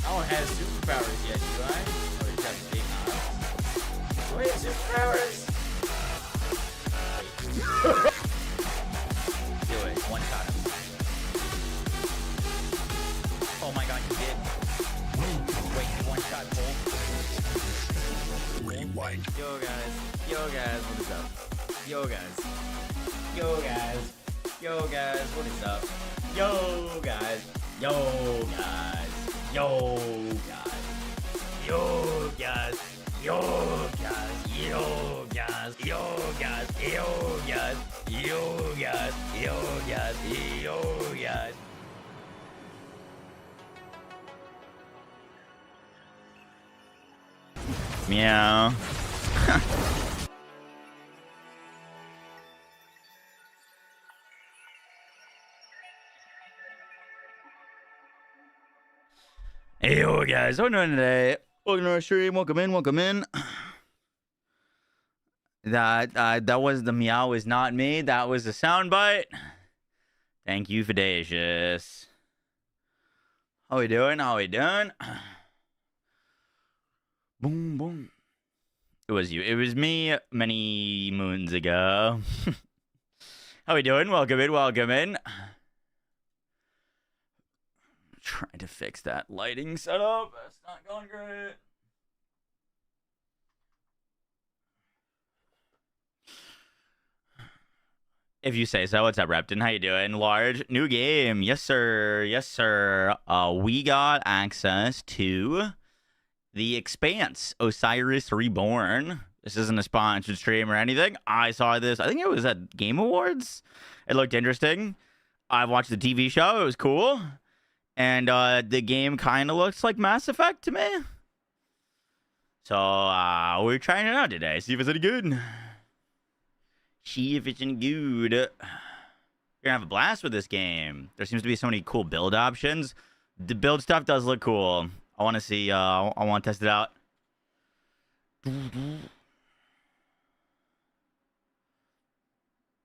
I don't have superpowers yet, do I? Oh, he's got big eyes. Do I have superpowers? Do it. One shot him. Oh my god, you did. Wait, you one shot Cole. Rewind. Yo guys, what is up? Yo guys, what is up? Yo guys, yo guys. Meow. Hey yo guys, how are you doing today? Welcome to our stream. Welcome in. That was the meow, is not me. That was the soundbite. Thank you, Fadacious. How we doing? Boom, boom. It was you. It was me many moons ago. How we doing? Welcome in. Trying to fix that lighting setup. That's not going great. If you say so. What's up, Repton? How you doing? Large new game. Yes, sir. We got access to the Expanse, Osiris Reborn. This isn't a sponsored stream or anything. I saw this. I think it was at Game Awards. It looked interesting. I watched the TV show. It was cool. And the game kind of looks like Mass Effect to me. So we're trying it out today. See if it's any good. We're gonna have a blast with this game. There seems to be so many cool build options. The build stuff does look cool. I want to see. I want to test it out.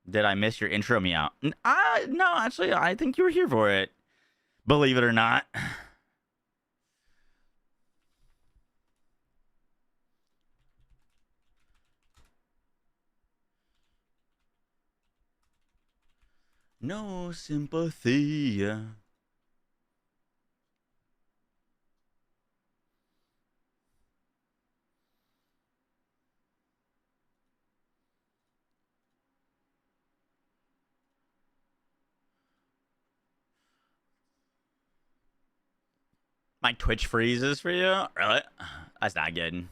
Did I miss your intro meow? No, actually, I think you were here for it. Believe it or not. No sympathy. My Twitch freezes for you? Really? That's not good.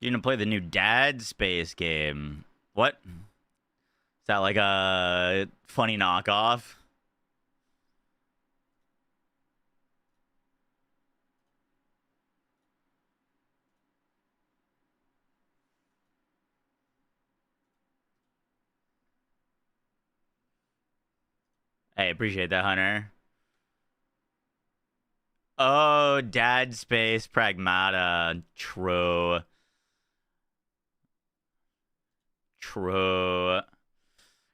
You're gonna play the new Dad Space game. What? Is that like a funny knockoff? Hey, appreciate that, Hunter. Oh, Dad Space Pragmata. True.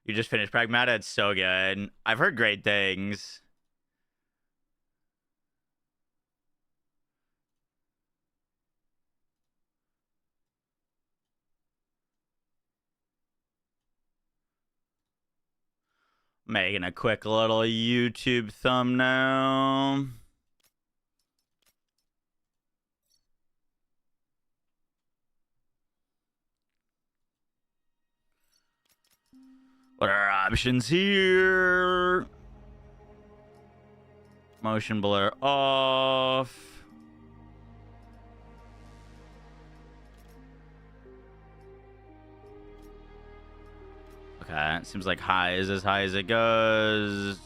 You just finished Pragmata. It's so good. I've heard great things. Making a quick little YouTube thumbnail. What are our options here? Motion blur off. Okay, it seems like high is as high as it goes.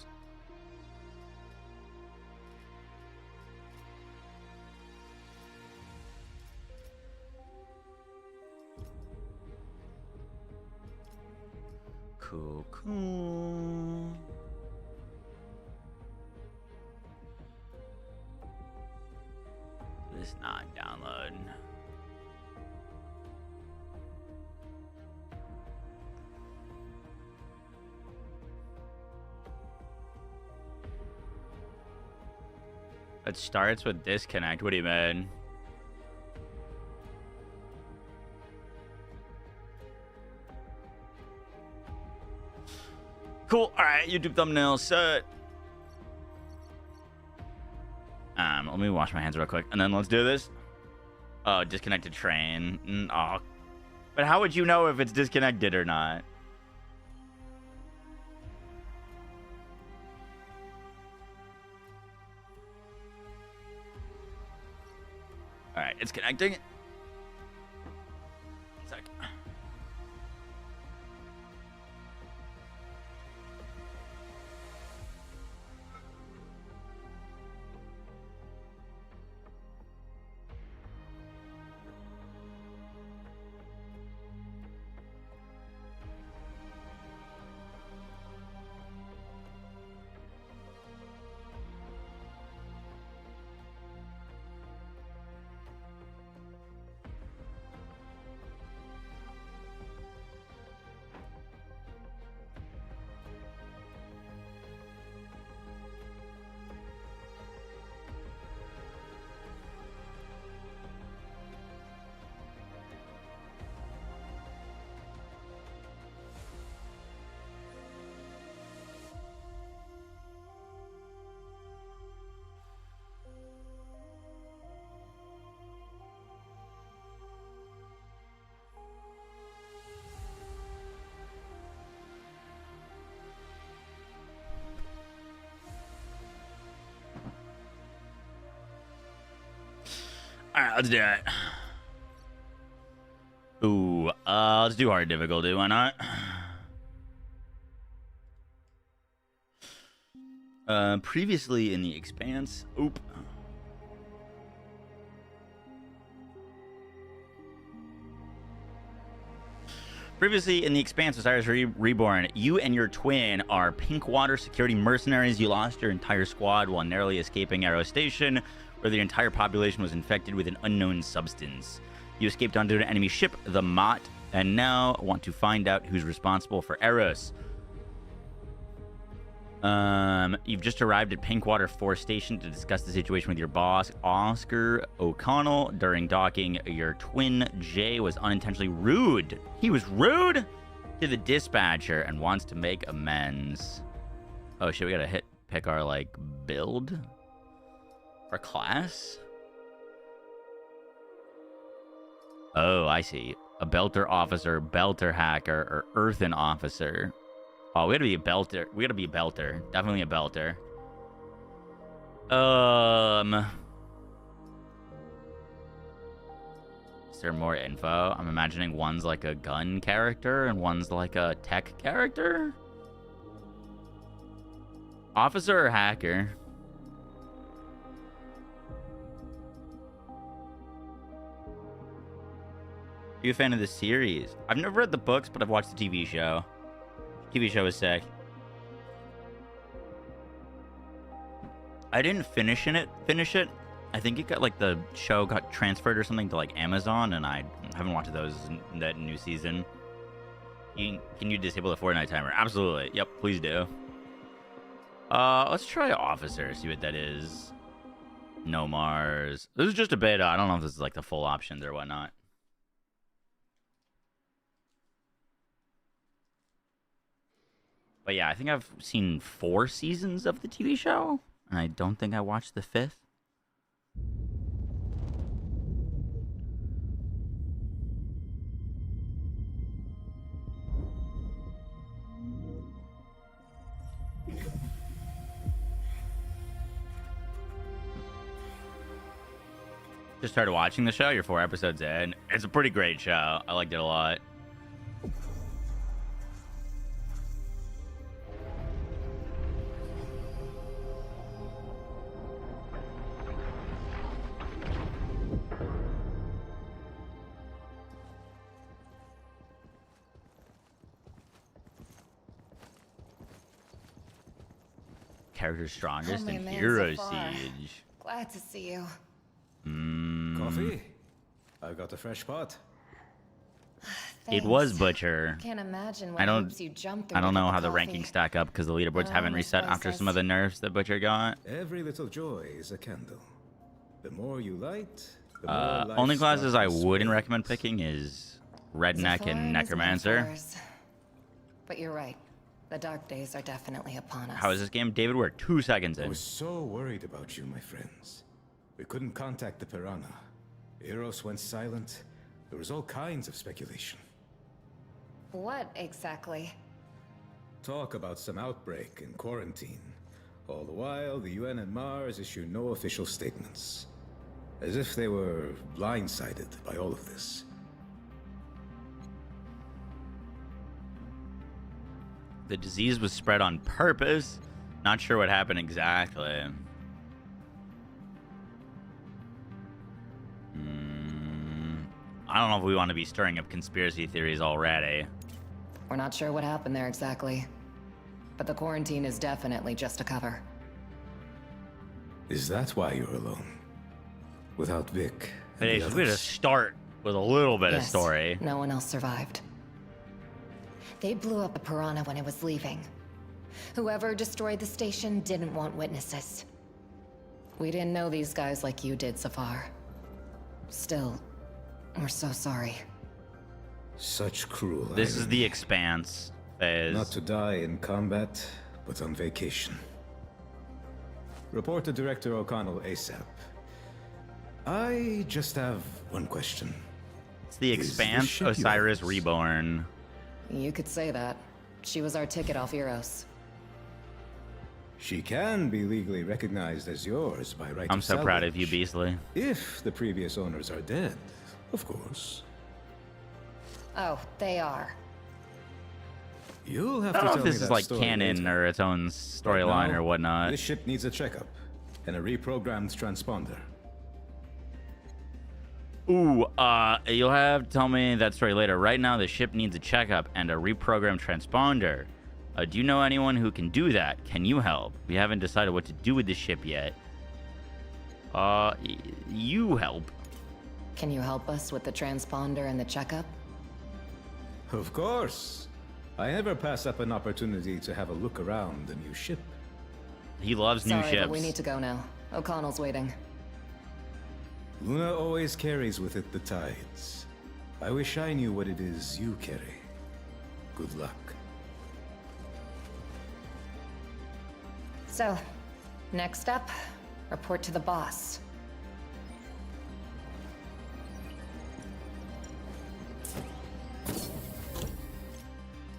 Cool, cool. This not download. It starts with disconnect. What do you mean? Cool. All right, YouTube thumbnail set. Let me wash my hands real quick, and then let's do this. Oh, disconnected train. Oh, but how would you know if it's disconnected or not? All right, it's connecting. Sec. All right, let's do it. Ooh, let's do hard difficulty. Why not? Previously in the Expanse. Oop. Previously in the Expanse, Osiris Reborn, you and your twin are Pinkwater security mercenaries. You lost your entire squad while narrowly escaping Arrow Station, where the entire population was infected with an unknown substance. You escaped onto an enemy ship, the Mott, and now want to find out who's responsible for Eros. You've just arrived at Pinkwater 4 Station to discuss the situation with your boss, Oscar O'Connell. During docking, your twin, Jay, was unintentionally rude. He was rude to the dispatcher and wants to make amends. Oh, shit, we gotta pick our, like, build? Our class? Oh, I see. A belter officer, belter hacker, or earthen officer. Oh, we gotta be a belter. We gotta be a belter. Definitely a belter. Is there more info? I'm imagining one's like a gun character and one's like a tech character. Officer or hacker? Are you a fan of the series? I've never read the books, but I've watched the TV show. TV show is sick. I didn't finish it. I think it got like the show got transferred or something to like Amazon, and I haven't watched those in that new season. Can you disable the Fortnite timer? Absolutely. Yep, please do. Let's try officer, see what that is. No Mars. This is just a beta. I don't know if this is like the full options or whatnot. But yeah, I think I've seen 4 seasons of the TV show, and I don't think I watched the 5th. Just started watching the show. You're 4 episodes in. It's a pretty great show. I liked it a lot. Character strongest in Hero Siege. Glad to see you. Coffee? I got a fresh pot. It was Butcher. Can't imagine what I don't. hoops you jumped through I don't to know get how the coffee. rankings stack up because the leaderboards haven't this reset after some of the nerfs that Butcher got. Every little joy is a candle. The more you light, the more life Only classes I sparkles wouldn't spread. recommend picking is Redneck Zephyr and and his Necromancer. mentors. But you're right. The dark days are definitely upon us. How is this game? David, we're 2 seconds I in. was so worried about you, my friends. We couldn't contact the Piranha. Eros went silent. There was all kinds of speculation. What exactly? Talk about some outbreak and quarantine. All the while, the UN and Mars issue no official statements. As if they were blindsided by all of this. The disease was spread on purpose. Not sure what happened exactly. I don't know if we want to be stirring up conspiracy theories already. We're not sure what happened there exactly. But the quarantine is definitely just a cover. Is that why you're alone? Without Vic and Hey, the we're gonna others? start with a little bit of Yes, story. no one else survived. They blew up the Piranha when it was leaving. Whoever destroyed the station didn't want witnesses. We didn't know these guys like you did, Safar. Still, we're so sorry. Such cruel This is irony. the Expanse phase. Not to die in combat, but on vacation. Report to Director O'Connell ASAP. I just have one question. It's the Is this Expanse ship Osiris yours? Reborn. You could say that. She was our ticket off Eros. She can be legally recognized as yours by right I'm of so proud of salvage. you, Beasley. If the previous owners are dead, of course. Oh, they are. You'll have I to don't know tell if me this is that like story canon later. or its own Right storyline now, or whatnot. This ship needs a checkup and a reprogrammed transponder. Ooh, you'll have to tell me that story later. Right now, the ship needs a checkup and a reprogrammed transponder. Do you know anyone who can do that? Can you help? We haven't decided what to do with the ship yet. You help. Can you help us with the transponder and the checkup? Of course. I never pass up an opportunity to have a look around the new ship. He loves new Sorry, ships. but we need to go now. O'Connell's waiting. Luna always carries with it the tides. I wish I knew what it is you carry. Good luck. So, next up, report to the boss.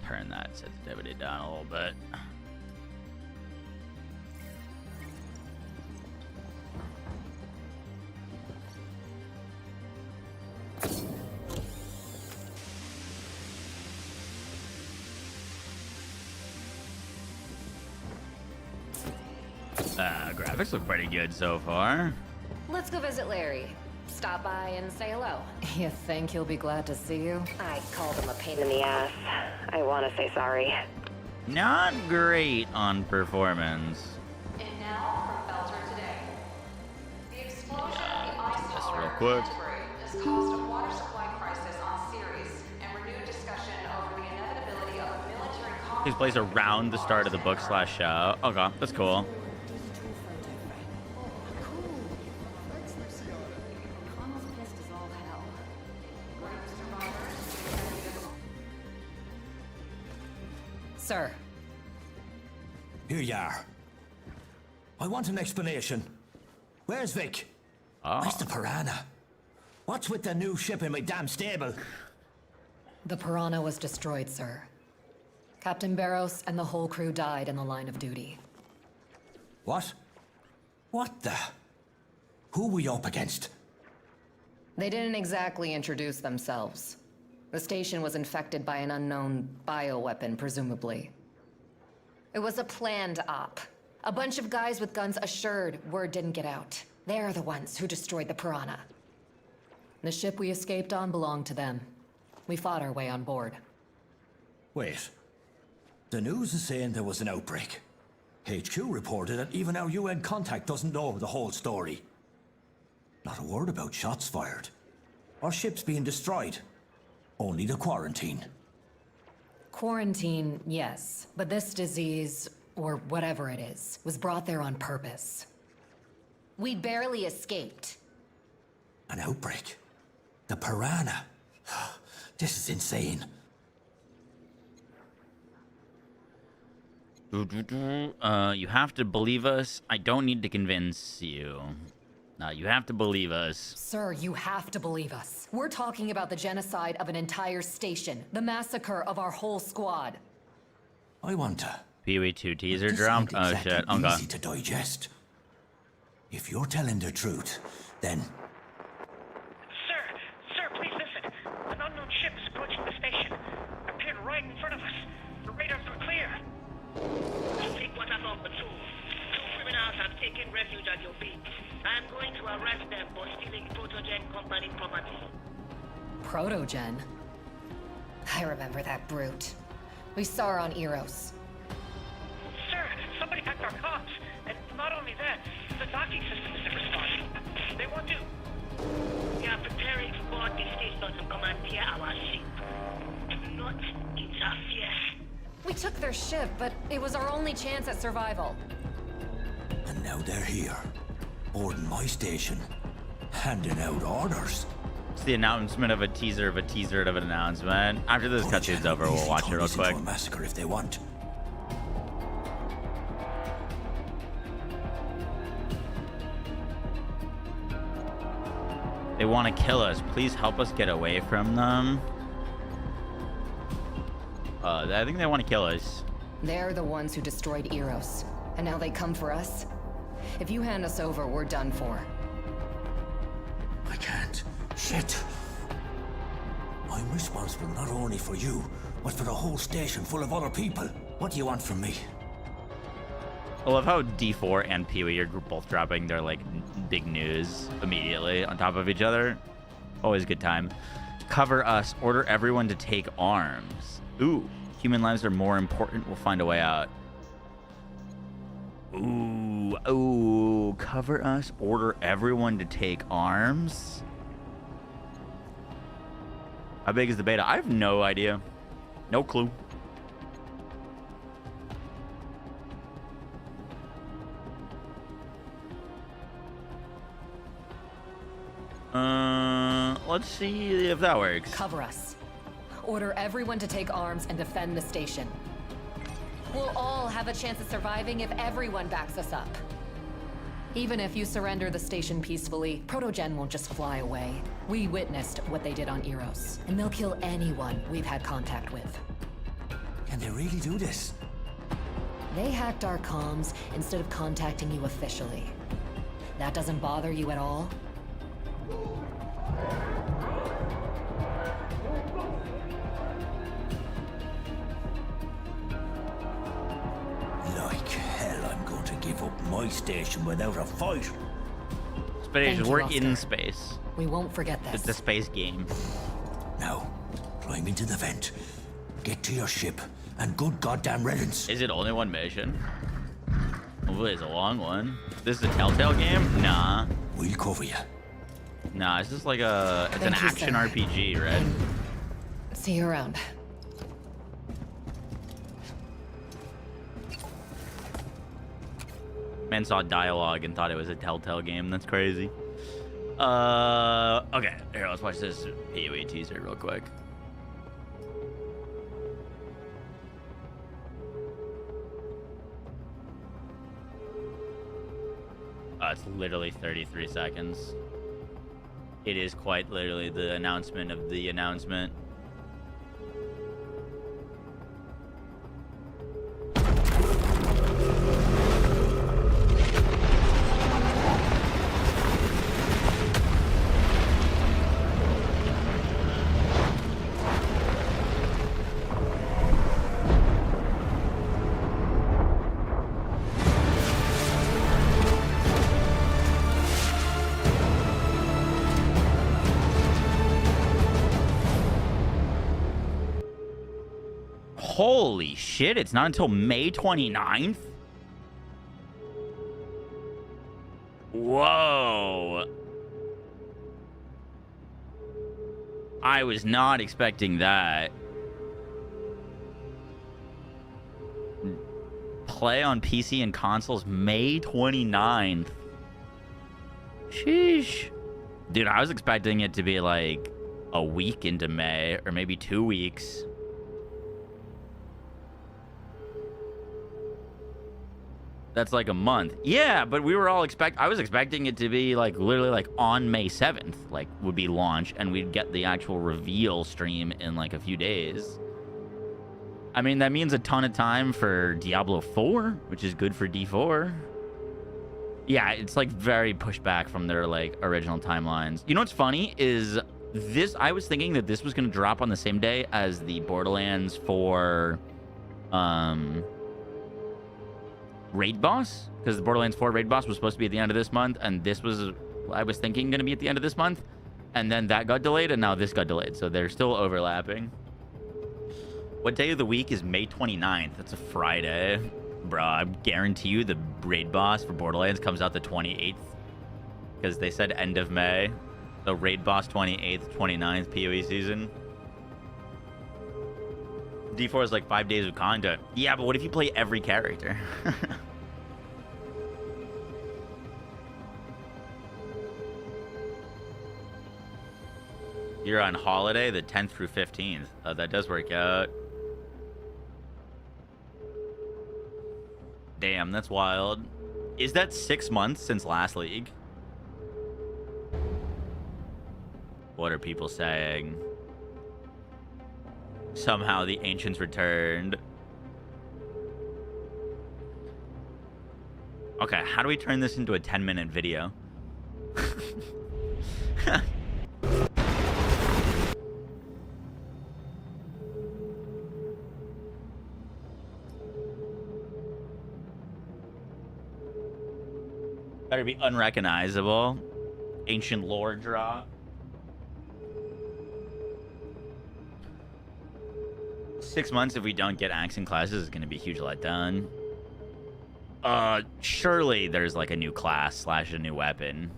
Turn that sensitivity down a little bit. Graphics look pretty good so far. Let's go visit Larry. Stop by and say hello. You think he'll be glad to see you? I called him a pain in the ass. I want to say sorry. Not great on performance. And now from Belter today. The explosion Yeah, of the ice just tower real quick. in Canterbury has caused a water supply crisis on Ceres and renewed discussion over the inevitability of a military conflict. Takes place around the start of the book / show. Okay, that's cool. Sir, Here you are. I want an explanation. Where's Vic? Oh. Where's the Piranha? What's with the new ship in my damn stable? the Piranha was destroyed, sir. Captain Barros and the whole crew died in the line of duty. What? What the? Who we up against? They didn't exactly introduce themselves. The station was infected by an unknown bioweapon, presumably. It was a planned op. A bunch of guys with guns assured word didn't get out. They're the ones who destroyed the Piranha. The ship we escaped on belonged to them. We fought our way on board. Wait. The news is saying there was an outbreak. HQ reported that even our UN contact doesn't know the whole story. Not a word about shots fired. Or ships being destroyed. Only the quarantine. Quarantine, yes. But this disease, or whatever it is, was brought there on purpose. We barely escaped. An outbreak. The Piranha. This is insane. You have to believe us. I don't need to convince you. No, you have to believe us. Sir, you have to believe us. We're talking about the genocide of an entire station. The massacre of our whole squad. I want to. PoE 2 teaser This dropped. ain't Oh exactly shit. Okay. easy to digest. If you're telling the truth, then Sir, please listen. An unknown ship is approaching the station. Appeared right in front of us. The radars were clear. Think what about the two? Two criminals have taken refuge at your beat. I am going to arrest them for stealing Protogen Company property. Protogen? I remember that brute. We saw her on Eros. Sir, somebody hacked our comms. And not only that, the docking system isn't responding. They want to... We are preparing to board the station to commandeer our ship. Do not interfere. We took their ship, but it was our only chance at survival. and now they're here, boarding my station, handing out orders. It's the announcement of a teaser of a teaser of an announcement. After this cutscene's over, we'll watch it real quick. A massacre if they want. They want to kill us. Please help us get away from them. I think they want to kill us. They're the ones who destroyed Eros, and now they come for us? If you hand us over, we're done for. I can't. Shit. I'm responsible not only for you, but for the whole station full of other people. What do you want from me? I love how D4 and PoE are both dropping their like big news immediately on top of each other. Always a good time. Cover us. Order everyone to take arms. Ooh, human lives are more important. We'll find a way out. Ooh, cover us. Order everyone to take arms. How big is the beta? I have no idea. No clue. Let's see if that works. Cover us. Order everyone to take arms and defend the station. We'll all have a chance at surviving if everyone backs us up. Even if you surrender the station peacefully, Protogen won't just fly away. We witnessed what they did on Eros, and they'll kill anyone we've had contact with. Can they really do this? They hacked our comms instead of contacting you officially. That doesn't bother you at all? Like hell, I'm going to give up my station without a fight. Space, Thank you, we're Oscar. in space. We won't forget this. It's the space game. Now, climb into the vent, get to your ship, and good goddamn riddance. Is it only one mission? Hopefully it's a long one. This is a Telltale game? Nah. We'll cover you. Nah, it's just like a... It's an Thank you, action sir. RPG, right? See you around. Man saw dialogue and thought it was a Telltale game. That's crazy. Okay. Here, let's watch this PoE teaser real quick. It's literally 33 seconds. It is quite literally the announcement of the announcement. Holy shit, it's not until May 29th? Whoa. I was not expecting that. Play on PC and consoles May 29th. Sheesh. Dude, I was expecting it to be like a week into May, or maybe 2 weeks. That's like a month. Yeah, but we were all I was expecting it to be like literally like on May 7th, like would be launch, and we'd get the actual reveal stream in like a few days. I mean, that means a ton of time for Diablo 4, which is good for D4. Yeah, it's like very pushed back from their like original timelines. You know what's funny is this, I was thinking that this was going to drop on the same day as the Borderlands 4 raid boss, because the Borderlands 4 raid boss was supposed to be at the end of this month, and this was, I was thinking, going to be at the end of this month, and then that got delayed, and now this got delayed, so they're still overlapping. What day of the week is May 29th? That's a Friday. Bro, I guarantee you the raid boss for Borderlands comes out the 28th, because they said end of May. So raid boss 28th, 29th PoE season. D4 is like 5 days of content. Yeah, but what if you play every character? You're on holiday the 10th through 15th. That does work out. Damn, that's wild. Is that 6 months since last league? What are people saying? Somehow the ancients returned. Okay, how do we turn this into a 10-minute video? Better be unrecognizable. Ancient lore drop. 6 months if we don't get axe and classes is going to be a huge letdown. Surely there's like a new class / a new weapon.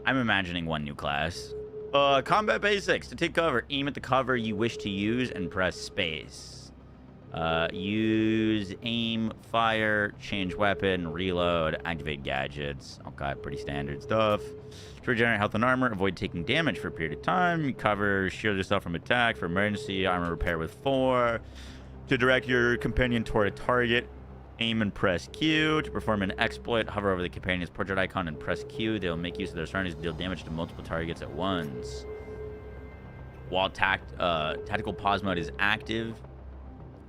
I'm imagining one new class. Combat basics. To take cover, aim at the cover you wish to use and press space. Use aim, fire, change weapon, reload, activate gadgets. Okay, pretty standard stuff. To regenerate health and armor, avoid taking damage for a period of time. You cover, shield yourself from attack. For emergency, armor repair with 4. To direct your companion toward a target, aim and press Q. To perform an exploit, hover over the companion's portrait icon and press Q. They'll make use of their surroundings to deal damage to multiple targets at once. While tactical pause mode is active,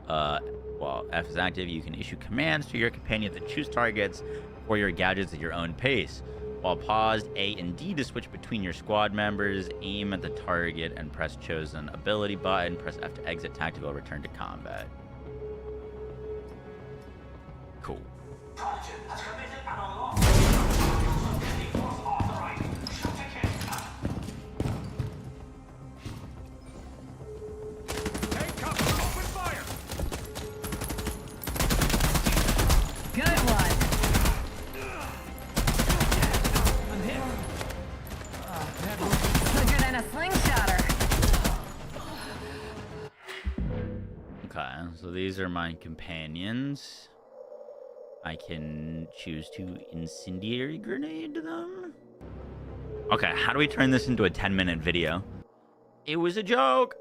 while F is active, you can issue commands to your companion to choose targets or your gadgets at your own pace. While paused, A and D to switch between your squad members, aim at the target and press chosen ability button, press F to exit tactical, return to combat. Cool. Good one. I'm hit. Quicker than a slingshotter. Okay, so these are my companions. I can choose to incendiary grenade them. Okay, how do we turn this into a 10-minute video? It was a joke.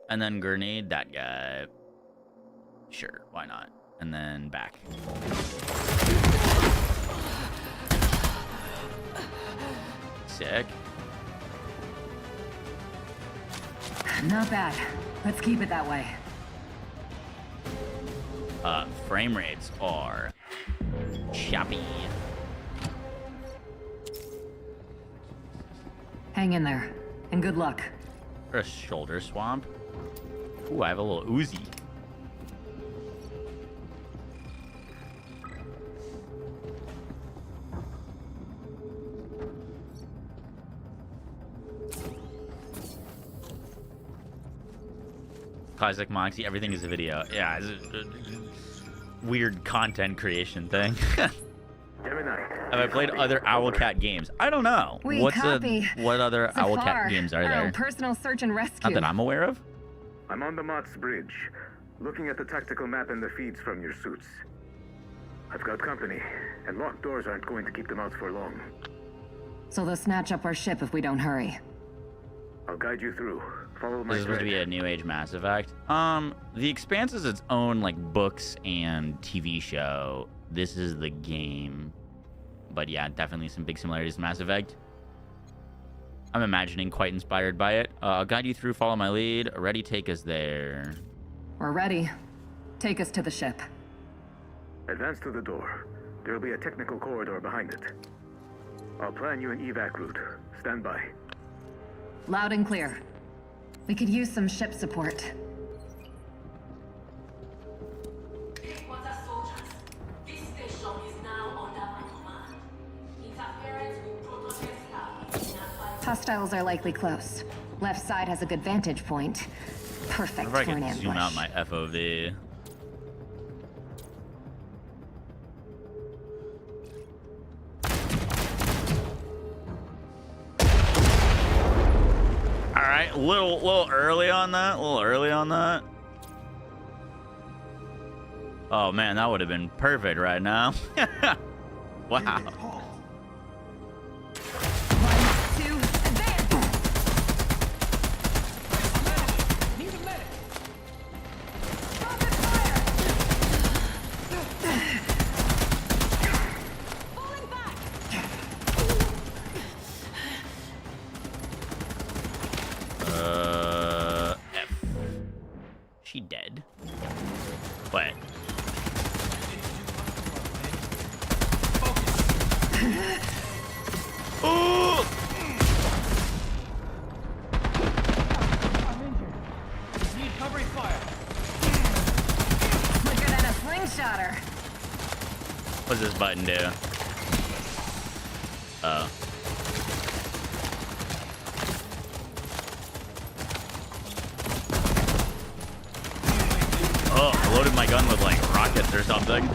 And then grenade that guy. Sure, why not? And then back. Sick. Not bad. Let's keep it that way. Frame rates are choppy. Hang in there, and good luck. Or a shoulder swamp. Ooh, I have a little Uzi. Classic Moxie, everything is a video. Yeah, it's a weird content creation thing. Have I played other Owlcat games? I don't know. We What other Zafar, Owlcat games are our there? own personal search and rescue. Not that I'm aware of. I'm on the Mott's bridge, looking at the tactical map and the feeds from your suits. I've got company, and locked doors aren't going to keep them out for long. So they'll snatch up our ship if we don't hurry. I'll guide you through. Follow my This is supposed to be a New Age Mass Effect. The Expanse is its own like books and TV show. This is the game. But yeah, definitely some big similarities to Mass Effect. I'm imagining quite inspired by it. I'll guide you through, follow my lead. Ready, take us there. We're ready. Take us to the ship. Advance to the door. There'll be a technical corridor behind it. I'll plan you an evac route. Stand by. Loud and clear. We could use some ship support. Headquarters soldiers, this station is now under my command. Interference with Prototype's lab is inadvisable. Hostiles are likely close. Left side has a good vantage point. Perfect If I for an can ambush. zoom out my FOV. All right, little early on that. A little early on that. Oh man, that would have been perfect right now. Wow. 1, 2, advance! Need a medic. Open fire! Falling back! F. She dead? What? Oh! I'm injured. Need covering fire. Looking at a slingshotter. What's this button do? Oh. Oh, I loaded my gun with like rockets or something.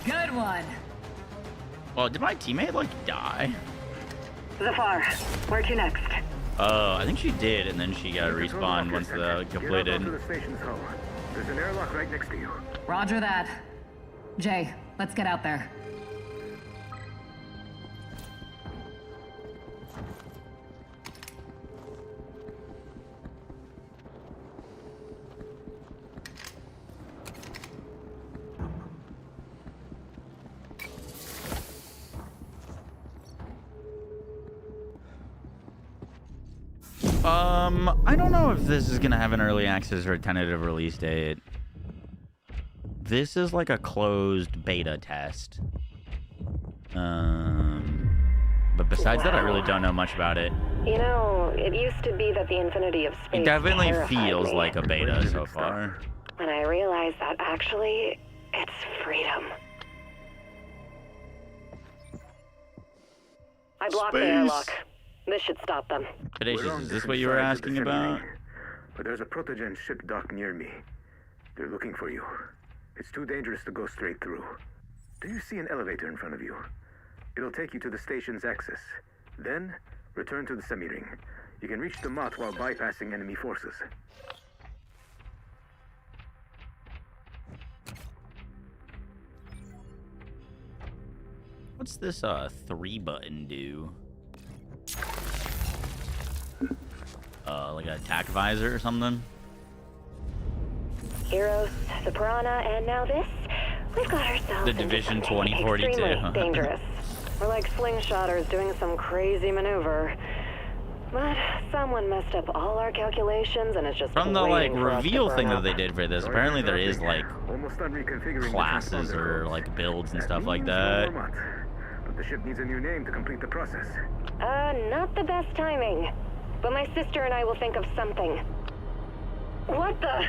Good one. Well, did my teammate like die? Zafar, where to next? Oh, I think she did, and then she got respawned once the completed. Get out onto the station's hull. There's an airlock right next to you. Roger that. Jay, let's get out there. I don't know if this is gonna have an early access or a tentative release date. This is like a closed beta test. But besides that, I really don't know much about it. You know, it used to be that the infinity of space It definitely terrified feels me. like a beta so far. And I realized that actually, it's freedom. I blocked the Space. airlock. This should stop them. Predacious, We're on is this different what you were sides of the asking about? semi-ring, but there's a protogen ship dock near me. They're looking for you. It's too dangerous to go straight through. Do you see an elevator in front of you? It'll take you to the station's access. Then, return to the semi-ring. You can reach the Mott while bypassing enemy forces. What's this 3 button do? Like an attack visor or something? Heroes, the Piranha, and now this. We've got ourselves The into Division something 2042. extremely dangerous. We're like slingshotters doing some crazy maneuver. But someone messed up all our calculations and it's just From the like waiting for us to reveal burn thing that up. they did for this, apparently there is like Almost done reconfiguring the classes transponder or codes. like builds and That stuff like means no that. more Mott. But the ship needs a new name to complete the process. Not the best timing. But my sister and I will think of something. What the?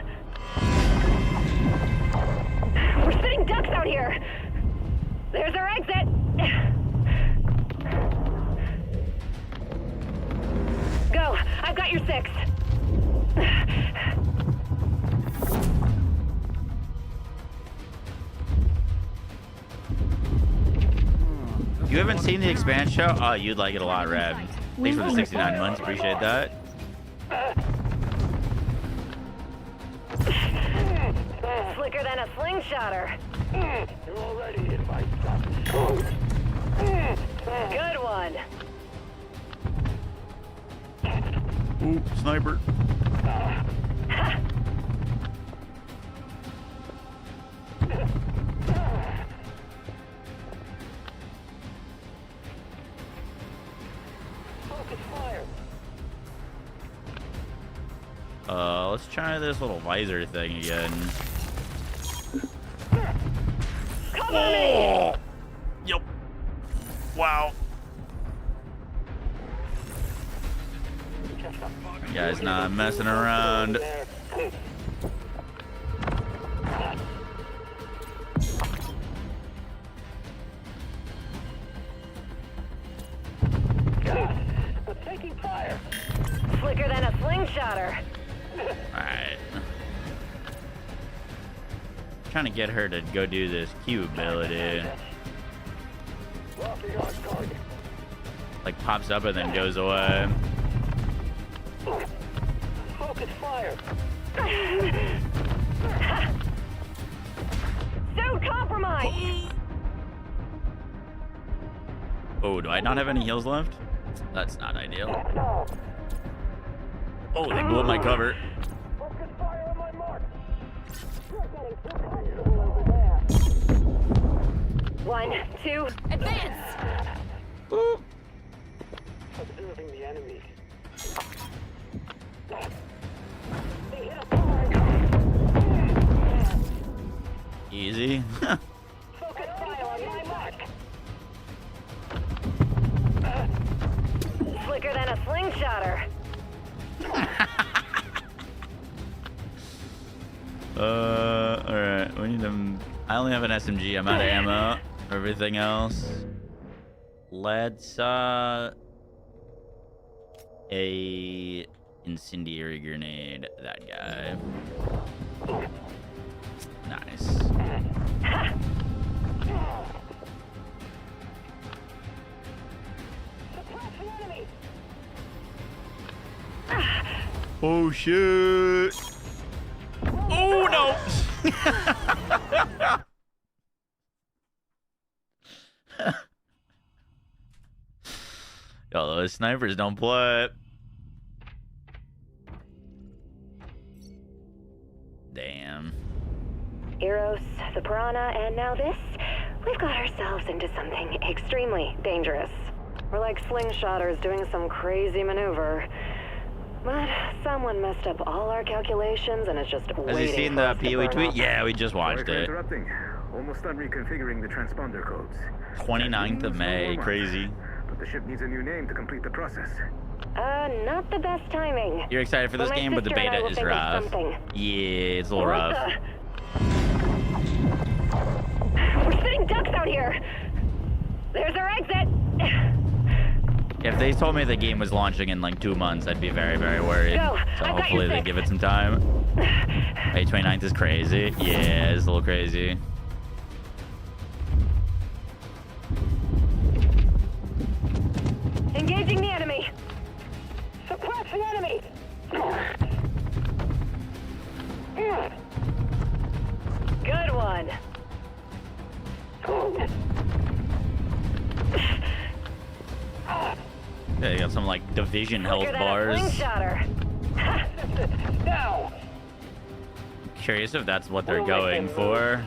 We're sitting ducks out here. There's our exit. Go. I've got your 6. You haven't seen the Expanse show? Oh, you'd like it a lot, Reb. Thanks for the 69 months. Appreciate that. Slicker than a slingshotter. You're already in my stuff. Good one. Ooh, sniper. Focus fire. Let's try this little visor thing again. Cover me. Yep. Wow. You guys not messing around. I'm taking fire. Slicker than a slingshotter. Alright. Trying to get her to go do this Q ability. Locking on target. Like pops up and then goes away. Focus fire. So compromised. Oh, do I not have any heals left? That's not ideal. Oh, they blew up my cover. Focus fire on my mark. You're getting too comfortable over there. 1, 2, advance. Observing the enemy. They hit a target. Easy. Focus fire on my mark. Slicker than a slingshotter. Alright. We need them. I only have an SMG. I'm out of ammo. Everything else. Let's, a incendiary grenade. That guy. Nice. Oh shit! Oh no! Yo, those snipers don't play. Damn. Eros, the Piranha, and now this. We've got ourselves into something extremely dangerous. We're like slingshotters doing some crazy maneuver. But someone messed up all our calculations and it's just waiting. Has he seen for the us to PoE burn tweet? up. Yeah, we just Sorry watched for it. interrupting. Almost done reconfiguring the transponder codes. 29th of May. Crazy. But the ship needs a new name to complete the process. Not the best timing. You're excited for this But my game, but the sister and I beta will is think of rough. something. Yeah, it's a little What rough. We're sitting ducks out here. There's our exit. If they told me the game was launching in like 2 months, I'd be very, very worried. Go. So I've got hopefully your they 6. give it some time. May 29th is crazy. Yeah, it's a little crazy. Engaging the enemy. Suppress the enemy. Good one. Yeah, you got some like division health Quicker than a bars. slingshotter. Now. Curious if that's what they're going for.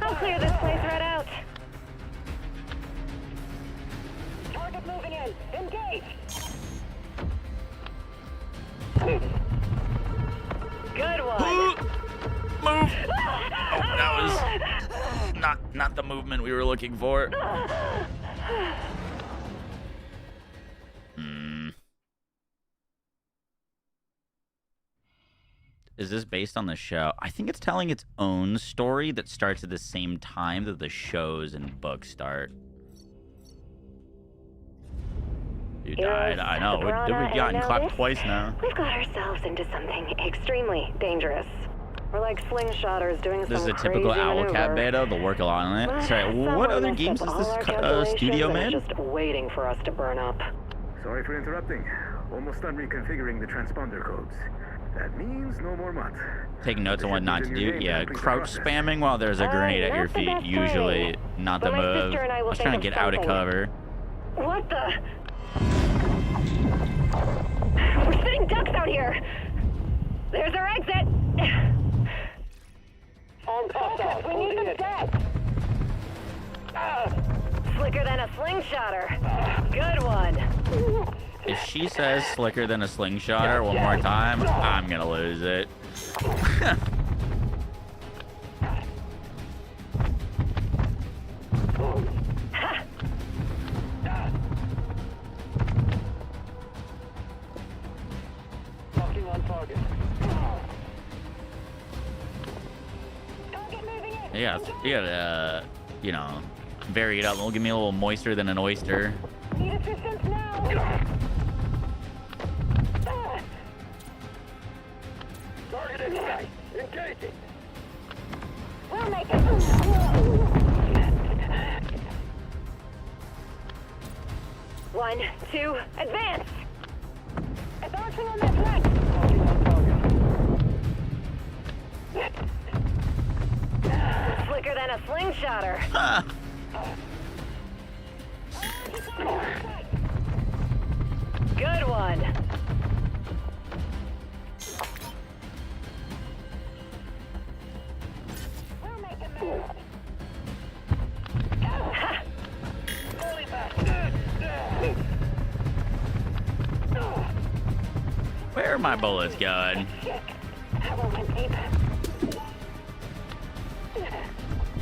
I'll clear this place right out. Target moving in. Engage. Good one. Move. Oh, that was not the movement we were looking for. Is this based on the show? I think it's telling its own story that starts at the same time that the shows and books start. You died. I know. We've gotten clapped twice now. We've got ourselves into something extremely dangerous. We're like slingshotters doing This is some a typical crazy Owlcat maneuver. beta. They'll work a lot on it. But Sorry, what someone other messed games up is all our this calculations studio and is made? just waiting for us to burn up. Sorry for interrupting. Almost done reconfiguring the transponder codes. That means no more mud. Taking notes on what not to do. Yeah, crouch spamming while there's a grenade at your not the feet. best Usually timing. not the But my move. sister and I I will was think trying to of get out of something. cover. What the? We're sitting ducks out here. There's our exit. On top, we need the deck. Slicker than a slingshotter. Good one. If she says slicker than a slingshotter one more time, I'm gonna lose it. Locking on target. You gotta, you know, vary it up. It'll give me a little moister than an oyster. Need assistance now. Target in sight. Engaging. We'll make it. One, two, advance. Advancing on that flank. Locking on target. Slicker than a slingshotter. Good one. We'll make it move. Fully back. Where are my bullets going? That one went deep.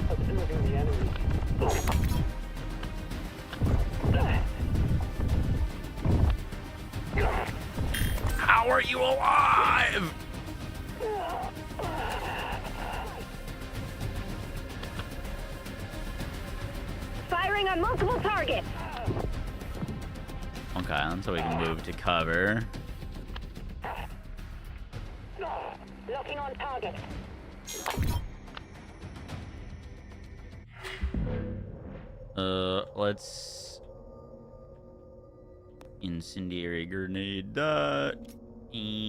Observing the enemy. How are you alive? Firing on multiple targets. Okay, so we can move to cover. Locking on target. Let's incendiary grenade that. And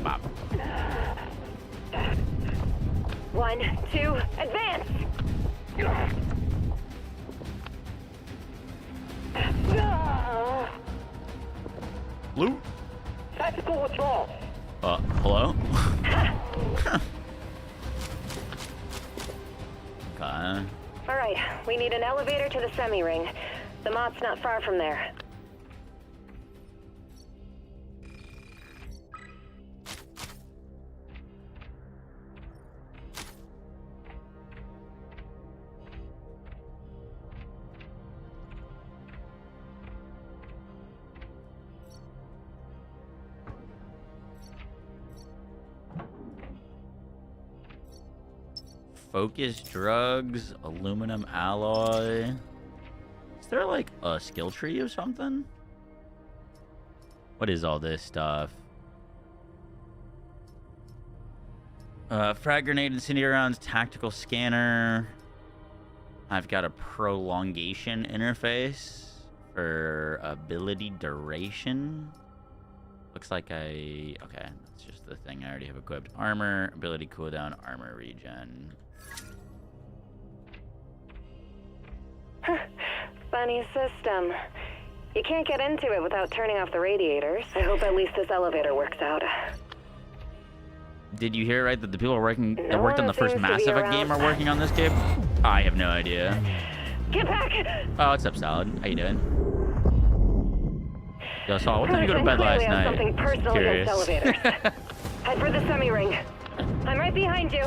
bop. One, two, advance. Loot. Tactical withdrawal. Hello? Okay. All right, we need an elevator to the semi-ring. The mop's not far from there. Focus drugs, aluminum alloy. Is there like a skill tree or something? What is all this stuff? Frag grenade, incendiary rounds, tactical scanner. I've got a prolongation interface for ability duration. Looks like okay, that's just the thing I already have equipped. Armor, ability cooldown, armor regen. Funny system. You can't get into it without turning off the radiators. I hope at least this elevator works out. Did you hear right that the people working that No worked on one the first seems to Mass be Effect game are working on this game? I have no idea. Get back! Oh, what's up, Salad? How you doing? Yo, Saul, what time did you go to bed last Clearly have night? something personal Curious. against elevators. Head for the semi-ring. I'm right behind you.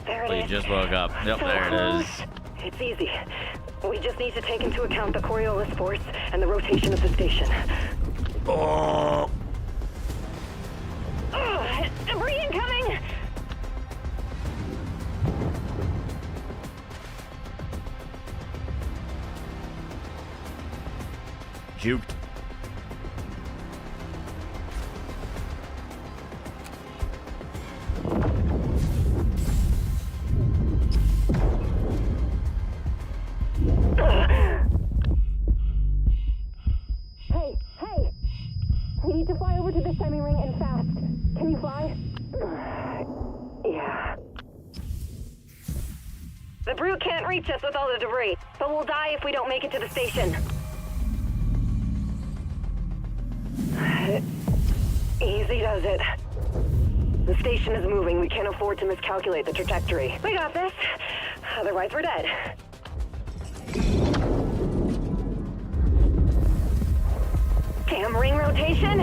There Oh, it you is. just woke up. Yep, So there it close. is. It's easy. We just need to take into account the Coriolis force and the rotation of the station. Oh, Debris incoming! juked. Hey! We need to fly over to the semi-ring and fast. Can you fly? Yeah. The brute can't reach us with all the debris, but we'll die if we don't make it to the station. Easy does it. The station is moving. We can't afford to miscalculate the trajectory. We got this. Otherwise, we're dead. Damn ring rotation.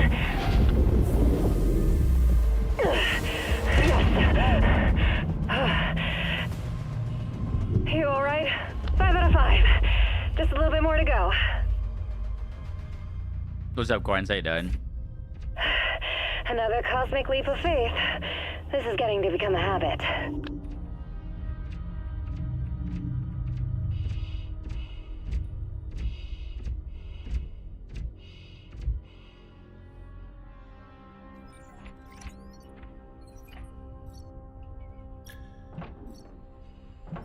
Yes. You all right? 5 out of 5. Just a little bit more to go. What's up, Quarantine? How you doing? Another cosmic leap of faith. This is getting to become a habit.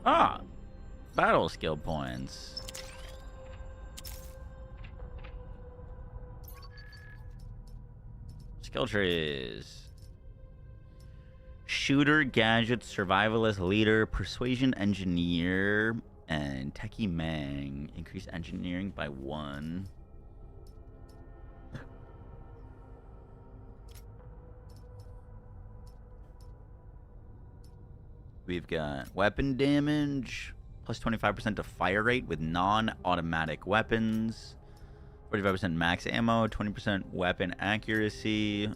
Ah, battle skill points. Skill trees. Shooter, gadget, survivalist, leader, persuasion, engineer, and techie mang. Increase engineering by 1. We've got weapon damage, plus 25% to fire rate with non-automatic weapons. 45% max ammo, 20% weapon accuracy.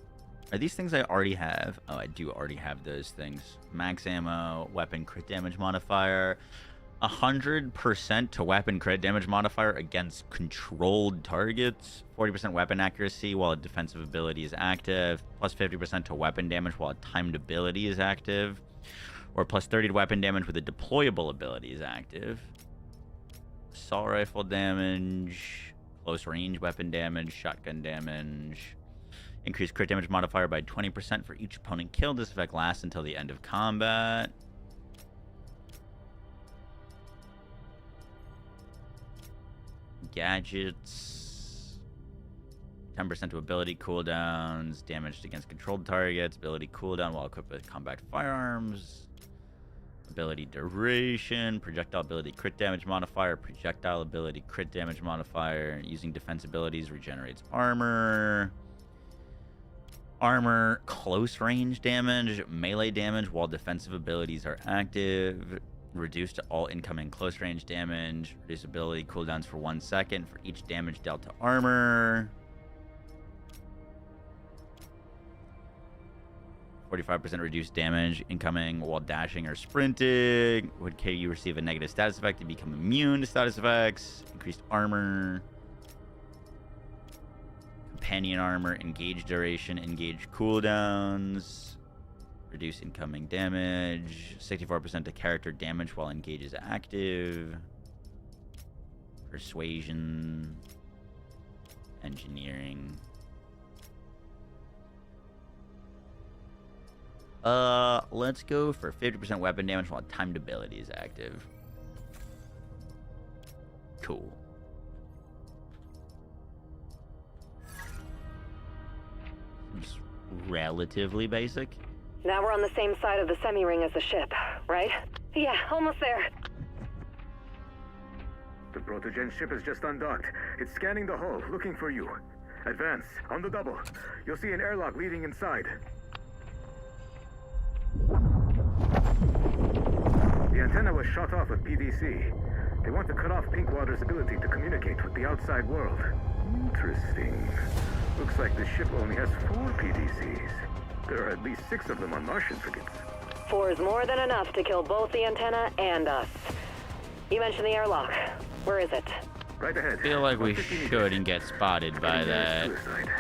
Are these things I already have? Oh, I do already have those things. Max ammo, weapon crit damage modifier. 100% to weapon crit damage modifier against controlled targets. 40% weapon accuracy while a defensive ability is active. Plus 50% to weapon damage while a timed ability is active. Or plus 30 to weapon damage with a deployable ability is active. Assault rifle damage. Close range weapon damage. Shotgun damage. Increase crit damage modifier by 20% for each opponent killed. This effect lasts until the end of combat. Gadgets. 10% to ability cooldowns. Damaged against controlled targets. Ability cooldown while equipped with combat firearms. Ability duration. Projectile ability crit damage modifier. Projectile ability crit damage modifier. Using defense abilities regenerates armor. Armor close range damage. Melee damage while defensive abilities are active. Reduced to all incoming close range damage. Reduce ability cooldowns for 1 second for each damage dealt to armor. 45% reduced damage incoming while dashing or sprinting. Would you receive a negative status effect and become immune to status effects. Increased armor. Companion armor. Engage duration. Engage cooldowns. Reduce incoming damage. 64% to character damage while engage is active. Persuasion. Engineering. Let's go for 50% weapon damage while timed ability is active. Cool. Seems relatively basic. Now we're on the same side of the semi-ring as the ship, right? Yeah, almost there. The Protogen ship is just undocked. It's scanning the hull, looking for you. Advance, on the double. You'll see an airlock leading inside. The antenna was shot off with PVC. They want to cut off Pinkwater's ability to communicate with the outside world. Interesting. Looks like the ship only has 4 PVCs. There are at least 6 of them on Martian frigates. 4 is more than enough to kill both the antenna and us. You mentioned the airlock. Where is it? Right ahead. I feel like we 50 meters. shouldn't get spotted by Heading there that. is suicide.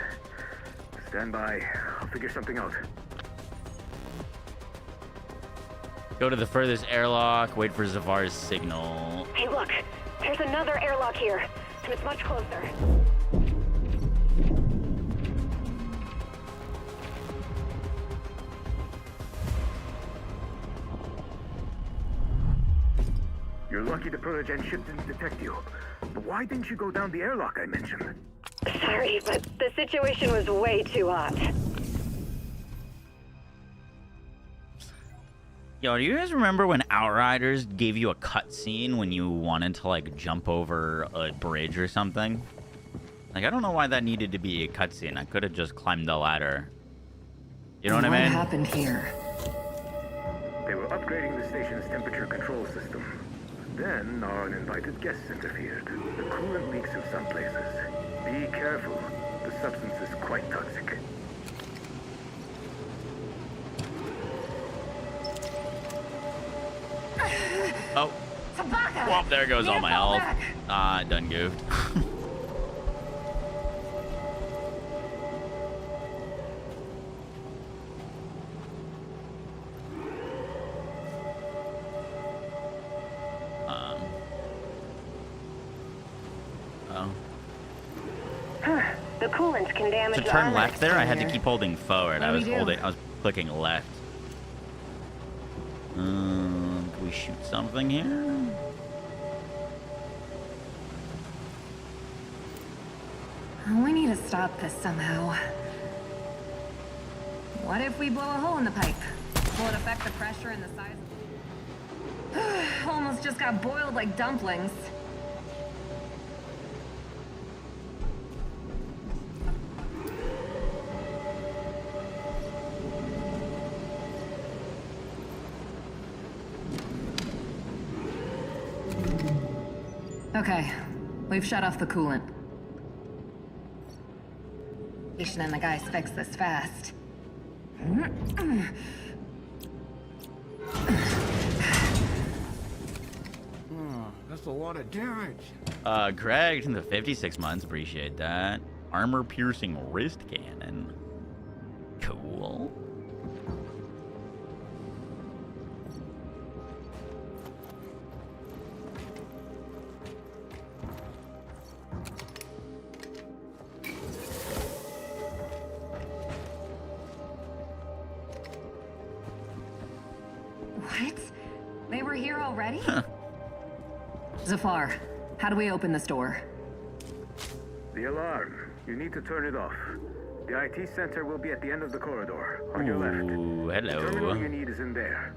Stand by. I'll figure something out. Go to the furthest airlock, wait for Zavar's signal. Hey, look. There's another airlock here, and it's much closer. You're lucky the Protogen ship didn't detect you. But why didn't you go down the airlock I mentioned? Sorry, but the situation was way too hot. Yo, do you guys remember when Outriders gave you a cutscene when you wanted to, like, jump over a bridge or something? Like, I don't know why that needed to be a cutscene. I could have just climbed the ladder. You know what I mean? What happened here? They were upgrading the station's temperature control system. Then our uninvited guests interfered. The coolant leaks in some places. Be careful. The substance is quite toxic. Oh. Well, there goes all my health. Ah, done goofed. The coolant can damage To the turn armor left there, I had to expander. keep holding forward. I What was do we do? I was clicking left. Can we shoot something here? We need to stop this somehow. What if we blow a hole in the pipe? Will it affect the pressure and the size? Almost just got boiled like dumplings. Okay, we've shut off the coolant. And the guys fix this fast. That's a lot of damage. Greg in the 56 months, appreciate that. Armor-piercing wrist cannon. Cool. What? They were here already? Zafar, how do we open this door? The alarm. You need to turn it off. The IT center will be at the end of the corridor, on your left. Ooh, The terminal you hello. need is in there.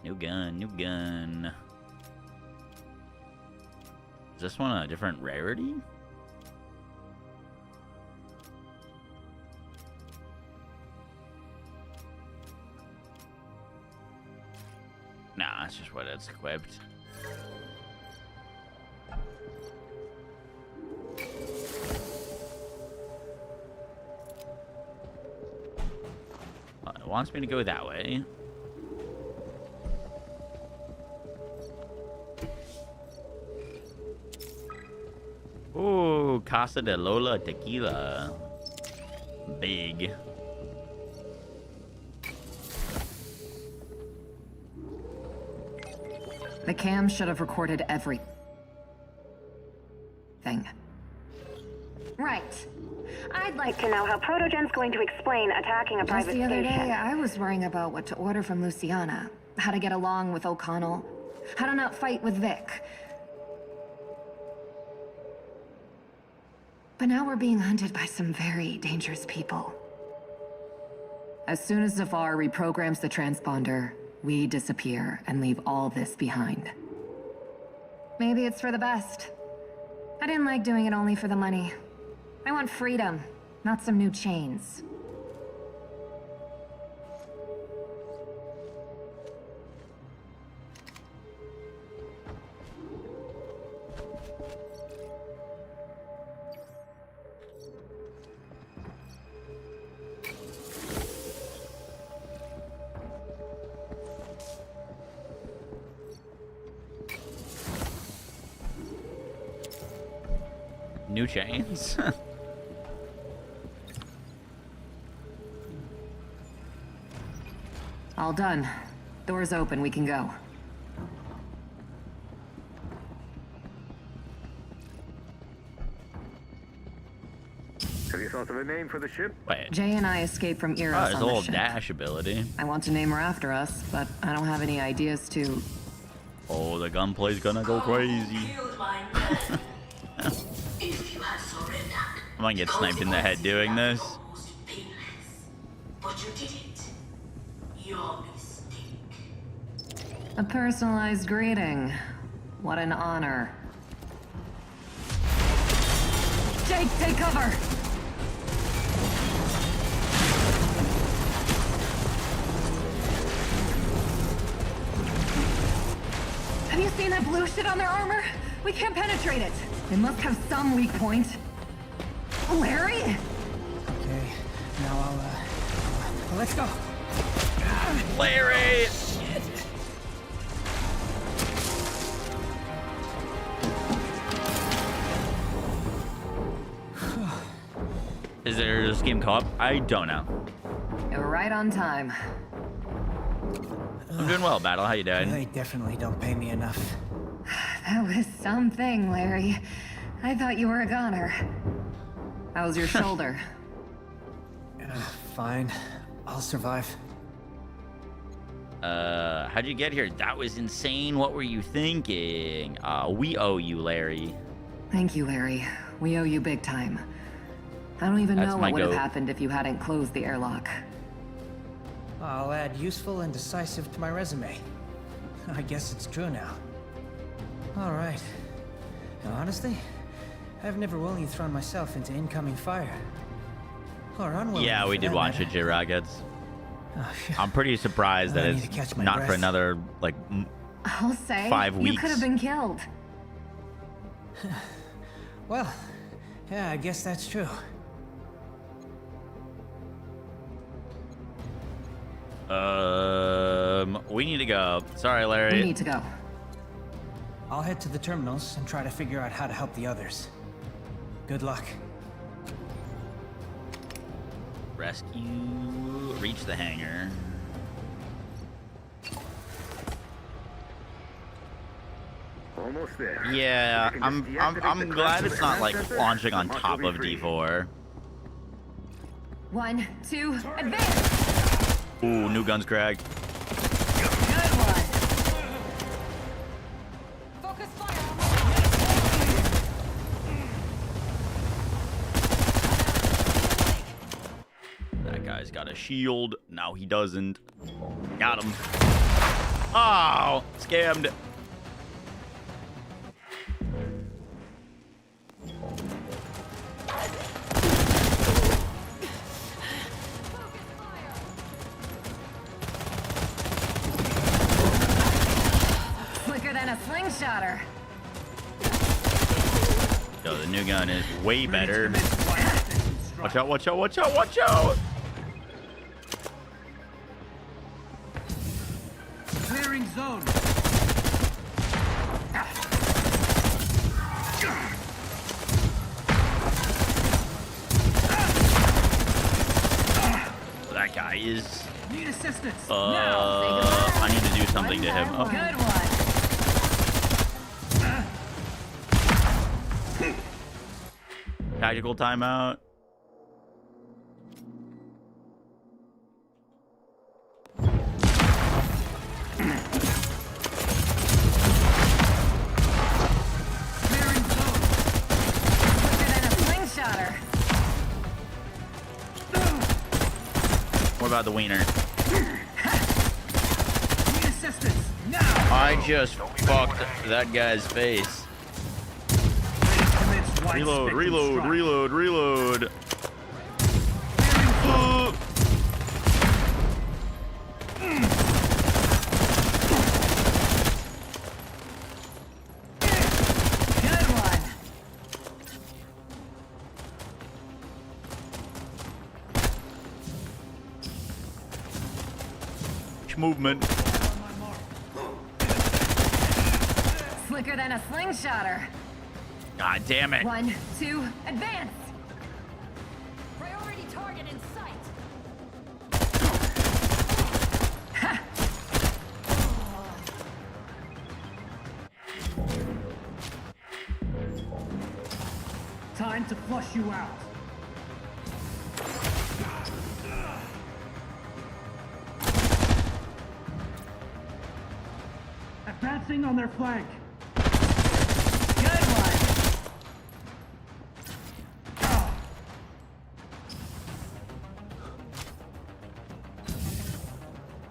New gun, new gun. Is this one a different rarity? Nah, that's just what it's equipped. It wants me to go that way. Ooh, Casa de Lola tequila. Big. The cam should have recorded everything. Right. I'd like to know how Protogen's going to explain attacking a Just private the other station. day, I was worrying about what to order from Luciana. How to get along with O'Connell. How to not fight with Vic. But now we're being hunted by some very dangerous people. As soon as Zafar reprograms the transponder, we disappear and leave all this behind. Maybe it's for the best. I didn't like doing it only for the money. I want freedom, not some new chains. New chains. All done. Doors open, we can go. Have you thought of a name for the ship? Wait. Jay and I escaped from Oh, Eros there's on a the little ship. dash ability. I want to name her after us, but I don't have any ideas to... Oh, the gunplay's gonna go crazy. Killed my man. If you had surrendered, I might get sniped in the head doing this. almost painless. But you didn't. Your mistake. A personalized greeting. What an honor. Jake, take cover! Have you seen that blue shit on their armor? We can't penetrate it. They must have some weak point. Larry? Okay, now let's go. Larry! Is there this game co-op? I don't know. You're right on time. I'm doing well, Battle. How you doing? They definitely don't pay me enough. That was something, Larry. I thought you were a goner. How's your shoulder? Fine. I'll survive. How'd you get here? That was insane. What were you thinking? We owe you, Larry. Thank you, Larry. We owe you big time. I don't even That's know my what would have goat. happened if you hadn't closed the airlock. I'll add useful and decisive to my resume. I guess it's true now. All right. Now, honestly, I've never willingly thrown myself into incoming fire. Or unwillingly. Yeah, we for did that watch matter. it, J-Rockets. Oh, shit. I'm pretty surprised that I need to it's catch my not for breath. another, like, I'll say, 5 you weeks. could have been killed. Well, yeah, I guess that's true. We need to go. Sorry, Larry. We need to go. I'll head to the terminals and try to figure out how to help the others. Good luck. Rescue. Reach the hangar. Almost there. Yeah, You can I'm just deactivate I'm the glad clutch it's not with like the sensor, launching on and Mark top will of be free. D4. 1, 2, advance! Ooh, new guns, Craig. Good one! Focus fire! That guy's got a shield. No, he doesn't. Got him. Oh, scammed. Slicker than a slingshotter. Yo, the new gun is way better. Watch out, watch out, watch out, watch out! Clearing zone. That guy is... Need assistance. I need to do something to him. Oh. Good one. Tactical timeout. Clearing zone. Slicker than a slingshotter. What about the wiener? Need assistance. Now. I just fucked that guy's face. Reload, reload, reload, reload. Good one. Movement. Slicker than a slingshotter. God damn it. 1, 2, advance! Priority target in sight! Time to flush you out. Advancing on their flank. Good one!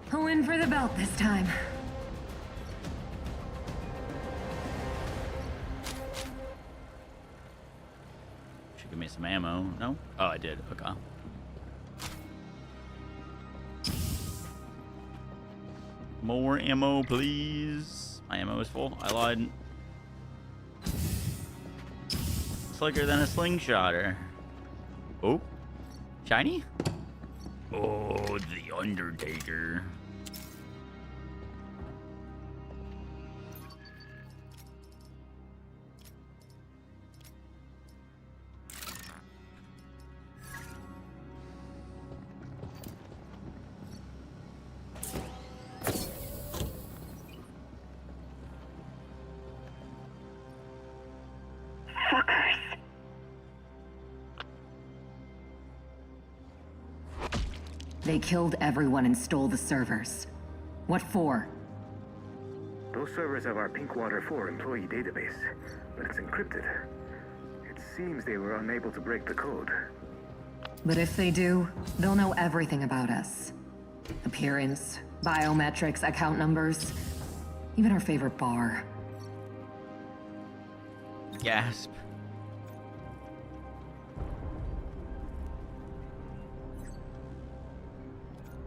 Who in for the belt this time? Should give me some ammo. No? Oh, I did. Okay. More ammo, please. My ammo is full. I lied. Slicker than a slingshotter. Oh. Shiny? Oh, the Undertaker. They killed everyone and stole the servers. What for? Those servers have our Pinkwater 4 employee database, but it's encrypted. It seems they were unable to break the code. But if they do, they'll know everything about us. Appearance, biometrics, account numbers, even our favorite bar. Gasp.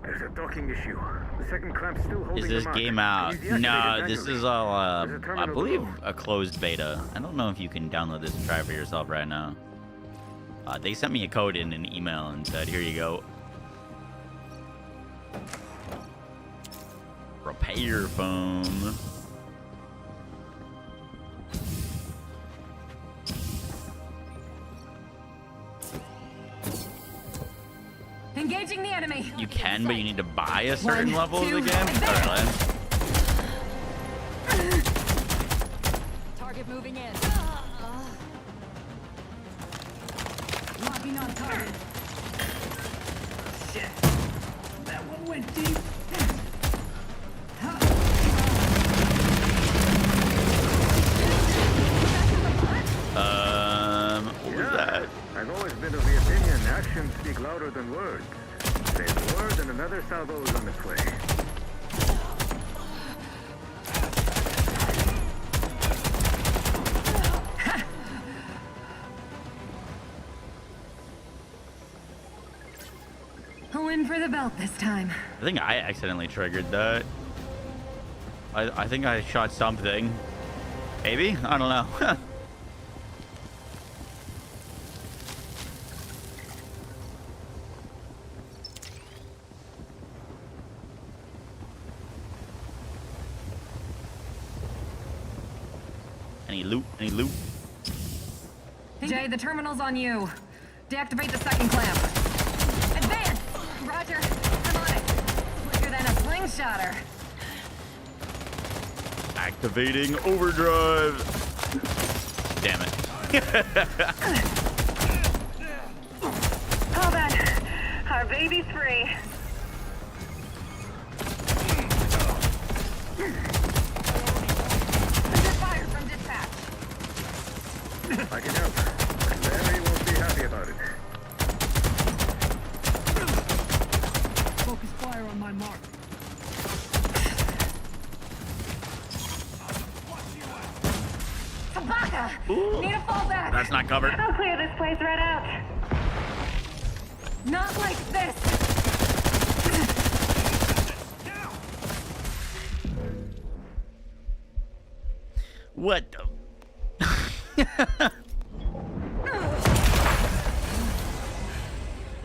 There's a docking issue. The second clamp's still holding Is this the mark. game out? It needs deactivated No, this manually. is all, There's a I terminal believe, below. a closed beta. I don't know if you can download this and try it for yourself right now. They sent me a code in an email and said, here you go. Repair foam. Engaging the enemy! You can, but you need to buy a certain 1, level of the 2, game. advance. Alright. Target moving in. Locking on target. Shit. That one went deep. What was that? I've always been of the opinion actions speak louder than words. Say the word and another salvo is on its way. Who in for the belt this time? I think I accidentally triggered that. I think I shot something. Maybe? I don't know. Any loot? Any loot? Jay, the terminal's on you. Deactivate the second clamp. Advance! Roger. I'm on it. Quicker than a slingshotter. Activating overdrive. Damn it. Hold on. Our baby's free. Under fire from dispatch. I can help. Larry won't be happy about it. Focus fire on my mark. Tabaka! Ooh. Need a fallback! That's not covered. I'll clear this place right out. Not like this! What the?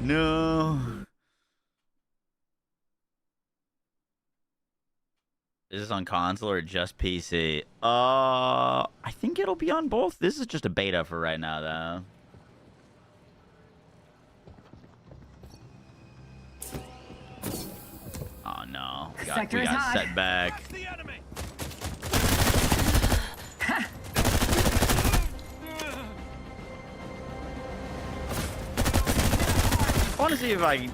No. Is this on console or just PC? I think it'll be on both. This is just a beta for right now, though. Oh no, we got set back. I want to see if I.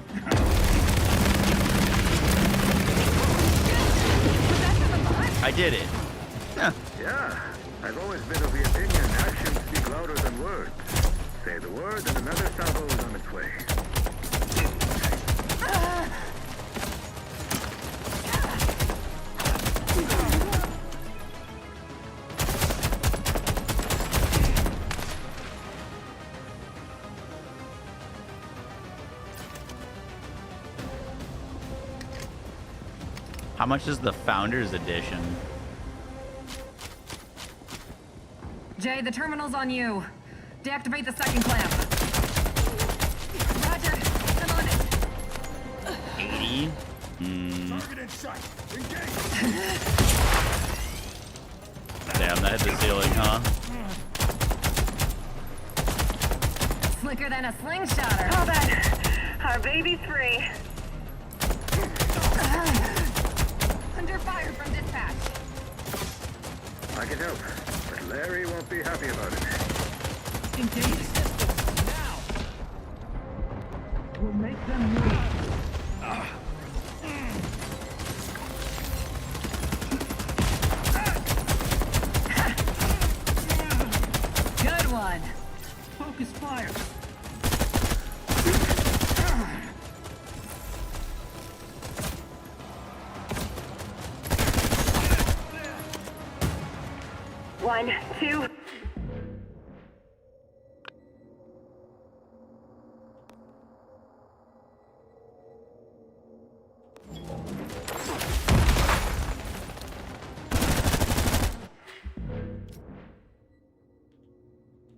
I did it. Huh. Yeah, I've always been of the opinion actions speak louder than words. Say the word and another salvo is on its way. How much is the Founders Edition? Jay, the terminal's on you. Deactivate the second clamp. Roger, I'm on it. 80? Target in sight. Engage. Damn, that hit the ceiling, huh? Slicker than a slingshotter. Oh, then. Our baby's free. Under fire from dispatch. I can help, but Larry won't be happy about it. Engage systems now. We'll make them move. Good one. Focus fire. One, two.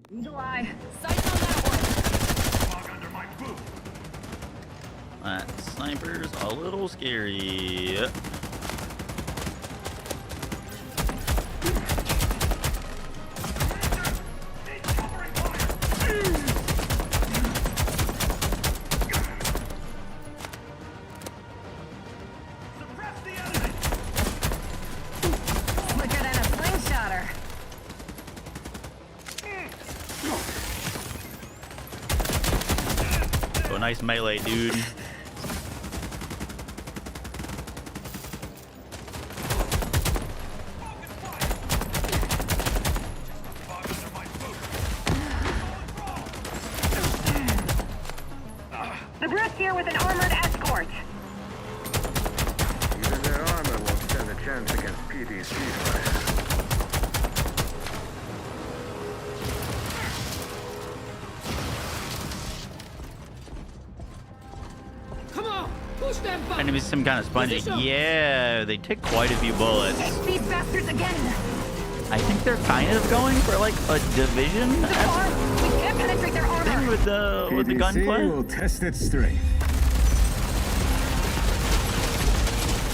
Eagle eye. Sights on that one. Log under my boot. That sniper's a little scary. Slicker than a slingshotter. Oh, nice melee, dude. The Brute's here with an armored escort. Even their armor won't stand a chance against PD's fire. Come on, push them back. Enemies some kind of spongy. Yeah, they take quite a few bullets. These bastards again. I think they're kind of going for like a division The farm. We can't penetrate their armor. thing with the gunplay. will test its strength.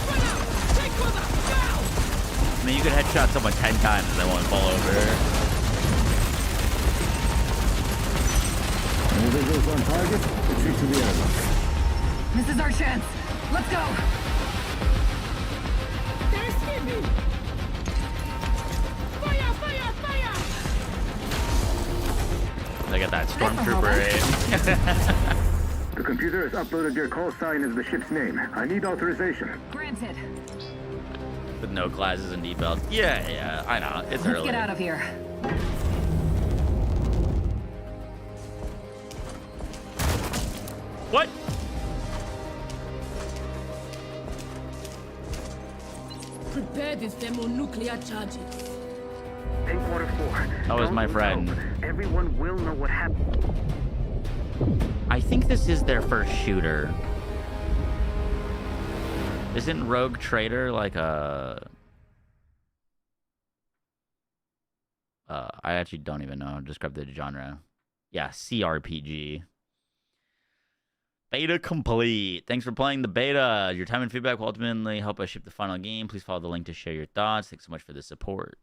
Run out. Take cover. Now. I mean, you could headshot someone 10 times and they won't fall over. Any visuals on target? Retreat to the airlock. This is our chance. Let's go. They're escaping. Fire, fire, fire. They got that stormtrooper aim. The computer has uploaded your call sign as the ship's name. I need authorization. Granted. With no classes and debelts. Yeah, I know. It's Let's early. get out of here. What? Prepare the thermonuclear charges. Quarter 4. That was Don't my lose friend. hope. Everyone will know what happened. I think this is their first shooter. Isn't Rogue Trader like a... I actually don't even know. Describe the genre. Yeah, CRPG. Beta complete. Thanks for playing the beta. Your time and feedback will ultimately help us ship the final game. Please follow the link to share your thoughts. Thanks so much for the support.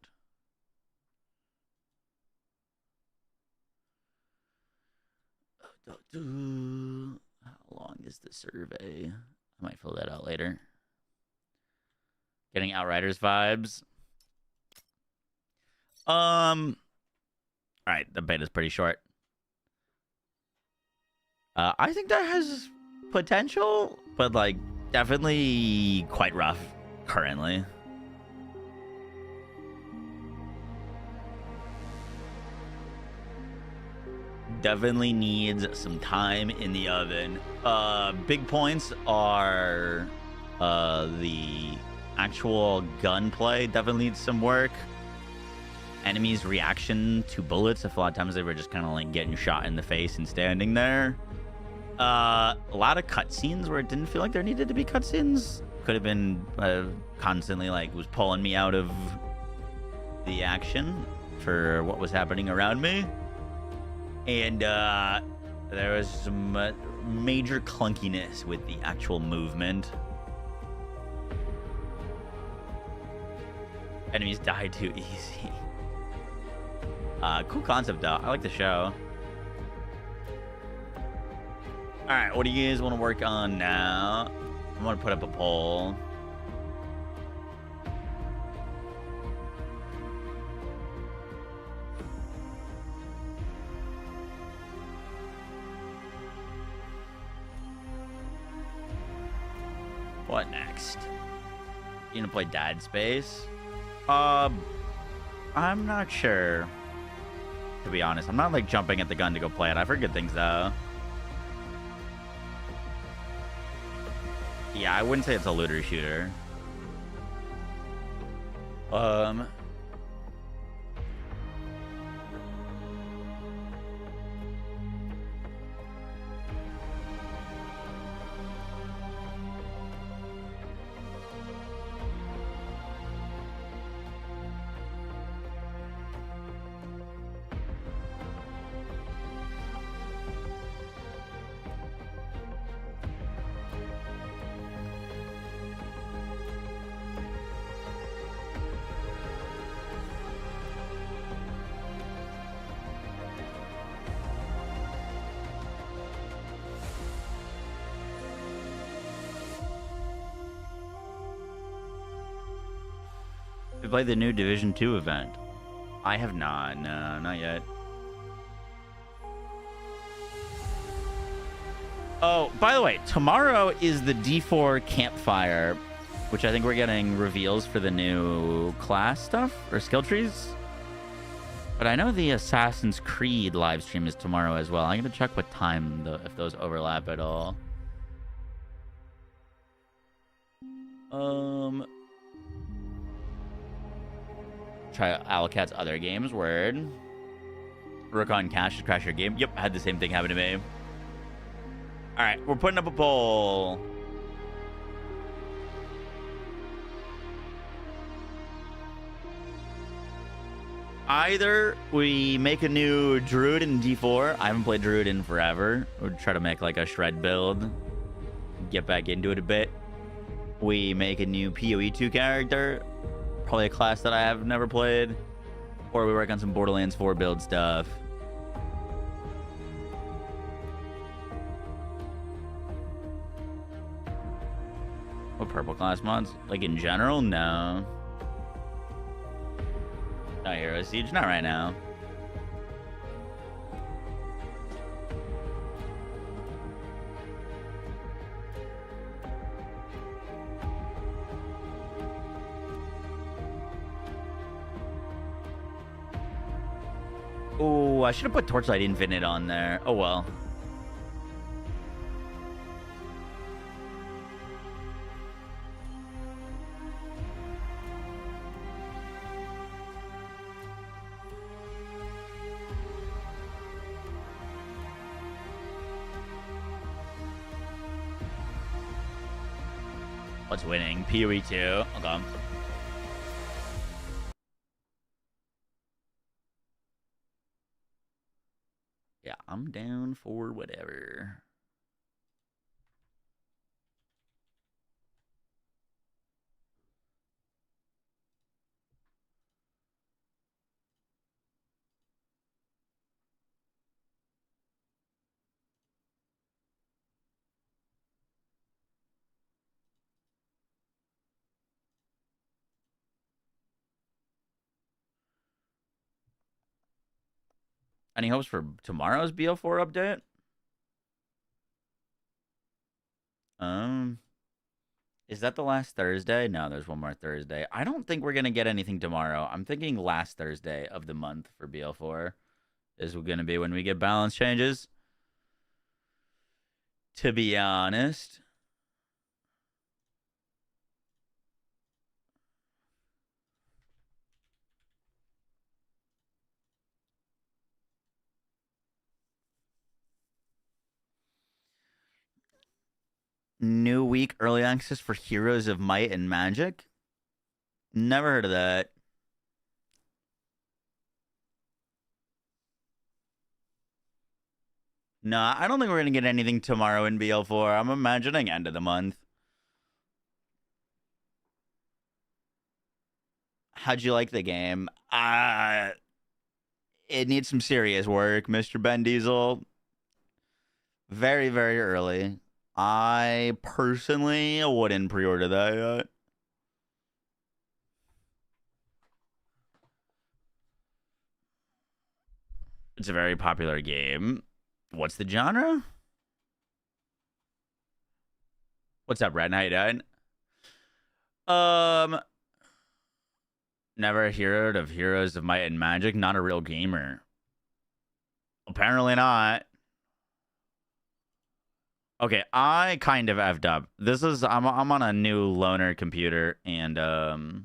How long is the survey? I might fill that out later. Getting Outriders vibes. All right, the beta's pretty short. I think that has potential, but like definitely quite rough currently. Definitely needs some time in the oven. Big points are the actual gunplay definitely needs some work. Enemies' reaction to bullets. A lot of times they were just kind of like getting shot in the face and standing there. A lot of cutscenes where it didn't feel like there needed to be cutscenes. Could have been constantly like was pulling me out of the action for what was happening around me. And there was some major clunkiness with the actual movement. Enemies die too easy. Cool concept though. I like the show. All right, what do you guys want to work on now? I want to put up a poll. What next? You gonna play Dead Space? I'm not sure. To be honest, I'm not like jumping at the gun to go play it. I've heard good things though. Yeah, I wouldn't say it's a looter shooter. We played the new Division 2 event. I have not. No, not yet. Oh, by the way, tomorrow is the D4 campfire, which I think we're getting reveals for the new class stuff or skill trees. But I know the Assassin's Creed live stream is tomorrow as well. I'm going to check what time, if those overlap at all. Try Alcat's other games. Word. Recon Cash to crash your game. Yep, I had the same thing happen to me. All right, we're putting up a poll. Either we make a new Druid in D4. I haven't played Druid in forever. We'll try to make like a shred build. Get back into it a bit. We make a new PoE2 character. Probably a class that I have never played. Or we work on some Borderlands 4 build stuff. What purple class mods? Like in general? No. Not Hero Siege, not right now. Oh, I should have put Torchlight Infinite on there. Oh well. What's winning? PoE 2. Okay. Yeah, I'm down for whatever. Any hopes for tomorrow's BO4 update? Is that the last Thursday? No, there's one more Thursday. I don't think we're gonna get anything tomorrow. I'm thinking last Thursday of the month for BL4 is gonna be when we get balance changes. To be honest. New week early access for Heroes of Might and Magic? Never heard of that. Nah, I don't think we're going to get anything tomorrow in BL4. I'm imagining end of the month. How'd you like the game? It needs some serious work, Mr. Ben Diesel. Very, very early. I personally wouldn't pre-order that yet. It's a very popular game. What's the genre? What's up, Red Knight? Never heard of Heroes of Might and Magic. Not a real gamer. Apparently not. Okay, I kind of effed up. I'm on a new loaner computer, and are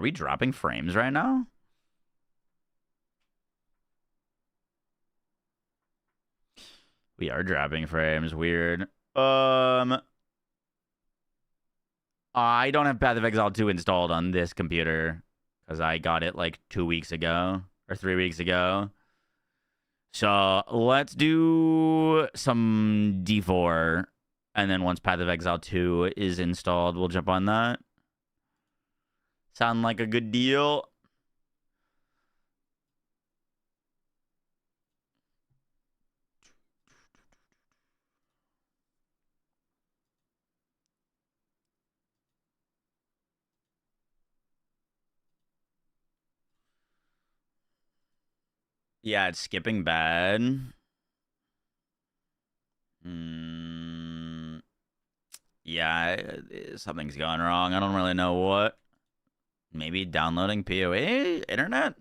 we dropping frames right now? We are dropping frames. Weird. I don't have Path of Exile 2 installed on this computer because I got it like 2 weeks ago or 3 weeks ago. So let's do some D4, and then once Path of Exile 2 is installed, we'll jump on that. Sound like a good deal? Yeah, it's skipping bad. Yeah, something's going wrong. I don't really know what. Maybe downloading PoE internet?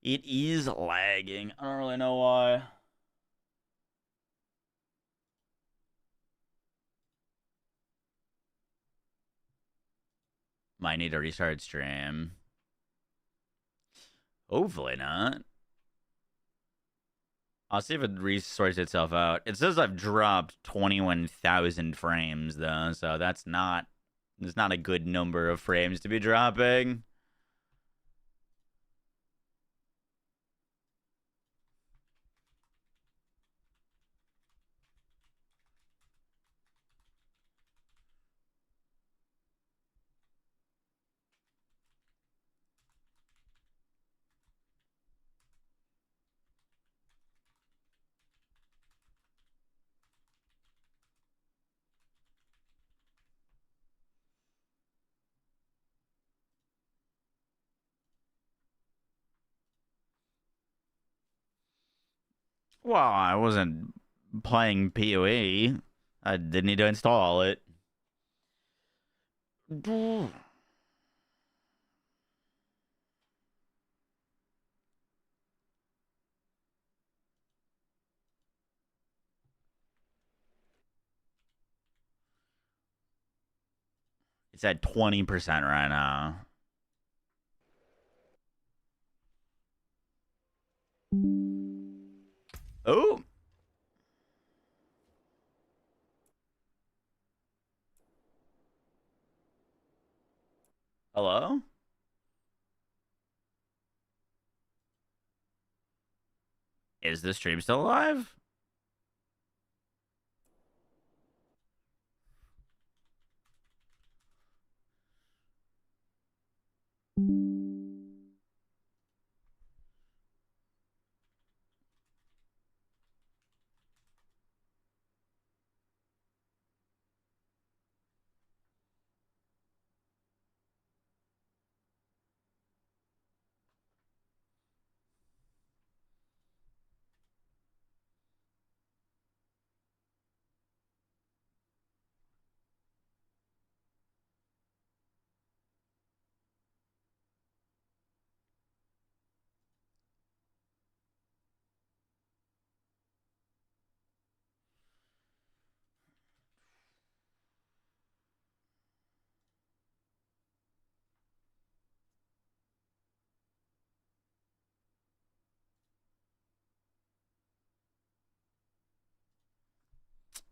It is lagging. I don't really know why. Might need to restart stream. Hopefully not. I'll see if it resorts itself out. It says I've dropped 21,000 frames though, so that's not a good number of frames to be dropping. Well, I wasn't playing PoE. I didn't need to install it. It's at 20% right now. Oh. Hello? Is the stream still alive?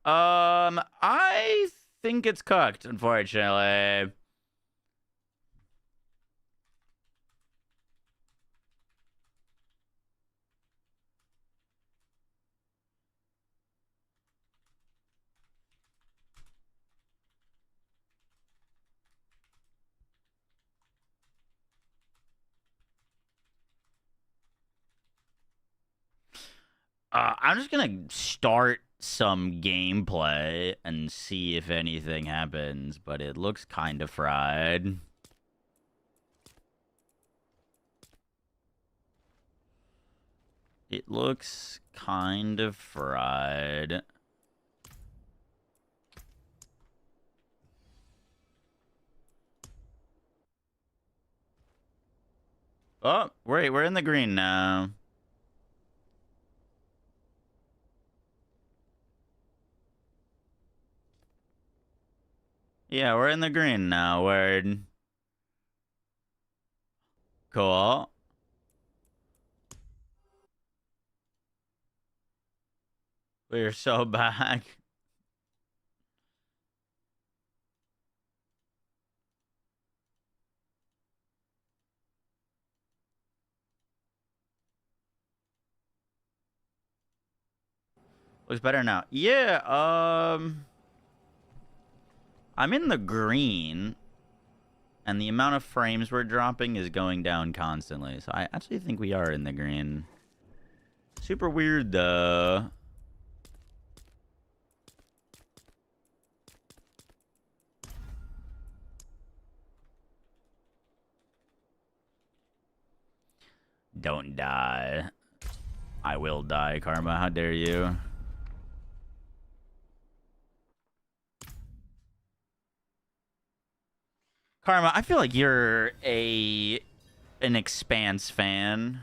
I think it's cooked, unfortunately. I'm just gonna start some gameplay and see if anything happens, but it looks kind of fried. It looks kind of fried. Oh, wait, we're in the green now. Yeah, we're in the green now. Word. Cool. We're so back. Looks better now. Yeah, I'm in the green, and the amount of frames we're dropping is going down constantly. So I actually think we are in the green. Super weird, though. Don't die. I will die, Karma. How dare you? Karma, I feel like you're an Expanse fan.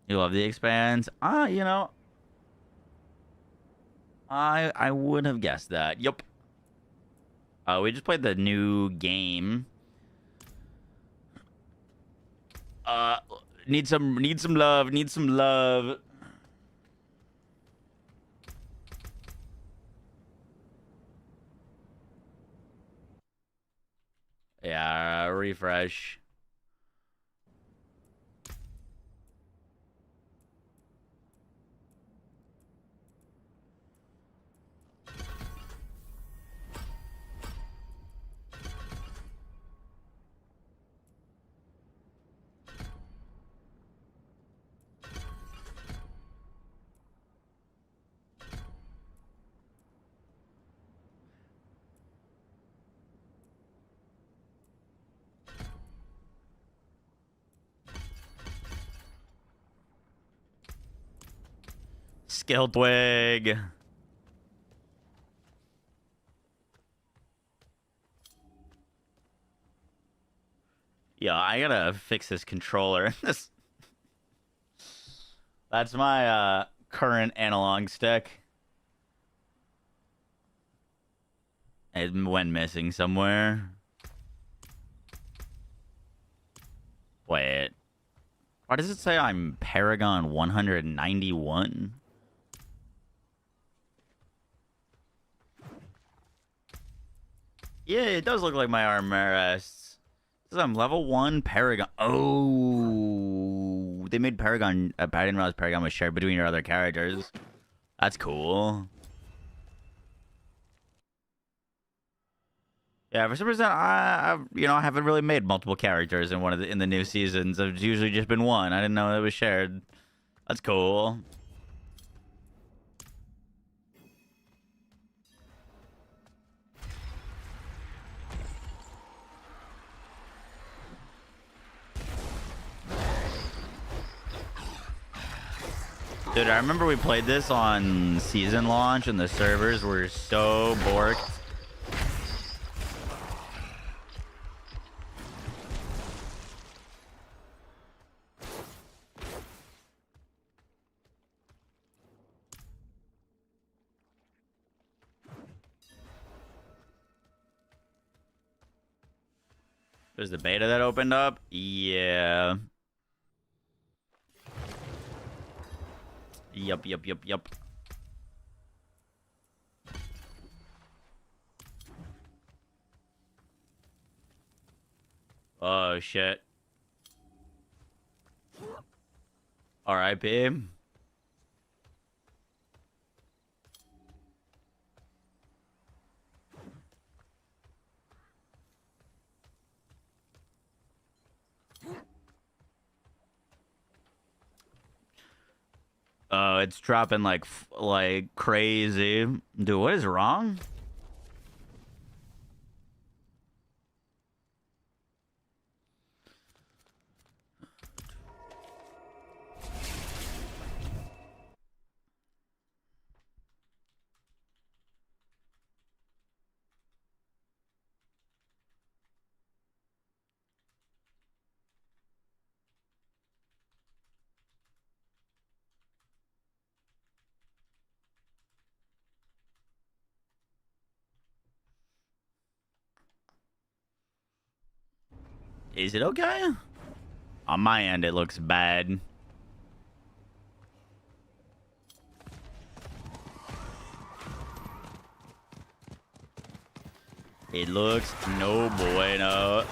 You love the Expanse? You know, I would have guessed that. Yup. We just played the new game. Need some love. Need some love. Yeah, refresh. Skill twig. Yeah, I gotta fix this controller. That's my current analog stick. It went missing somewhere. Wait. Why does it say I'm Paragon 191? Yeah, it does look like my armor rests. It says I'm level 1 Paragon. Oh, they made Paragon. I didn't realize Paragon was shared between your other characters. That's cool. Yeah, for some reason, I haven't really made multiple characters in in the new seasons. It's usually just been one. I didn't know it was shared. That's cool. Dude, I remember we played this on season launch, and the servers were so borked. There's the beta that opened up. Yeah. Yup. Oh, shit. R.I.P. Oh, it's dropping like crazy. Dude, what is wrong? Is it okay? On my end, it looks bad. It looks no bueno.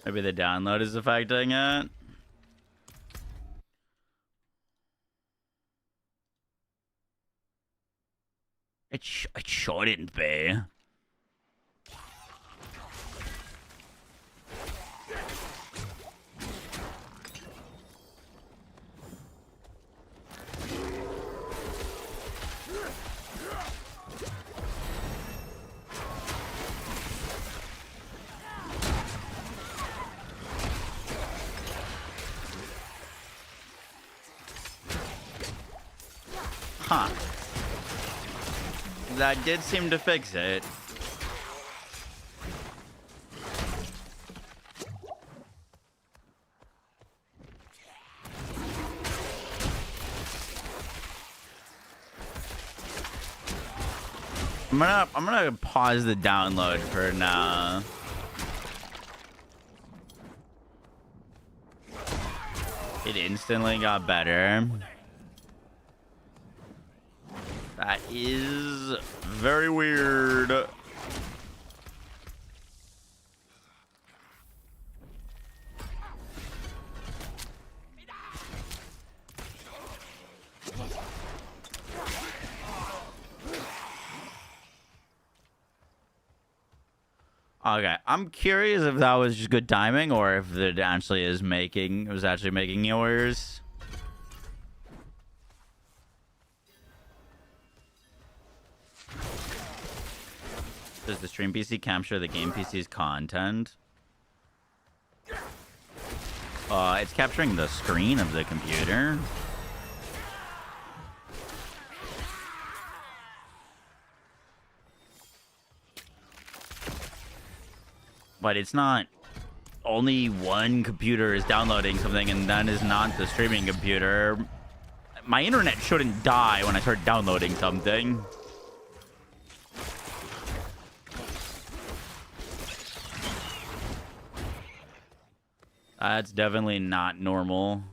Maybe the download is affecting it. It shouldn't be. Huh. That did seem to fix it. I'm gonna pause the download for now. It instantly got better. That is very weird. Okay, I'm curious if that was just good timing or if it actually is making yours. Does the stream PC capture the game PC's content? It's capturing the screen of the computer. But it's not. Only one computer is downloading something, and that is not the streaming computer. My internet shouldn't die when I start downloading something. That's definitely not normal.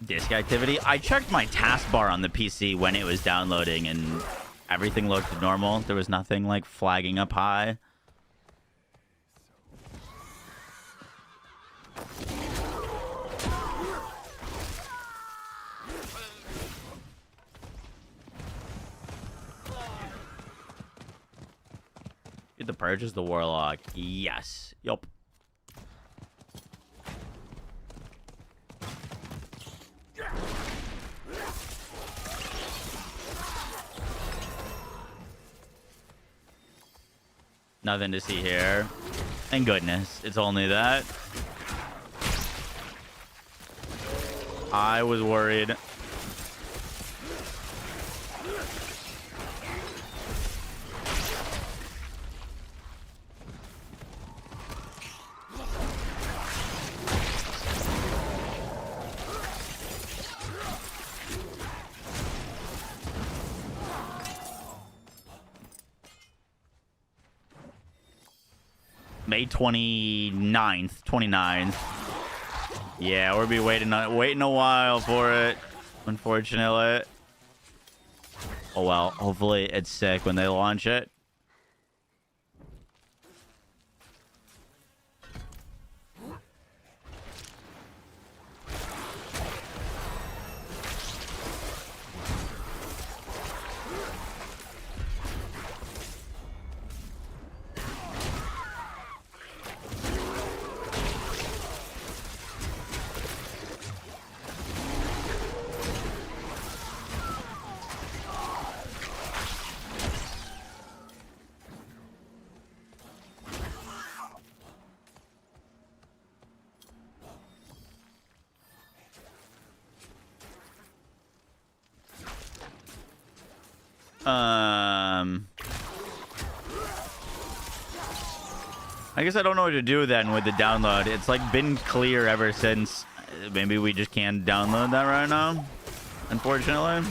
disk activity. I checked my taskbar on the PC when it was downloading, and everything looked normal. There was nothing like flagging up high. Get the purchase the warlock. Yes. Yup. Nothing to see here. Thank goodness. It's only that. I was worried. May 29th. Yeah, we'll be waiting a while for it, unfortunately. Oh well, hopefully it's sick when they launch it. I guess I don't know what to do then with the download. It's like been clear ever since. Maybe we just can't download that right now, unfortunately.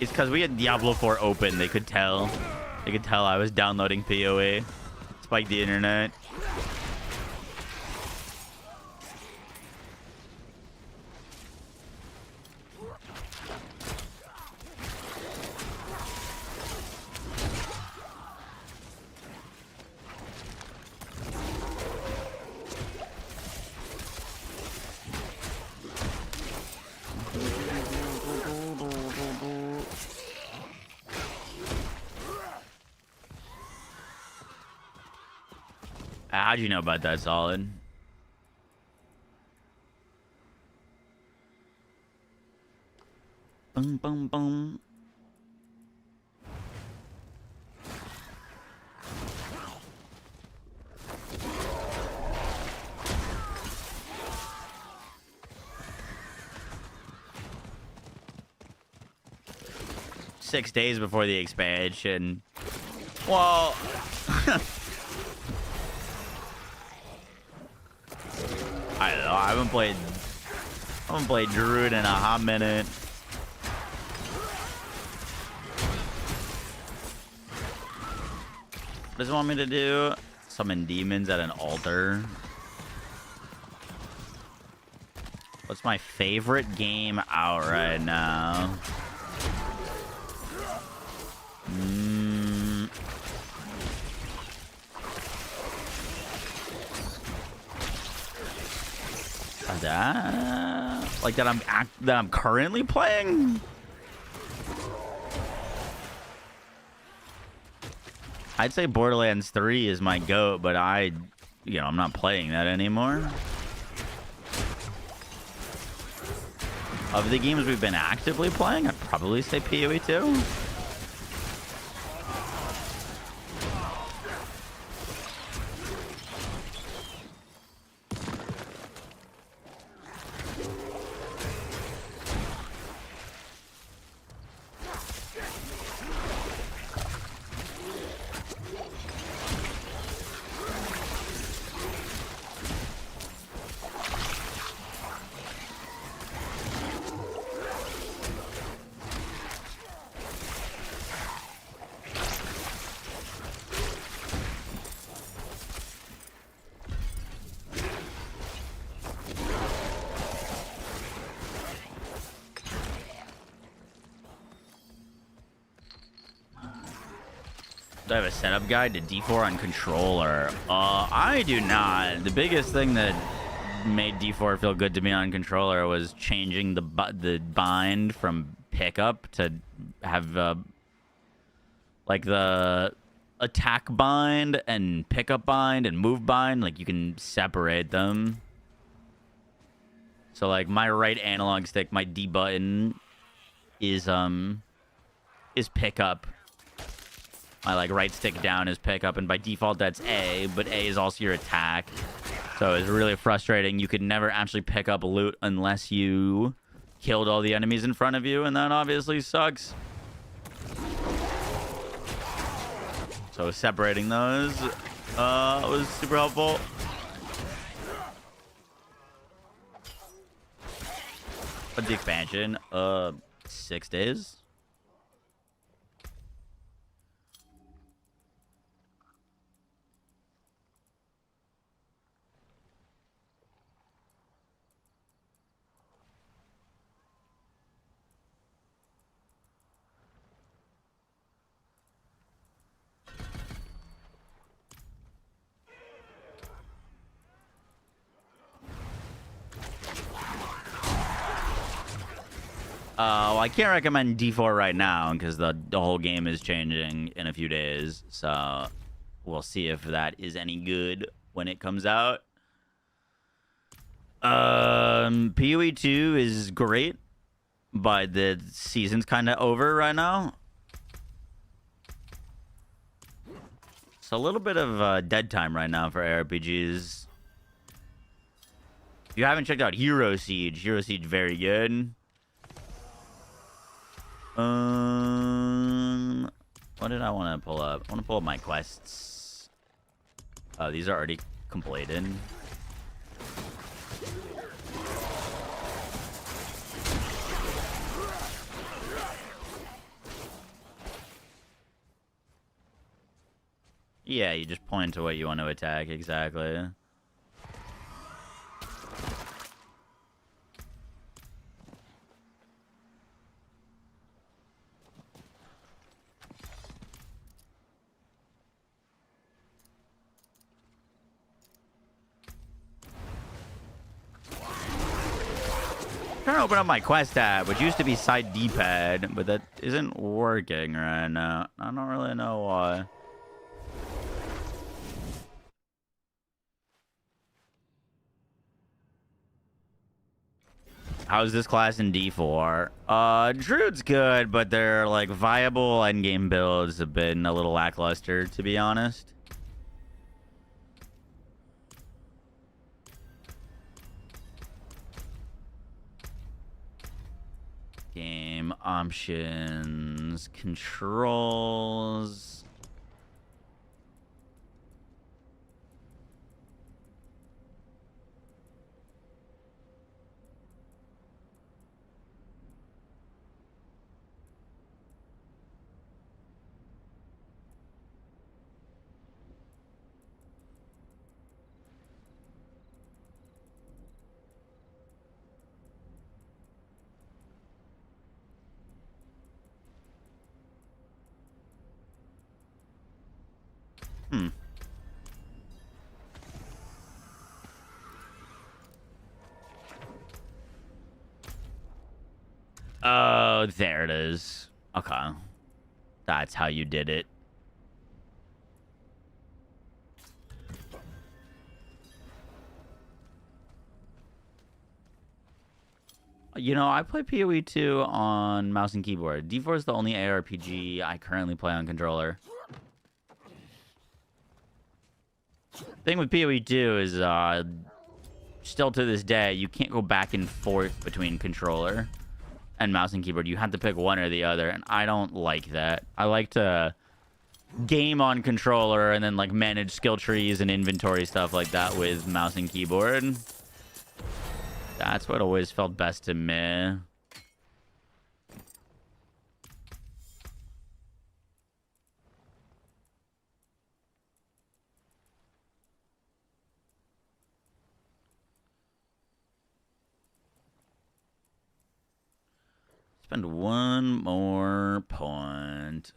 It's because we had Diablo IV open. They could tell. They could tell I was downloading PoE. Spiked the internet. How'd you know about that, Solid? Boom, boom, boom. Six days before the expansion. Well... I don't know. I haven't played Druid in a hot minute. What does it want me to do? Summon demons at an altar. What's my favorite game out right now? That I'm currently playing. I'd say Borderlands 3 is my GOAT, but I'm not playing that anymore. Of the games we've been actively playing, I'd probably say PoE 2. So I have a setup guide to D4 on controller. I do not. The biggest thing that made D4 feel good to me on controller was changing the bind from pickup to have like the attack bind and pickup bind and move bind. Like you can separate them. So like my right analog stick, my D button is pickup. My like right stick down is pickup, and by default that's A, but A is also your attack. So it's really frustrating. You could never actually pick up loot unless you killed all the enemies in front of you, and that obviously sucks. So separating those was super helpful. What's the expansion? 6 days. Well, I can't recommend D4 right now because the whole game is changing in a few days. So we'll see if that is any good when it comes out. PoE 2 is great, but the season's kind of over right now. It's a little bit of dead time right now for ARPGs. If you haven't checked out Hero Siege very good. What did I want to pull up? I want to pull up my quests. Oh, these are already completed. Yeah, you just point to what you want to attack, exactly. Trying to open up my quest tab, which used to be side D-pad, but that isn't working right now. I don't really know why. How's this class in D4? Druid's good, but their like viable endgame builds have been a little lackluster, to be honest. Game options, controls. Oh, there it is. Okay. That's how you did it. You know, I play PoE 2 on mouse and keyboard. D4 is the only ARPG I currently play on controller. Thing with PoE 2 is, still to this day, you can't go back and forth between controller and mouse and keyboard. You have to pick one or the other, and I don't like that. I like to game on controller and then, like, manage skill trees and inventory stuff like that with mouse and keyboard. That's what always felt best to me. Spend one more point.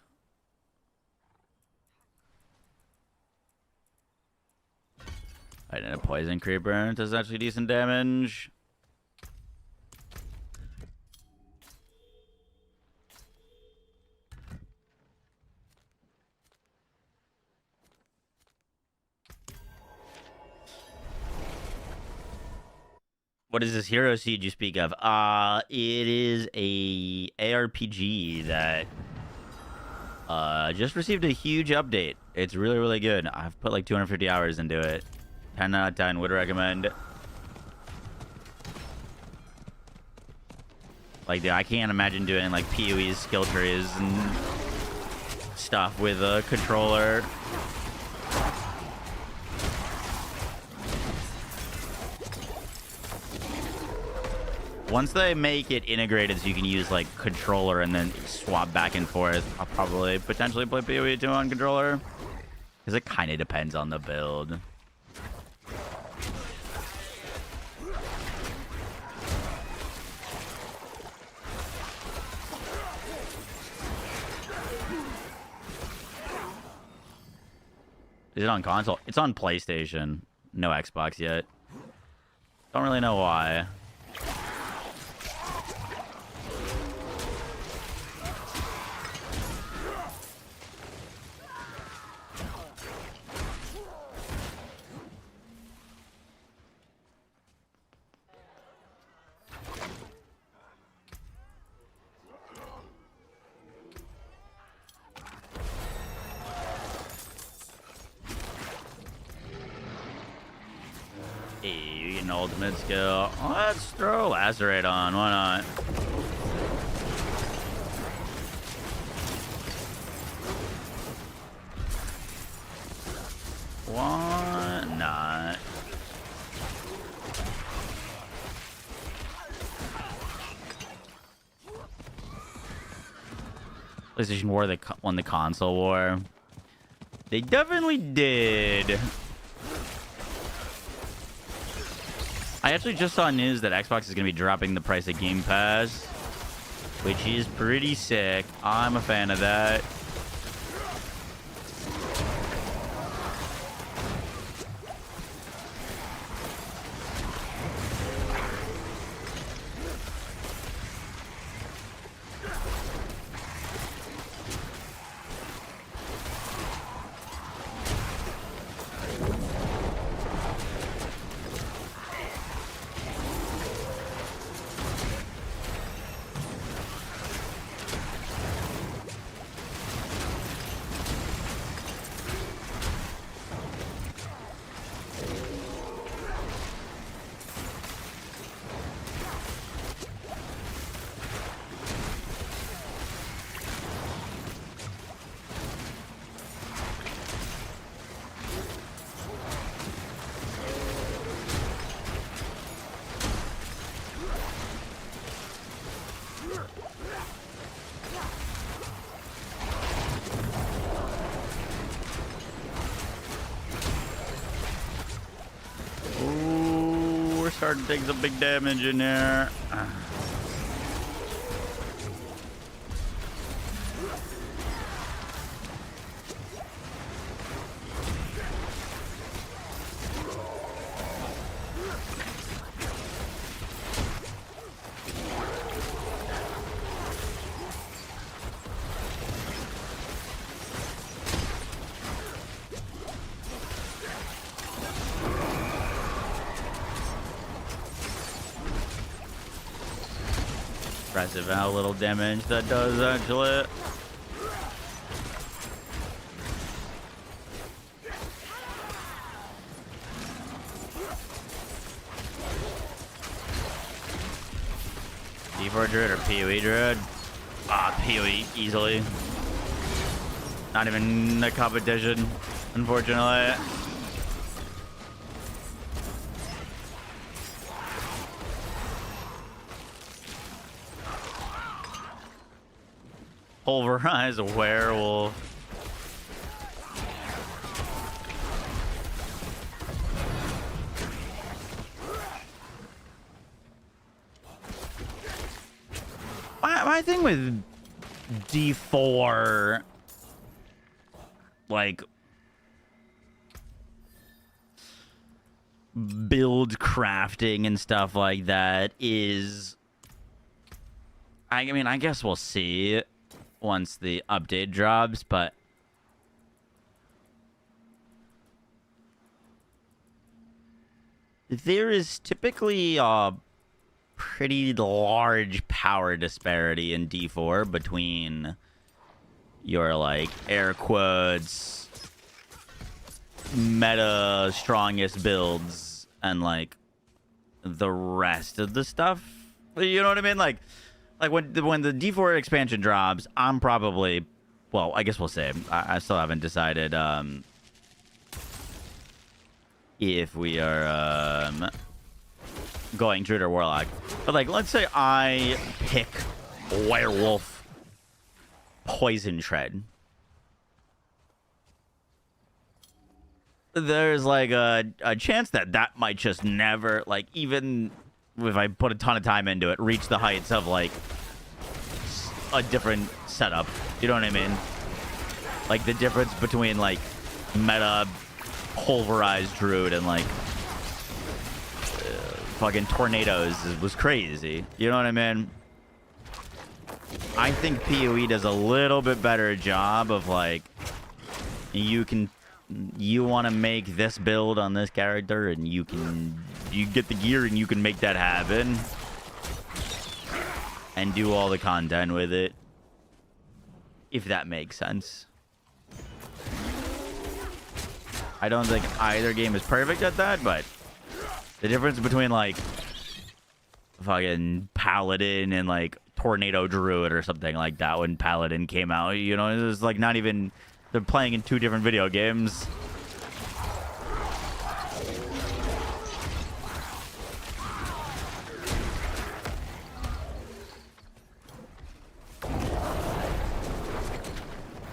Fighting a poison creeper does actually decent damage. What is this Hero Siege you speak of? It is a ARPG that just received a huge update. It's really, really good. I've put like 250 hours into it. 10 out of 10 would recommend. Like, dude, I can't imagine doing like PoE's skill trees and stuff with a controller. Once they make it integrated so you can use like controller and then swap back and forth, I'll probably potentially play PoE 2 on controller. Because it kind of depends on the build. Is it on console? It's on PlayStation. No Xbox yet. Don't really know why. An ultimate skill. Let's throw Lacerate on. Why not? Why not? PlayStation won the console war. They definitely did. I actually just saw news that Xbox is going to be dropping the price of Game Pass, which is pretty sick. I'm a fan of that. Starting to take some big damage in there. Impressive how little damage that does, actually. D4 Druid or PoE Druid? PoE, easily. Not even a competition, unfortunately. Pulverize a werewolf. My thing with D4, like, build crafting and stuff like that is... I mean, I guess we'll see once the update drops, but... there is typically a pretty large power disparity in D4 between your, like, air quotes, meta strongest builds and, like, the rest of the stuff. You know what I mean? Like when the D4 expansion drops, I'm probably... well, I guess we'll see. I still haven't decided, if we are going Druid or Warlock. But, like, let's say I pick Werewolf Poison Tread. There's, like, a chance that that might just never, like, even if I put a ton of time into it, reach the heights of, like, a different setup. You know what I mean? Like, the difference between, like, meta pulverized Druid and, like, fucking tornadoes was crazy. You know what I mean? I think PoE does a little bit better job of, like, you want to make this build on this character, and you get the gear and you can make that happen and do all the content with it, if that makes sense. I don't think either game is perfect at that, but the difference between, like, fucking Paladin and, like, Tornado Druid or something like that when Paladin came out, you know, it was, like, not even... they're playing in two different video games.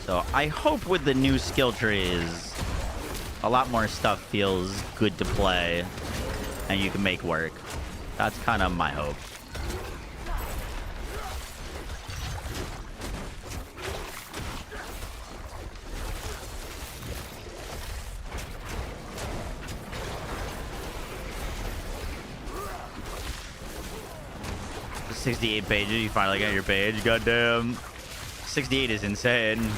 So I hope with the new skill trees, a lot more stuff feels good to play and you can make work. That's kind of my hope. The 68 pages, you finally got your page. Goddamn. 68 is insane.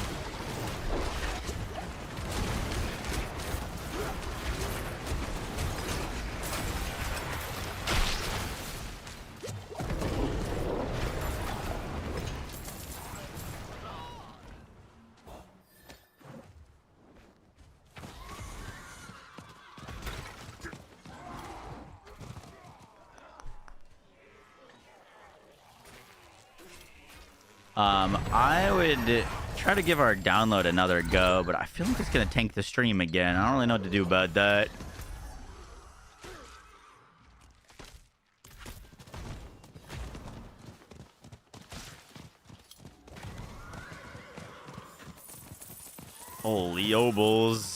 I would try to give our download another go, but I feel like it's going to tank the stream again. I don't really know what to do about that. Holy obols.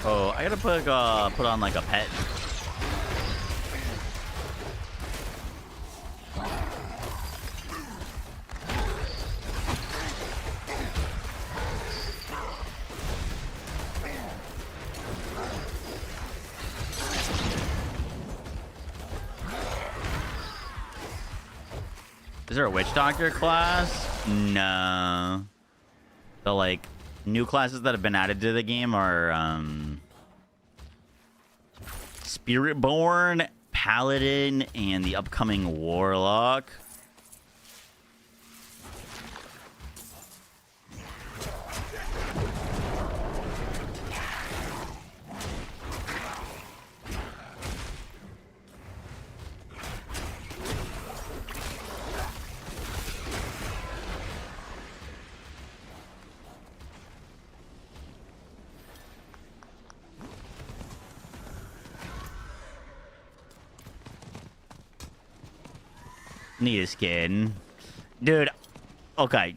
Oh, I gotta put on like a pet. Is there a witch doctor class? No. The like new classes that have been added to the game are Spiritborn, Paladin, and the upcoming Warlock. Need a skin. Dude, okay.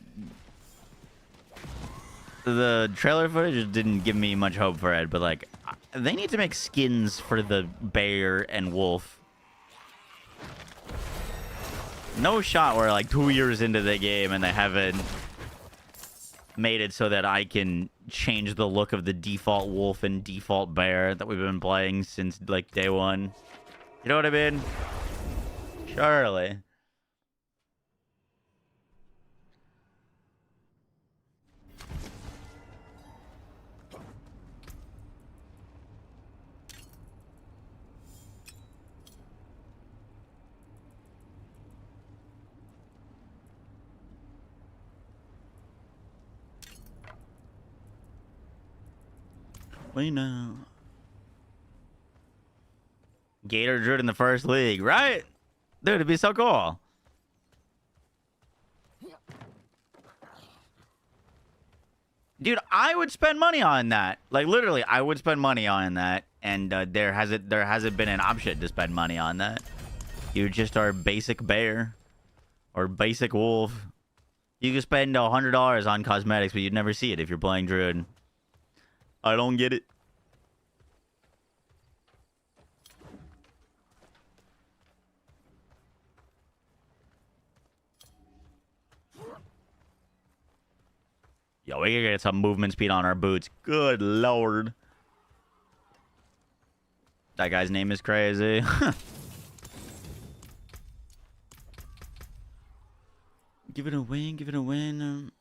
The trailer footage didn't give me much hope for it, but like, they need to make skins for the bear and wolf. No shot we're like 2 years into the game and they haven't made it so that I can change the look of the default wolf and default bear that we've been playing since like day one. You know what I mean? Surely. We know. Gator Druid in the first league, right? Dude, it'd be so cool. Dude, I would spend money on that. Like literally, I would spend money on that, and there hasn't been an option to spend money on that. You just are basic bear or basic wolf. You can spend $100 on cosmetics, but you'd never see it if you're playing Druid. I don't get it. Yo, we gotta get some movement speed on our boots. Good lord. That guy's name is crazy. Give it a win, give it a win.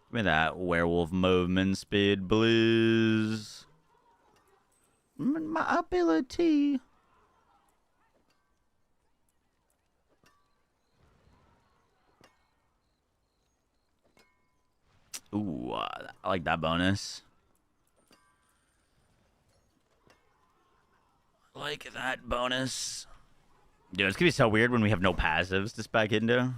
Give me that werewolf movement speed, please. My ability. Ooh, I like that bonus. I like that bonus. Dude, it's gonna be so weird when we have no passives to spec into.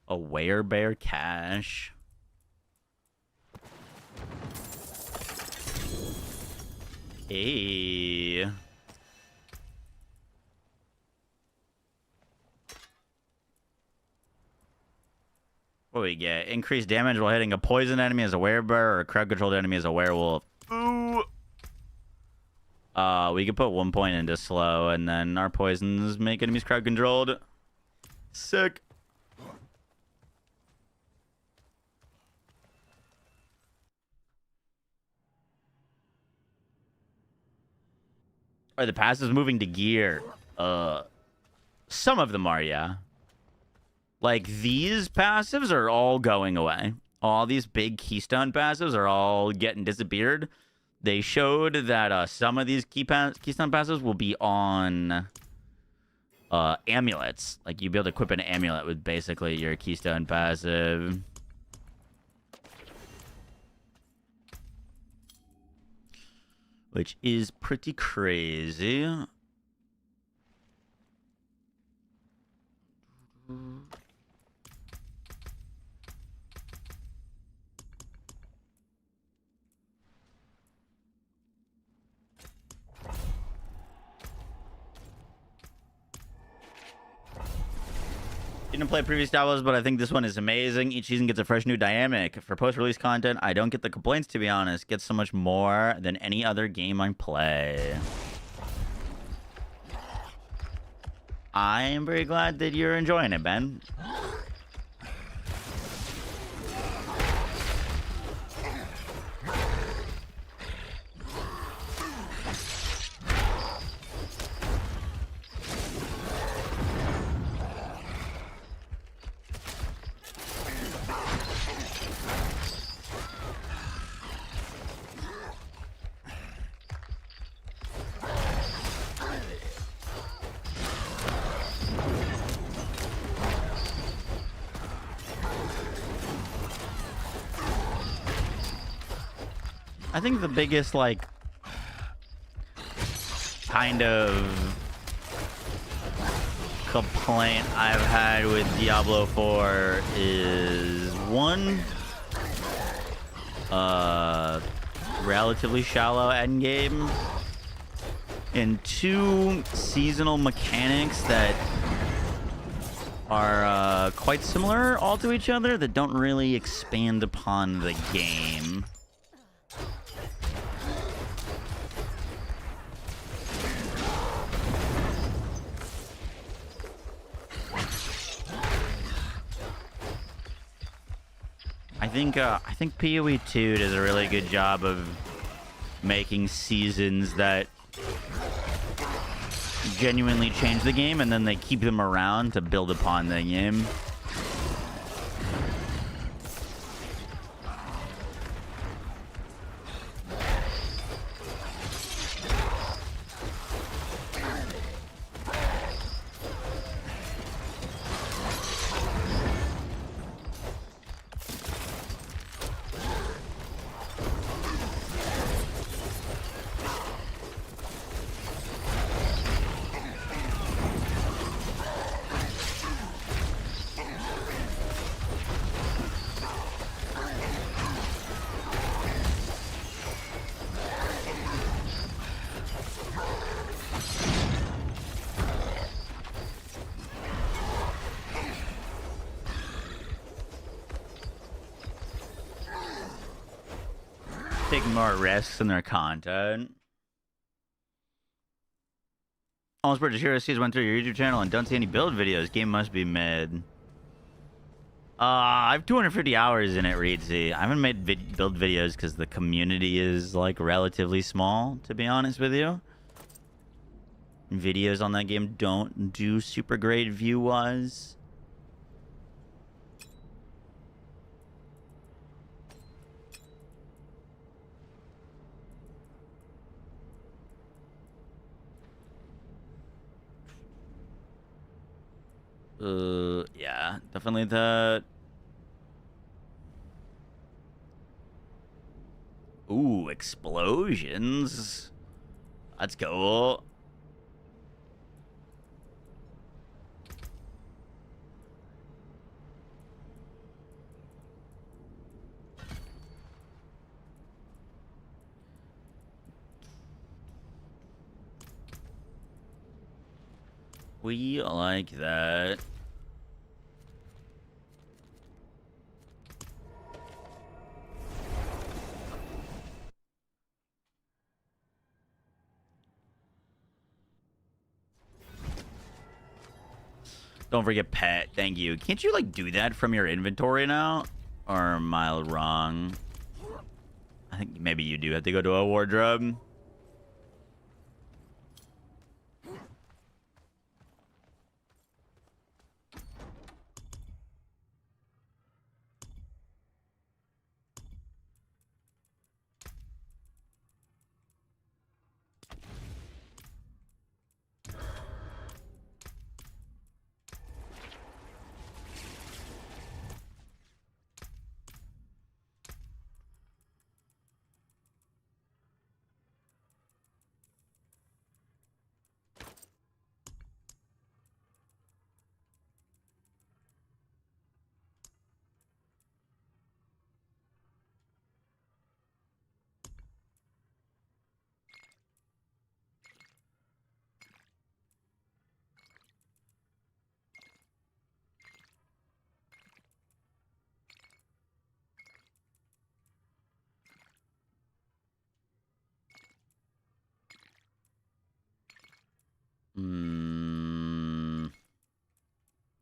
A werebear cash. Hey. What do we get? Increased damage while hitting a poison enemy as a werebear or a crowd controlled enemy as a werewolf. Ooh. We could put 1 point into slow and then our poisons make enemies crowd controlled. Sick. Are the passives moving to gear? Some of them are, yeah. Like, these passives are all going away. All these big keystone passives are all getting disappeared. They showed that some of these keystone passives will be on amulets. Like, you'll be able to equip an amulet with basically your keystone passive. Which is pretty crazy. Didn't play previous Diablos, but I think this one is amazing. Each season gets a fresh new dynamic. For post-release content, I don't get the complaints, to be honest. Gets so much more than any other game I play. I am very glad that you're enjoying it, Ben. I think the biggest, like, kind of complaint I've had with Diablo 4 is one, relatively shallow endgame, and two, seasonal mechanics that are quite similar all to each other that don't really expand upon the game. I think PoE 2 does a really good job of making seasons that genuinely change the game, and then they keep them around to build upon the game. Taking more risks in their content. Almost British Hero sees went through your YouTube channel and don't see any build videos. Game must be mid. I have 250 hours in it, Reedsy. I haven't made build videos because the community is like relatively small, to be honest with you. Videos on that game don't do super great view-wise. Yeah, definitely the... Ooh, explosions. That's cool. We like that. Don't forget pet. Thank you. Can't you, like, do that from your inventory now? Or am I wrong? I think maybe you do have to go to a wardrobe.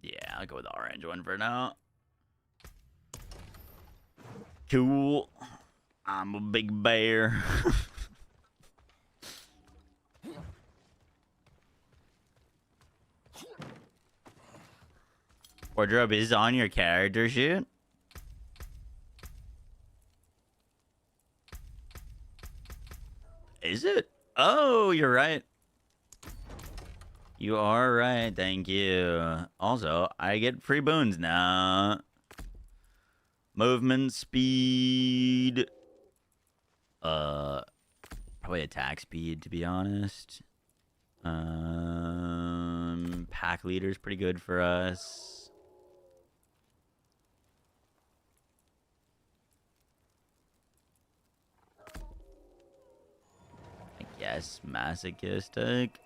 Yeah, I'll go with the orange one for now. Cool. I'm a big bear. Wardrobe is on your character sheet. Is it? Oh, you're right. You are right. Thank you. Also, I get free boons now. Movement speed. Probably attack speed, to be honest. Pack leader's pretty good for us. I guess masochistic.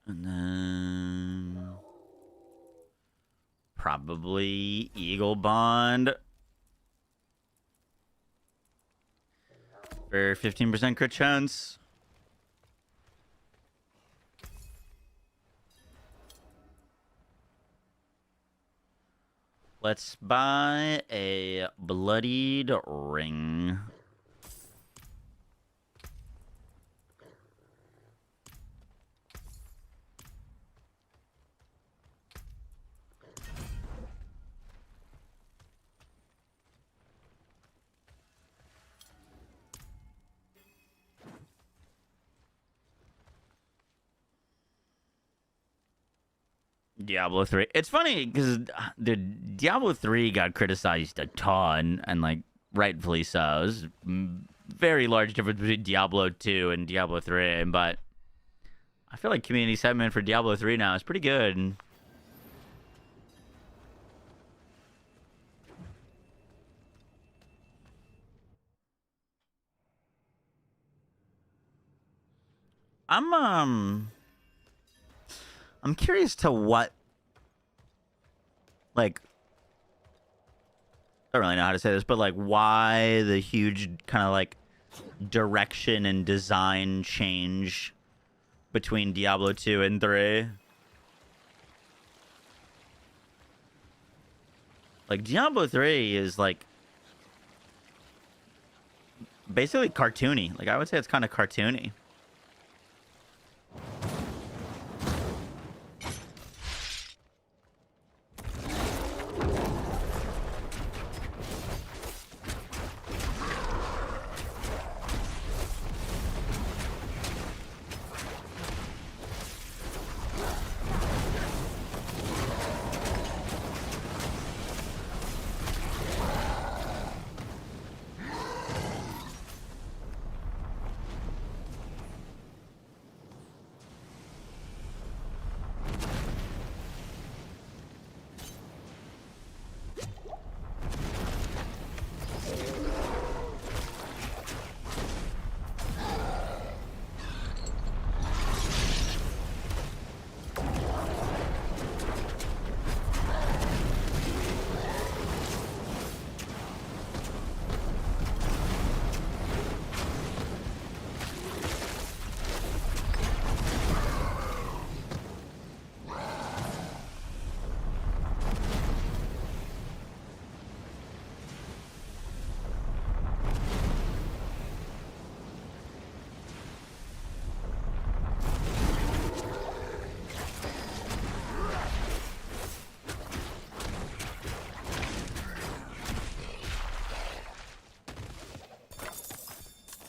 And then probably Eagle Bond for 15% crit chance. Let's buy a bloodied ring. Diablo 3. It's funny because the Diablo 3 got criticized a ton, and like rightfully so. There's very large difference between Diablo 2 and Diablo 3, but I feel like community sentiment for Diablo 3 now is pretty good. I'm curious to what, like, I don't really know how to say this, but like why the huge kind of like direction and design change between Diablo 2 and 3. Like Diablo 3 is like basically cartoony. Like I would say it's kind of cartoony.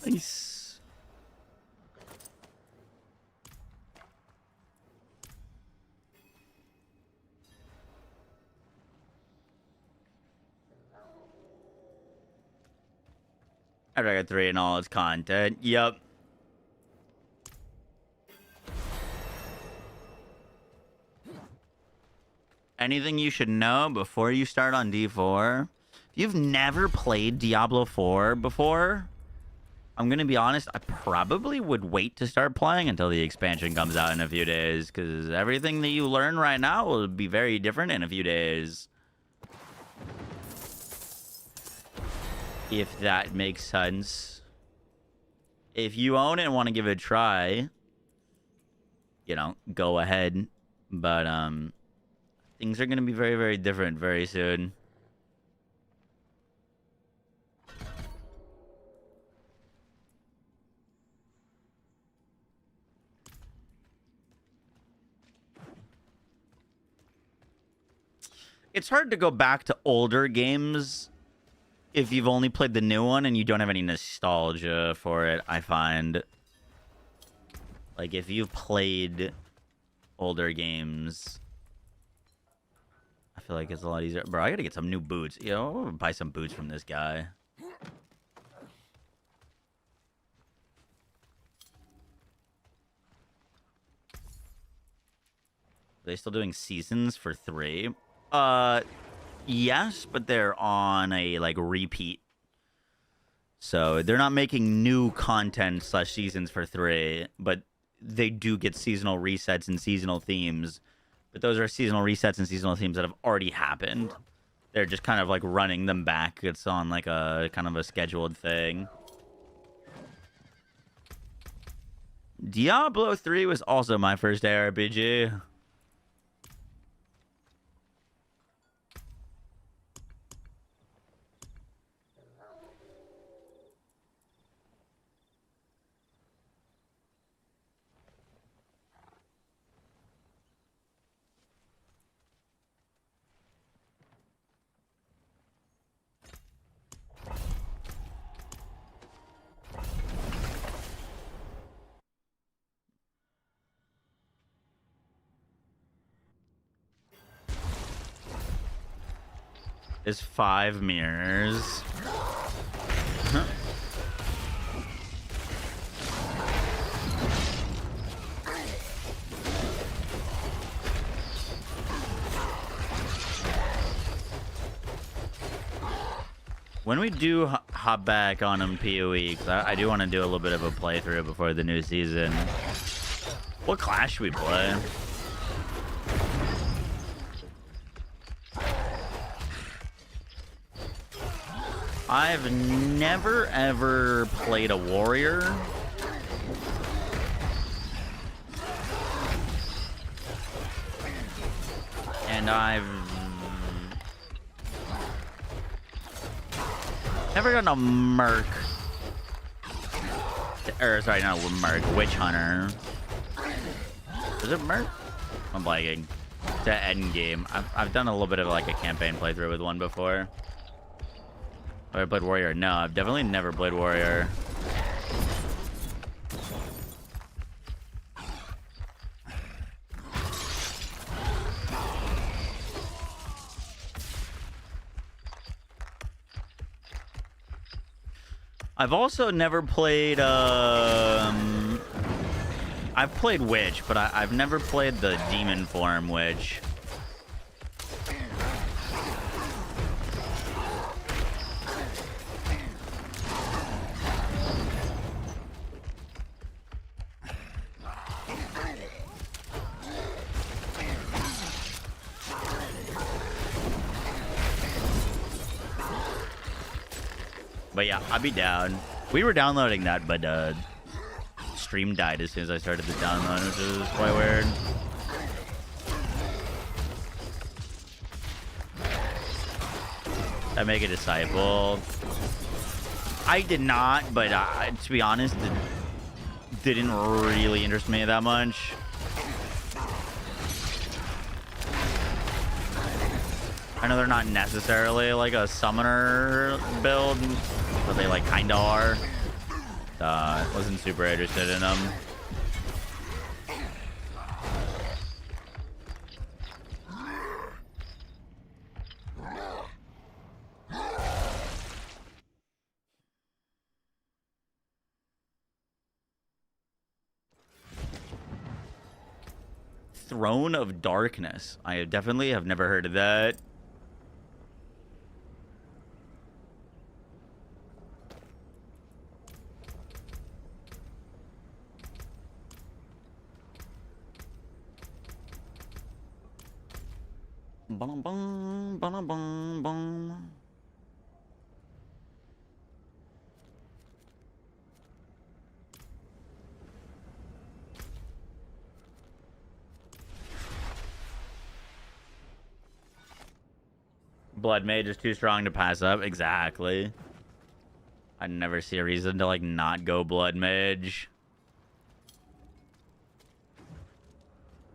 Nice. After I got 3 and all its content. Yep. Anything you should know before you start on D4? If you've never played Diablo 4 before, I'm going to be honest, I probably would wait to start playing until the expansion comes out in a few days, because everything that you learn right now will be very different in a few days. If that makes sense. If you own it and want to give it a try, you know, go ahead. But, things are going to be very, very different very soon. It's hard to go back to older games if you've only played the new one and you don't have any nostalgia for it, I find. Like, if you've played older games, I feel like it's a lot easier. Bro, I gotta get some new boots. Yo, I'm gonna buy some boots from this guy. Are they still doing seasons for 3? Yes, but they're on a like repeat. So they're not making new content / seasons for 3, but they do get seasonal resets and seasonal themes. But those are seasonal resets and seasonal themes that have already happened. They're just kind of like running them back. It's on like a kind of a scheduled thing. Diablo 3 was also my first ARPG. Is 5 mirrors. Huh. When we do hop back on him PoE, because I do want to do a little bit of a playthrough before the new season. What class should we play? I've never ever played a warrior. And I've never done a merc. Or sorry, not a merc, witch hunter. Is it merc? I'm blanking. To endgame. I've done a little bit of like a campaign playthrough with one before. Have I played warrior? No, I've definitely never played warrior. I've also never played, I've played witch, but I've never played the demon form witch. But yeah, I'd be down. We were downloading that, but stream died as soon as I started the download, which is quite weird. I make a disciple. I did not, but to be honest, it didn't really interest me that much. I know they're not necessarily like a summoner build, but they like kinda are. Wasn't super interested in them. Throne of Darkness. I definitely have never heard of that. Bum, bum, bum, bum, bum. Blood Mage is too strong to pass up. Exactly. I never see a reason to like not go Blood Mage.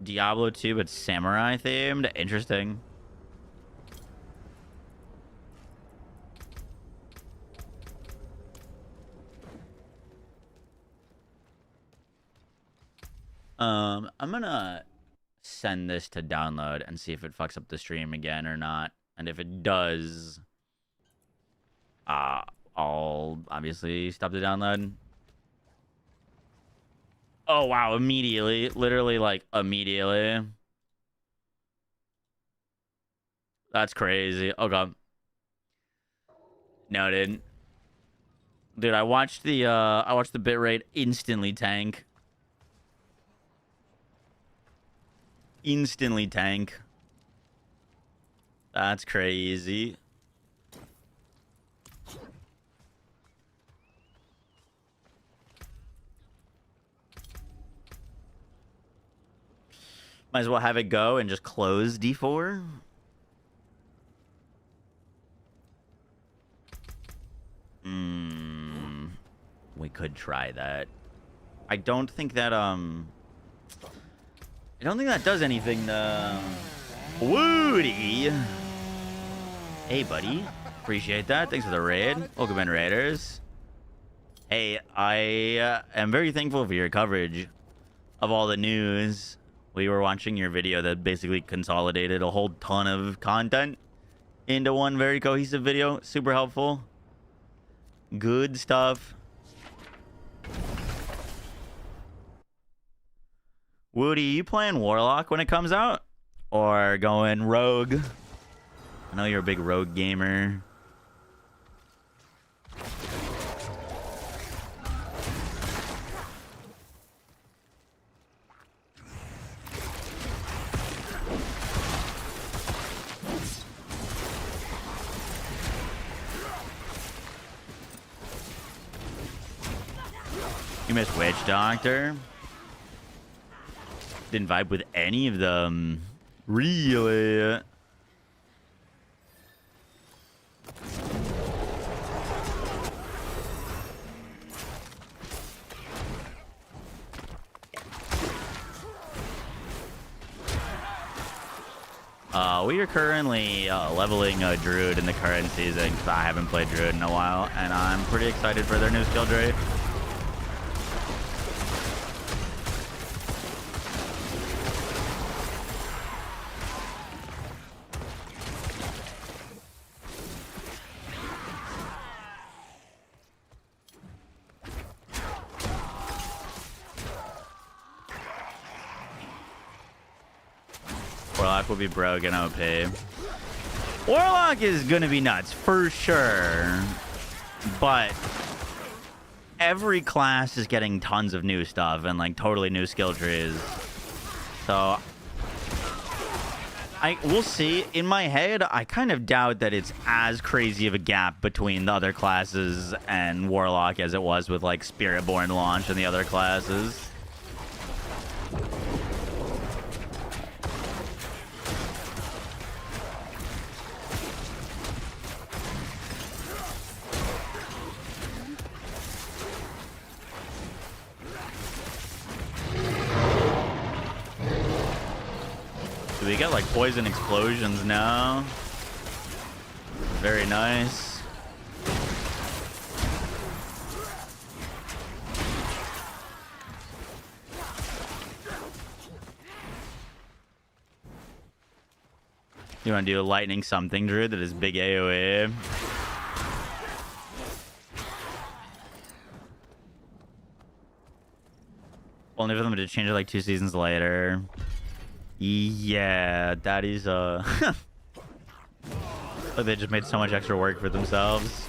Diablo 2, but samurai themed. Interesting. I'm gonna send this to download and see if it fucks up the stream again or not. And if it does, I'll obviously stop the download. Oh, wow. Immediately. Literally, like, immediately. That's crazy. Okay. Noted. Dude, I watched the bitrate instantly tank. Instantly tank. That's crazy. Might as well have it go and just close D4. We could try that. I don't think that does anything though. Woody. Hey buddy. Appreciate that. Thanks for the raid. Welcome in, Raiders. Hey, I am very thankful for your coverage of all the news. We were watching your video that basically consolidated a whole ton of content into one very cohesive video. Super helpful. Good stuff. Woody, you playing Warlock when it comes out? Or going Rogue? I know you're a big Rogue gamer. You missed Witch Doctor. Didn't vibe with any of them. Really? We are currently leveling Druid in the current season because I haven't played Druid in a while, and I'm pretty excited for their new skill tree. Warlock will be broken OP. Warlock is gonna be nuts for sure, but every class is getting tons of new stuff and like totally new skill trees. So we'll see. In my head, I kind of doubt that it's as crazy of a gap between the other classes and Warlock as it was with like Spiritborn launch and the other classes. We got like poison explosions now. Very nice. You want to do a lightning something, Druid, that is big AoE. Only for them to change it like 2 seasons later. Yeah, that is like they just made so much extra work for themselves.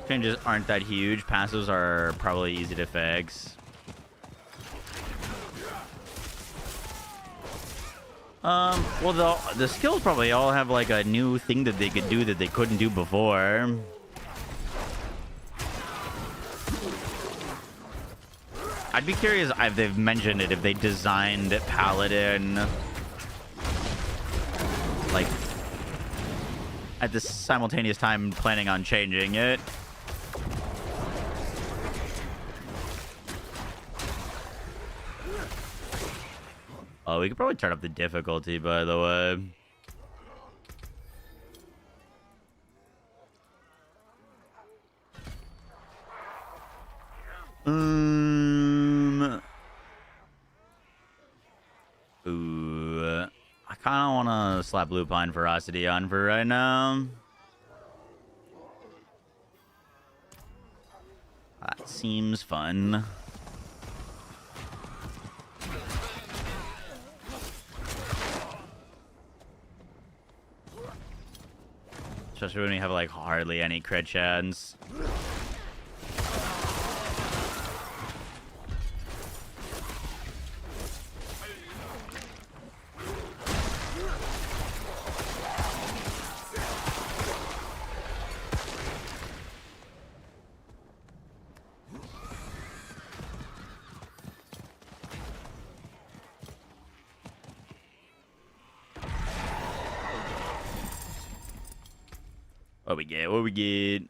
Changes aren't that huge. Passives are probably easy to fix. Well, the skills probably all have like a new thing that they could do that they couldn't do before. I'd be curious if they've mentioned it, if they designed Paladin like, at the simultaneous time planning on changing it. Oh, we could probably turn up the difficulty, by the way. Ooh. I kind of want to slap Lupine Ferocity on for right now. That seems fun. Especially when we have, like, hardly any crit chance. What we get? What we get?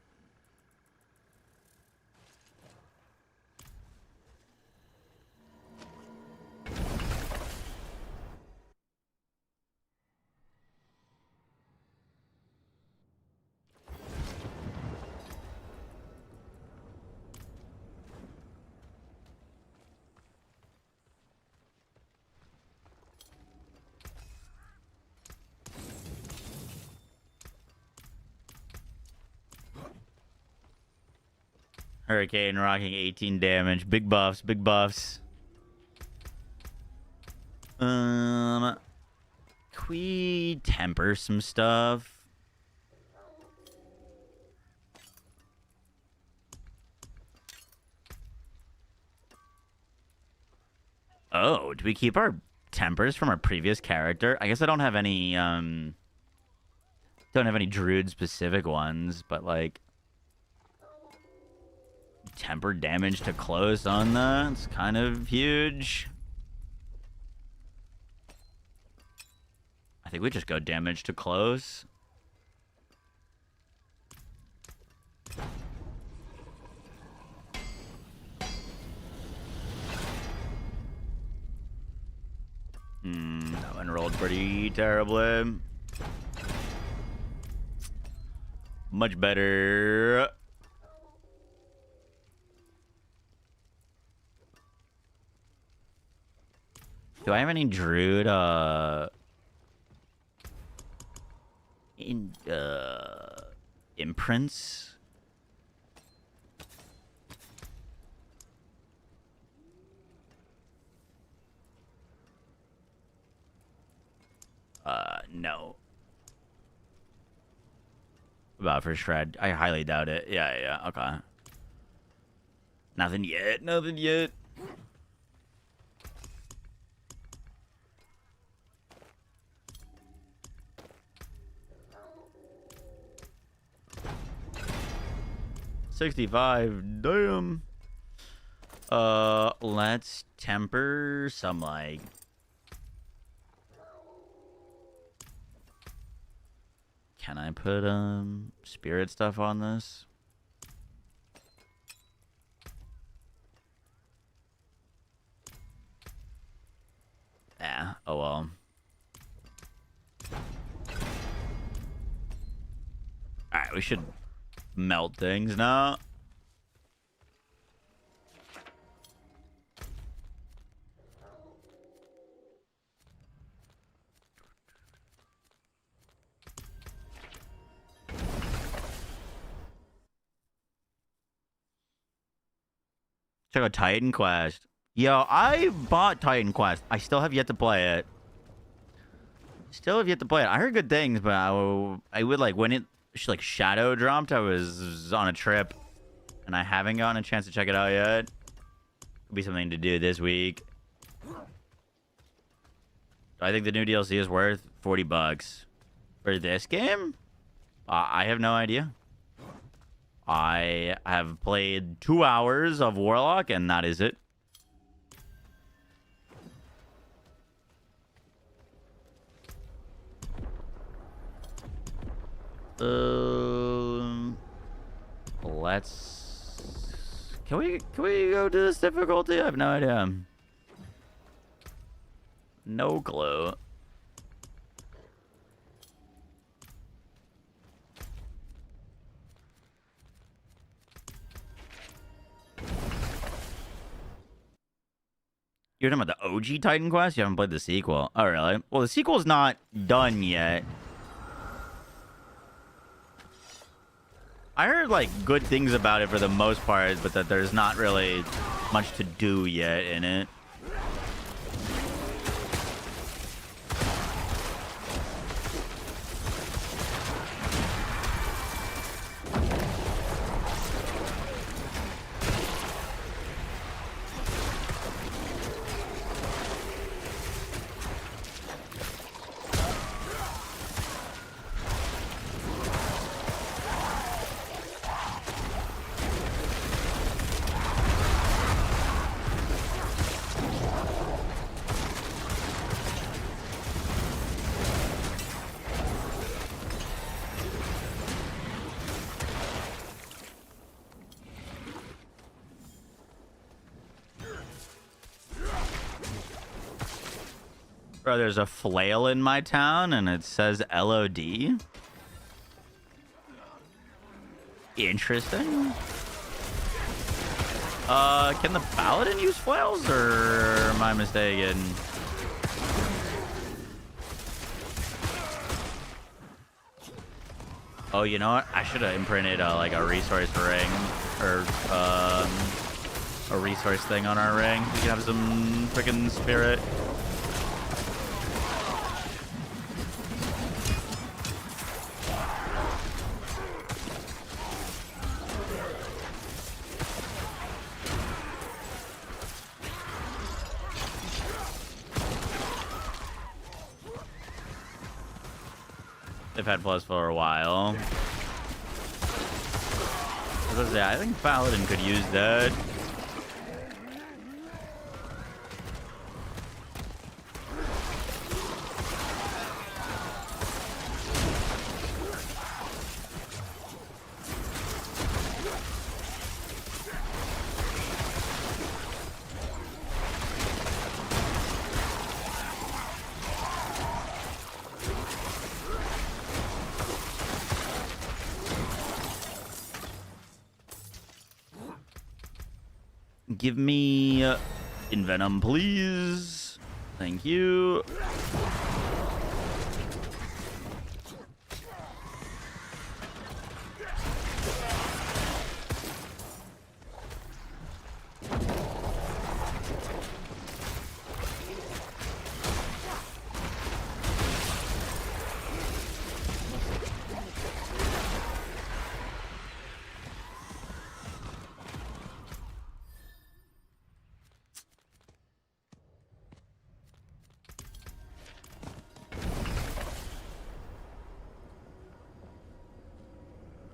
Hurricane rocking 18 damage. Big buffs, big buffs. Can we temper some stuff? Oh, do we keep our tempers from our previous character? I guess I don't have any Druid specific ones, but like temper damage to close on that. It's kind of huge. I think we just go damage to close. That one rolled pretty terribly. Much better. Do I have any Druid imprints? No. About for shred. I highly doubt it. Yeah, okay. Nothing yet, nothing yet. $65. Damn. Let's temper some, like, can I put spirit stuff on this? Yeah, oh well. Alright, we should melt things now. Check out Titan Quest. Yo, I bought Titan Quest. I still have yet to play it. I heard good things, but I would like when it like shadow dropped. I was on a trip, and I haven't gotten a chance to check it out yet. Could be something to do this week. I think the new DLC is worth $40 for this game. I have no idea. I have played 2 hours of Warlock, and that is it. Let's. Can we go to this difficulty? I have no idea. No clue. You're talking about the OG Titan Quest? You haven't played the sequel. Oh, really? Well, the sequel's not done yet. I heard, like, good things about it for the most part, but that there's not really much to do yet in it. Bro, there's a flail in my town, and it says LOD. Interesting. Can the paladin use flails, or am I mistaken? Oh, you know what? I should have imprinted like a resource ring, or a resource thing on our ring. We can have some freaking spirit. They've had plus for a while. I was gonna say, I think Paladin could use that. Give me Envenom, please. Thank you.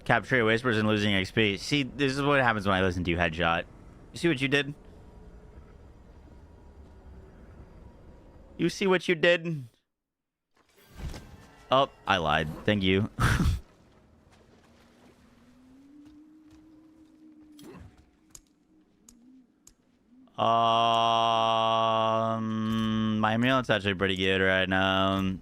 Capture whispers and losing XP. See, this is what happens when I listen to you, Headshot. You see what you did? You see what you did? Oh, I lied. Thank you. My amulet's actually pretty good right now.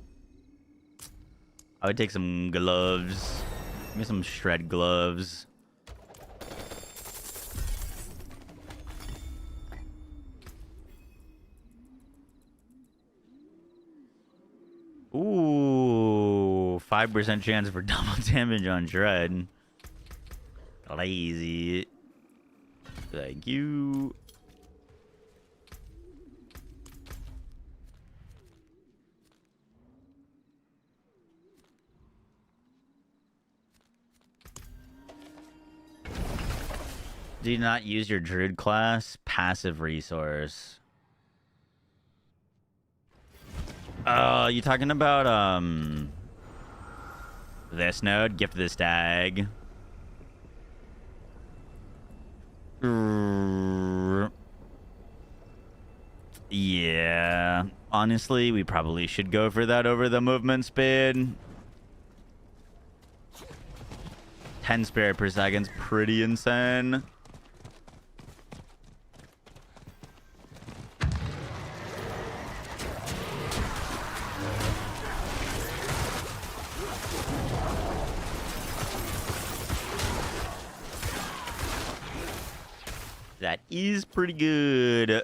I would take some gloves. Give me some shred gloves. Ooh, 5% chance for double damage on shred. Lazy. Thank you. Do not use your Druid class. Passive resource. You talking about, this node? Gift the stag. Yeah. Honestly, we probably should go for that over the movement speed. 10 spirit per second's pretty insane. That is pretty good.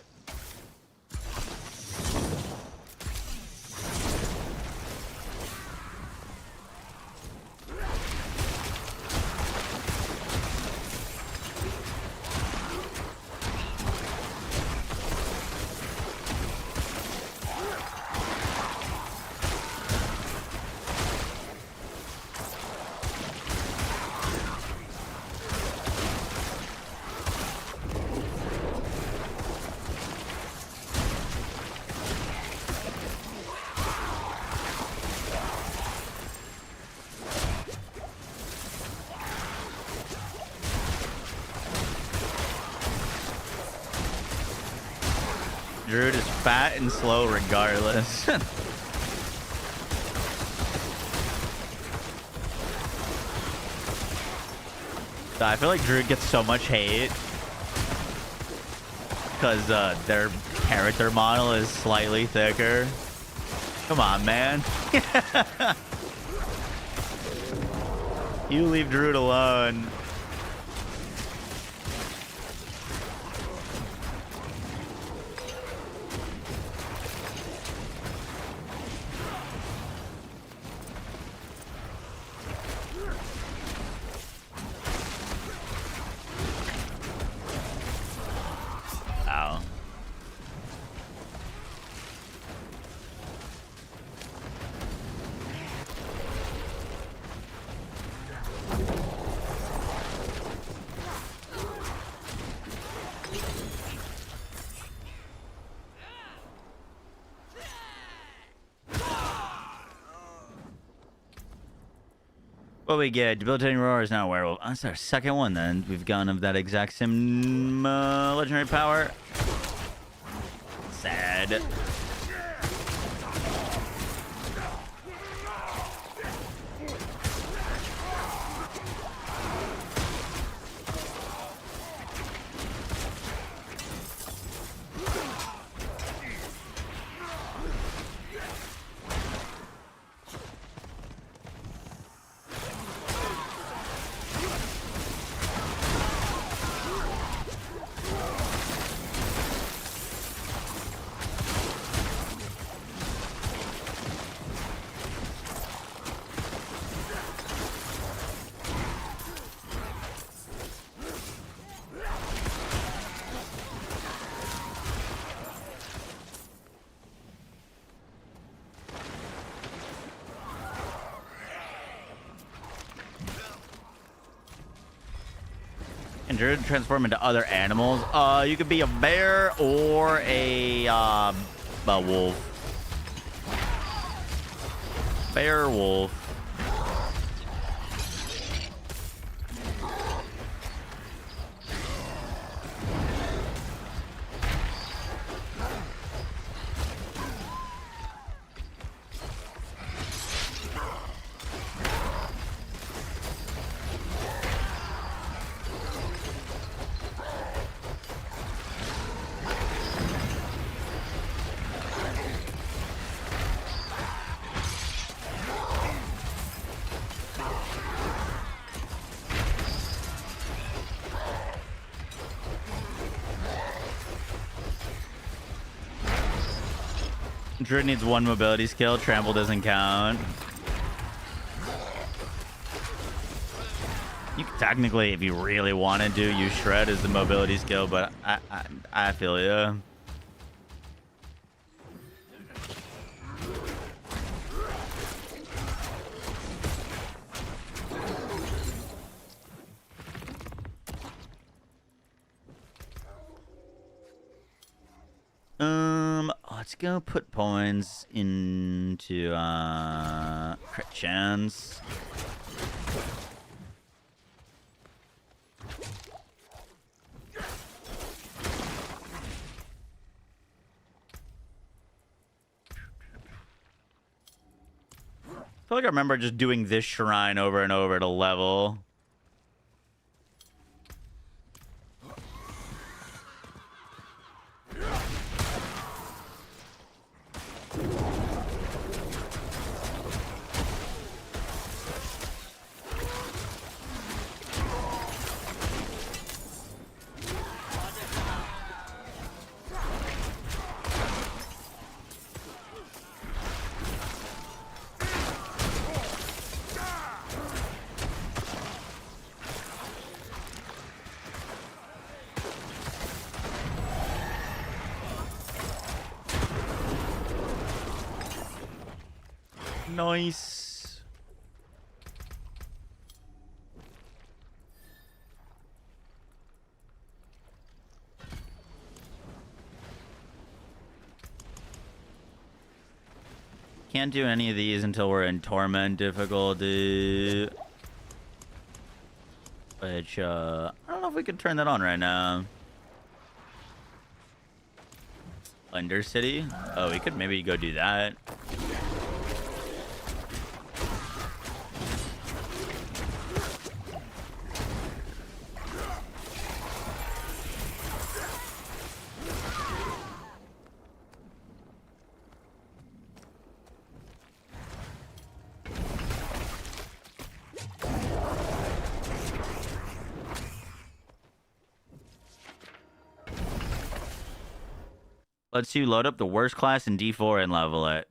Druid is fat and slow regardless. I feel like Druid gets so much hate because their character model is slightly thicker. Come on, man. You leave Druid alone. What we get? Debilitating Roar is now a werewolf. Oh, that's our second one then. We've gone of that exact same legendary power. Sad. And Druid transform into other animals. You could be a bear or a wolf. Bear, wolf. Druid needs one mobility skill. Trample doesn't count. You could technically, if you really wanted to, use Shred as the mobility skill, but I feel ya. Let's go put points into crit chance. I feel like I remember just doing this shrine over and over to level. Nice. Can't do any of these until we're in torment difficulty. Which, I don't know if we could turn that on right now. Undercity? Oh, we could maybe go do that. Let's you load up the worst class in D4 and level it.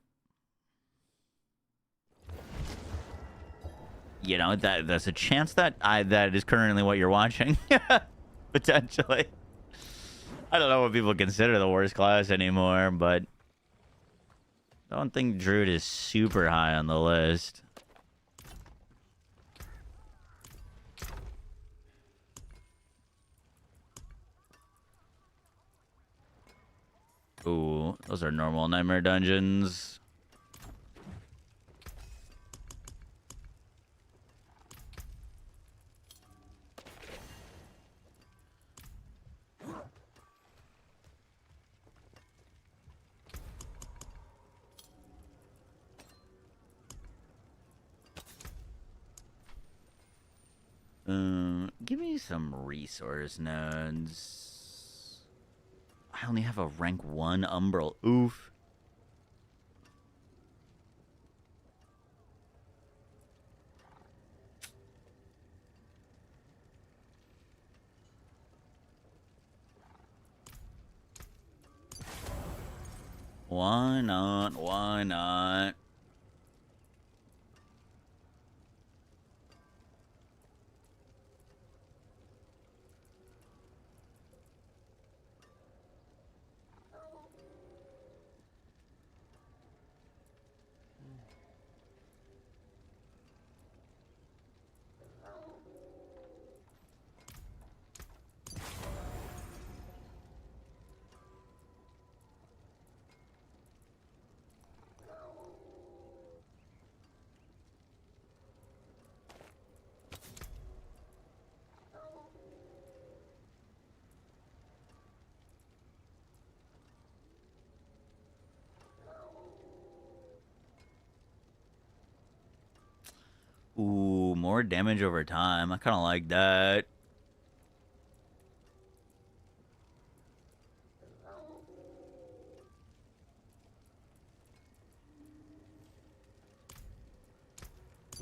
You know, that's a chance that that is currently what you're watching. Potentially. I don't know what people consider the worst class anymore, but I don't think Druid is super high on the list. Ooh, those are normal nightmare dungeons. Give me some resource nodes. I only have a rank 1 umbral. Oof. Why not? Why not? Ooh, more damage over time. I kind of like that.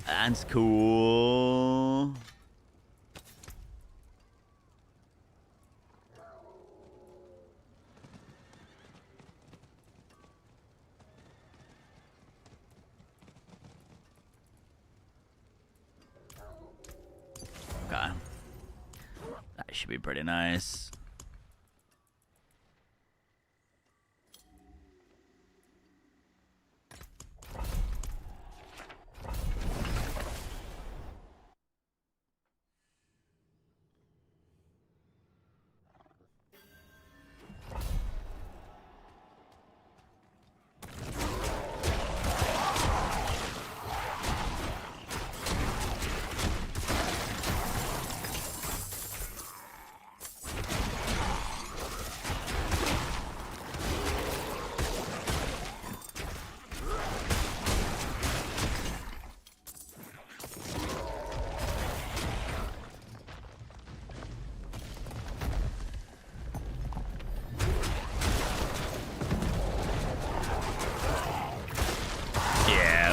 That's cool. Okay. That should be pretty nice.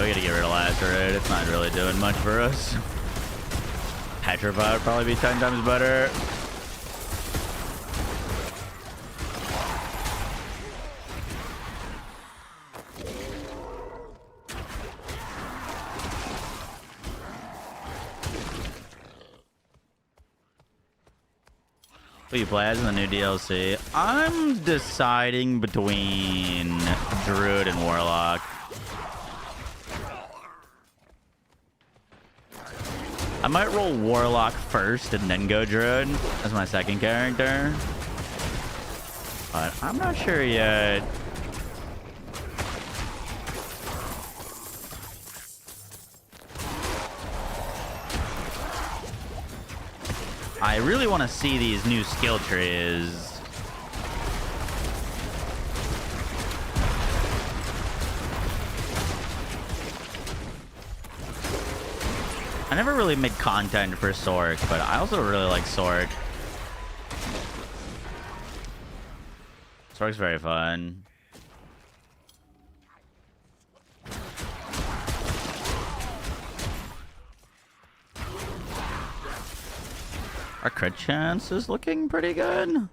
We gotta get rid of Lacerate. It's not really doing much for us. Petrify would probably be 10 times better. What you play as in the new DLC? I'm deciding between Druid and Warlock. I might roll Warlock first and then go Druid as my second character. But I'm not sure yet. I really want to see these new skill trees. I never really made content for Sork, but I also really like Sork. Sork's very fun. Our crit chance is looking pretty good.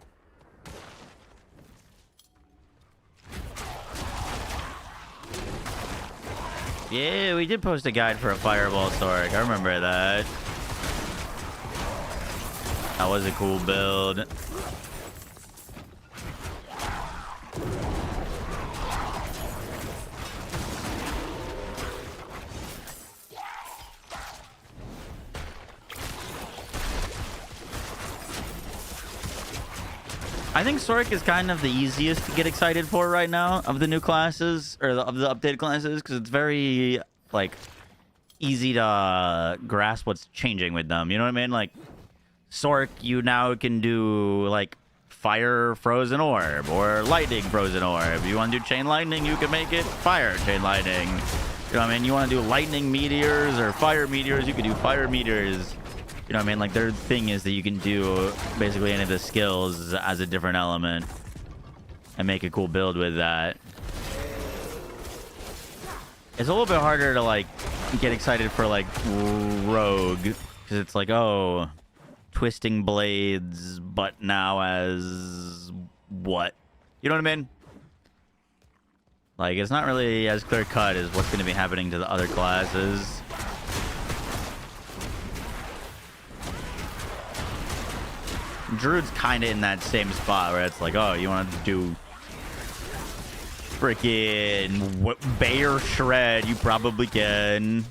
Yeah, we did post a guide for a Fireball Sork. I remember that. That was a cool build. I think Sork is kind of the easiest to get excited for right now of the new classes, or of the updated classes, because it's very, like, easy to grasp what's changing with them. You know what I mean? Like, Sork, you now can do, like, Fire Frozen Orb, or Lightning Frozen Orb. You want to do Chain Lightning, you can make it Fire Chain Lightning. You know what I mean? You want to do Lightning Meteors, or Fire Meteors, you can do Fire Meteors. You know what I mean? Like, their thing is that you can do basically any of the skills as a different element and make a cool build with that. It's a little bit harder to, like, get excited for, like, Rogue, because it's like, oh, Twisting Blades, but now as what? You know what I mean? Like, it's not really as clear-cut as what's going to be happening to the other classes. Druid's kind of in that same spot where it's like, oh, you want to do freaking Bear Shred, you probably can.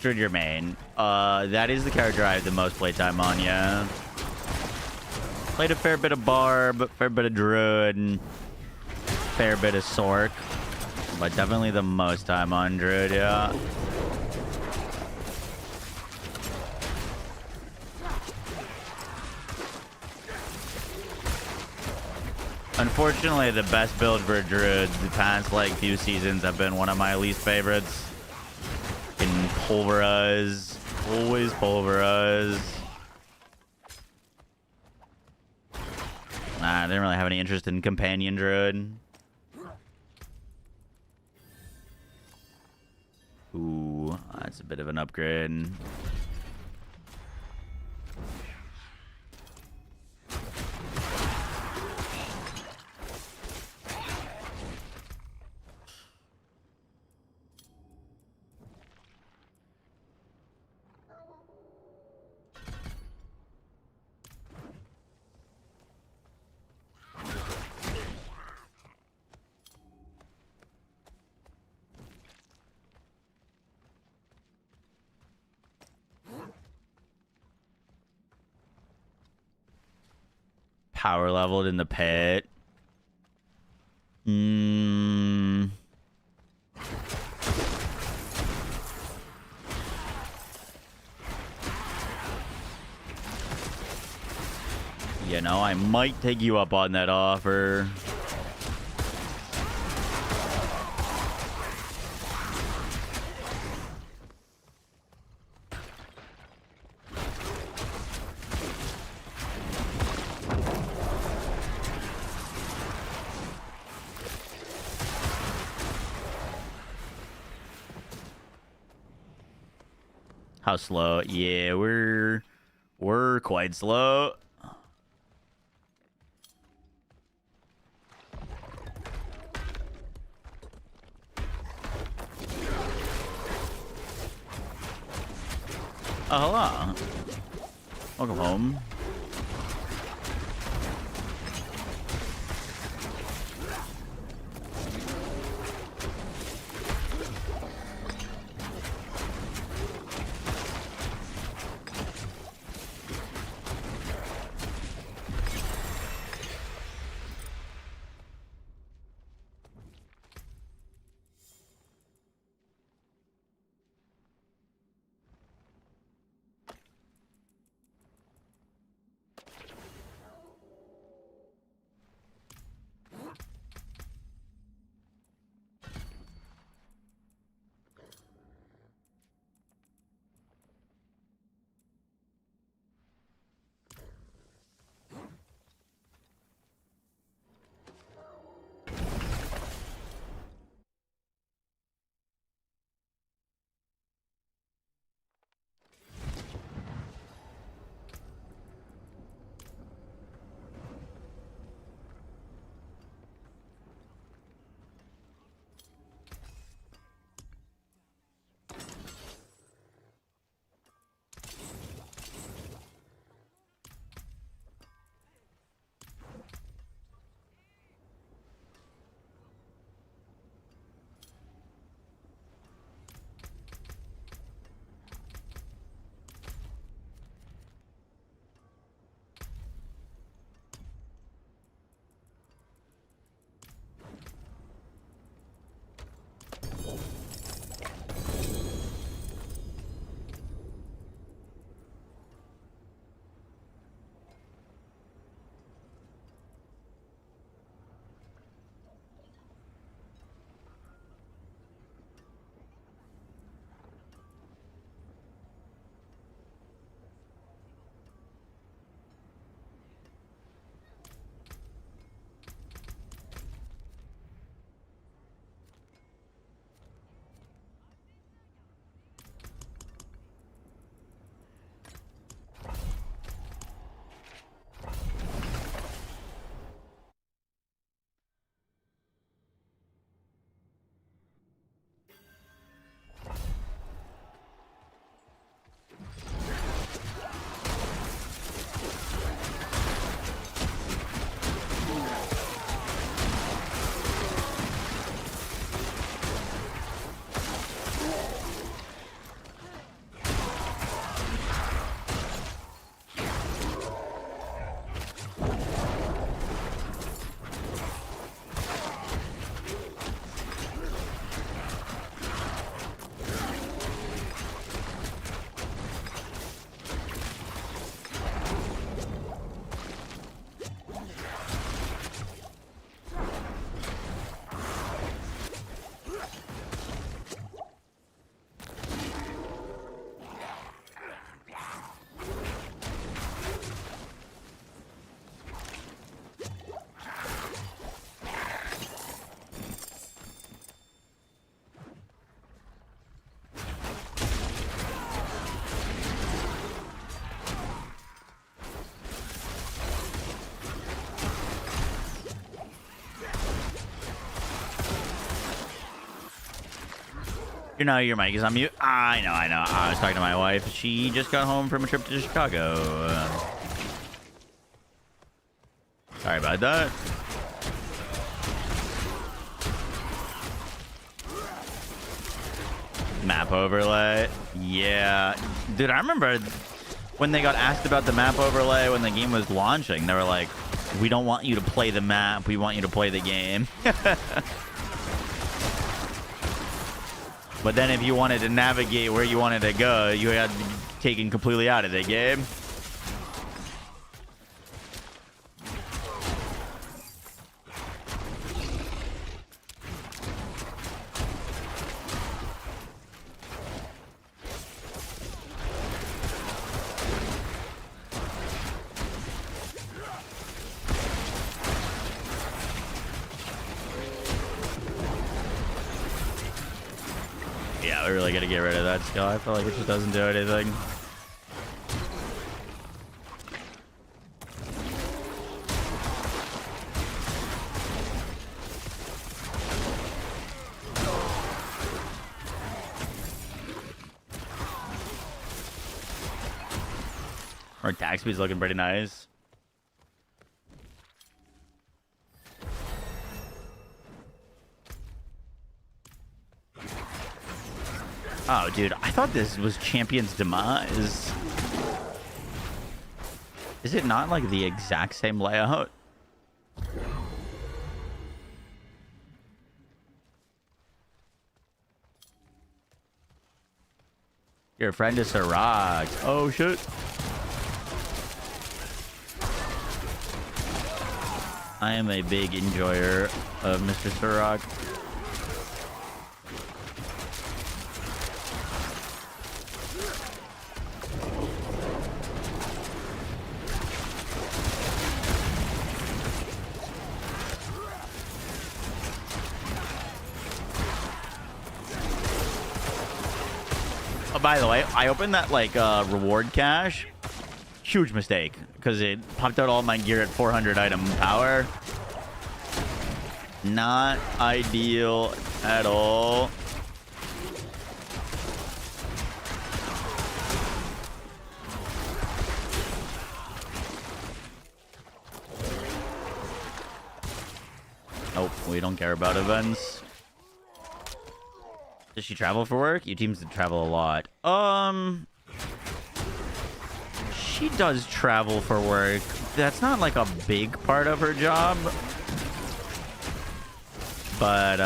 Druid your main. That is the character I have the most playtime on, yeah. Played a fair bit of Barb, fair bit of Druid, fair bit of Sork, but definitely the most time on Druid, yeah. Unfortunately, the best build for Druid the past, like, few seasons have been one of my least favorites. In Pulverize. Always Pulverize. Nah, I didn't really have any interest in Companion Druid. Ooh, that's a bit of an upgrade. Power leveled in the pit. You know, I might take you up on that offer. How slow? Yeah, we're quite slow. Oh, hello. Welcome home. You know your mic is on mute. I know. I was talking to my wife. She just got home from a trip to Chicago. Sorry about that. Map overlay. Yeah. Dude, I remember when they got asked about the map overlay when the game was launching. They were like, we don't want you to play the map. We want you to play the game. But then if you wanted to navigate where you wanted to go, you had to be taken completely out of the game. Yeah, we really gotta get rid of that skill. I feel like it just doesn't do anything. Our attack speed's looking pretty nice. Oh, dude, I thought this was Champion's Demise. Is it not like the exact same layout? Your friend is Sirach. Oh, shit. I am a big enjoyer of Mr. Sirach. Oh, by the way, I opened that like reward cache. Huge mistake because it popped out all my gear at 400 item power. Not ideal at all. Nope, we don't care about events. Does she travel for work? You teams to travel a lot. She does travel for work. That's not like a big part of her job. But,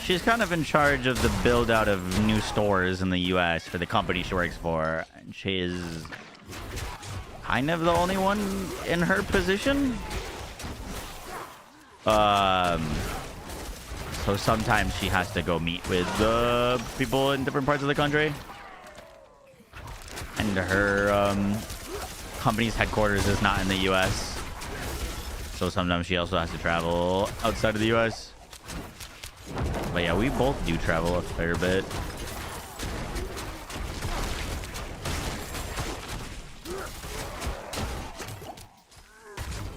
she's kind of in charge of the build out of new stores in the US for the company she works for. And she is kind of the only one in her position. So sometimes she has to go meet with the people in different parts of the country. And her company's headquarters is not in the US. So sometimes she also has to travel outside of the US. But yeah, we both do travel a fair bit.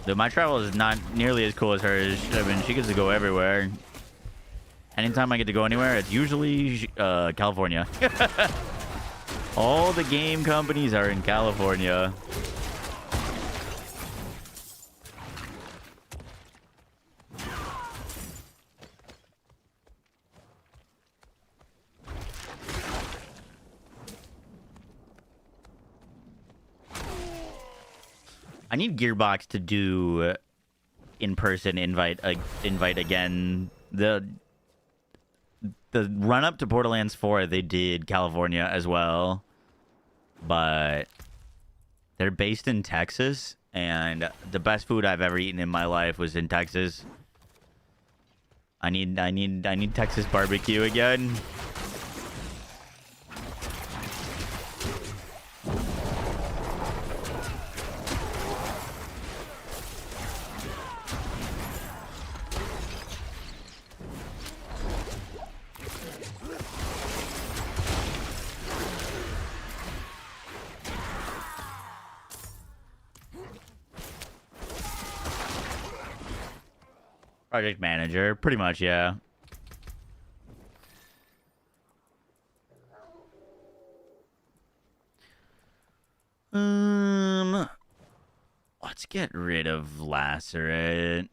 Though my travel is not nearly as cool as hers. I mean, she gets to go everywhere. Anytime I get to go anywhere, it's usually California. All the game companies are in California. I need Gearbox to do in-person invite again. The run up to Borderlands 4, they did California as well, but they're based in Texas, and the best food I've ever eaten in my life was in Texas. I need Texas barbecue again. Project manager, pretty much, yeah. Let's get rid of Lacerate.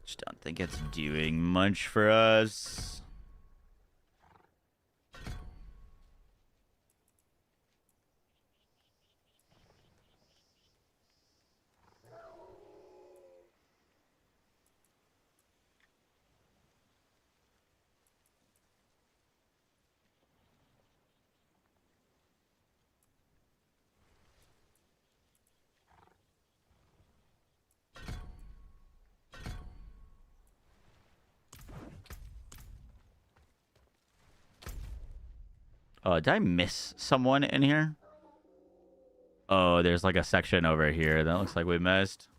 Just don't think it's doing much for us. Did I miss someone in here? Oh, there's like a section over here that looks like we missed.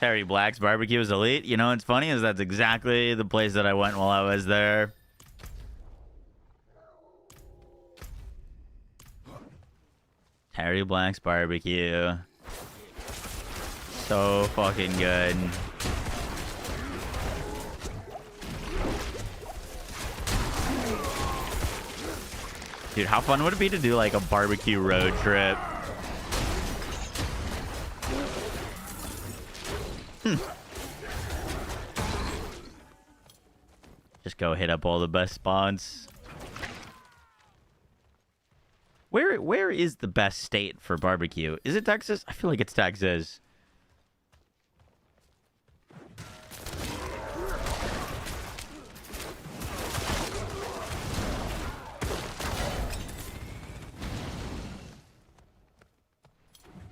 Terry Black's barbecue is elite. You know what's funny is that's exactly the place that I went while I was there. Terry Black's barbecue. So fucking good. Dude, how fun would it be to do like a barbecue road trip? Just go hit up all the best spots. Where is the best state for barbecue? Is it Texas? I feel like it's Texas.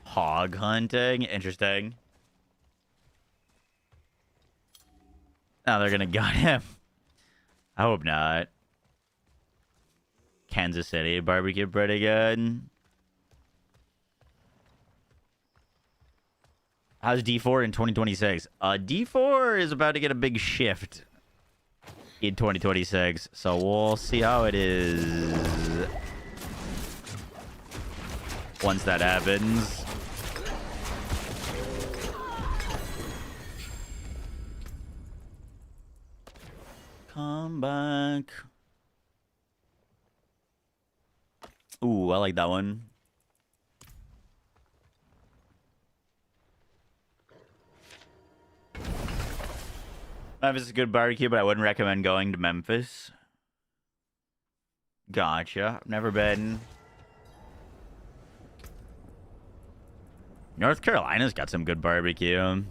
Hog hunting? Interesting. Now they're gonna gut him. I hope not. Kansas City barbecue pretty good. How's D4 in 2026? D4 is about to get a big shift in 2026, so we'll see how it is once that happens. Come back. Ooh, I like that one. Memphis is a good barbecue, but I wouldn't recommend going to Memphis. Gotcha. I've never been. North Carolina's got some good barbecue.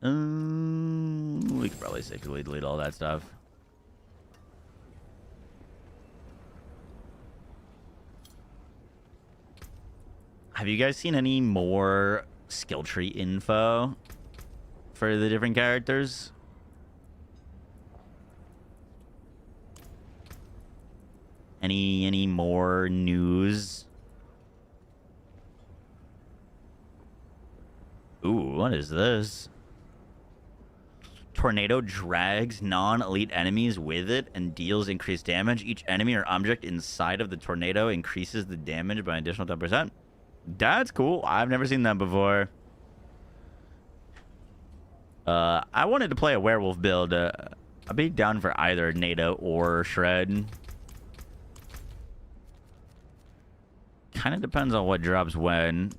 We could probably safely delete all that stuff. Have you guys seen any more skill tree info for the different characters? Any more news? Ooh, what is this? Tornado drags non-elite enemies with it and deals increased damage. Each enemy or object inside of the tornado increases the damage by an additional 10%. That's cool. I've never seen that before. I wanted to play a werewolf build. I'd be down for either NATO or Shred. Kind of depends on what drops when.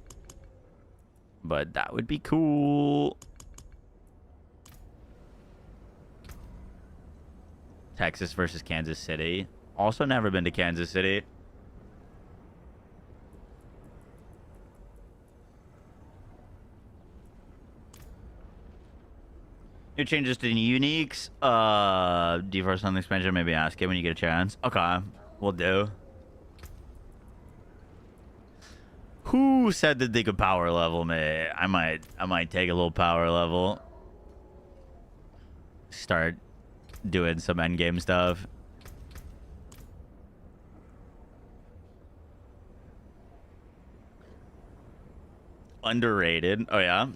But that would be cool. Texas versus Kansas City. Also never been to Kansas City. New changes to the uniques. D4 on the expansion. Maybe ask it when you get a chance. Okay, we'll do. Who said that they could power level me? I might take a little power level. Start doing some endgame stuff. Underrated. Oh yeah.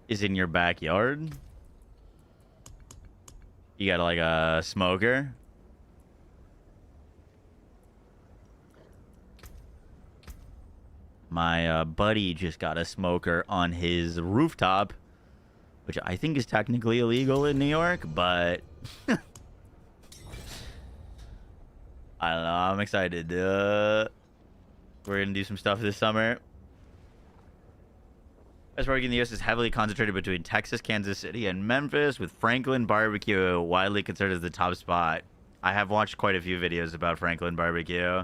Is in your backyard. You got like a smoker. My buddy just got a smoker on his rooftop, which I think is technically illegal in New York, but I don't know. I'm excited. We're going to do some stuff this summer. Best barbecue in the U.S. is heavily concentrated between Texas, Kansas City, and Memphis, with Franklin Barbecue widely considered as the top spot. I have watched quite a few videos about Franklin Barbecue.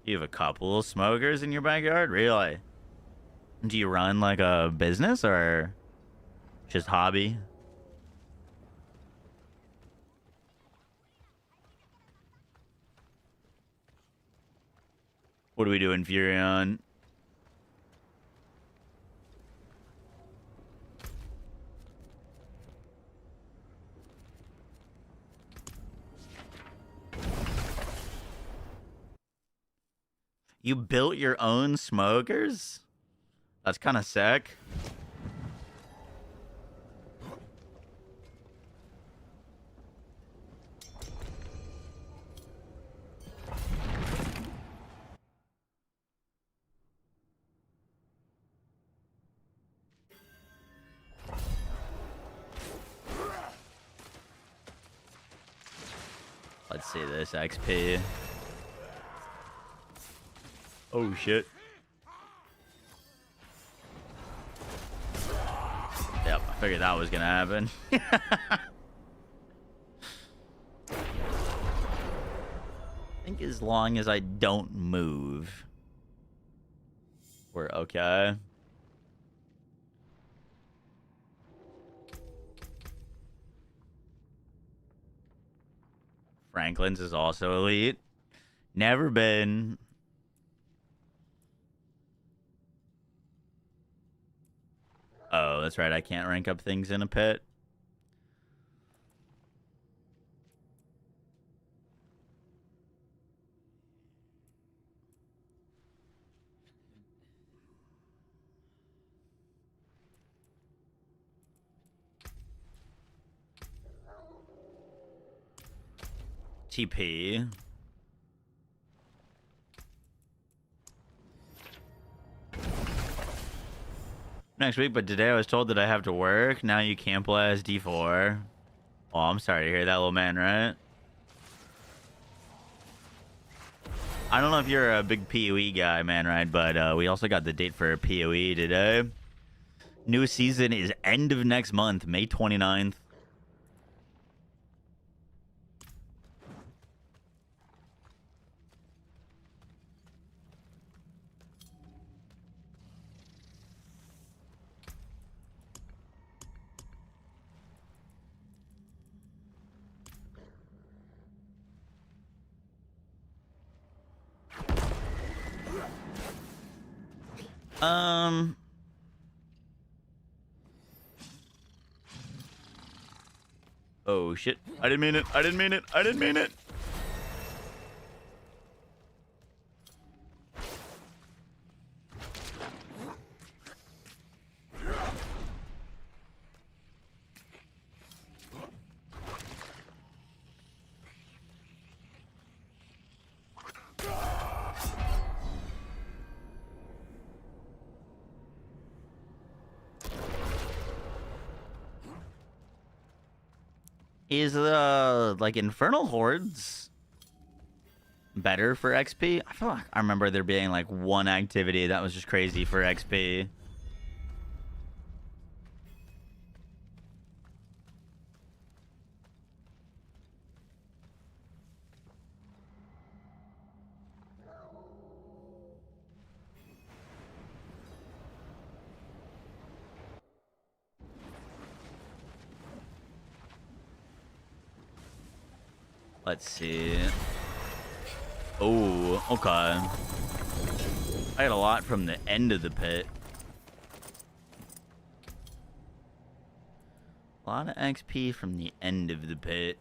You have a couple of smokers in your backyard? Really? Do you run like a business or just hobby? What are we doing, Furion? You built your own smokers? That's kind of sick. Let's see this XP. Oh shit. Yep, I figured that was gonna happen. I think as long as I don't move, we're okay. Franklin's is also elite. Never been. Oh, that's right. I can't rank up things in a pit. TP. Next week, but today I was told that I have to work. Now you can't play as D4. Oh, I'm sorry to hear that, little man, right? I don't know if you're a big PoE guy, man, right? But we also got the date for PoE today. New season is end of next month, May 29th. Oh shit. I didn't mean it. I didn't mean it. I didn't mean it. Is like Infernal Hordes better for XP? I feel like I remember there being like one activity that was just crazy for XP. Let's see. Oh, okay. I got a lot from the end of the pit. A lot of XP from the end of the pit.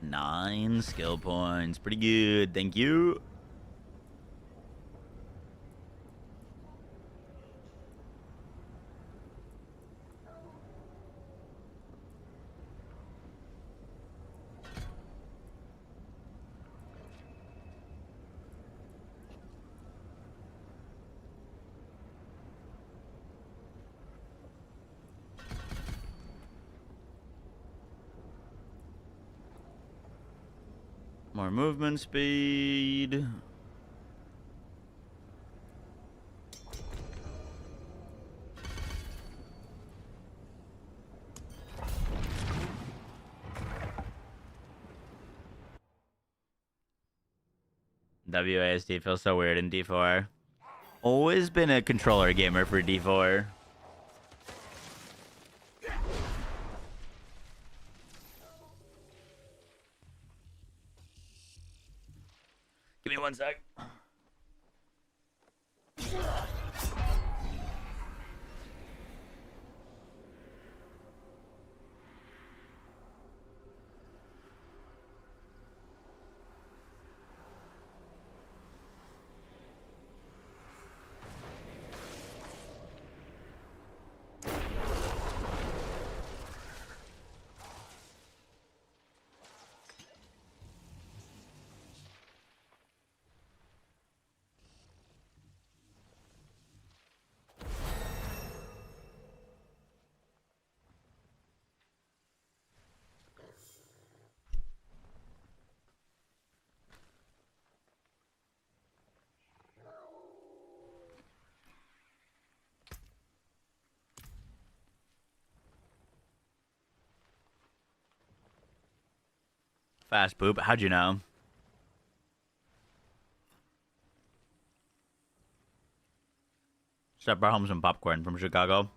Nine skill points. Pretty good. Thank you. More movement speed. WASD feels so weird in D4. Always been a controller gamer for D4. Give me 1 sec. Fast poop. How'd you know? Step brought home some popcorn from Chicago.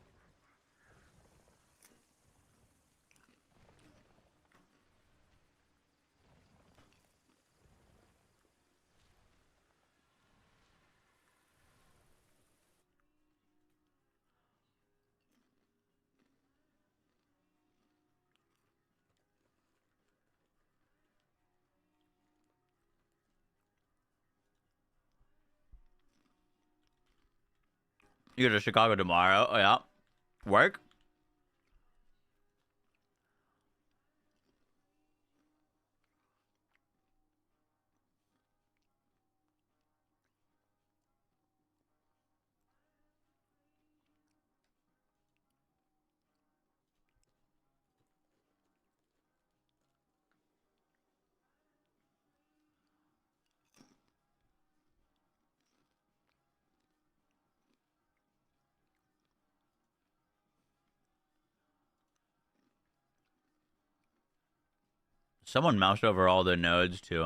You go to Chicago tomorrow. Oh, yeah. Work? Someone moused over all the nodes to,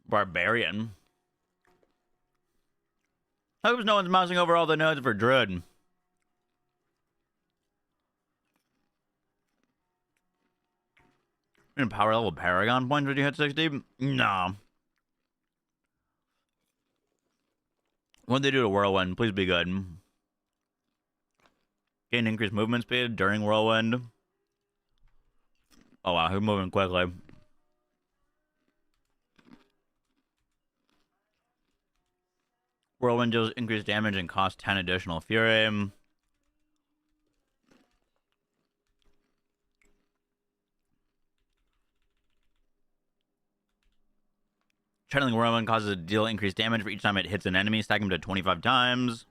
Barbarian. How come no one's mousing over all the nodes for Druid? In power level Paragon points when you hit 60? No. What'd they do to Whirlwind? Please be good. Gain increased movement speed during Whirlwind. Oh wow, he's moving quickly. Whirlwind deals increased damage and costs 10 additional fury. Channeling Whirlwind causes a deal increased damage for each time it hits an enemy, stack him to 25 times.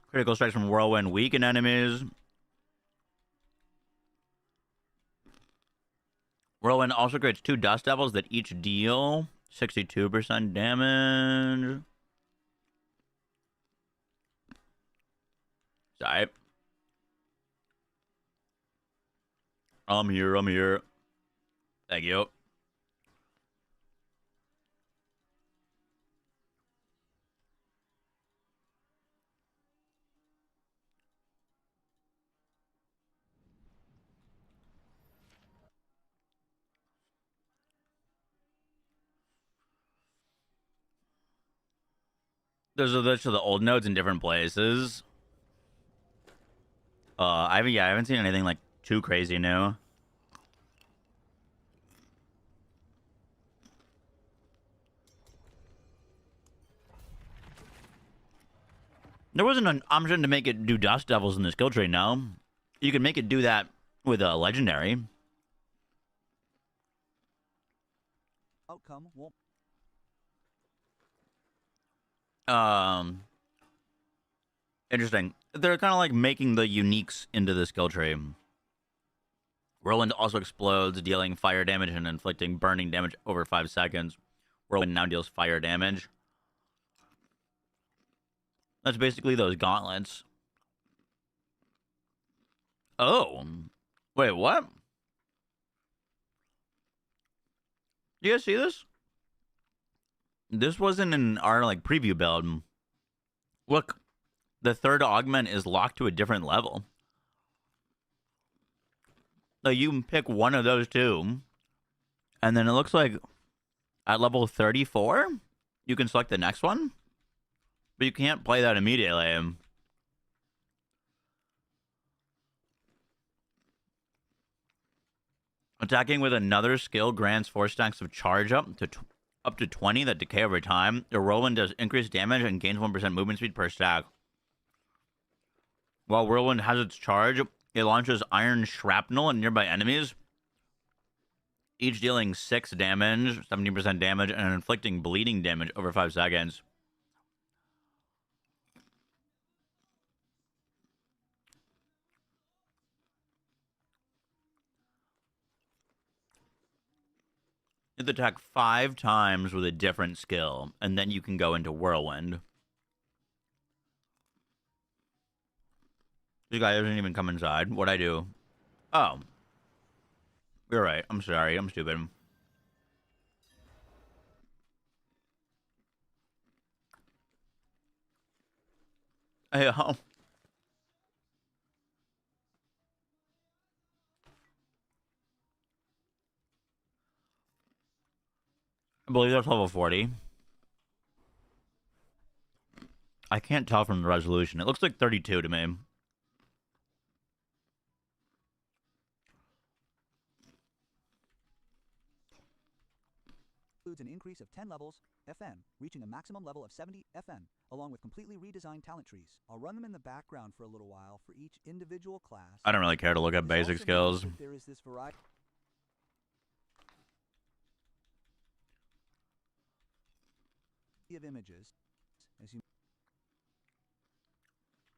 Critical strikes from Whirlwind weaken enemies. Whirlwind also creates 2 Dust Devils that each deal 62% damage. Sorry. I'm here. Thank you. Those are the old nodes in different places. I haven't seen anything like too crazy new. There wasn't an option to make it do Dust Devils in the skill tree, no. You can make it do that with a legendary. Outcome won't. Interesting. they're kind of like making the uniques into the skill tree. Whirlwind also explodes, dealing fire damage and inflicting burning damage over 5 seconds. Whirlwind now deals fire damage. That's basically those gauntlets. Oh. Wait, what? Do you guys see this? This wasn't in our like preview build. Look, the third augment is locked to a different level. Like you can pick one of those two. And then it looks like at level 34, you can select the next one. But you can't play that immediately. Attacking with another skill grants 4 stacks of charge up to 20 that decay over time. The Whirlwind does increased damage and gains 1% movement speed per stack. While Whirlwind has its charge, it launches iron shrapnel at nearby enemies, each dealing 6 damage, 17% damage, and inflicting bleeding damage over 5 seconds. You have to attack 5 times with a different skill, and then you can go into Whirlwind. This guy doesn't even come inside. What'd I do? Oh. You're right. I'm sorry. I'm stupid. Hey, oh. I believe that's level 40. I can't tell from the resolution. It looks like 32 to me. Includes an increase of 10 levels, FN, reaching a maximum level of 70 FN, along with completely redesigned talent trees. I'll run them in the background for a little while for each individual class. I don't really care to look at basic skills. There is this variety of images, as you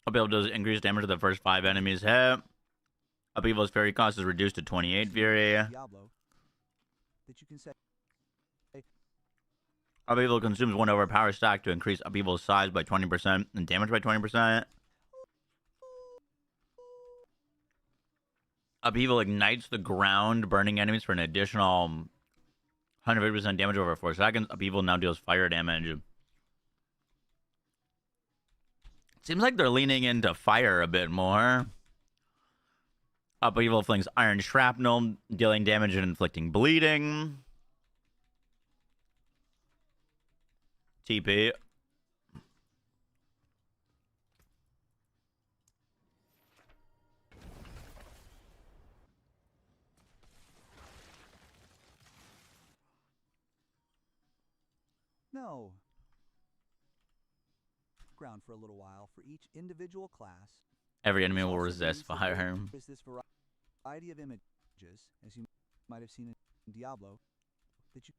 Upheaval does increase damage to the first 5 enemies hit. Upheaval's Fury cost is reduced to 28 Fury. Diablo, that you can say. Upheaval consumes 1 overpower stack to increase Upheaval's size by 20% and damage by 20%. Upheaval ignites the ground, burning enemies for an additional 150% damage over 4 seconds. Upheaval now deals fire damage. Seems like they're leaning into fire a bit more. Upheaval flings iron shrapnel, dealing damage and inflicting bleeding. TP. No. Ground for a little while for each individual class. Every enemy will resist fire. There's this variety of images, as you might have seen in Diablo, that you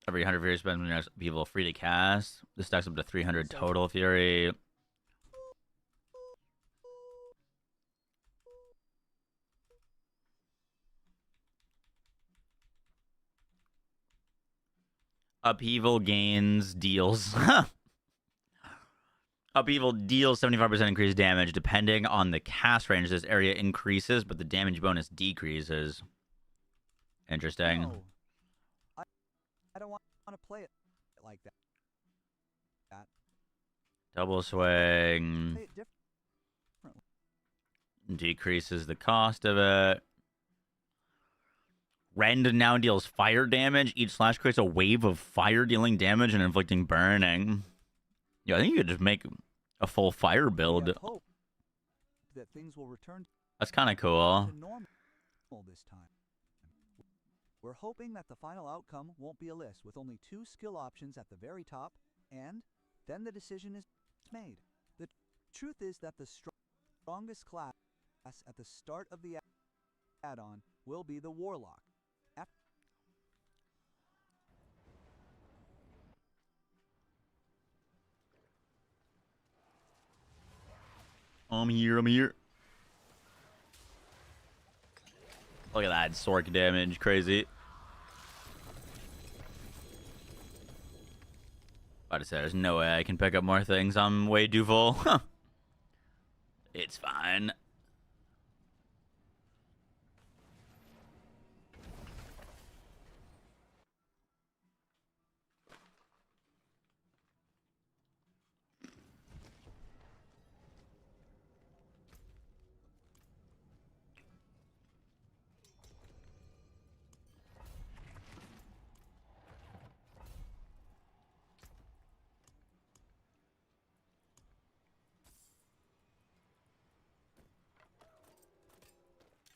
Every 100 Fury spends when people free to cast. This stacks up to 300 total Fury. Upheaval gains deals. Upheaval deals 75% increased damage. Depending on the cast range, this area increases, but the damage bonus decreases. Interesting. No. I don't want to play it like that. Double swing. Play it differently. Decreases the cost of it. Rend now deals fire damage. Each slash creates a wave of fire dealing damage and inflicting burning. Yeah, I think you could just make a full fire build. Hope that things will return That's kind of cool. to normal this time. We're hoping that the final outcome won't be a list with only 2 skill options at the very top, and then the decision is made. The truth is that the strongest class at the start of the add-on will be the Warlock. I'm here. I'm here. Look at that Sork damage. Crazy. About to say, there's no way I can pick up more things. I'm way too full. Huh. It's fine.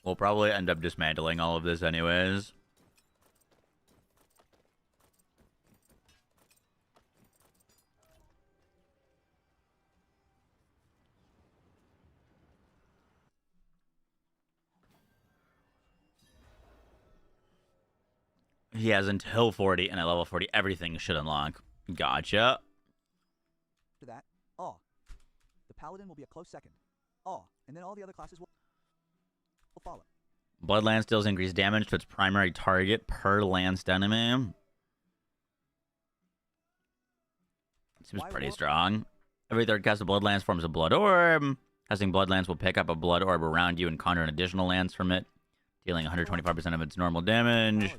We'll probably end up dismantling all of this anyways. He has until 40, and at level 40, everything should unlock. Gotcha. After that, awe. The paladin will be a close second. Awe, and then all the other classes will follow. Bloodlance deals increased damage to its primary target per lanced enemy. Seems pretty strong. Every third cast of Bloodlance forms a Blood Orb. Casting Bloodlance will pick up a Blood Orb around you and conjure an additional lance from it, dealing 125% of its normal damage.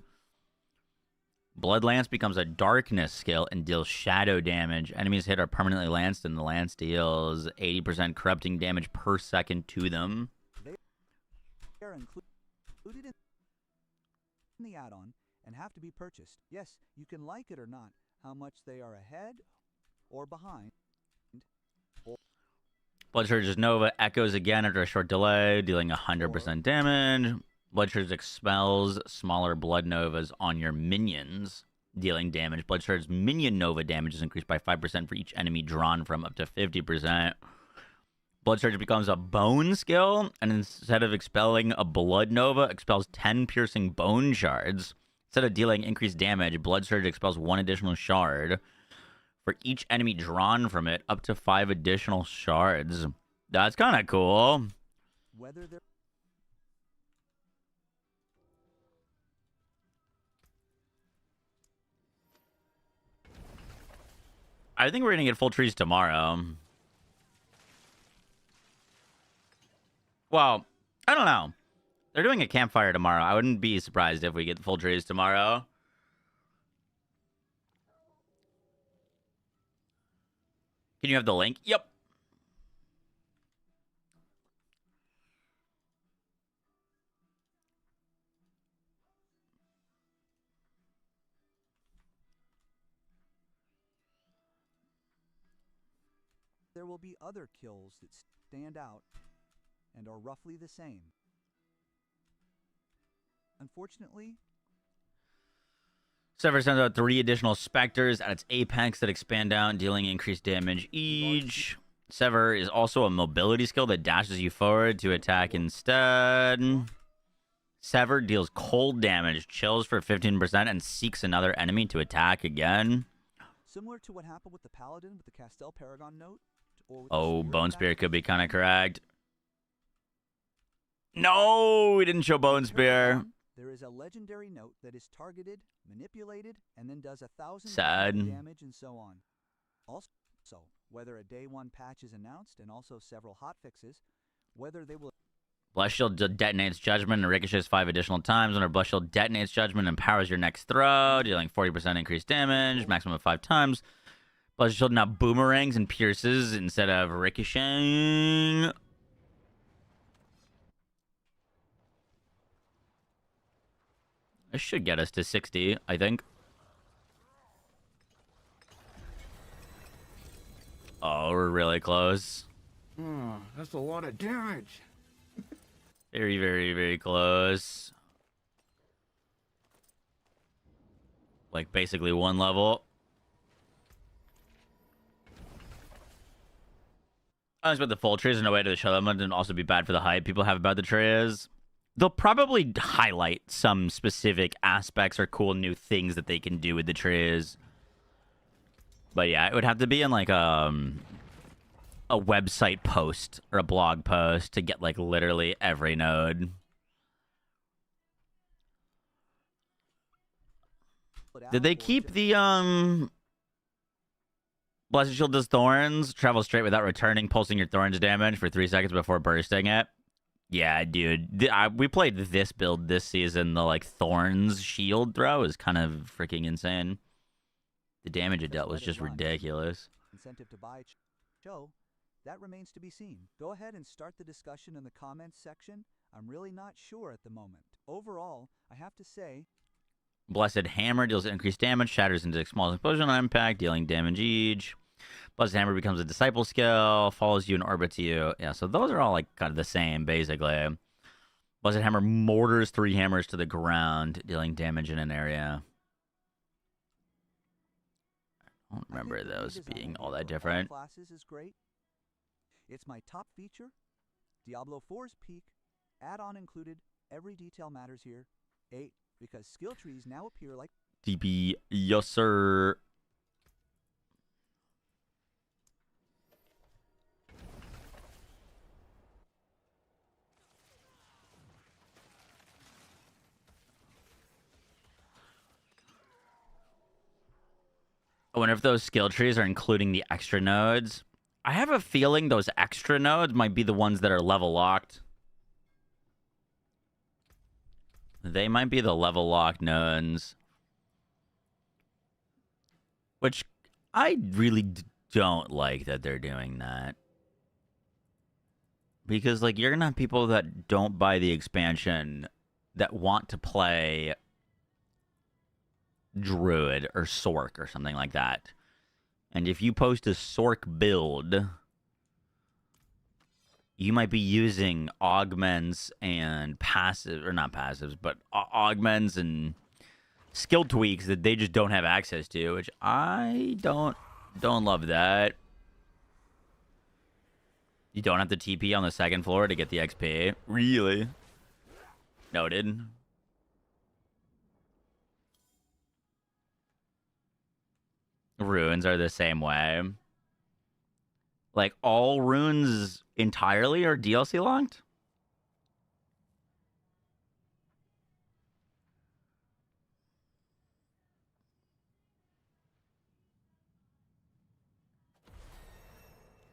Bloodlance becomes a darkness skill and deals shadow damage. Enemies hit are permanently lanced, and the lance deals 80% corrupting damage per second to them. They are included in the add-on and have to be purchased. Yes, you can like it or not. How much they are ahead or behind. Blood Surge's Nova echoes again after a short delay, dealing 100% damage. Blood Surge expels smaller Blood Novas on your minions, dealing damage. Blood Surge's minion Nova damage is increased by 5% for each enemy drawn from, up to 50%. Blood Surge becomes a bone skill, and instead of expelling a Blood Nova, expels 10 piercing bone shards. Instead of dealing increased damage, Blood Surge expels 1 additional shard for each enemy drawn from it, up to 5 additional shards. That's kind of cool. Whether they're I think we're going to get full trees tomorrow. Well, I don't know. They're doing a campfire tomorrow. I wouldn't be surprised if we get full trees tomorrow. Can you have the link? Yep. there will be other kills that stand out and are roughly the same. Unfortunately, Sever sends out 3 additional specters at its apex that expand out, dealing increased damage each. Sever is also a mobility skill that dashes you forward to attack instead. Sever deals cold damage, chills for 15%, and seeks another enemy to attack again. similar to what happened with the Paladin with the Castel Paragon note. Or with Oh, the Bone Spear attack. could be kind of correct. No, we didn't show Bone Spear. There is a legendary note that is targeted, manipulated, and then does 1,000 Sad. damage and so on. Also, whether a day 1 patch is announced and also several hotfixes, whether they will Blessed Shield detonates Judgment and ricochets 5 additional times. When a Blessed Shield detonates Judgment and powers your next throw, dealing 40% increased damage, maximum of 5 times. Blessed Shield now boomerangs and pierces instead of ricocheting. This should get us to 60, I think. Oh, we're really close. Oh, that's a lot of damage. Very, very, very close. Like, basically 1 level. I was about the full trees in a way to show them and also be bad for the hype people have about the trees. They'll probably highlight some specific aspects or cool new things that they can do with the trees. But yeah, it would have to be in like a a website post or a blog post to get like literally every node. Did they keep the Blessed Shield does thorns? Travel straight without returning, pulsing your thorns damage for 3 seconds before bursting it. Yeah, dude. We played this build this season. The like thorns shield throw is kind of freaking insane. The damage it dealt was just ridiculous. Incentive to buy show, that remains to be seen. Go ahead and start the discussion in the comments section. I'm really not sure at the moment. Overall, I have to say, Blessed Hammer deals increased damage, shatters into small explosion on impact, dealing damage each. Blessed Hammer becomes a disciple skill, follows you and orbits you. Yeah, so those are all like kind of the same, basically. Blessed Hammer mortars 3 hammers to the ground, dealing damage in an area. I don't remember those being all that different. Classes is great. It's my top feature. Diablo 4's peak, add-on included. Every detail matters here. 8, because skill trees now appear like DP, yes sir. I wonder if those skill trees are including the extra nodes. I have a feeling those extra nodes might be the ones that are level locked. They might be the level locked nodes. Which I really don't like that they're doing that. Because, like, you're going to have people that don't buy the expansion that want to play Druid or Sork or something like that. And if you post a Sork build, you might be using augments and passive, or not passives, but augments and skill tweaks that they just don't have access to, which I don't love that. You don't have to TP on the 2nd floor to get the XP. Really? Noted. Runes are the same way. Like, all runes entirely are DLC locked?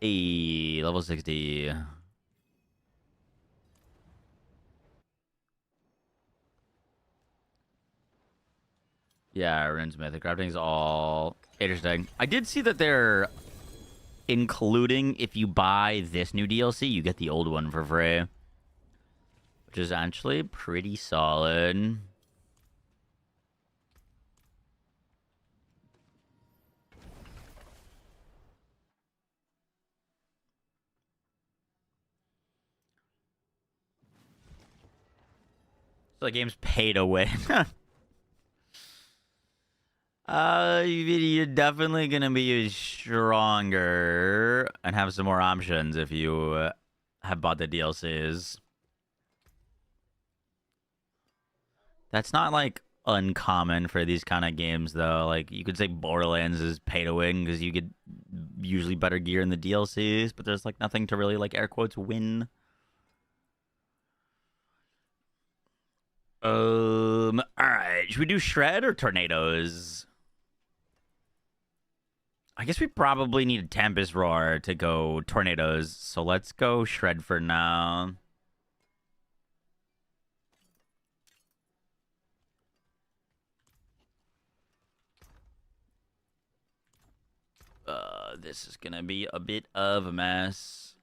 Hey, level 60. Yeah, runes mythic crafting's all interesting. I did see that they're including, if you buy this new DLC, you get the old one for free, which is actually pretty solid. So the game's pay to win. You're definitely gonna be stronger and have some more options if you have bought the DLCs. That's not like uncommon for these kind of games, though. Like, you could say Borderlands is pay to win because you get usually better gear in the DLCs, but there's like nothing to really, like, air quotes, win. All right. Should we do Shred or Tornadoes? I guess we probably need a Tempest Roar to go Tornadoes, so let's go Shred for now. This is gonna be a bit of a mess.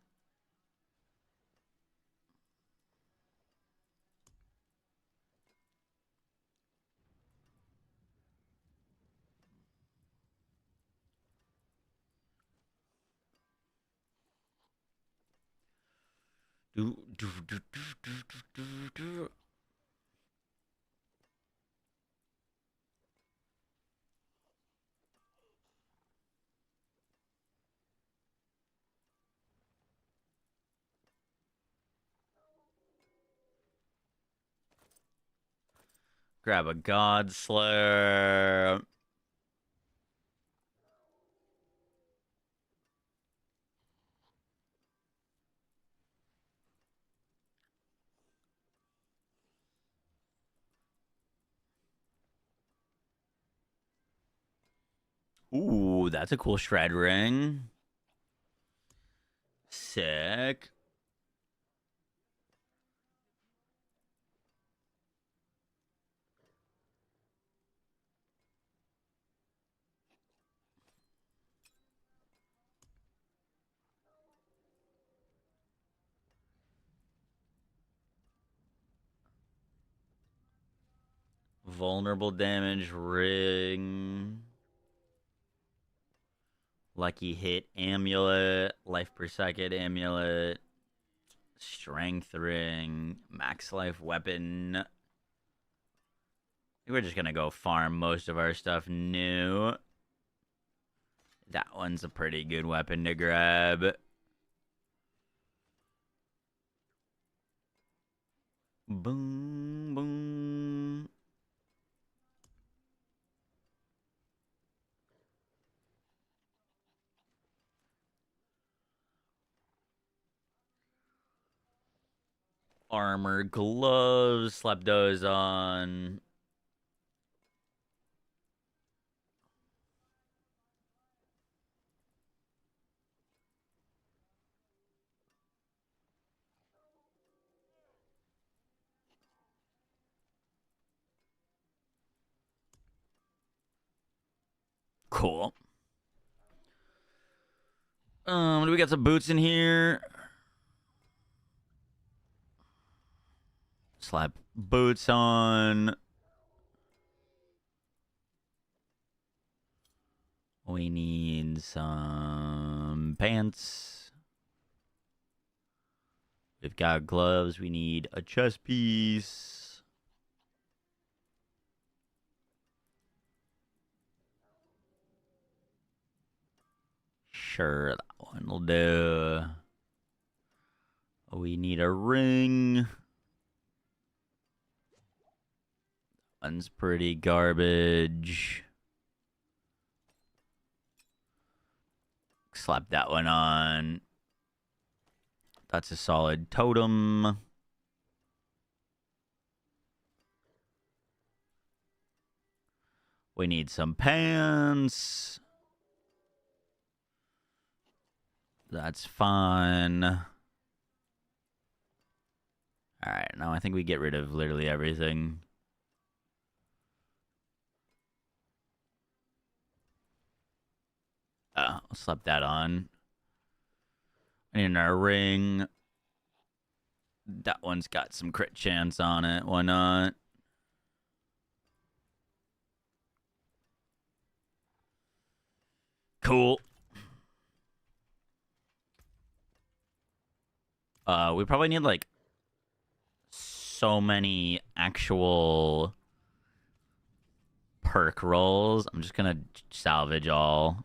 Grab a God Slayer. Ooh, that's a cool shred ring. Sick. Vulnerable damage ring. Lucky hit amulet. Life per second amulet. Strength ring. Max life weapon. I think we're just gonna go farm most of our stuff new. That one's a pretty good weapon to grab. Boom, boom. Armor, gloves, slap those on. Cool. Do we got some boots in here? Slap boots on. We need some pants. We've got gloves. We need a chest piece. Sure, that one will do. We need a ring. One's pretty garbage. Slap that one on. That's a solid totem. We need some pants. That's fine. All right, now I think we get rid of literally everything. I'll slap that on. And our ring. That one's got some crit chance on it. Why not? Cool. We probably need like so many actual perk rolls. I'm just gonna salvage all.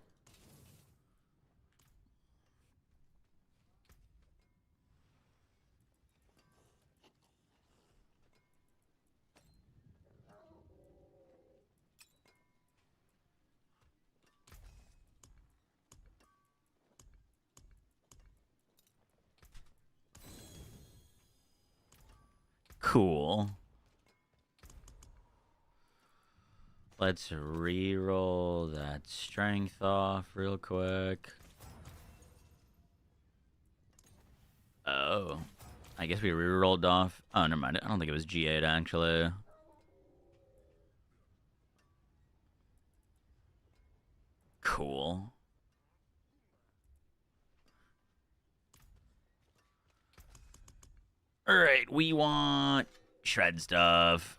Cool. Let's re-roll that strength off real quick. Oh. I guess we re-rolled off. Oh, never mind. I don't think it was G8, actually. Cool. Alright, we want shred stuff.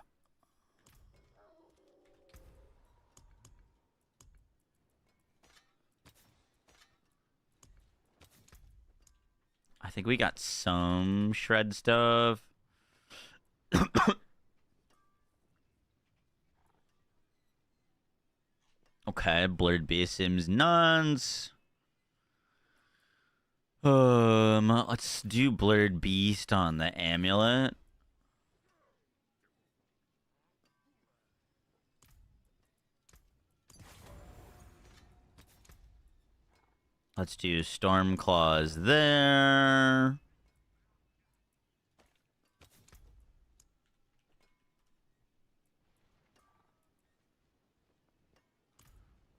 I think we got some shred stuff. Okay, blurred beast sims nuns. Let's do blurred beast on the amulet. Let's do storm claws there.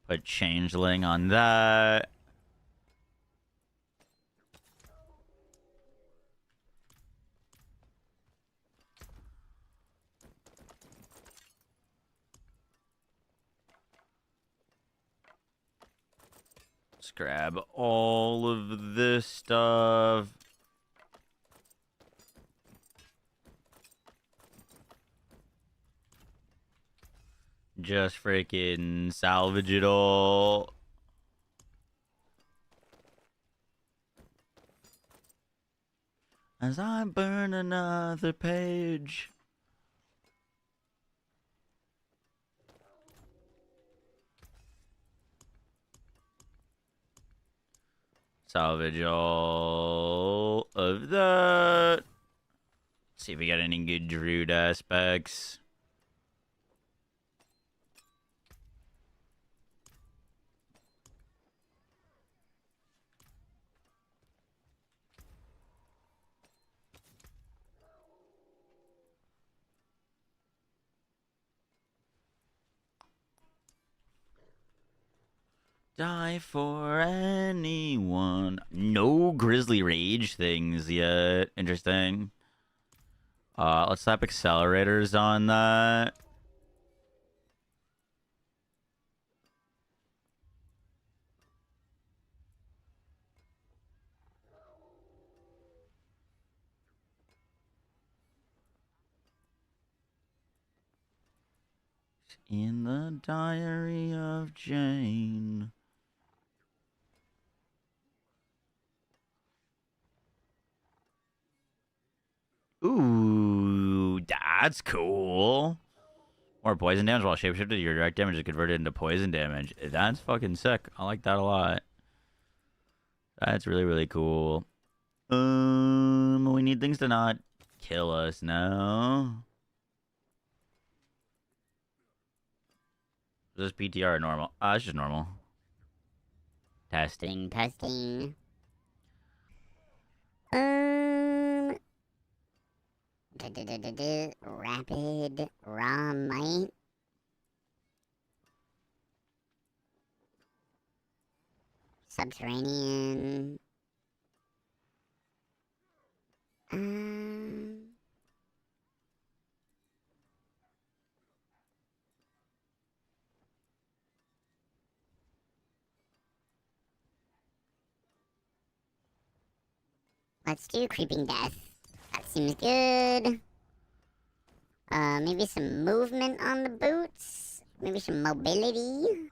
Put changeling on that. Let's grab all of this stuff. Just freaking salvage it all. As I burn another page. Salvage all of that. See if we got any good Druid aspects. Die for anyone. No Grizzly Rage things yet. Interesting. Let's slap accelerators on that. In the Diary of Jane. Ooh, that's cool. More poison damage while shapeshifted. Your direct damage is converted into poison damage. That's fucking sick. I like that a lot. That's really, really cool. We need things to not kill us now. Is this PTR or normal? It's just normal. Testing. Testing. Rapid raw might. Subterranean. Let's do Creeping Death. That seems good. Maybe some movement on the boots. Maybe some mobility.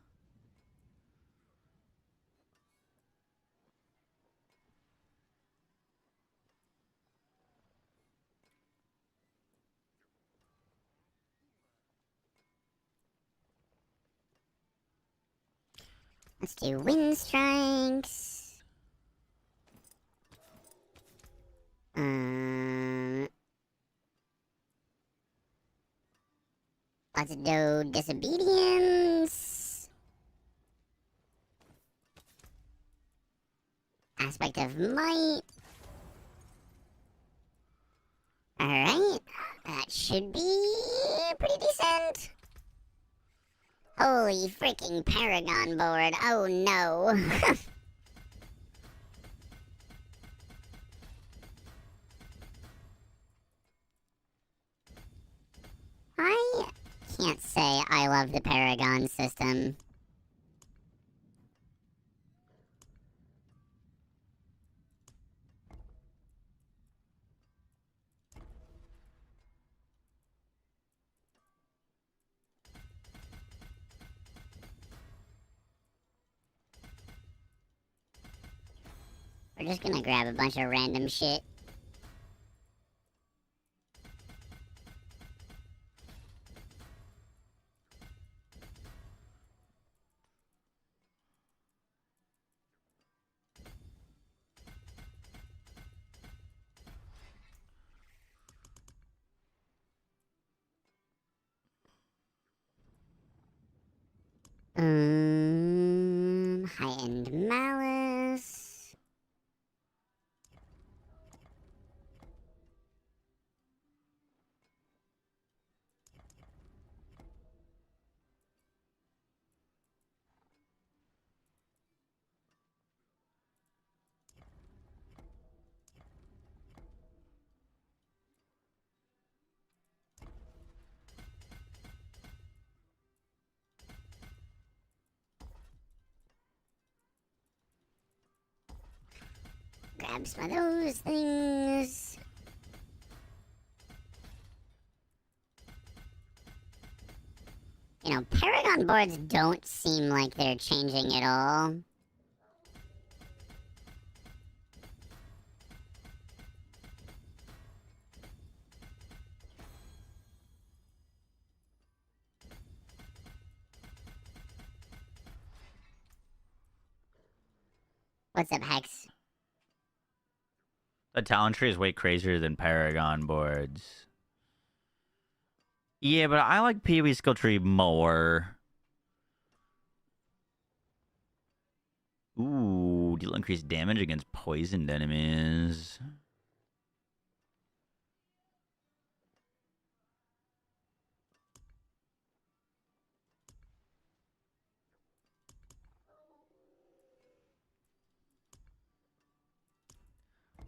Let's do wind strikes. Let's do disobedience. Aspect of might. Alright, that should be pretty decent. Holy freaking Paragon board, oh no. I can't say I love the Paragon system. We're just gonna grab a bunch of random shit. High-end malice. grab some of those things. You know, Paragon boards don't seem like they're changing at all. What's up, Hex? The talent tree is way crazier than Paragon boards. Yeah, but I like PoE skill tree more. Ooh, deal increased damage against poisoned enemies.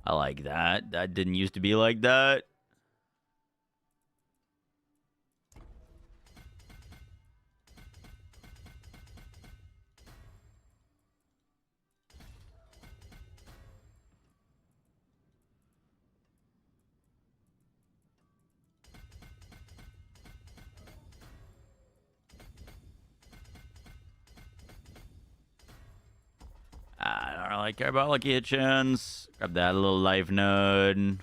I like that. That didn't used to be like that. I don't really care about lucky chance. Grab that little life node.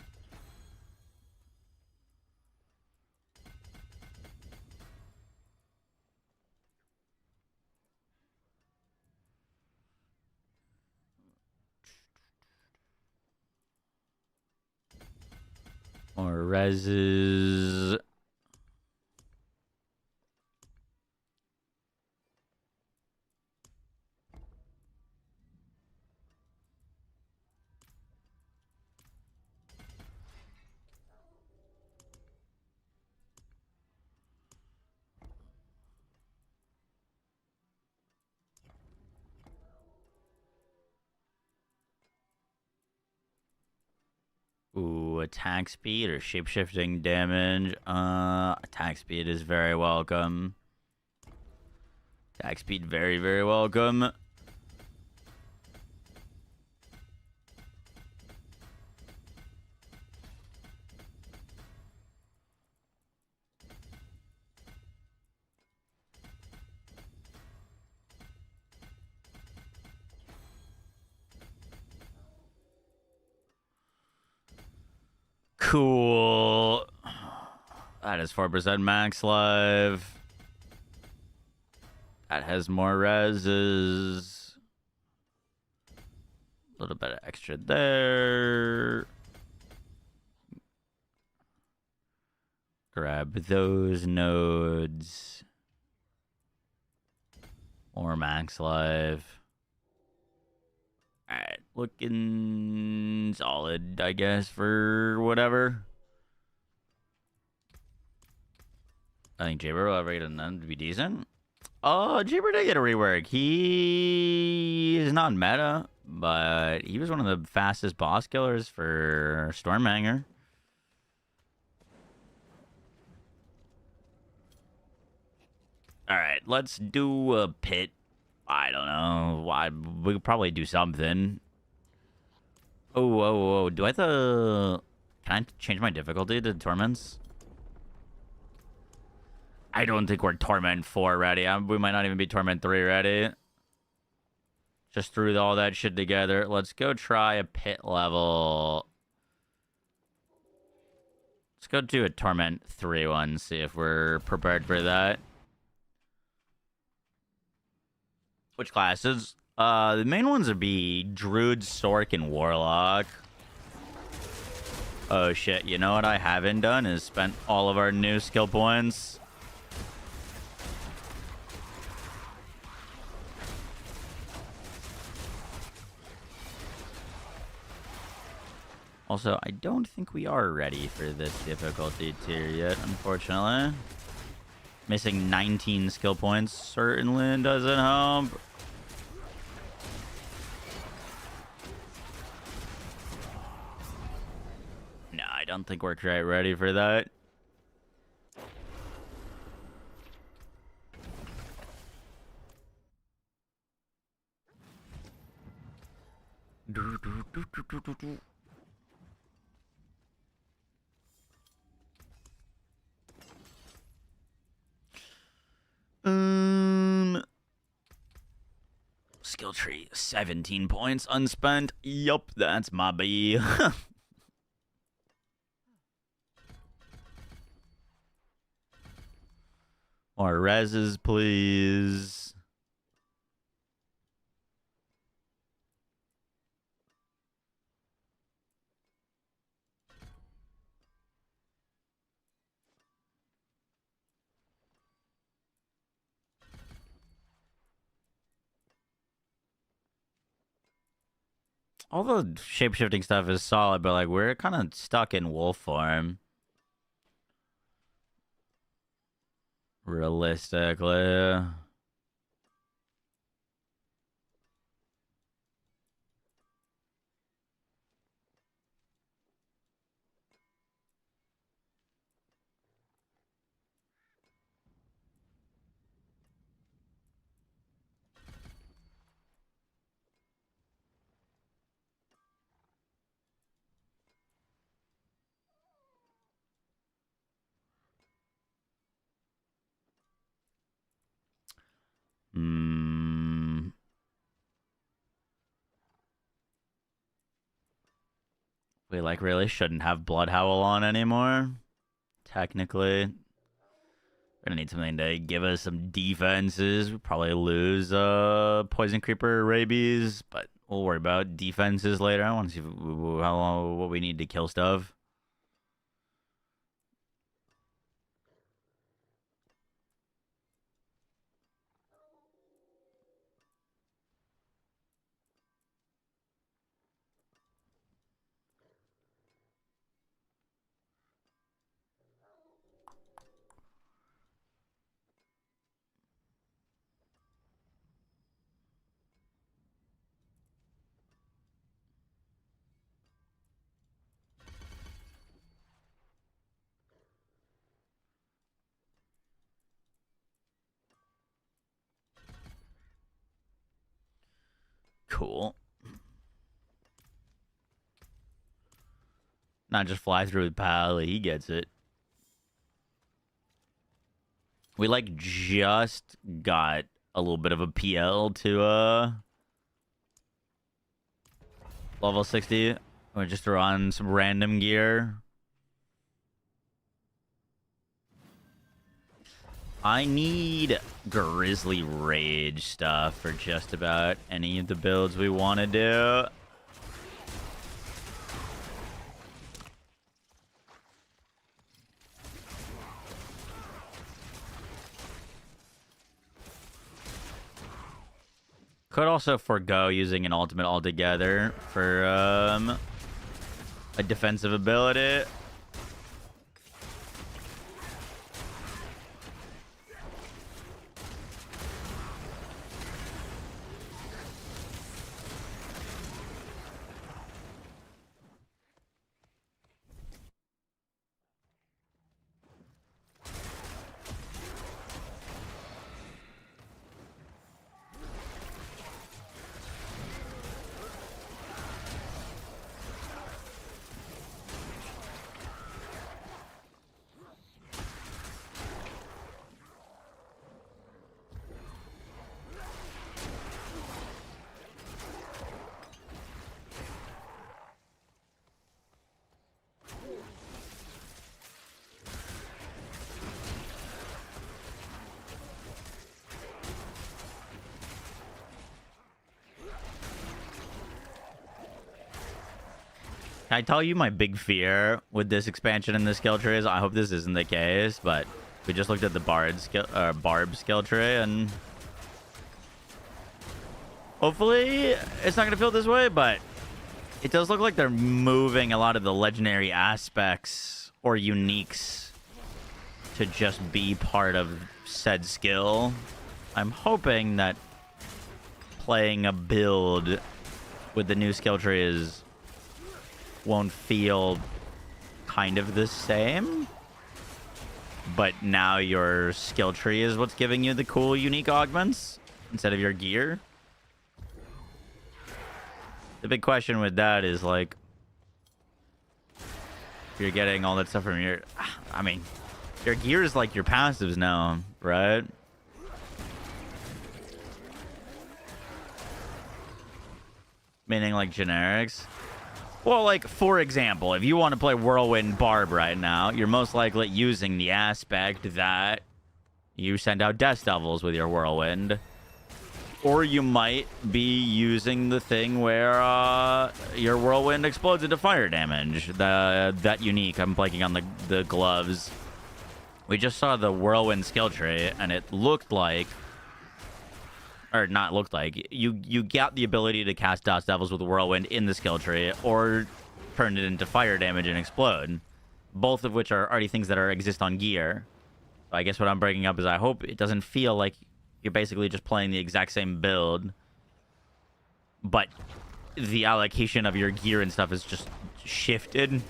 More reses. Ooh, attack speed or shapeshifting damage. Attack speed is very welcome. Attack speed very, very welcome. Cool. That is 4% max life. That has more reses. A little bit of extra there. Grab those nodes. More max life. Alright, looking solid, I guess, for whatever. I think Jaber will ever get enough to be decent. Oh, Jaber did get a rework. He is not meta, but he was one of the fastest boss killers for Stormhanger. Alright, let's do a pit. I don't know. We could probably do something. Oh. Do I have to... Can I change my difficulty to Torments? I don't think we're Torment 4 ready. We might not even be Torment 3 ready. Just threw all that shit together. Let's go try a pit level. Let's go do a Torment 3 one. See if we're prepared for that. Which classes? The main ones would be Druid, Sork, and Warlock. Oh shit, you know what I haven't done is spent all of our new skill points. Also, I don't think we are ready for this difficulty tier yet, unfortunately. Missing 19 skill points certainly doesn't help. No, I don't think we're quite ready for that. Skill tree, 17 points unspent. Yup, that's my B. More reses, please. All the shapeshifting stuff is solid, but like we're kind of stuck in wolf form. Realistically. We like really shouldn't have Blood Howl on anymore. Technically. We're gonna need something to give us some defenses. We'll probably lose Poison Creeper, Rabies, but we'll worry about defenses later. I want to see what we need to kill stuff. Cool. Not just fly through with pal, he gets it. We like just got a little bit of a PL to level 60. We just throw on some random gear. I need Grizzly Rage stuff for just about any of the builds we want to do. Could also forego using an ultimate altogether for a defensive ability. Can I tell you my big fear with this expansion and this skill tree is? I hope this isn't the case, but we just looked at the Barb skill tree, and hopefully it's not going to feel this way, but it does look like they're moving a lot of the legendary aspects or uniques to just be part of said skill. I'm hoping that playing a build with the new skill tree won't feel kind of the same, but now your skill tree is what's giving you the cool unique augments instead of your gear. The big question with that is like, if you're getting all that stuff from your, I mean, your gear is like your passives now, right? Meaning like generics. Well, like, for example, if you want to play Whirlwind Barb right now, you're most likely using the aspect that you send out Death Devils with your Whirlwind. Or you might be using the thing where your Whirlwind explodes into fire damage. That unique. I'm blanking on the gloves. We just saw the Whirlwind skill tree, and it looked like... Or not looked like. You got the ability to cast Dust Devils with Whirlwind in the skill tree, or turn it into fire damage and explode. Both of which are already things that exist on gear. So I guess what I'm bringing up is I hope it doesn't feel like you're basically just playing the exact same build, but the allocation of your gear and stuff is just shifted.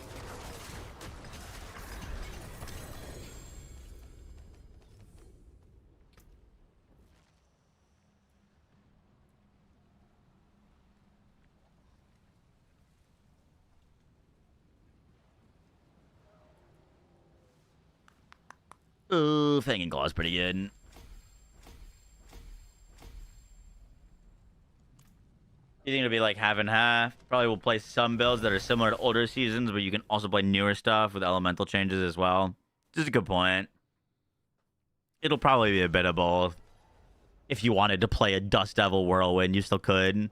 Ooh, Fang and Claw is pretty good. You think it'll be like half and half? Probably will play some builds that are similar to older seasons, but you can also play newer stuff with elemental changes as well. Just a good point. It'll probably be a bit of both. If you wanted to play a Dust Devil Whirlwind, you still could.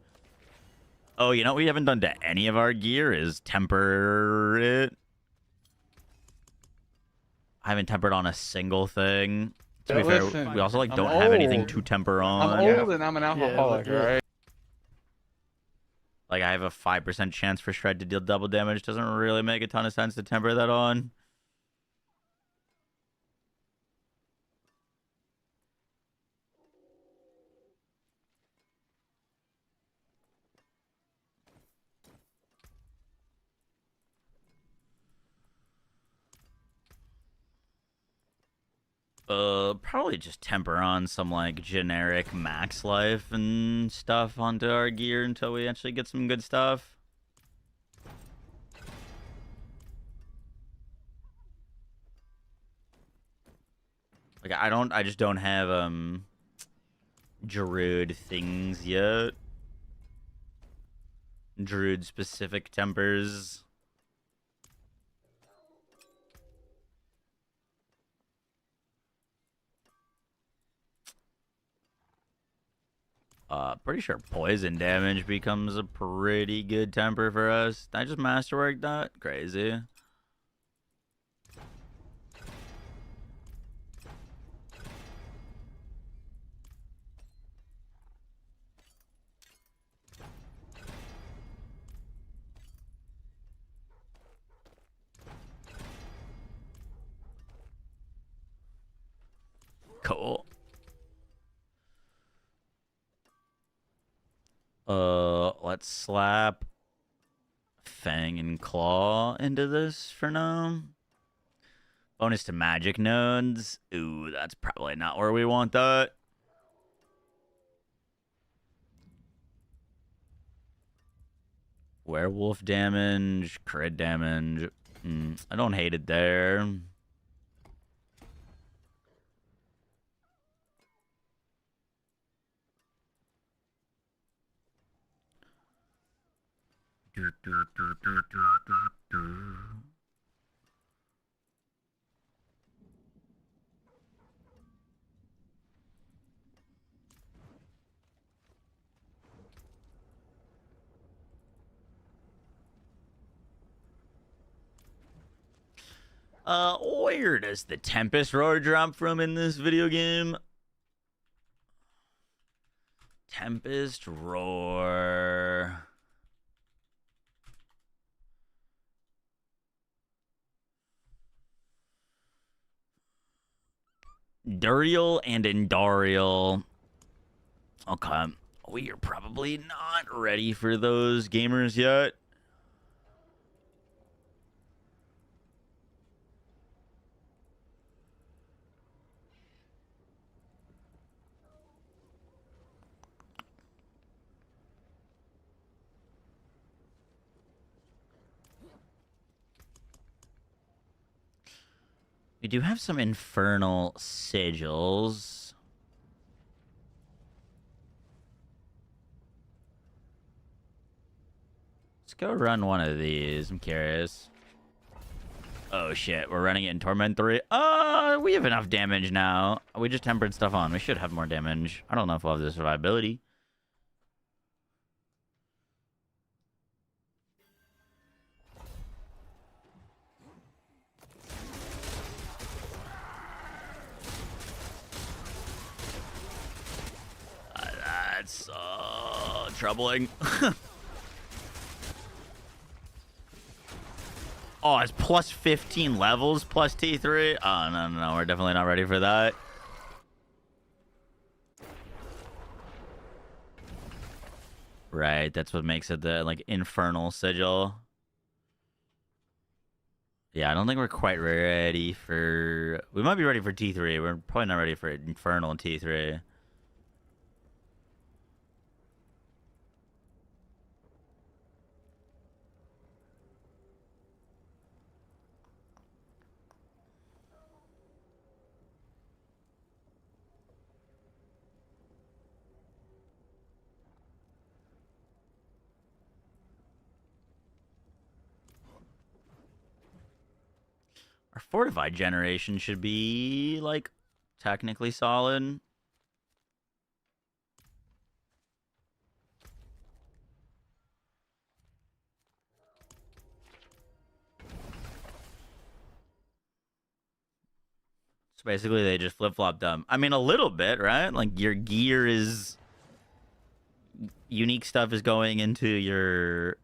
Oh, you know what we haven't done to any of our gear is temper it. I haven't tempered on a single thing. To be fair, we also like don't have anything to temper on. I'm old and I'm an alcoholic, right? Like, I have a 5% chance for Shred to deal double damage. Doesn't really make a ton of sense to temper that on. Probably just temper on some, like, generic max life and stuff onto our gear until we actually get some good stuff. Like, I just don't have, Druid things yet. Druid specific tempers. Pretty sure poison damage becomes a pretty good temper for us. Did I just masterwork that? Crazy. Cool. Let's slap Fang and Claw into this for now. Bonus to magic nodes. Ooh, that's probably not where we want that. Werewolf damage, crit damage. I don't hate it there. Where does the Tempest Roar drop from in this video game? Tempest Roar. Duriel and Indariel. Okay. We are probably not ready for those gamers yet. We do have some infernal sigils. Let's go run one of these. I'm curious. Oh shit, we're running it in Torment 3. We have enough damage now. We just tempered stuff on. We should have more damage. I don't know if we'll have the survivability. That's troubling. Oh, it's plus 15 levels plus T3? Oh, no. We're definitely not ready for that. Right, that's what makes it the, like, infernal sigil. Yeah, I don't think we're quite ready for... We might be ready for T3. We're probably not ready for infernal T3. Our fortified generation should be, like, technically solid. So basically, they just flip-flopped them. I mean, a little bit, right? Like, your gear is... Unique stuff is going into your...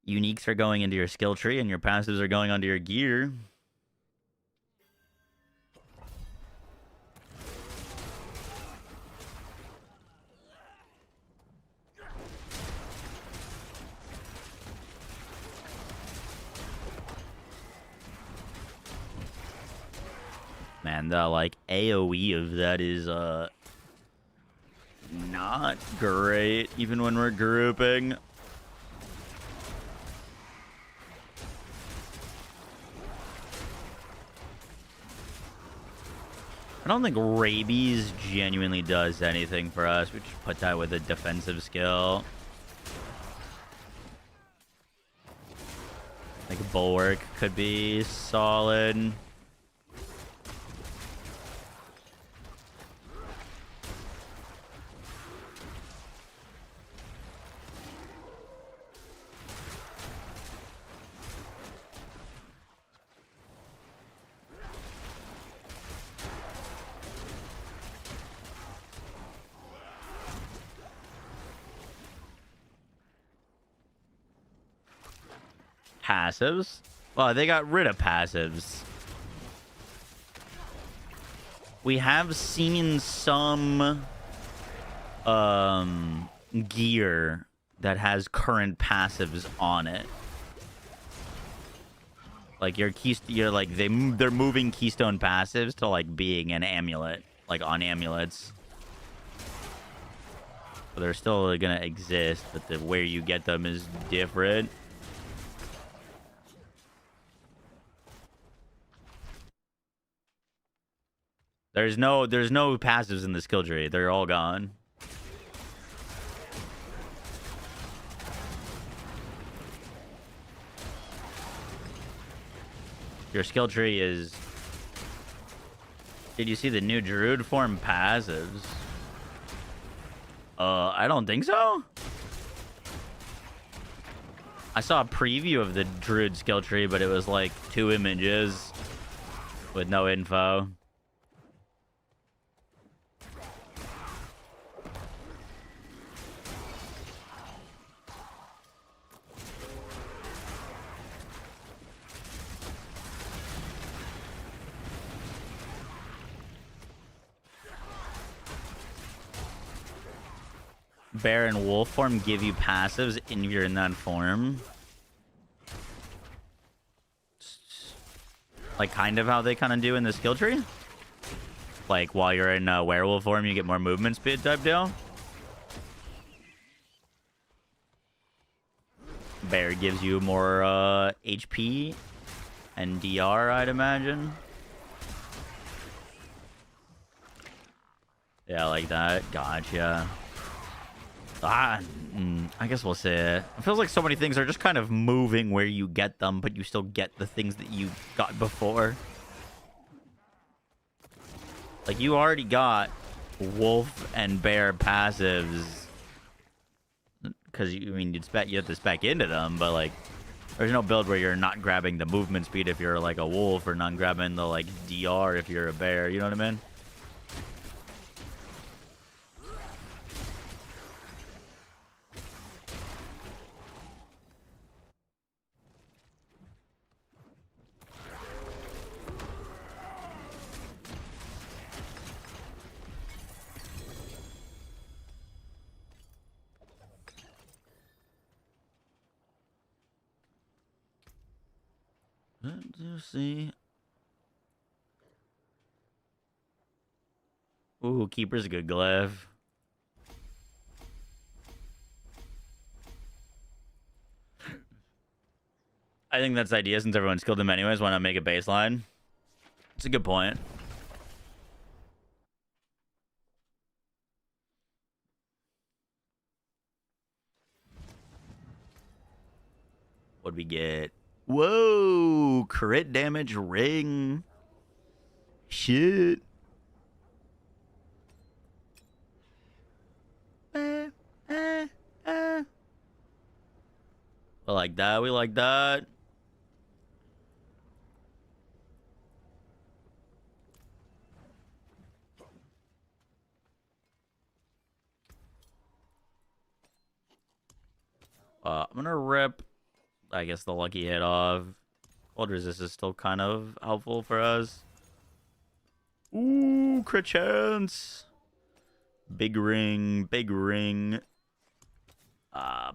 Uniques are going into your skill tree, and your passives are going onto your gear. Man, the, like, AoE of that is, not great, even when we're grouping. I don't think Rabies genuinely does anything for us. We just put that with a defensive skill. Like, Bulwark could be solid. Passives? Well, they got rid of passives. We have seen some gear that has current passives on it. Like your you're like they're moving keystone passives to like being an amulet, like on amulets. So they're still gonna exist, but the where you get them is different. There's no passives in the skill tree. They're all gone. Your skill tree is... Did you see the new Druid form passives? I don't think so. I saw a preview of the Druid skill tree, but it was like 2 images with no info. Bear and wolf form give you passives if you're in that form. Like kind of how they kind of do in the skill tree. Like while you're in werewolf form, you get more movement speed type deal. bear gives you more HP and DR, I'd imagine. Yeah, like that. Gotcha. I guess we'll see. It feels like so many things are just kind of moving where you get them, but you still get the things that you got before. Like, you already got wolf and bear passives. Because, I mean, you have to spec into them, but, like, there's no build where you're not grabbing the movement speed if you're, like, a wolf, or not grabbing the, like, DR if you're a bear. You know what I mean? Let's see. Ooh, Keeper's a good glyph. I think that's the idea, since everyone skilled them anyways. Why not make a baseline? It's a good point. What'd we get? Whoa! Crit damage ring. Shit. We like that. We like that. I'm gonna rip, I guess, the lucky hit off. Cold resist is still kind of helpful for us. Ooh, crit chance. Big ring, big ring.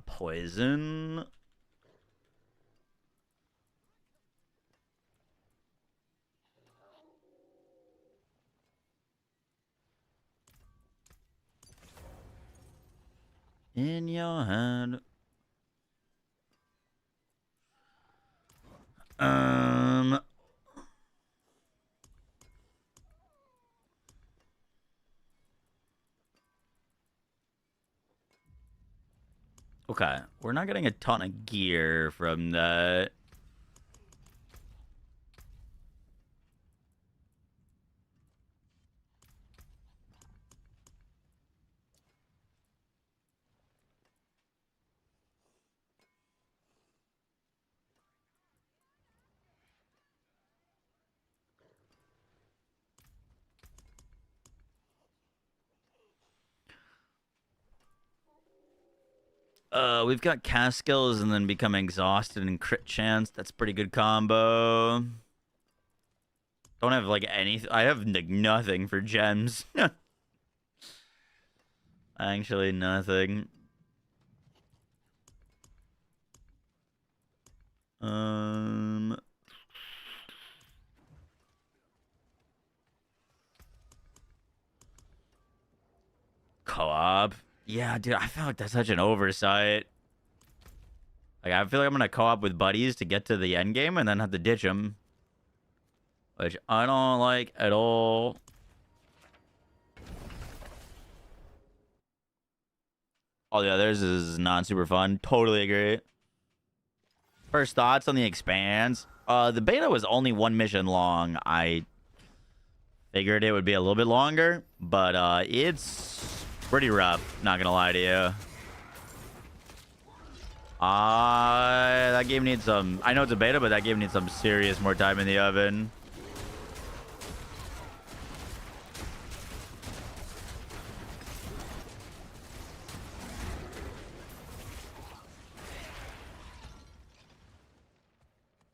Poison. In your head. Okay, we're not getting a ton of gear from that. We've got cast skills and then become exhausted and crit chance. That's a pretty good combo. Don't have like anything. I have like nothing for gems. Actually, nothing. Co-op. Yeah, dude, I feel like that's such an oversight. Like, I feel like I'm gonna co-op with buddies to get to the end game and then have to ditch them, which I don't like at all. All the others is not super fun. Totally agree. First thoughts on the Expanse. The beta was only one mission long. I figured it would be a little bit longer, but it's pretty rough, not gonna lie to you. That game needs some... I know it's a beta, but that game needs some serious more time in the oven.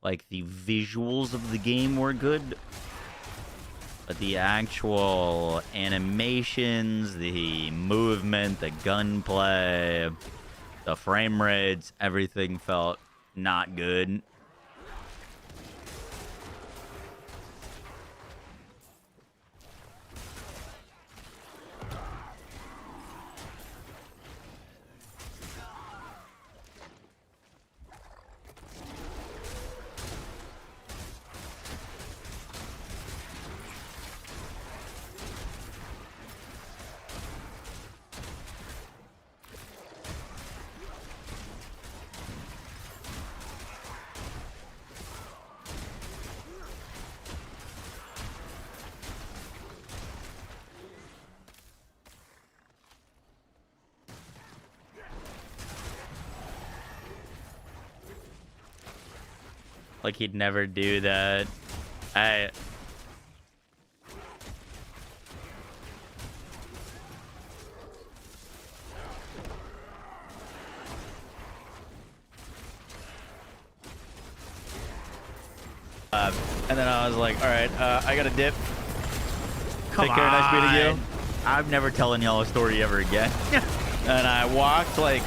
Like, the visuals of the game were good, but the actual animations, the movement, the gunplay, the frame rates, everything felt not good. Like he'd never do that. I. And then I was like, all right, I got to dip. Take care, nice meeting you. I'm never telling y'all a story ever again. And I walked like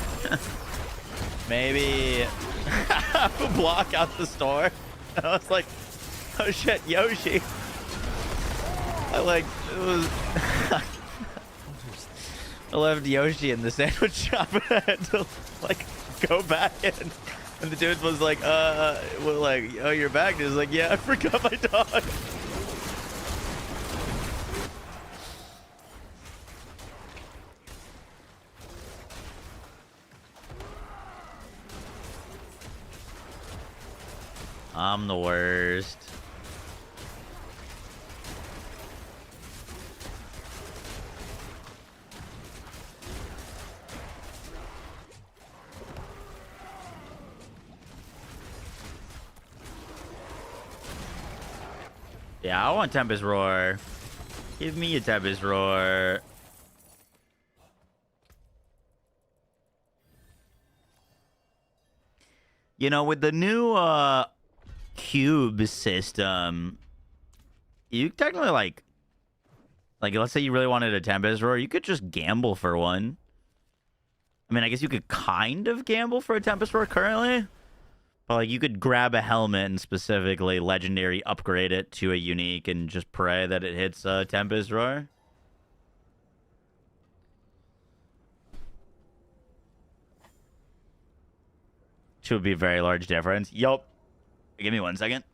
maybe half a block out the store. And I was like, oh shit, Yoshi. I like, it was... I left Yoshi in the sandwich shop and I had to like go back in. And the dude was like, well, like, oh, you're back? And he was like, yeah, I forgot my dog. I'm the worst. Yeah, I want Tempest Roar. Give me a Tempest Roar. You know, with the new cube system, you technically like let's say you really wanted a Tempest Roar, you could just gamble for one. I mean, I guess you could kind of gamble for a Tempest Roar currently. But like you could grab a helmet and specifically legendary upgrade it to a unique and just pray that it hits Tempest Roar. Which would be a very large difference. Yup. Give me 1 second.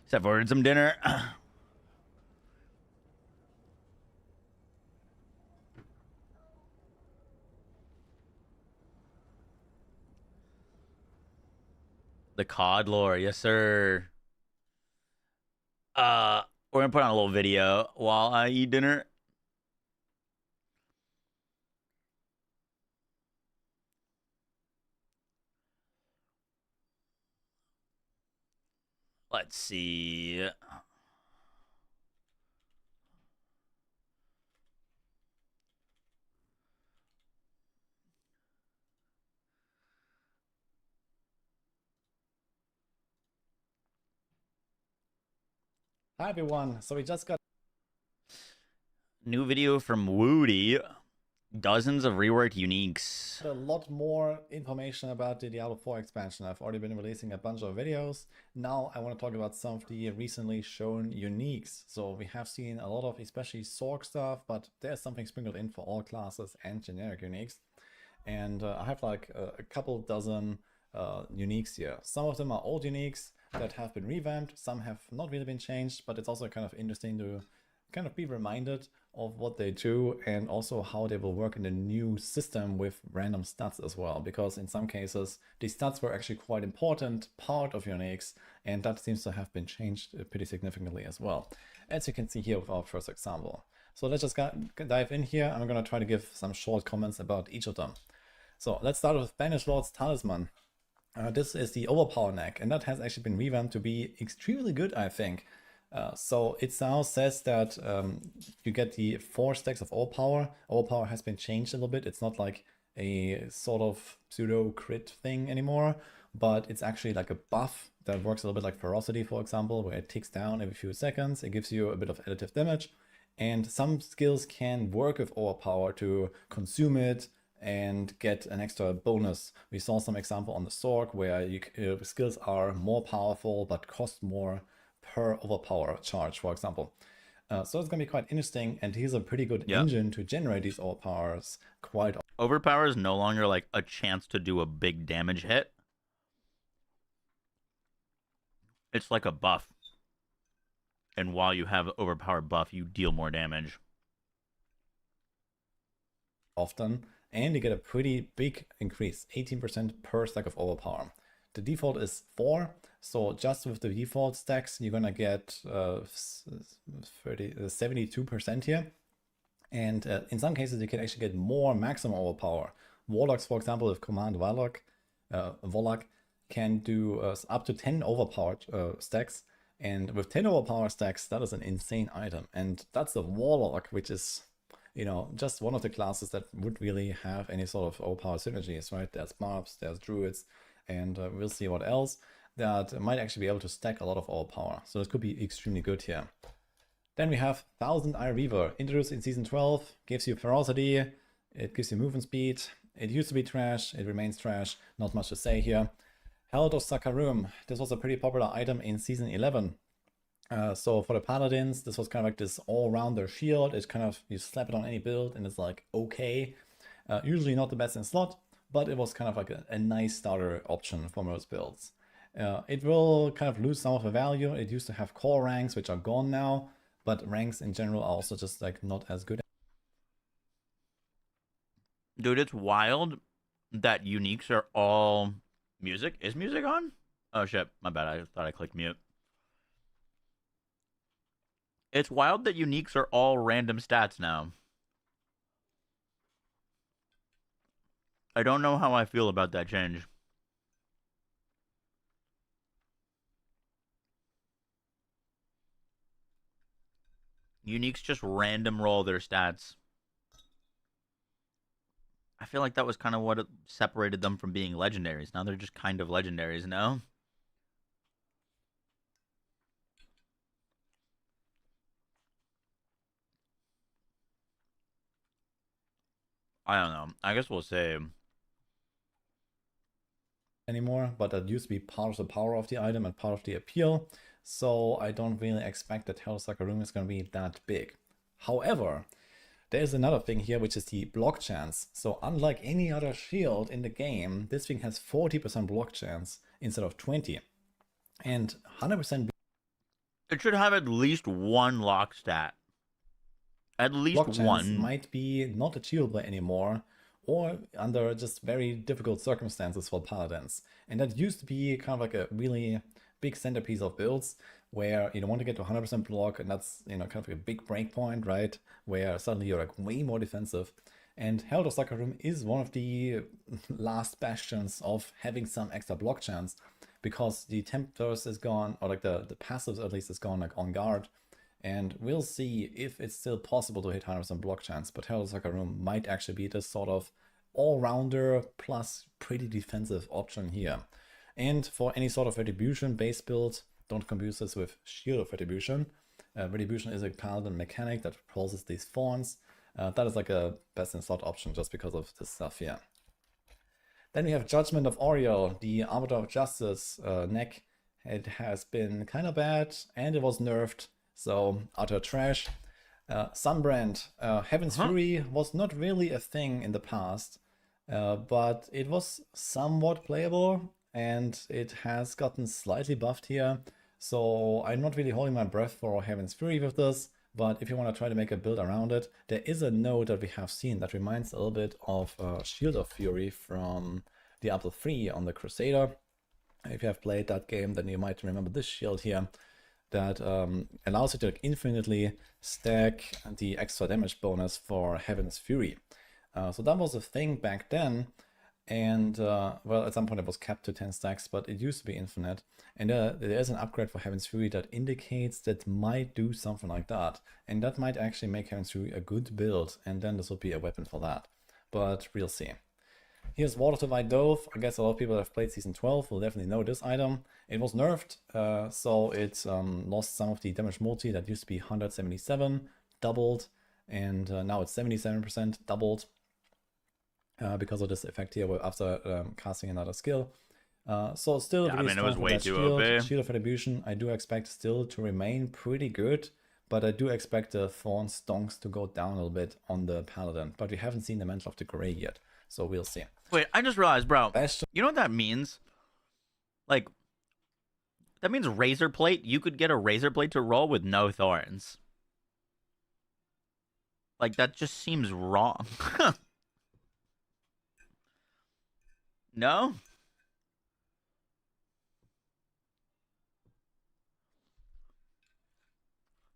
So I've ordered some dinner. The COD lore, yes sir. We're gonna put on a little video while I eat dinner. Let's see. Hi everyone, so we just got New video from Woody. Dozens of reworked uniques. a lot more information about the Diablo 4 expansion. I've already been releasing a bunch of videos. Now I want to talk about some of the recently shown uniques. So we have seen a lot of especially Sorc stuff, but there's something sprinkled in for all classes and generic uniques. And I have like a couple dozen uniques here. Some of them are old uniques that have been revamped. Some have not really been changed, but it's also kind of interesting to kind of be reminded of what they do and also how they will work in the new system with random stats as well, because in some cases the stats were actually quite important part of uniques, and that seems to have been changed pretty significantly as well, as you can see here with our first example. So let's just dive in here. I'm going to try to give some short comments about each of them. So let's start with Banishlord's Talisman. This is the Overpower neck, and that has actually been revamped to be extremely good, I think. So it now says that you get the 4 stacks of Overpower. Overpower has been changed a little bit. It's not like a sort of pseudo crit thing anymore, but it's actually like a buff that works a little bit like Ferocity, for example, where it ticks down every few seconds. It gives you a bit of additive damage, and some skills can work with Overpower to consume it and get an extra bonus. We saw some example on the Sorc where skills are more powerful but cost more per overpower charge, for example. So it's going to be quite interesting, and here's a pretty good engine to generate these overpowers quite. Overpower is no longer like a chance to do a big damage hit. It's like a buff. And while you have overpower buff, you deal more damage. Often, and you get a pretty big increase, 18% per stack of overpower. The default is 4, so just with the default stacks, you're gonna get 72% here. And in some cases, you can actually get more maximum overpower. Warlocks, for example, with Command Warlock can do up to 10 overpowered stacks. And with 10 overpower stacks, that is an insane item. And that's a Warlock, which is, you know, just one of the classes that would really have any sort of overpower synergies, right? There's mobs, there's druids, and we'll see what else that might actually be able to stack a lot of overpower. So this could be extremely good here. Then we have 1000 Eye Reaver, introduced in Season 12, gives you Ferocity, it gives you movement speed. It used to be trash, it remains trash, not much to say here. Herald of Sakarum, this was a pretty popular item in Season 11. So for the Paladins, this was kind of like this all-rounder shield. It's kind of, you slap it on any build and it's like, okay. Usually not the best in slot, but it was kind of like a nice starter option for most builds. It will kind of lose some of the value. It used to have core ranks, which are gone now, but ranks in general are also just like not as good. Dude, it's wild that uniques are all music. Is music on? Oh shit, my bad. I thought I clicked mute. It's wild that uniques are all random stats now. I don't know how I feel about that change. Uniques just random roll their stats. I feel like that was kind of what separated them from being legendaries. Now they're just kind of legendaries, no? I don't know. I guess we'll say Anymore, but that used to be part of the power of the item and part of the appeal. So I don't really expect that Herald of Sakarum is going to be that big. However, there's another thing here, which is the block chance. So unlike any other shield in the game, this thing has 40% block chance instead of 20. And 100%. It should have at least one lock stat. At least block chance one. Might be not achievable anymore, or under just very difficult circumstances for Paladins. And that used to be kind of like a really big centerpiece of builds, where you don't want to get to 100% block, and that's, you know, kind of a big break point, right? Where suddenly you're like way more defensive. And Herald's Locker Room is one of the last bastions of having some extra block chance, because the Tempest is gone, or like the passives at least is gone, like on guard. And we'll see if it's still possible to hit 100% block chance, but Herald's Locker Room might actually be this sort of all-rounder plus pretty defensive option here. And for any sort of Retribution base build, don't confuse this with Shield of Retribution. Retribution is a paladin mechanic that pulses these thorns. That is like a best in slot option just because of this stuff here. Then we have Judgment of Oriel, the Arbiter of Justice neck. It has been kind of bad and it was nerfed, so utter trash. Sunbrand, Heaven's Fury was not really a thing in the past, but it was somewhat playable and it has gotten slightly buffed here. So I'm not really holding my breath for Heaven's Fury with this. But if you want to try to make a build around it, there is a node that we have seen that reminds a little bit of Shield of Fury from Diablo 3 on the Crusader. If you have played that game, then you might remember this shield here that allows you to infinitely stack the extra damage bonus for Heaven's Fury. So that was a thing back then. And well, at some point it was capped to 10 stacks, but it used to be infinite. And there is an upgrade for Heaven's Fury that indicates that might do something like that. And that might actually make Heaven's Fury a good build, and then this would be a weapon for that. But we'll see. Here's Water to White Dove. I guess a lot of people that have played Season 12 will definitely know this item. It was nerfed, so it lost some of the damage multi that used to be 177, doubled, and now it's 77% doubled. Because of this effect here after casting another skill. So still, yeah, I mean, it was way too OP. Shield of Retribution, I do expect still to remain pretty good, but I do expect the Thorn Stonks to go down a little bit on the Paladin. But we haven't seen the Mantle of the Grey yet, so we'll see. Wait, I just realized, bro. You know what that means? Like, that means Razor Plate. You could get a Razor Plate to roll with no Thorns. Like, that just seems wrong. No?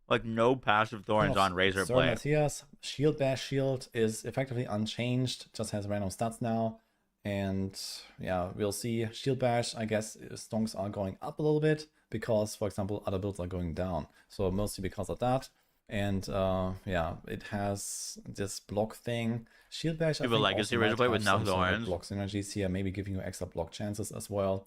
Like no passive thorns on Razor Blade. Matthias, Shield Bash Shield is effectively unchanged, just has random stats now. And yeah, we'll see. Shield Bash, I guess stonks are going up a little bit because, for example, other builds are going down. So mostly because of that. And yeah, it has this block thing. Shield Bash, I think, Legacy Razor Blade with no thorns. Block synergies here, maybe giving you extra block chances as well.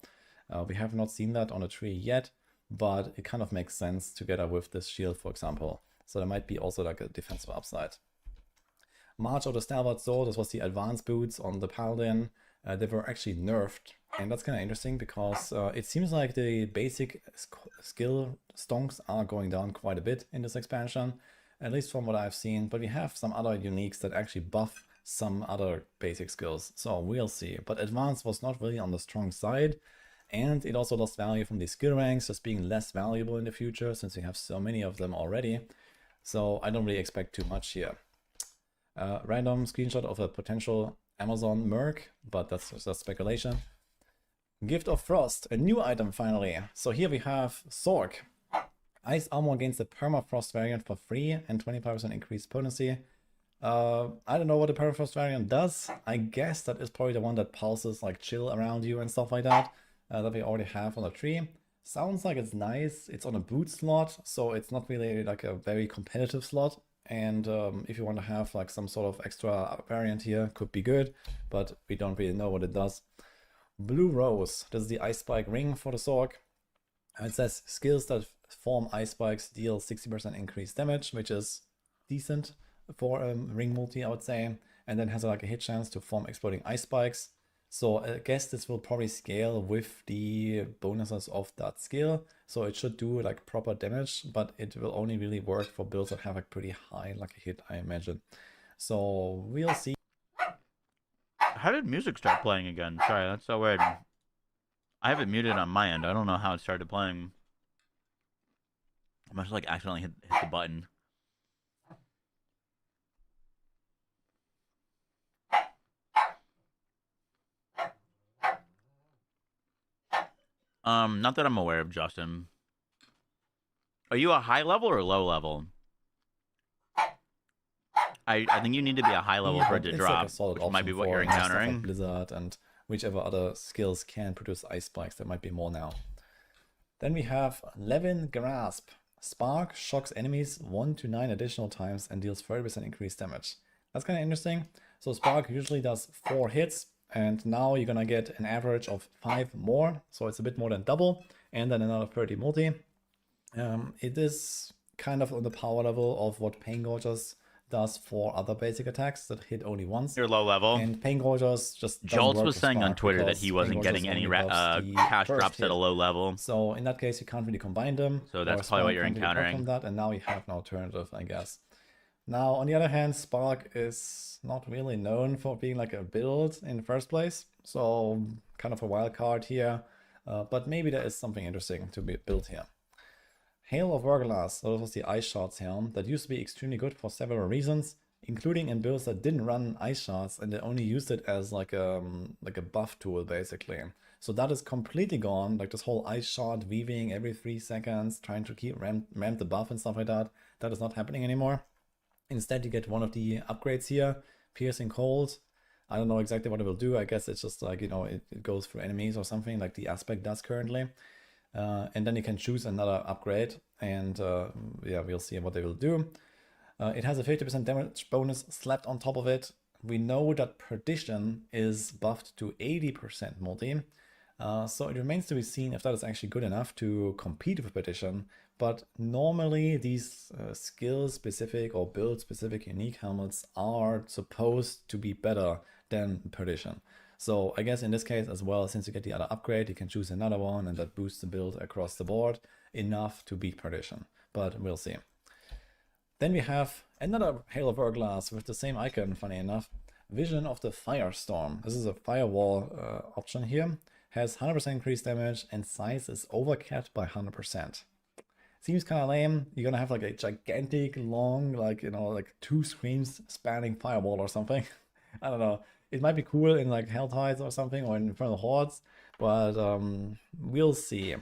We have not seen that on a tree yet, but it kind of makes sense together with this shield, for example. So there might be also like a defensive upside. March of the Stalwart Sword, this was the advanced boots on the Paladin. They were actually nerfed, and that's kind of interesting because it seems like the basic skill stonks are going down quite a bit in this expansion, at least from what I've seen, but we have some other uniques that actually buff some other basic skills, so we'll see. But advanced was not really on the strong side, and it also lost value from the skill ranks, just being less valuable in the future since we have so many of them already. So I don't really expect too much here. Random screenshot of a potential Amazon merc, but that's just speculation. Gift of Frost, a new item finally. So here we have Sork. Ice armor against the permafrost variant for free and 25% increased potency. I don't know what the permafrost variant does. I guess that is probably the one that pulses like chill around you and stuff like that, that we already have on the tree. Sounds like it's nice. It's on a boot slot, so it's not really like a very competitive slot. And if you want to have like some sort of extra variant here, could be good, but we don't really know what it does. Blue Rose, this is the Ice Spike ring for the Sork. It says skills that form ice spikes deal 60% increased damage, which is decent for a ring multi, I would say. And then has like a hit chance to form exploding ice spikes. So I guess this will probably scale with the bonuses of that skill. So it should do like proper damage, but it will only really work for builds that have like pretty high lucky hit, I imagine. So we'll see. How did music start playing again? Sorry, that's so weird. I have it muted on my end. I don't know how it started playing. I must have like accidentally hit the button. Not that I'm aware of, Justin. Are you a high level or low level? I think you need to be a high level Yeah, for it but to it's like drop, a solid which might be option what for you're stuff like encountering. Blizzard and whichever other skills can produce ice spikes. There might be more now. Then we have Levin Grasp. Spark shocks enemies 1 to 9 additional times and deals 30% increased damage. That's kind of interesting. So Spark usually does 4 hits, and now you're gonna get an average of 5 more, so it's a bit more than double, and then another 30 multi. It is kind of on the power level of what Pain Gorgers does for other basic attacks that hit only once. You're low level. And Pain Gorgers just doesn't Jolts work was with saying on Spark Twitter that because he Pain wasn't Gorgers getting any only buffs the cash first drops at a hit. low level. So in that case, you can't really combine them. So that's or probably what Spark you're can't really buff encountering. from that, and now you have no alternative, I guess. Now, on the other hand, Spark is not really known for being like a build in the first place. So kind of a wild card here. But maybe there is something interesting to be built here. Hail of Verglas, that was the Ice Shards helm, that used to be extremely good for several reasons, including in builds that didn't run Ice Shards and they only used it as like a buff tool basically. So that is completely gone, like this whole Ice Shard weaving every 3 seconds, trying to keep ramp the buff and stuff like that, that is not happening anymore. Instead you get one of the upgrades here, Piercing Cold. I don't know exactly what it will do, I guess it's just like, you know, it goes through enemies or something like the Aspect does currently. And then you can choose another upgrade, and yeah, we'll see what they will do. It has a 50% damage bonus slapped on top of it. We know that Perdition is buffed to 80% multi, so it remains to be seen if that is actually good enough to compete with Perdition. But normally these skill-specific or build-specific unique helmets are supposed to be better than Perdition. So I guess in this case as well, since you get the other upgrade, you can choose another one and that boosts the build across the board enough to beat Perdition, but we'll see. Then we have another Hail of Verglas with the same icon, funny enough, Vision of the Firestorm. This is a firewall option here, has 100% increased damage and size is overcapped by 100%. Seems kind of lame. You're gonna have like a gigantic, long, like, you know, like 2 screens spanning firewall or something. I don't know. It might be cool in like Hell Tides or something, or in front of Hordes, but we'll see.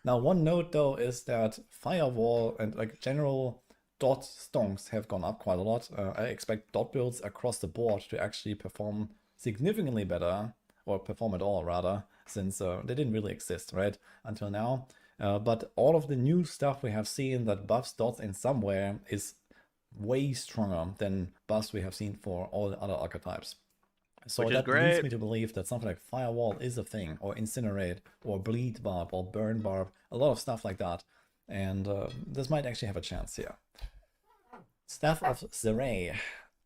Now, one note though is that Firewall and like general dot stonks have gone up quite a lot. I expect dot builds across the board to actually perform significantly better, or perform at all rather, since they didn't really exist, right, until now. But all of the new stuff we have seen that buffs dots in some way is way stronger than buffs we have seen for all the other archetypes. So that leads me to believe that something like Firewall is a thing, or Incinerate, or Bleed Barb, or Burn Barb, a lot of stuff like that. And this might actually have a chance here. Staff of Zeray.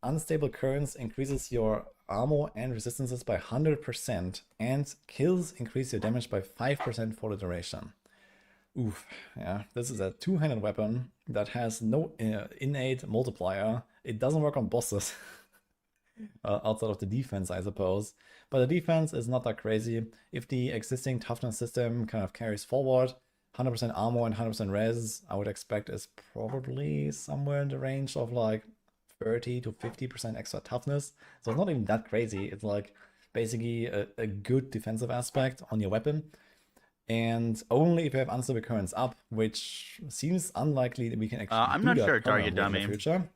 Unstable Currents increases your armor and resistances by 100%, and kills increase your damage by 5% for the duration. Oof, yeah, this is a two-handed weapon that has no innate multiplier. It doesn't work on bosses. Outside of the defense, I suppose. But the defense is not that crazy. If the existing toughness system kind of carries forward, 100% armor and 100% res, I would expect is probably somewhere in the range of like 30 to 50% extra toughness. So it's not even that crazy. It's like basically a good defensive aspect on your weapon. And only if you have unstable currents up, which seems unlikely that we can actually I'm do not that sure, Target permanently in Dummy. the future.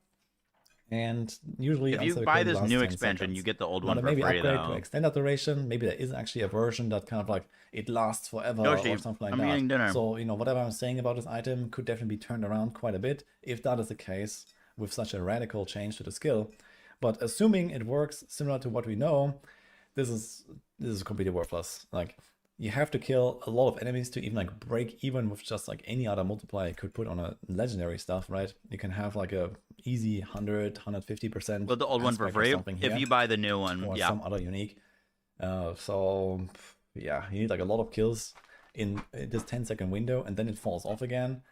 And usually if you buy this new expansion, you get the old one for maybe free upgrade though. to extend that duration. Maybe there is actually a version that kind of like it lasts forever or something like I'm that. eating dinner. So, you know, whatever I'm saying about this item could definitely be turned around quite a bit if that is the case with such a radical change to the skill. But assuming it works similar to what we know, this is completely worthless. Like, you have to kill a lot of enemies to even like break even with just like any other multiplier you could put on a legendary stuff, right? You can have like a easy 100, 150%. Well, the old one for free. If you buy the new one, or yeah. some other unique. So yeah, you need like a lot of kills in this 10-second window, and then it falls off again.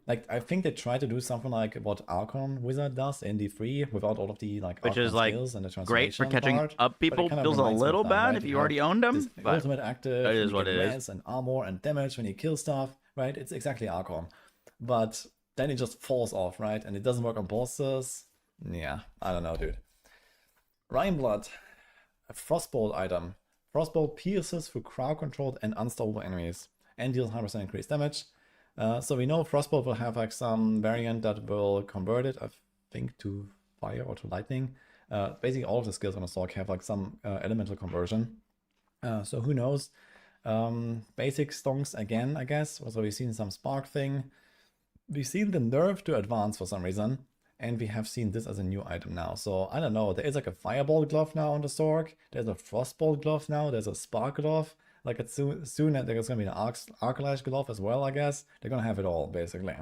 Like, I think they try to do something like what Archon Wizard does in D3 without all of the like which is like skills and the great for transformation catching part, up people. but it kind of Feels a reminds me of little that, bad right? if you have already owned them. this But ultimate active, that is you what get it is. res and armor and damage when you kill stuff, right? It's exactly Archon, but then it just falls off, right? And it doesn't work on bosses. Yeah, I don't know, dude. Rhineblood, a Frostbolt item. Frostbolt pierces through crowd-controlled and unstoppable enemies and deals 100% increased damage. So we know Frostbolt will have like some variant that will convert it, I think, to fire or to lightning. Basically all of the skills on the Sork have like some elemental conversion. So who knows? Basic stonks again, I guess. So we've seen some spark thing. We've seen the nerf to advance for some reason. And we have seen this as a new item now. So I don't know, there is like a fireball glove now on the Sork. There's a frostball glove now. There's a spark glove. Like it's soon there's gonna be an arcalash glove as well, I guess. They're gonna have it all, basically.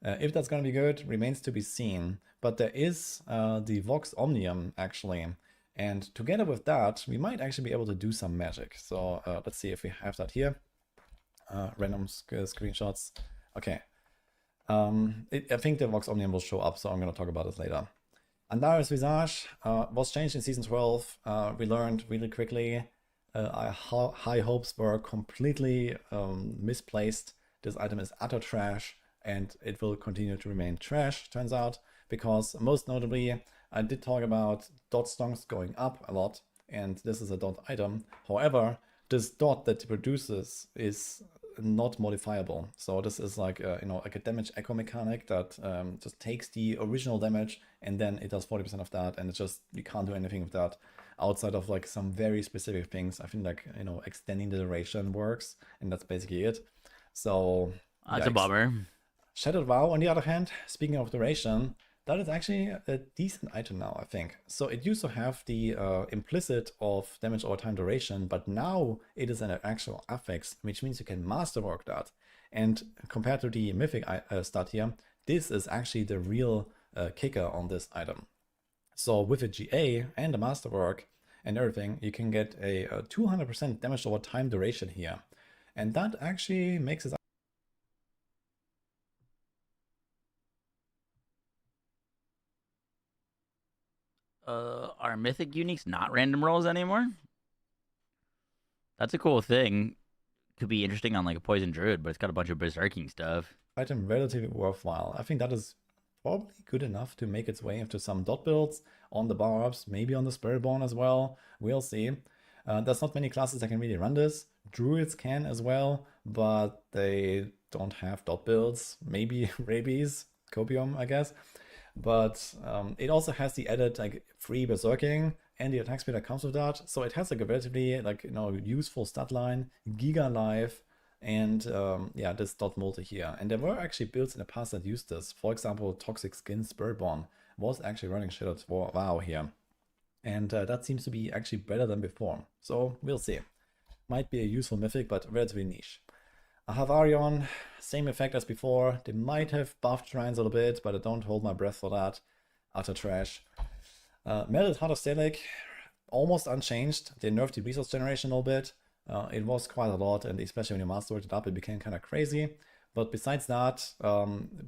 If that's gonna be good, remains to be seen. But there is the Vox Omnium, actually. And together with that, we might actually be able to do some magic. So let's see if we have that here. Random screenshots. Okay. I think the Vox Omnium will show up, so I'm going to talk about this later. Andara's Visage was changed in Season 12. We learned really quickly. Our high hopes were completely misplaced. This item is utter trash, and it will continue to remain trash, turns out, because most notably, I did talk about dot stonks going up a lot, and this is a dot item. However, this dot that it produces is not modifiable. So this is like like a damage echo mechanic that just takes the original damage and then it does 40% of that, and it's just, you can't do anything with that outside of like some very specific things. I think like extending the duration works, and that's basically it. So that's a bummer. Shattered Vow, on the other hand, speaking of duration, that is actually a decent item now, I think. So it used to have the implicit of damage over time duration, but now it is an actual affix, which means you can masterwork that. And compared to the mythic stat here, this is actually the real kicker on this item. So with a GA and a masterwork and everything, you can get a 200% damage over time duration here. And that actually makes it are mythic uniques not random rolls anymore? That's a cool thing. Could be interesting on like a poison druid, but it's got a bunch of berserking stuff. Item relatively worthwhile. I think that is probably good enough to make its way into some dot builds on the barbs, maybe on the Spiritborn as well. We'll see. There's not many classes that can really run this. Druids can as well, but they don't have dot builds. Maybe rabies, copium, I guess. But it also has the added like free berserking and the attack speed that comes with that. So it has like a relatively useful stat line, giga life, and yeah, this dot multi here. And there were actually builds in the past that used this. For example, Toxic Skin Spiritborn was actually running Shattered Vow here. And that seems to be actually better than before. So we'll see. Might be a useful mythic, but relatively niche. Havarion, same effect as before. They might have buffed shrines a little bit, but I don't hold my breath for that. Utter trash. Melted Heart of Stelic, almost unchanged. They nerfed the resource generation a little bit. It was quite a lot, and especially when you masterworked it up, it became kind of crazy. But besides that,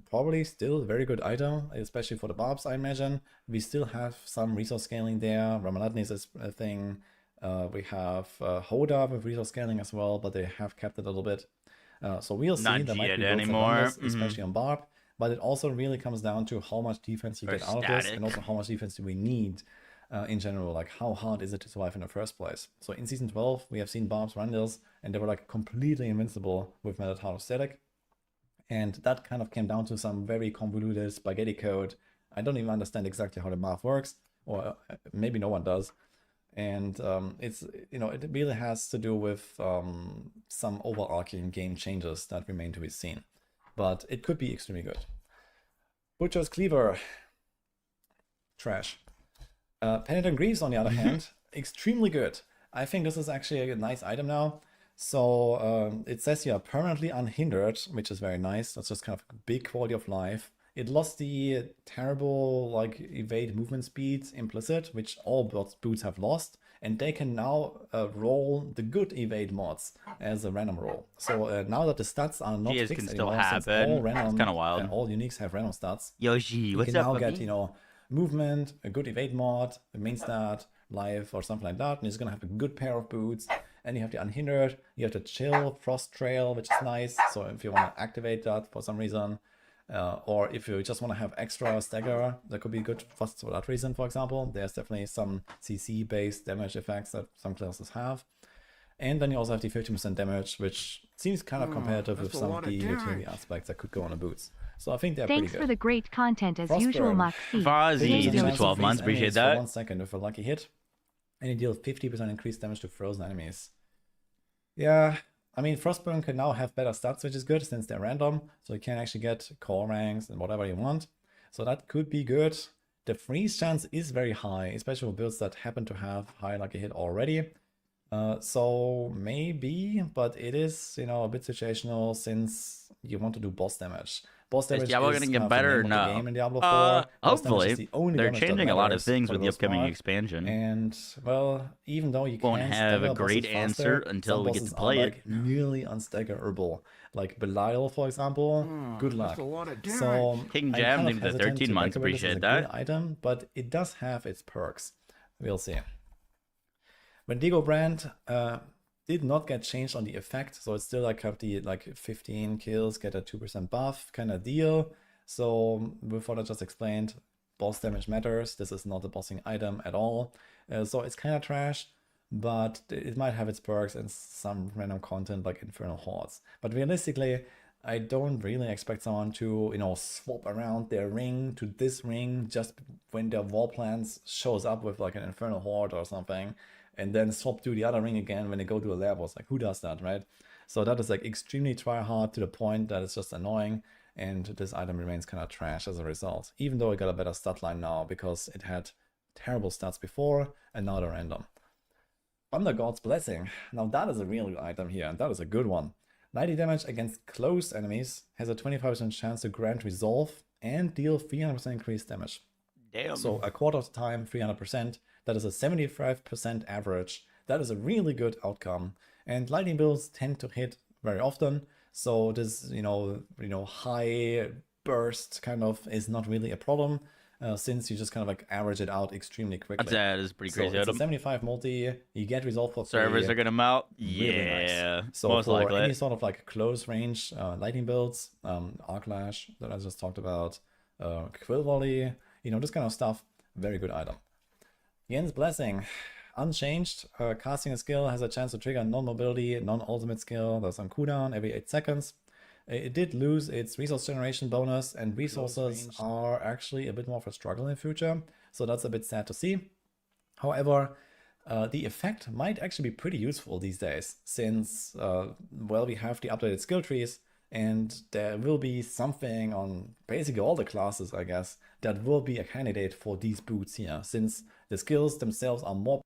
probably still a very good item, especially for the barbs, I imagine. We still have some resource scaling there. Ramanatnis is a thing. We have Hoda with resource scaling as well, but they have kept it a little bit. So we'll see. Not there might be anymore, especially on barb. But it also really comes down to how much defense you get out of this, and also how much defense do we need in general. Like, how hard is it to survive in the first place? So in Season 12, we have seen barbs run this, and they were like completely invincible with Melted Heart of Stelic. And that kind of came down to some very convoluted spaghetti code. I don't even understand exactly how the math works, or maybe no one does. And it's, it really has to do with some overarching game changes that remain to be seen. But it could be extremely good. Butcher's Cleaver, trash. Penitent Greaves, on the other hand, extremely good. I think this is actually a nice item now. So it says here permanently unhindered, which is very nice. That's just kind of a big quality of life. It lost the terrible evade movement speed implicit, which all boots have lost, and they can now roll the good evade mods as a random roll. So now that the stats are not fixed can still anymore, happen. all random, It's kind of wild. all uniques have random stats. Yoshi, what's you up, can now puppy? get movement, a good evade mod, a main stat, life, or something like that, and it's gonna have a good pair of boots. And you have the unhindered, you have the chill, frost trail, which is nice. So if you want to activate that for some reason. Or if you just want to have extra stagger, that could be good for that reason, for example. There's definitely some CC-based damage effects that some classes have. And then you also have the 50% damage, which seems kind of competitive with some of the utility aspects that could go on the boots. So I think they're Thanks pretty good. for the great content as usual, Frostburn. Moxie. Fozzie, Chance thanks for to 12 freeze months. Appreciate enemies for that. 1 second with a lucky hit. And you deal 50% increased damage to frozen enemies. Yeah, I mean, Frostburn can now have better stats, which is good since they're random. So you can actually get core ranks and whatever you want. So that could be good. The freeze chance is very high, especially for builds that happen to have high lucky hit already. So maybe, but it is, you know, a bit situational since you want to do boss damage. Boss damage Is Diablo is gonna kind get of better the or name of the no? game in Diablo 4. Boss damage Hopefully. is the only They're damage that changing a lot of matters things for with the most upcoming part. expansion. And, well, even though you Won't can have a stagger great bosses answer faster, until some we get bosses to play are, it. like, nearly unstaggerable. Like Belial, for example, good luck. That's a lot of So King I'm Jam, kind of thanks for the hesitant 13 to months. recommend this as Appreciate a that. good item, but it does have its perks. We'll see. Wendigo brand did not get changed on the effect, so it's still like have the 15 kills, get a 2% buff kind of deal. So with what I just explained, boss damage matters. This is not a bossing item at all. So it's kind of trash, but it might have its perks and some random content like Infernal Hordes. But realistically, I don't really expect someone to, you know, swap around their ring to this ring just when their wall plans shows up with like an Infernal Horde or something, and then swap to the other ring again when they go to a level. It's like, who does that, right? So that is like extremely try hard to the point that it's just annoying, and this item remains kind of trash as a result, even though it got a better stat line now because it had terrible stats before and now they're random. Thunder God's Blessing. Now that is a real good item here, and that is a good one. 90 damage against close enemies, has a 25% chance to grant resolve and deal 300% increased damage. Damn. So a quarter of the time, 300%. That is a 75% average. That is a really good outcome. And lightning builds tend to hit very often. So this, you know, high burst kind of is not really a problem. Since you just kind of like average it out extremely quickly. That is pretty crazy. So it's a 75 multi, you get resolve for free. Servers are gonna melt. Really Yeah, nice. So most for likely. any sort of like close range lightning builds, Arclash that I just talked about, Quill Volley, you know, this kind of stuff, very good item. Yen's Blessing, unchanged. Casting a skill has a chance to trigger non-mobility, non-ultimate skill that's on cooldown every 8 seconds. It did lose its resource generation bonus, and resources are actually a bit more of a struggle in the future, so that's a bit sad to see. However, the effect might actually be pretty useful these days, since, well, we have the updated skill trees, and there will be something on basically all the classes, I guess, that will be a candidate for these boots here, since the skills themselves are more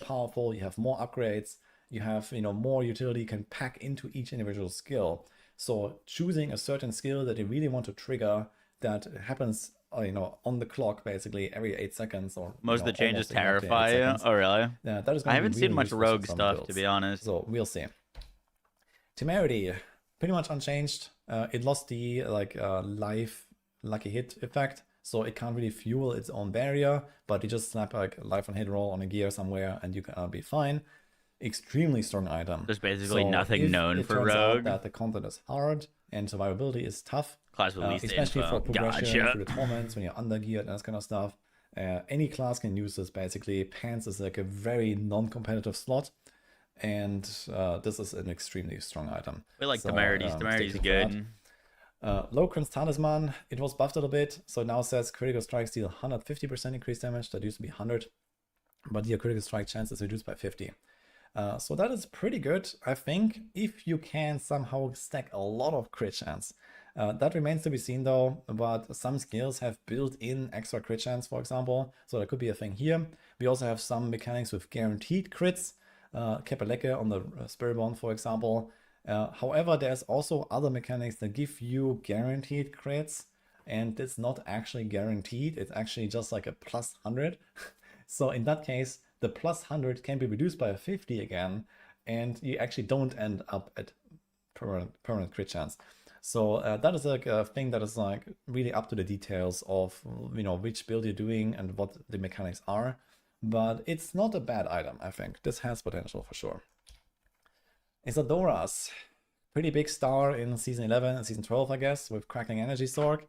powerful, you have more upgrades, you have, you know, more utility you can pack into each individual skill. So choosing a certain skill that you really want to trigger that happens, you know, on the clock basically every 8 seconds, or most of the changes almost exactly 8 terrify you. seconds. Oh really? Yeah, that is I haven't really seen much useful rogue for some stuff builds. to be honest. So we'll see. Temerity, pretty much unchanged. It lost the life lucky hit effect, so it can't really fuel its own barrier, but you just slap like life on hit roll on a gear somewhere and you can be fine. Extremely strong item. There's basically So nothing if known it for turns out rogue. that the content is hard and survivability is tough, Class with least especially info. for progression Gotcha. through the torments when you're under geared and that kind of stuff. Any class can use this basically. Pants is like a very non-competitive slot, and this is an extremely strong item. We like So, Temerity's. stay Temerity's tuned for that. good. Locran's Talisman, it was buffed a little bit, so it now says critical strikes deal 150% increased damage. That used to be 100, but your critical strike chance is reduced by 50. So that is pretty good, I think, if you can somehow stack a lot of crit chance. That remains to be seen though, but some skills have built-in extra crit chance, for example, so that could be a thing here. We also have some mechanics with guaranteed crits, Kepelecke on the Spiritborn, for example. However, there's also other mechanics that give you guaranteed crits, and it's not actually guaranteed, it's actually just like a plus 100. So in that case, the plus 100 can be reduced by a 50 again, and you actually don't end up at permanent crit chance. So that is like a thing that is like really up to the details of, you know, which build you're doing and what the mechanics are. But it's not a bad item, I think. This has potential for sure. Isadora's pretty big star in season 11 and season 12, I guess, with Crackling Energy Sword.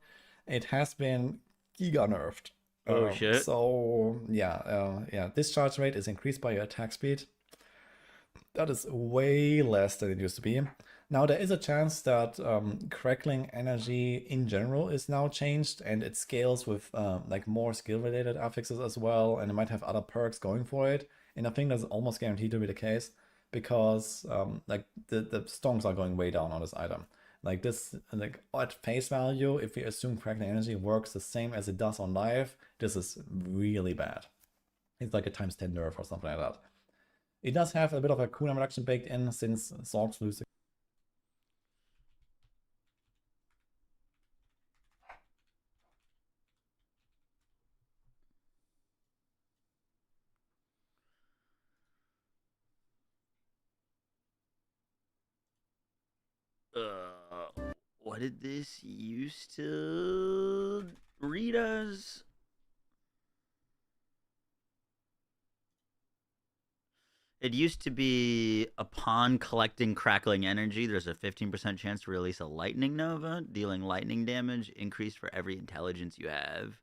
It has been giga nerfed. Oh shit. So yeah, discharge rate is increased by your attack speed. That is way less than it used to be. Now there is a chance that crackling energy in general is now changed, and it scales with like more skill related affixes as well, and it might have other perks going for it. And I think that's almost guaranteed to be the case, because like the stonks are going way down on this item. Like this, like at face value, if we assume crackling energy works the same as it does on live, this is really bad. It's like a ×10 nerf or something like that. It does have a bit of a cooldown reduction baked in, since Zorks lose the what did this used to read as? It used to be, upon collecting crackling energy, there's a 15% chance to release a lightning nova, dealing lightning damage increased for every intelligence you have.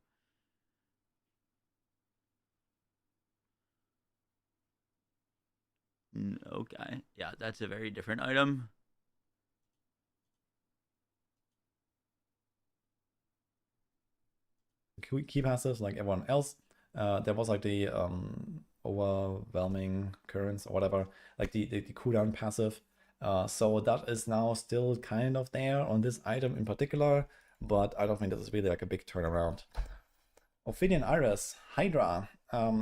Okay, yeah, that's a very different item. key passives like everyone else. There was like the overwhelming currents or whatever, like the cooldown passive. So that is now still kind of there on this item in particular, but I don't think this is really like a big turnaround. Ophidian Iris, Hydra.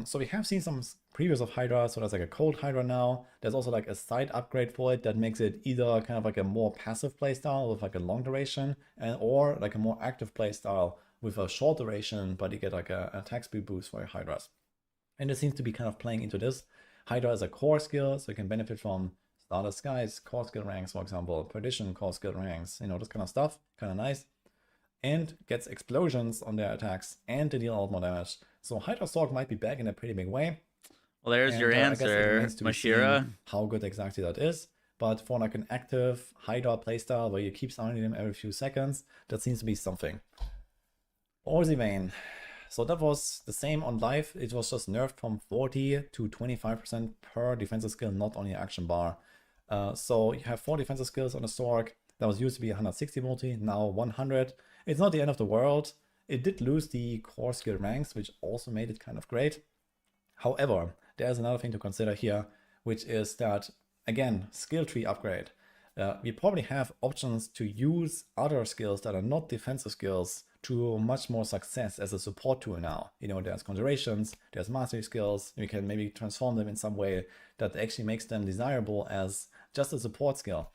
So we have seen some previews of Hydra, so there's like a cold Hydra now. There's also like a side upgrade for it that makes it either kind of like a more passive playstyle with like a long duration, or like a more active playstyle with a short duration, but you get like a attack speed boost for your Hydras. And it seems to be kind of playing into this. Hydra is a core skill, so you can benefit from Starter Skies, core skill ranks, for example, Perdition, core skill ranks, you know, this kind of stuff, kind of nice. And gets explosions on their attacks and to deal a lot more damage. So Hydra Sork might be back in a pretty big way. Well, there's your answer, Mashira. How good exactly that is. But for like an active Hydra playstyle where you keep summoning them every few seconds, that seems to be something. Orzivane. So that was the same on live. It was just nerfed from 40 to 25% per defensive skill, not on your action bar. So you have 4 defensive skills on the Sork. That was used to be 160 multi, now 100. It's not the end of the world. It did lose the core skill ranks, which also made it kind of great. However, there's another thing to consider here, which is that, again, skill tree upgrade. We probably have options to use other skills that are not defensive skills to much more success as a support tool now. You know, there's conjurations, there's mastery skills, you can maybe transform them in some way that actually makes them desirable as just a support skill.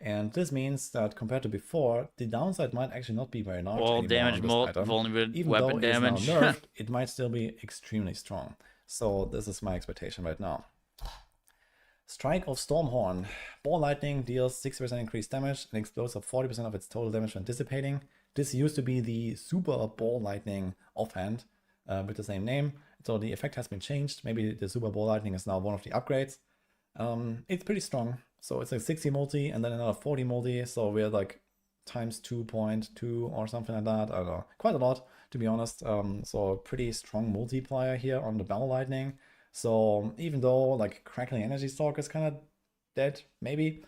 And this means that compared to before, the downside might actually not be very large. Wall damage, vulnerable weapon damage. Even though it's now nerfed, it might still be extremely strong. So this is my expectation right now. Strike of Stormhorn. Ball Lightning deals 60% increased damage and explodes up 40% of its total damage when dissipating. This used to be the Super Ball Lightning offhand with the same name. So the effect has been changed. Maybe the Super Ball Lightning is now one of the upgrades. It's pretty strong. So it's like 60 multi and then another 40 multi. So we're like times 2.2 or something like that. I don't know. Quite a lot, to be honest. So pretty strong multiplier here on the Ball Lightning. So even though like Crackling Energy Stalk is kind of dead, maybe,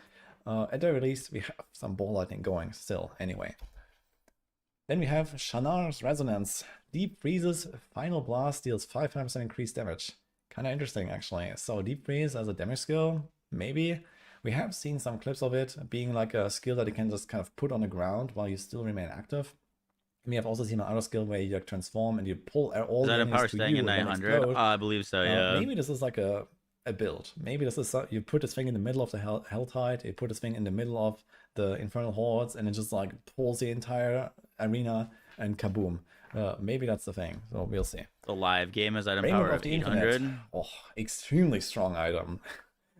at the very least we have some Ball Lightning going still anyway. Then we have Shannar's Resonance. Deep Freeze's Final Blast deals 500% increased damage. Kind of interesting actually. So Deep Freeze as a damage skill, maybe. We have seen some clips of it being like a skill that you can just kind of put on the ground while you still remain active. We have also seen another skill where you like transform and you pull all the enemies to you. Is that a power staying in 900? I believe so, yeah. Maybe this is like a build. Maybe this is, you put this thing in the middle of the Helltide, you put this thing in the middle of the Infernal Hordes, and it just like pulls the entire arena and kaboom. Maybe that's the thing, so we'll see. The live game is item power of 800. Oh, extremely strong item.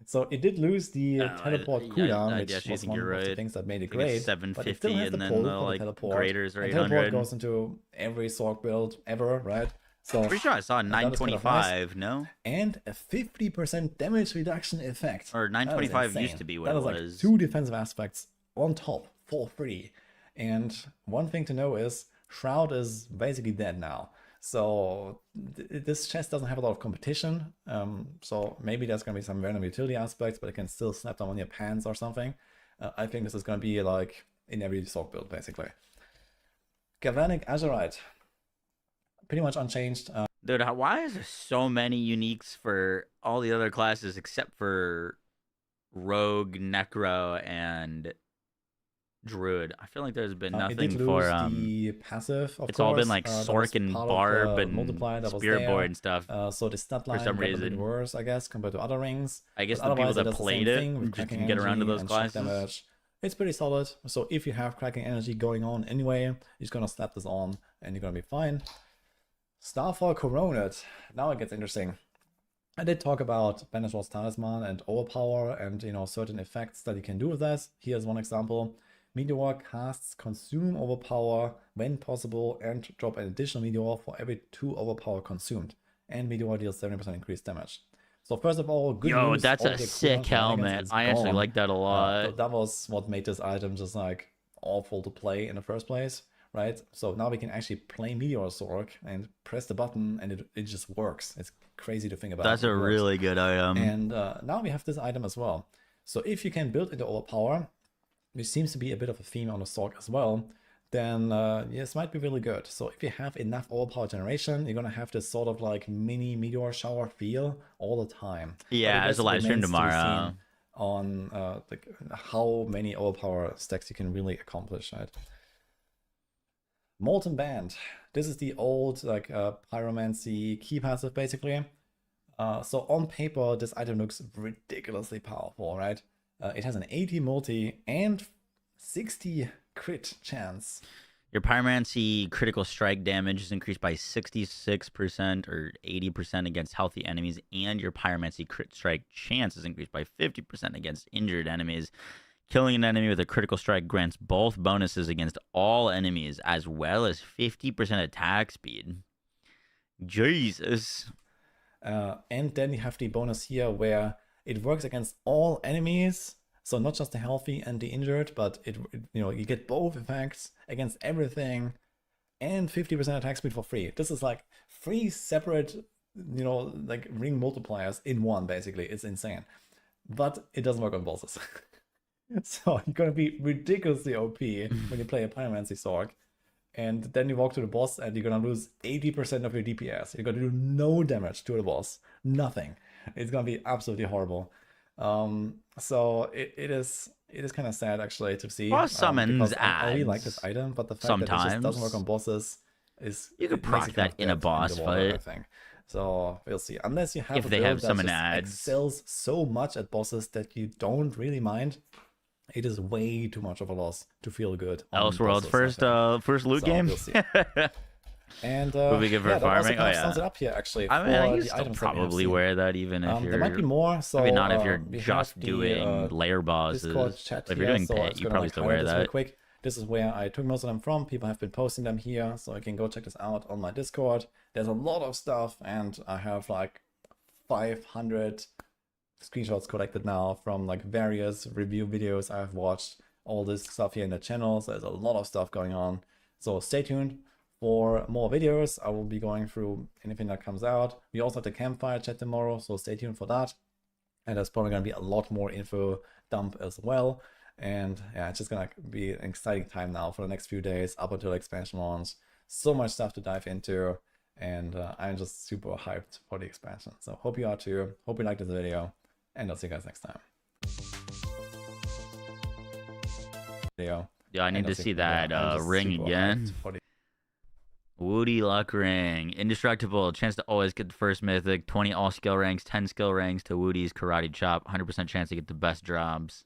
So it did lose the teleport cooldown, which was one of the things that made it great. 750 and then the like graders are 800. Teleport goes into every Sork build ever, right? So pretty sure I saw 925, kind of nice. No? And a 50% damage reduction effect. Or 925 used to be what it was. Like 2 defensive aspects on top for free. And one thing to know is Shroud is basically dead now. So this chest doesn't have a lot of competition. So maybe there's going to be some random utility aspects, but it can still slap them on your pants or something. I think this is going to be like in every Sorc build, basically. Galvanic Azurite. Pretty much unchanged. Dude, why is there so many uniques for all the other classes except for Rogue, Necro, and Druid? I feel like there's been nothing it did for lose the passive, of it's course. all been like That Sorc was and part of Barb the and multiplier that was Spirit there. Board and stuff. So the stat line for some got a bit reason. worse, I guess, compared to other rings. I guess But the people otherwise, that it does the played same it thing with just cracking didn't get around to energy those and shock classes. damage. It's pretty solid. So if you have cracking energy going on anyway, you're just gonna slap this on and you're gonna be fine. Starfall Coronet. Now it gets interesting. I did talk about Banishwall's Talisman and Overpower and, you know, certain effects that you can do with that. Here's one example. Meteor casts Consume Overpower when possible and drop an additional Meteor for every 2 Overpower consumed. And Meteor deals 70% increased damage. So first of all, good Yo, news. that's all a the sick cooldown helmet. shenanigans I actually gone. like that a lot. That was what made this item just like awful to play in the first place, right? So now we can actually play Meteor Sorc and press the button and it just works. It's crazy to think about. That's a really good item. And now we have this item as well. So if you can build into Overpower, which seems to be a bit of a theme on the Sorc as well, then this might be really good. So if you have enough Overpower generation, you're gonna have this sort of like mini meteor shower feel all the time. Yeah, there's a live stream Remains to be tomorrow seen on like how many Overpower stacks you can really accomplish, right? Molten Band. This is the old like pyromancy key passive basically. So on paper, this item looks ridiculously powerful, right? It has an 80 multi and 60 crit chance. Your Pyromancy critical strike damage is increased by 66% or 80% against healthy enemies, and your Pyromancy crit strike chance is increased by 50% against injured enemies. Killing an enemy with a critical strike grants both bonuses against all enemies, as well as 50% attack speed. Jesus. And then you have the bonus here where it works against all enemies. So not just the healthy and the injured, but it you know, you get both effects against everything and 50% attack speed for free. This is like 3 separate, you know, like ring multipliers in one, basically. It's insane. But it doesn't work on bosses. So you're gonna be ridiculously OP when you play a Pyromancy Sorc. And then you walk to the boss and you're gonna lose 80% of your DPS. You're gonna do no damage to the boss. Nothing. It's gonna be absolutely horrible. So it is kind of sad actually to see. Boss summons I really like this item, but the fact that it just doesn't work on bosses is you could proc that in a boss fight. I think. So we'll see. Unless you have if a they build have that summon just ads, excels so much at bosses that you don't really mind. It is way too much of a loss to feel good. Elseworld's first loot game. We'll see. And would be good for farming. Oh yeah, sums it up here actually. I mean, I for can the still items that we have probably seen. wear that even if you're. There might be more. So maybe not if you're we just have the, doing layer bosses. Discord chat If you're here, doing so pit, I'm you gonna, probably like, still highlight wear this real that. quick. This is where I took most of them from. People have been posting them here, so I can go check this out on my Discord. There's a lot of stuff, and I have like 500 screenshots collected now from like various review videos I've watched. All this stuff here in the channel, so there's a lot of stuff going on. So stay tuned for more videos. I will be going through anything that comes out. We also have the campfire chat tomorrow, so stay tuned for that. And there's probably going to be a lot more info dump as well. And yeah, it's just going to be an exciting time now for the next few days up until expansion launch. So much stuff to dive into, and I'm just super hyped for the expansion. So hope you are too. Hope you liked this video, and I'll see you guys next time. Yeah, I need to see that ring again. Woody luck ring. Indestructible. Chance to always get the first mythic. 20 all skill ranks. 10 skill ranks to Woody's karate chop. 100% chance to get the best drops.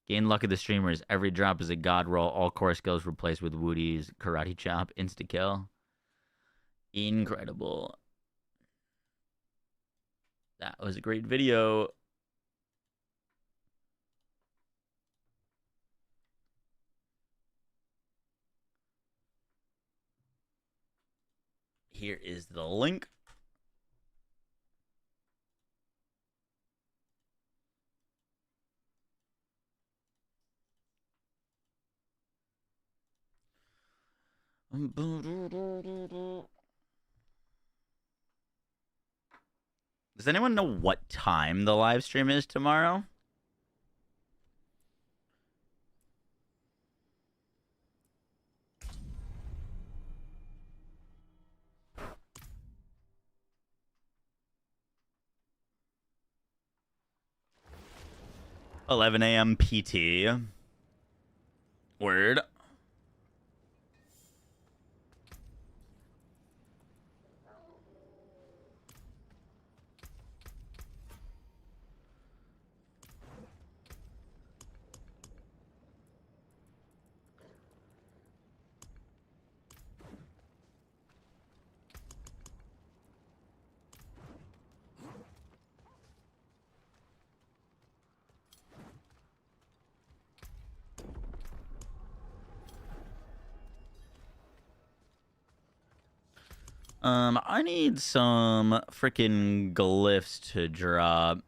Gain luck of the streamers. Every drop is a god roll. All core skills replaced with Woody's karate chop. Insta kill. Incredible. That was a great video. Here is the link. Does anyone know what time the live stream is tomorrow? 11 a.m. PT. Word. I need some freaking glyphs to drop.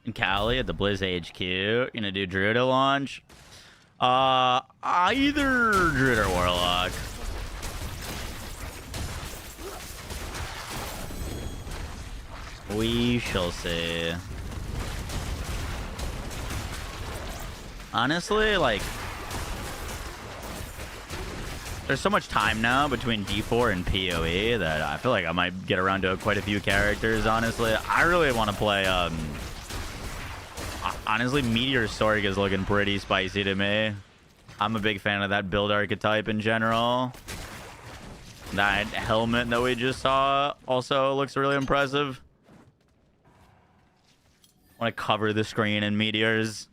In Cali at the Blizz HQ. You're gonna do Druid at launch. Either Druid or Warlock. We shall see. Honestly, like, there's so much time now between D4 and PoE that I feel like I might get around to quite a few characters, honestly. I really want to play, honestly, Meteor Sorg is looking pretty spicy to me. I'm a big fan of that build archetype in general. That helmet that we just saw also looks really impressive. I want to cover the screen in meteors.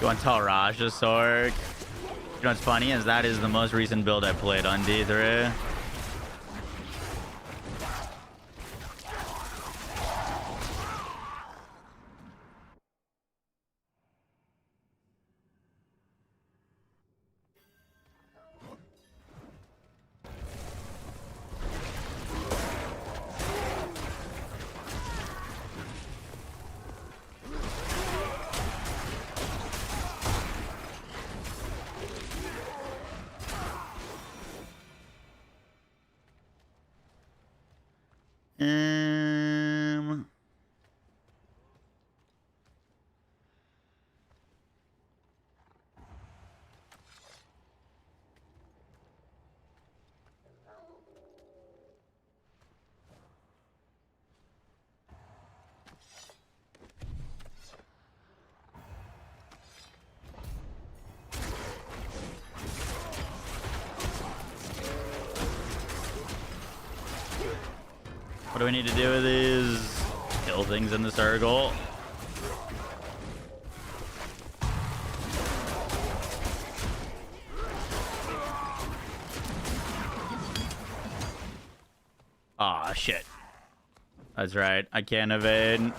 You want to tell Raj to Sorg? You know what's funny is that is the most recent build I played on D3. What do we need to do with these? Kill things in the circle. Aw, shit. That's right. I can't evade.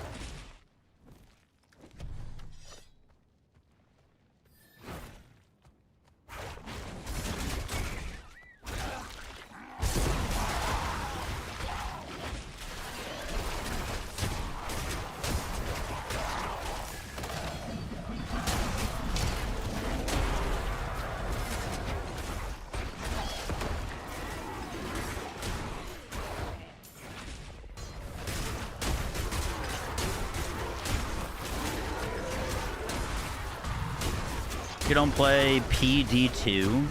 You don't play PD2?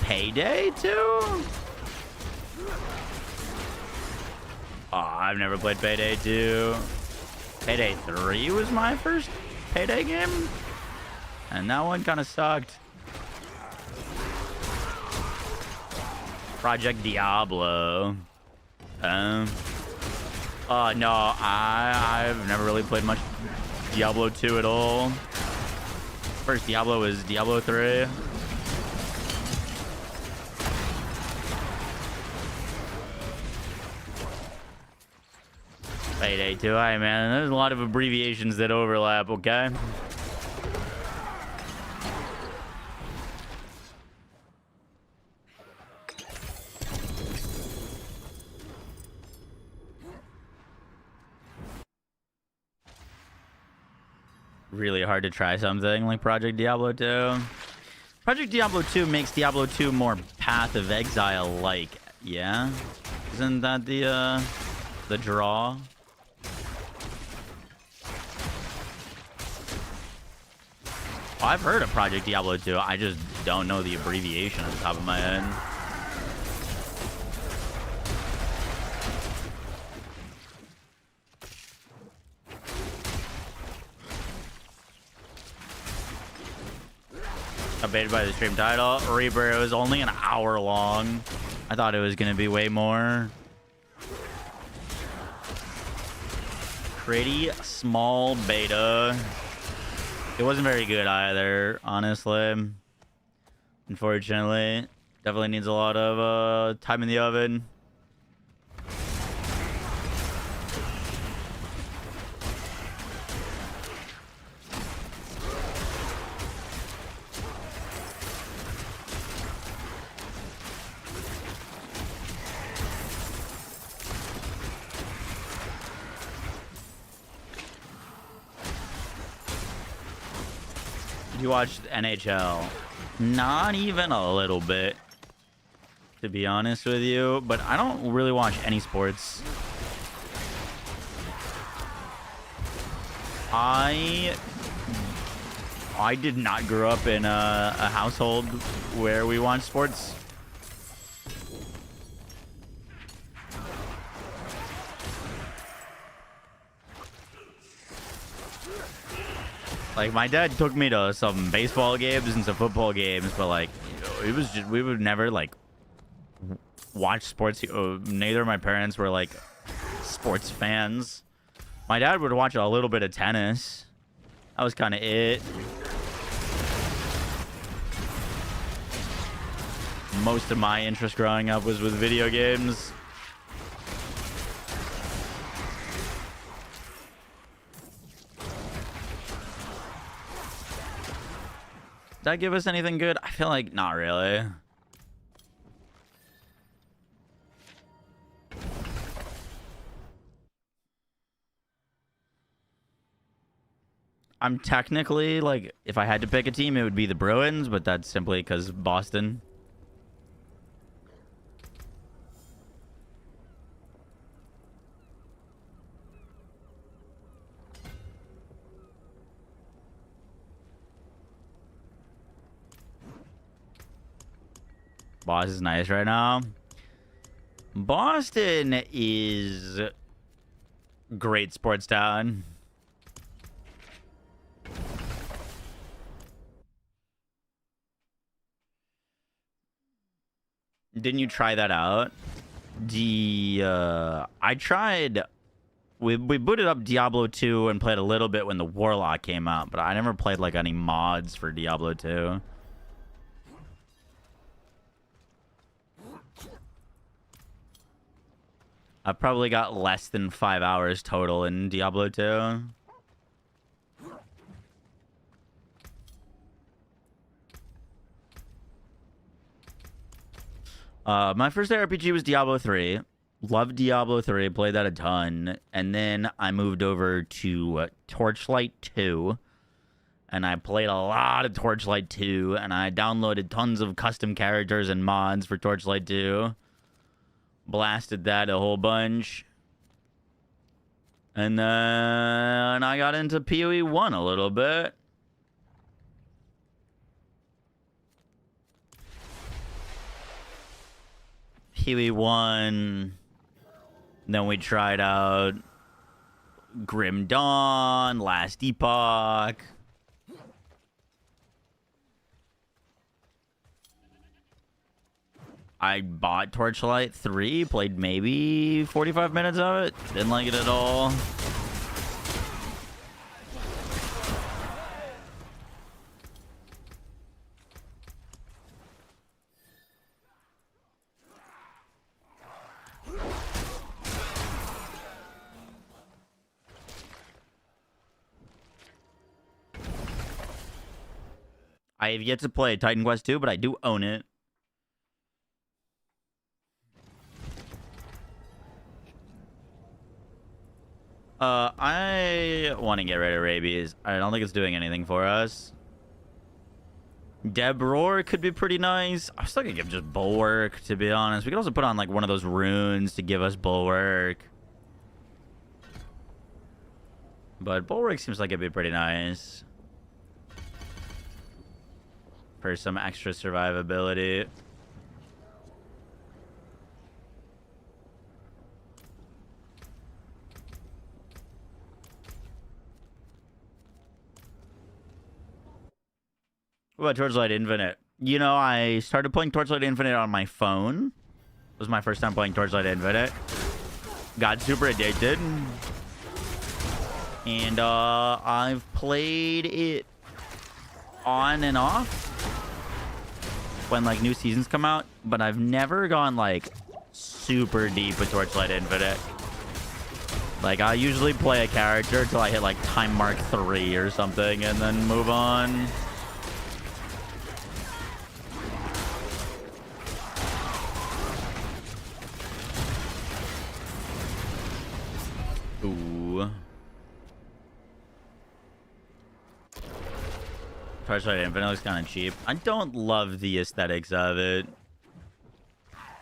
Payday 2? Oh, I've never played Payday 2. Payday 3 was my first Payday game. And that one kind of sucked. Project Diablo. No, I've never really played much Diablo 2 at all. First Diablo was Diablo 3. Payday 2. Hi, man. There's a lot of abbreviations that overlap, okay? Really hard to try something like Project Diablo 2. Project Diablo 2 makes Diablo 2 more Path of Exile-like, yeah? Isn't that the draw? I've heard of Project Diablo 2. I just don't know the abbreviation on the top of my head. Updated by the stream title. Reaper, it was only an hour long. I thought it was going to be way more. Pretty small beta. It wasn't very good either, honestly. Unfortunately. Definitely needs a lot of time in the oven. You watched NHL? Not even a little bit, to be honest with you. But I don't really watch any sports. I did not grow up in a household where we watch sports. Like, my dad took me to some baseball games and some football games, but like, it was just, we would never like watch sports. Neither of my parents were like sports fans. My dad would watch a little bit of tennis. That was kind of it. Most of my interest growing up was with video games. Did that give us anything good? I feel like not really. I'm technically, like, if I had to pick a team, it would be the Bruins, but that's simply because Boston. Boston's nice right now. Boston is great sports town. Didn't you try that out? I tried. We booted up Diablo 2 and played a little bit when the Warlock came out, but I never played like any mods for Diablo 2. I've probably got less than 5 hours total in Diablo 2. My first RPG was Diablo 3. Loved Diablo 3, played that a ton. And then I moved over to Torchlight 2. And I played a lot of Torchlight 2. And I downloaded tons of custom characters and mods for Torchlight 2. Blasted that a whole bunch. And then I got into PoE 1 a little bit. PoE 1. Then we tried out Grim Dawn, Last Epoch. I bought Torchlight 3, played maybe 45 minutes of it. Didn't like it at all. I have yet to play Titan Quest 2, but I do own it. I want to get rid of rabies. I don't think it's doing anything for us. Deb Roar could be pretty nice. I was thinking of just Bulwark, to be honest. We could also put on like one of those runes to give us Bulwark. But Bulwark seems like it'd be pretty nice. For some extra survivability. What about Torchlight Infinite? You know, I started playing Torchlight Infinite on my phone. It was my first time playing Torchlight Infinite. Got super addicted. And I've played it on and off when like new seasons come out, but I've never gone like super deep with Torchlight Infinite. Like I usually play a character till I hit like time mark 3 or something and then move on. Ooh. Torchlight Infinite looks kind of cheap. I don't love the aesthetics of it.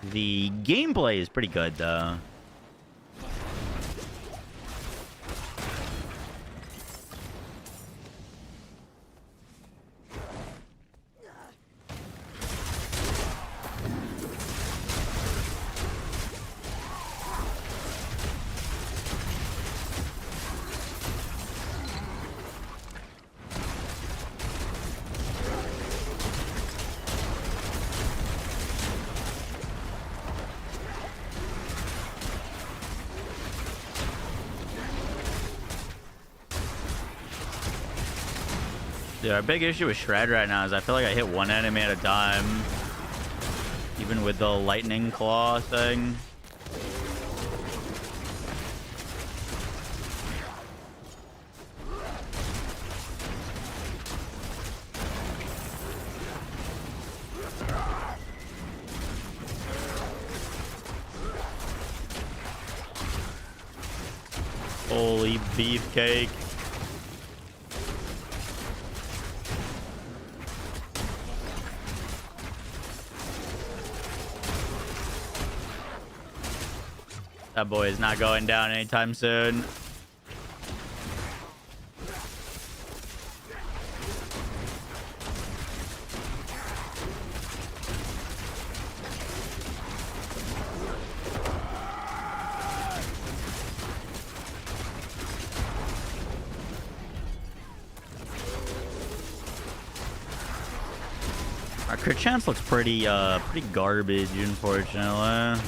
The gameplay is pretty good, though. Dude, our big issue with Shred right now is I feel like I hit one enemy at a time. Even with the lightning claw thing. Holy beefcake. That boy is not going down anytime soon. Our crit chance looks pretty garbage, unfortunately.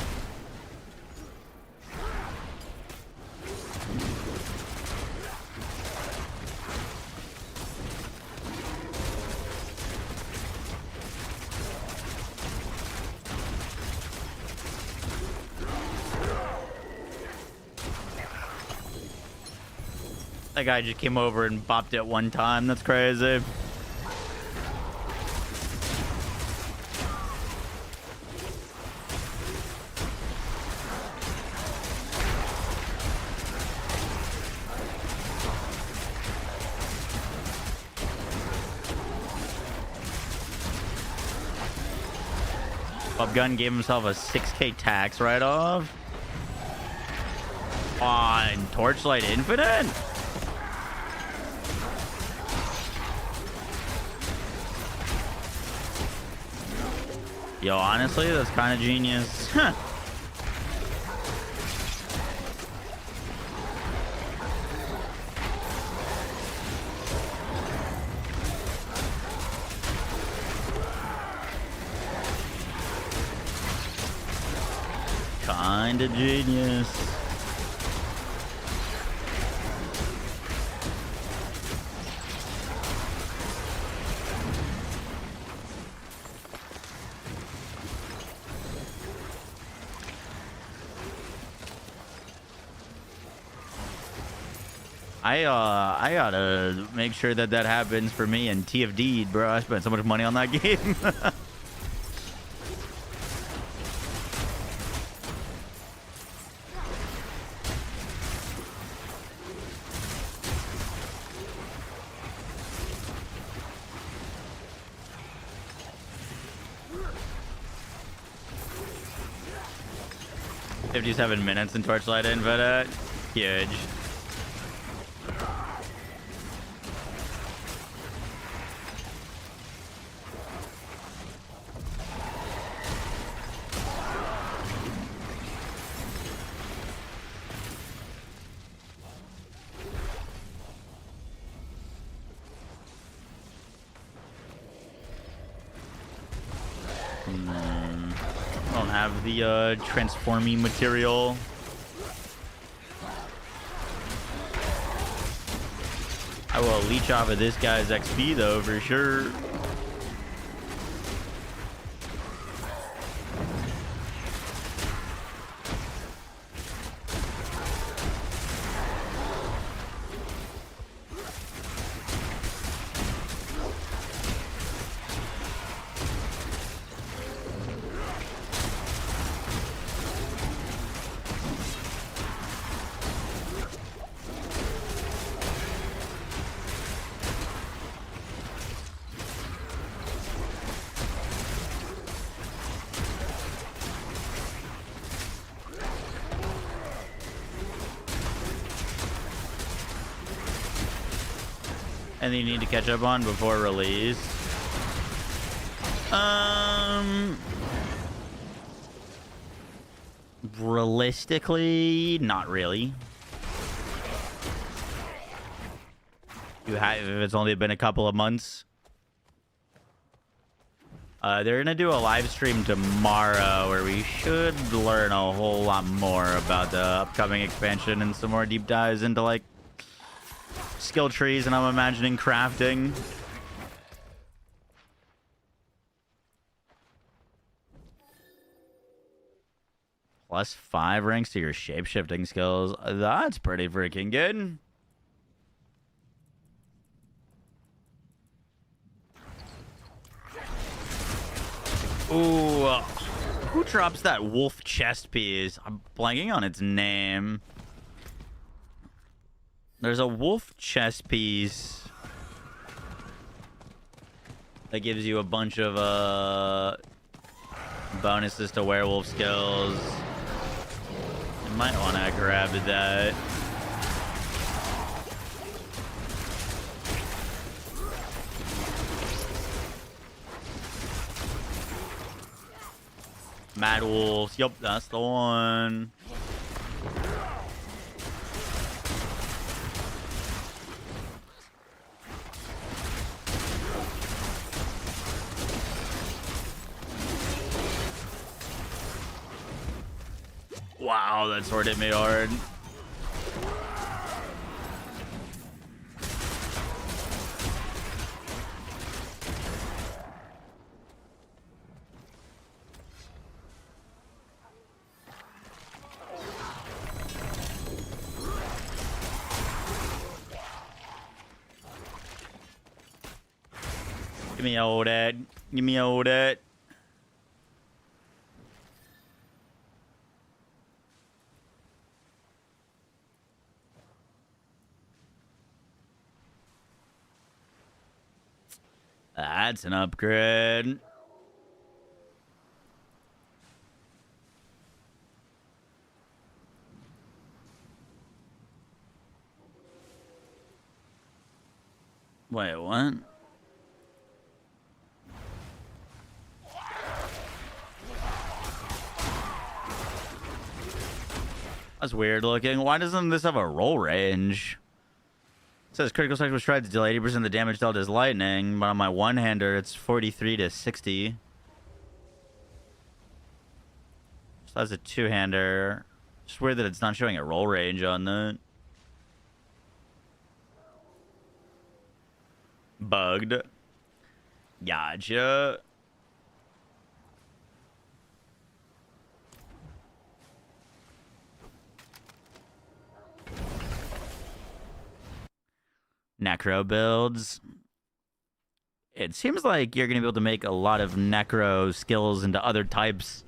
That guy just came over and bopped it one time. That's crazy. Bob Gunn gave himself a 6K tax write-off on Torchlight Infinite? Yo, honestly, that's kind of genius. Huh. Kinda genius. I gotta make sure that that happens for me and TFD, bro. I spent so much money on that game. 57 minutes in Torchlight Infinite. Huge. I don't have the transforming material. I will leech off of this guy's XP though, for sure. And you need to catch up on before release. Realistically, not really. You have, if it's only been a couple of months. They're gonna do a live stream tomorrow where we should learn a whole lot more about the upcoming expansion and some more deep dives into like skill trees, and I'm imagining crafting. Plus 5 ranks to your shape-shifting skills. That's pretty freaking good. Ooh, who drops that wolf chest piece? I'm blanking on its name. There's a wolf chest piece that gives you a bunch of bonuses to werewolf skills. You might want to grab that. Mad Wolves. Yup, that's the one. Wow, that sword hit me hard. Give me all that. Give me all that. That's an upgrade. Wait, what? That's weird looking. Why doesn't this have a roll range? It says critical strike was tried to deal 80% of the damage dealt as lightning, but on my one-hander, it's 43 to 60. So that's a two-hander. Just weird that it's not showing a roll range on that. Bugged. Gotcha. Necro builds. It seems like you're going to be able to make a lot of necro skills into other types.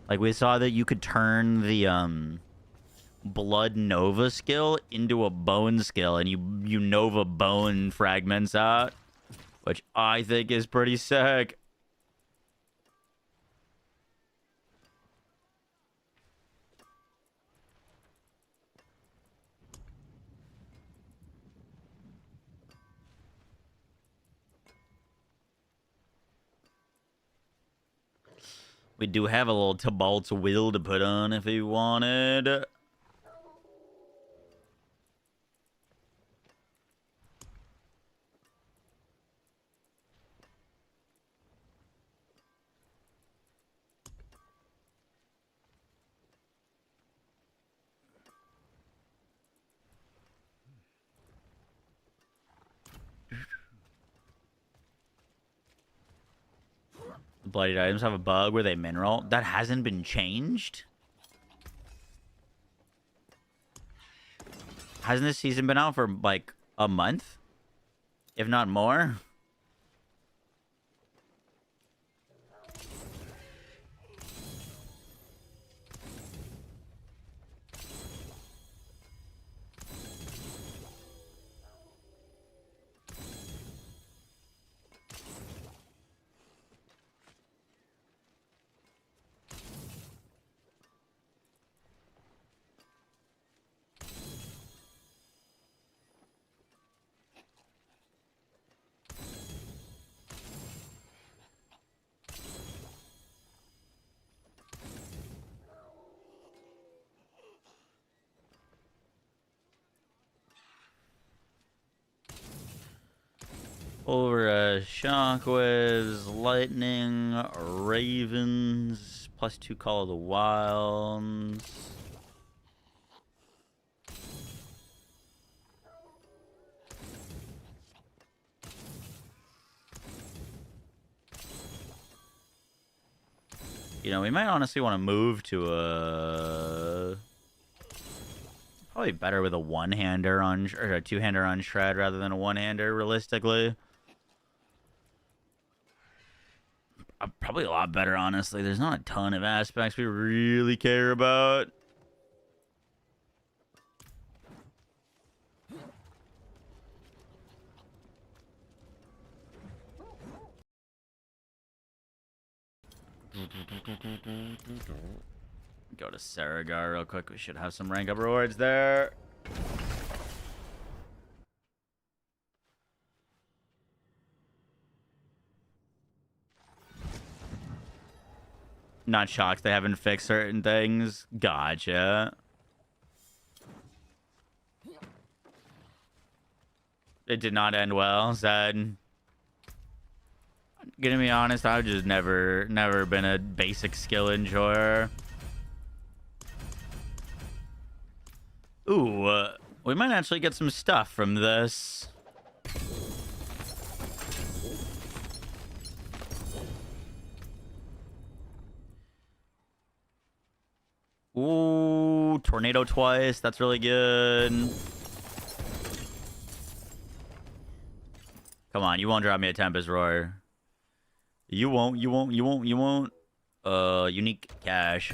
Like we saw that you could turn the blood nova skill into a bone skill, and you nova bone fragments out, which I think is pretty sick. We do have a little Tibalt's Will to put on if he wanted. Bloodied items have a bug where they mineral. That hasn't been changed? Hasn't this season been out for like a month? If not more? Over shockwaves, lightning, ravens, +2 Call of the Wilds. You know, we might honestly want to move to a... Probably better with a one-hander on... Or a two-hander on Shred rather than a one-hander, realistically. Probably a lot better, honestly. There's not a ton of aspects we really care about. Go to Saragar real quick. We should have some rank up rewards there. Not shocked they haven't fixed certain things. Gotcha. It did not end well, Zed. Gonna be honest, I've just never been a basic skill enjoyer. Ooh, we might actually get some stuff from this. Ooh, tornado twice. That's really good. Come on, you won't drop me a Tempest Roar. You won't. Unique cash.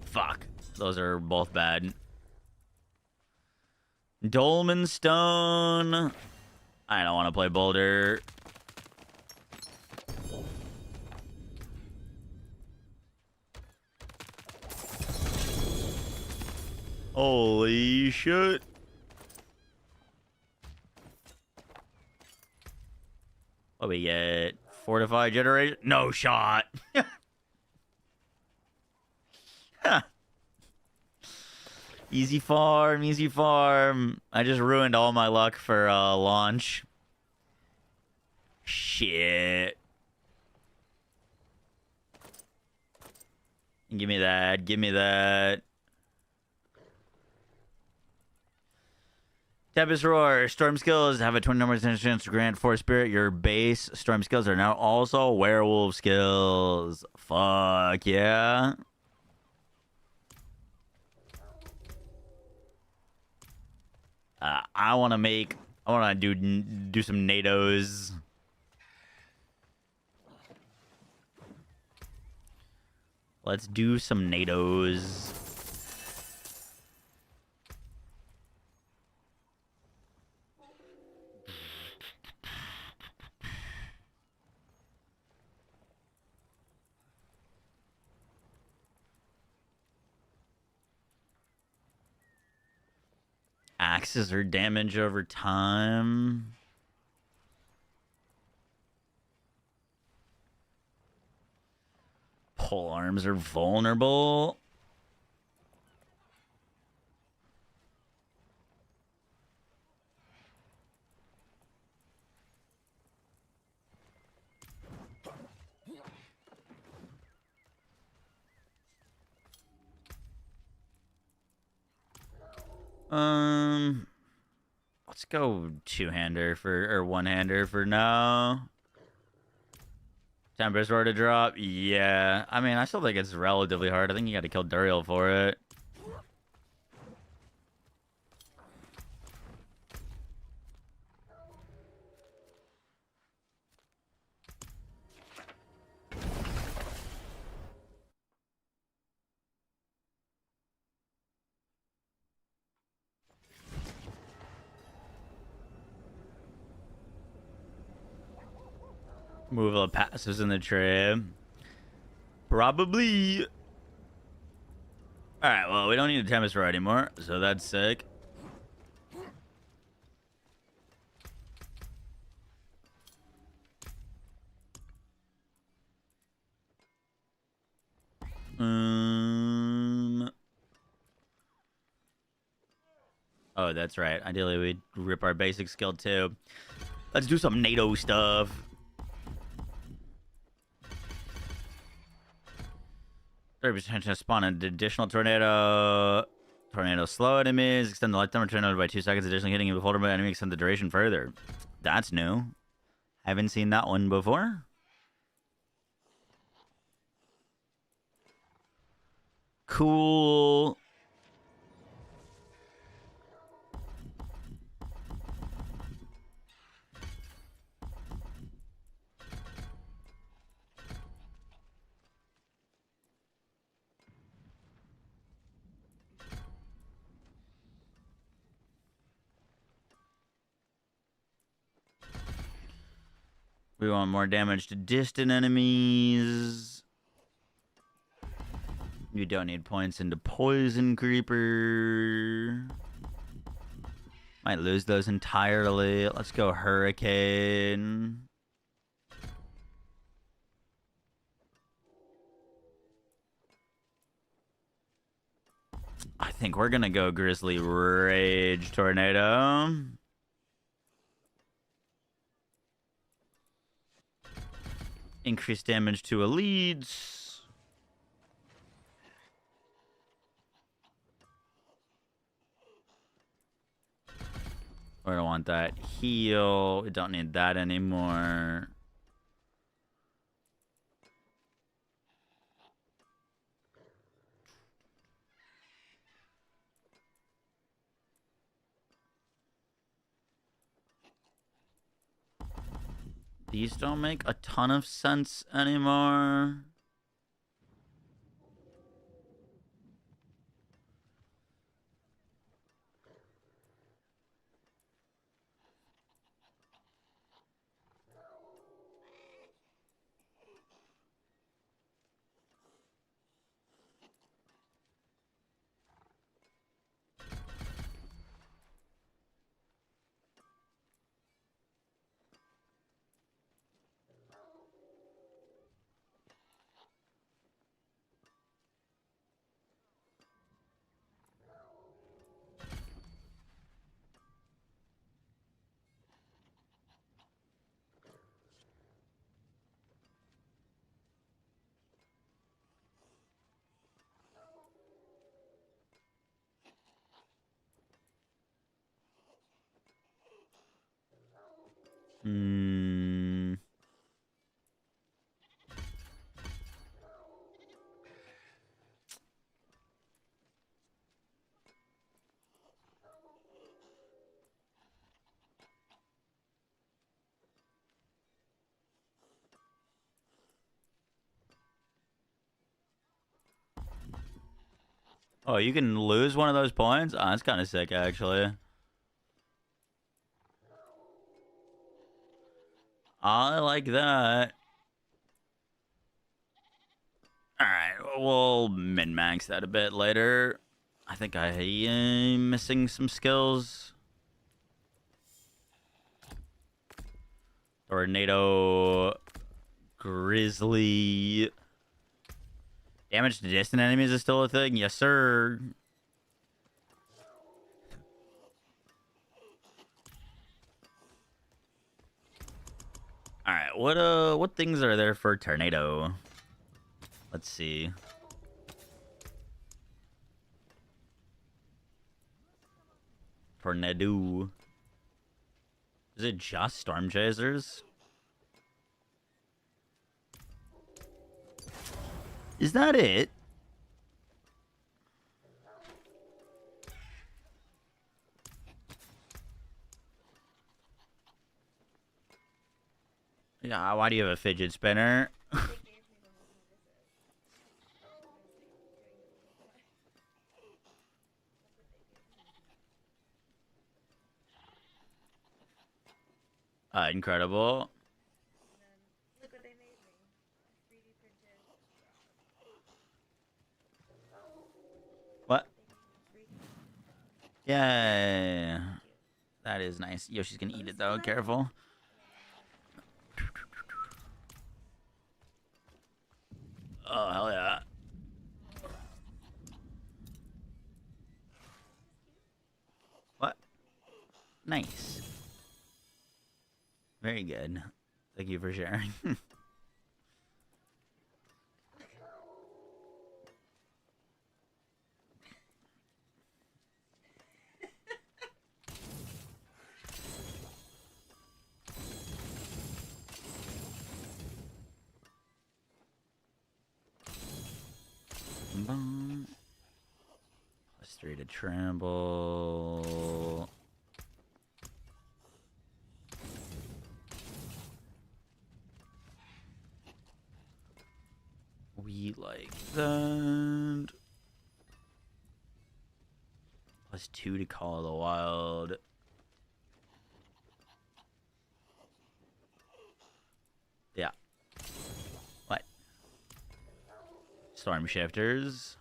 Fuck. Those are both bad. Dolmen Stone. I don't want to play Boulder. Holy shit. What we get? Fortified generation? No shot. Easy farm, easy farm. I just ruined all my luck for launch. Shit. Give me that. Give me that. Tempest Roar. Storm skills have a 20% chance to grant Force Spirit. Your base storm skills are now also werewolf skills. Fuck yeah. I want to do some NATOs. Let's do some NATOs. Axes are damage over time. Pole arms are vulnerable. Let's go two-hander or one-hander for now. Tempest Roar to drop. Yeah. I mean, I still think it's relatively hard. I think you got to kill Duriel for it. Move the passives in the tray. Probably. Alright, well, we don't need a Tempest Roar anymore, so that's sick. Oh, that's right. Ideally, we'd rip our basic skill too. Let's do some NATO stuff. Potential spawn an additional tornado. Tornado slow enemies. Extend the lifetime of tornado by 2 seconds. Additionally, hitting a vulnerable enemy extend the duration further. That's new. Haven't seen that one before. Cool. We want more damage to distant enemies. You don't need points into Poison Creeper. Might lose those entirely. Let's go Hurricane. I think we're going to go Grizzly Rage Tornado. Increase damage to elites. We don't want that heal. We don't need that anymore. These don't make a ton of sense anymore. Hmm. Oh, you can lose one of those points? Oh, that's kind of sick, actually. I like that. Alright, we'll min-max that a bit later. I think I am missing some skills. Tornado. Grizzly. Damage to distant enemies is still a thing? Yes, sir. Alright, what things are there for tornado? Let's see. Tornado. Is it just storm chasers? Is that it? Yeah, why do you have a fidget spinner? Incredible. What? Yeah. That is nice. Yoshi's gonna eat it though, careful. Oh, hell yeah. What? Nice. Very good. Thank you for sharing. +3 to tremble. We like that. +2 to Call of the Wild. Yeah. What? Storm shifters.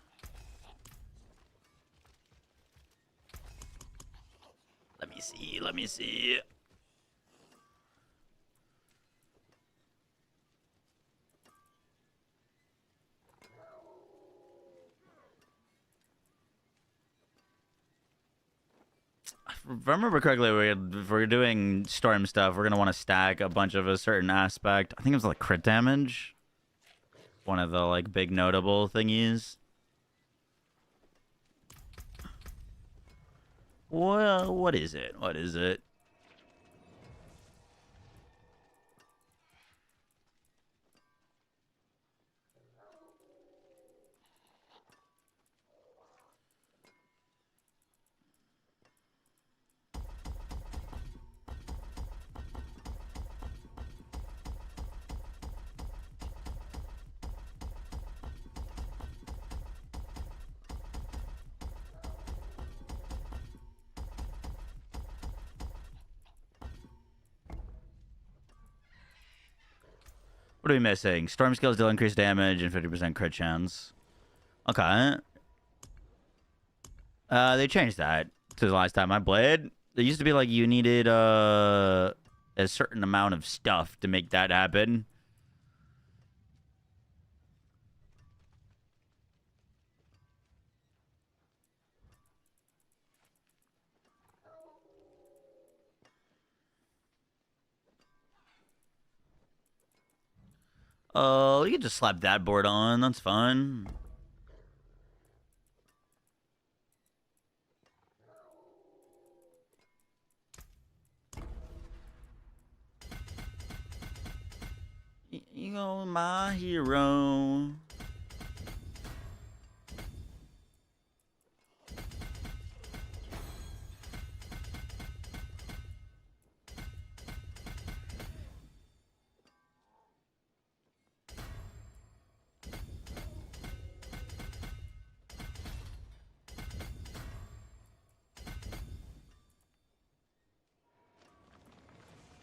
Let me see. Let me see. If I remember correctly, if we're doing storm stuff, we're gonna want to stack a bunch of a certain aspect. I think it was like crit damage. One of the like big notable thingies. Well, what is it? What is it? What are we missing? Storm skills deal increased damage and 50% crit chance. Okay. They changed that to the last time I played. It used to be like you needed a certain amount of stuff to make that happen. You can just slap that board on. That's fine. You go, my hero.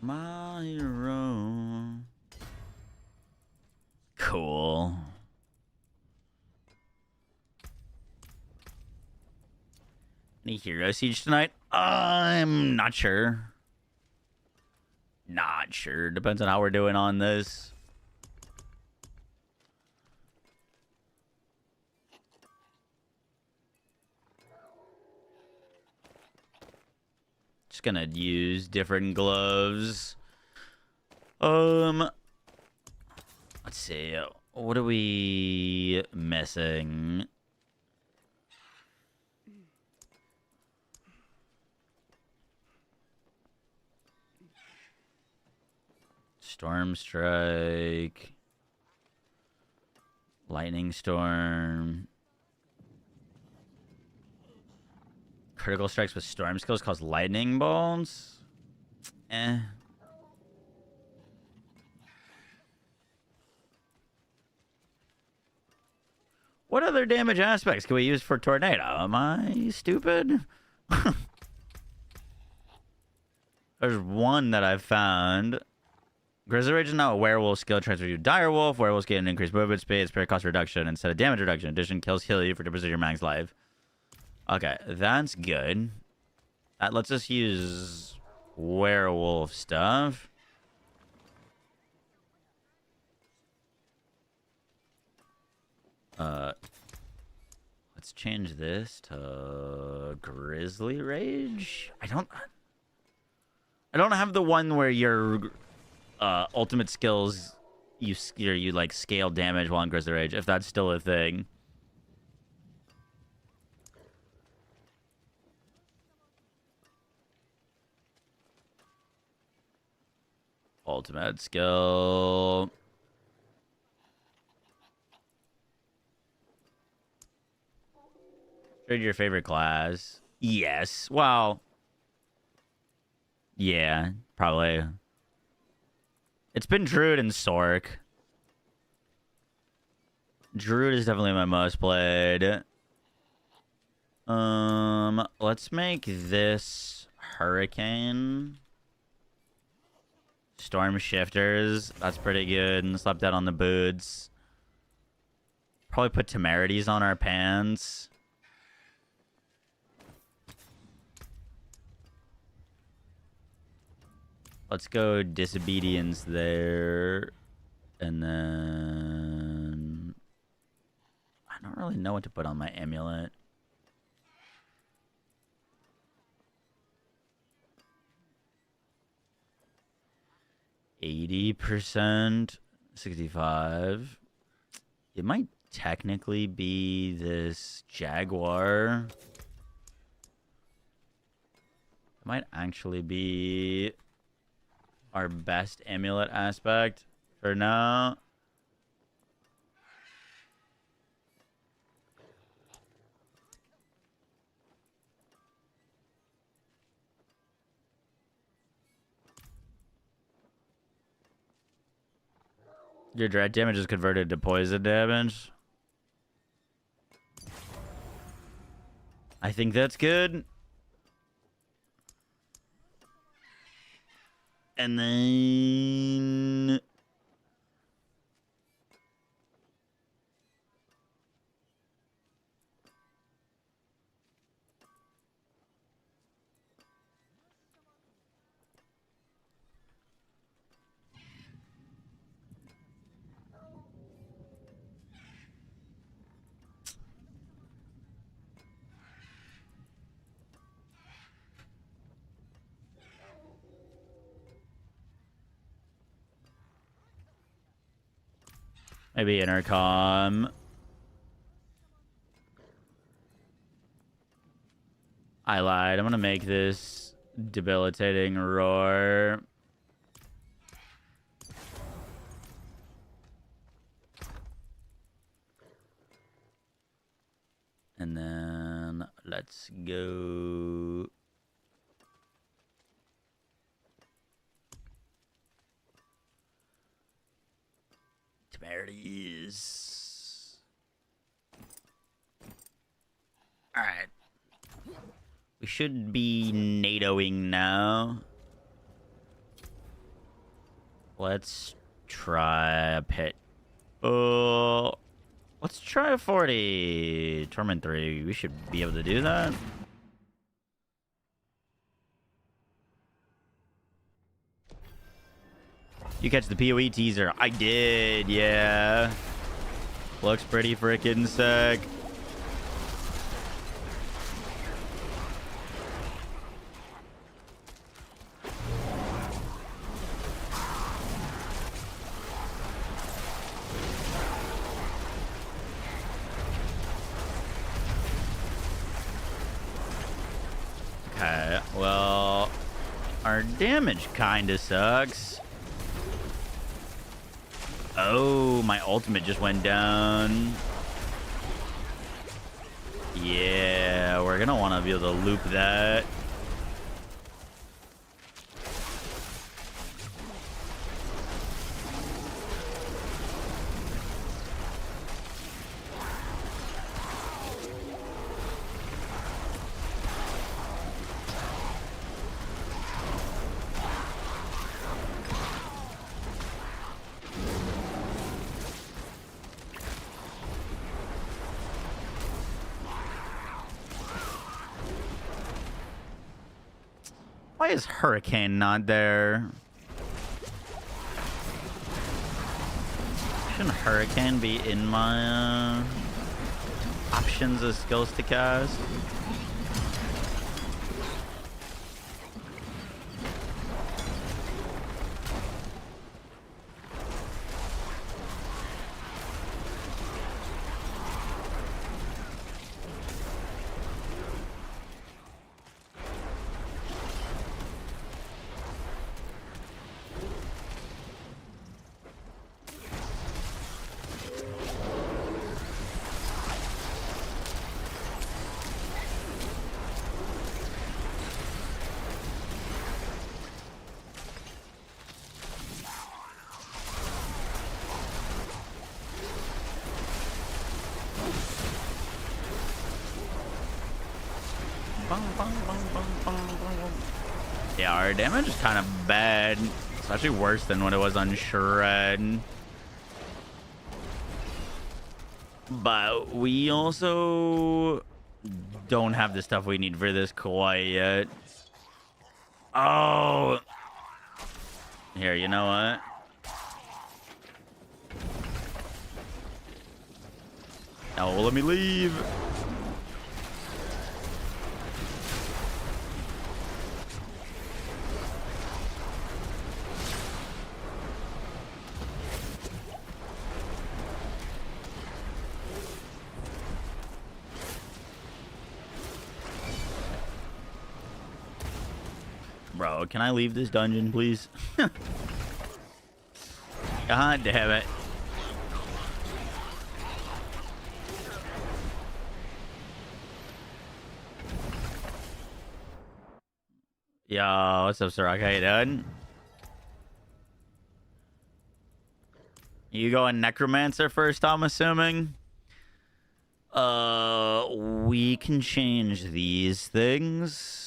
My hero. Cool. Any hero siege tonight? I'm not sure. Not sure. Depends on how we're doing on this. Just gonna use different gloves. Let's see. What are we missing? Storm Strike. Lightning Storm. Critical strikes with storm skills cause lightning bolts. What other damage aspects can we use for tornado? Am I stupid? There's one that I've found. Grizzly Rage is now a werewolf skill transfer to direwolf. Werewolves get an increased movement speed, spirit cost reduction instead of damage reduction. Addition kills heal you for 2% of your max life. Okay, that's good. That lets us use werewolf stuff. Let's change this to Grizzly Rage. I don't have the one where your ultimate skills you like scale damage while in Grizzly Rage, if that's still a thing. Ultimate skill. Trade your favorite class. Yes. Well. Yeah, probably. It's been Druid and Sork. Druid is definitely my most played. Let's make this Hurricane. Storm Shifters. That's pretty good. And slap that on the boots. Probably put Temerities on our pants. Let's go Disobedience there. And then... I don't really know what to put on my amulet. %, 65. It might technically be this Jaguar. It might actually be our best amulet aspect for now. Your dread damage is converted to poison damage. I think that's good. And then... maybe intercom. I lied. I'm gonna make this debilitating roar. And then let's go. Temerities. All right. We should be NATOing now. Let's try a pit. Oh, let's try a 40. Torment 3. We should be able to do that. You catch the PoE teaser? I did, yeah. Looks pretty freaking sick. Okay, well, our damage kinda sucks. Oh, my ultimate just went down. Yeah, we're gonna want to be able to loop that. Why is Hurricane not there? Shouldn't Hurricane be in my options as skills to cast? Yeah, our damage is kind of bad. It's actually worse than what it was on Shred. But we also don't have the stuff we need for this quite yet. Oh! Here, you know what? Oh, let me leave. Bro, can I leave this dungeon, please? God damn it. Yo, what's up, Sirach? How you doing? You going Necromancer first, I'm assuming? We can change these things.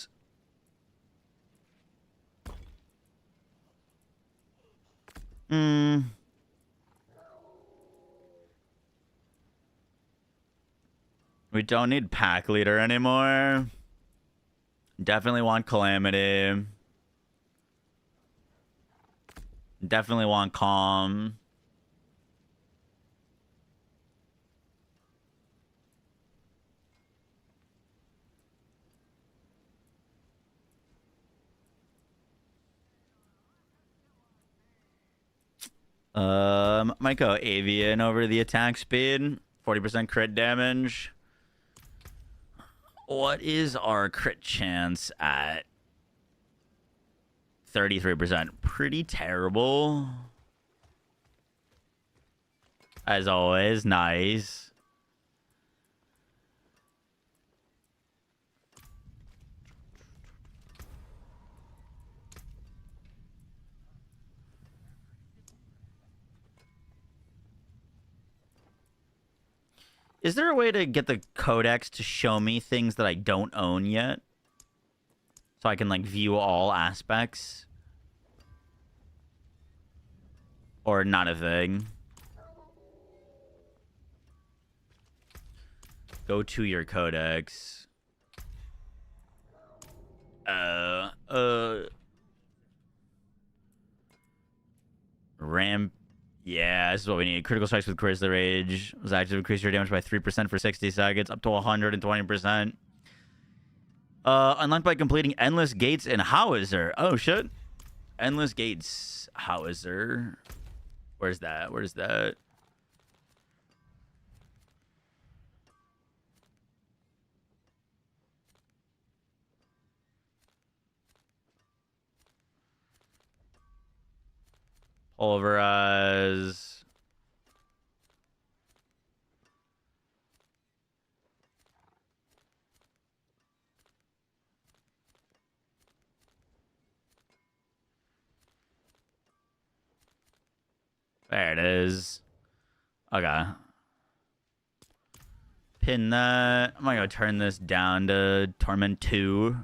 We don't need Pack Leader anymore. Definitely want Calamity. Definitely want Calm. Might go Avian over the attack speed. 40% crit damage. What is our crit chance at? 33%. Pretty terrible. As always, nice. Is there a way to get the codex to show me things that I don't own yet? So I can, like, view all aspects? Or not a thing? Go to your codex. Ramp. Yeah, this is what we need. Critical strikes with Chrysler Rage was active. Increase your damage by 3% for 60 seconds, up to 120%. Unlocked by completing Endless Gates and Hoze. Oh, shit. Endless Gates. Hoze. Where's that? Where's that? Pulverize. There it is. Okay. Pin that. I'm gonna go turn this down to Torment 2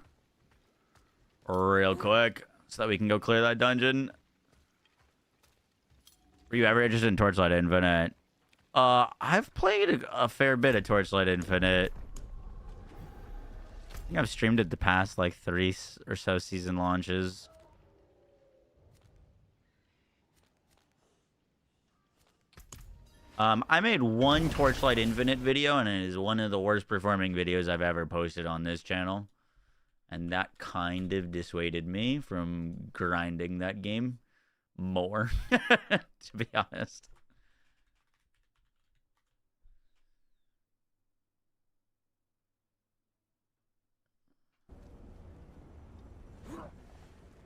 real quick so that we can go clear that dungeon. Were you ever interested in Torchlight Infinite? I've played a fair bit of Torchlight Infinite. I think I've streamed it the past like 3 or so season launches. I made one Torchlight Infinite video, and it is one of the worst performing videos I've ever posted on this channel. And that kind of dissuaded me from grinding that game more, to be honest.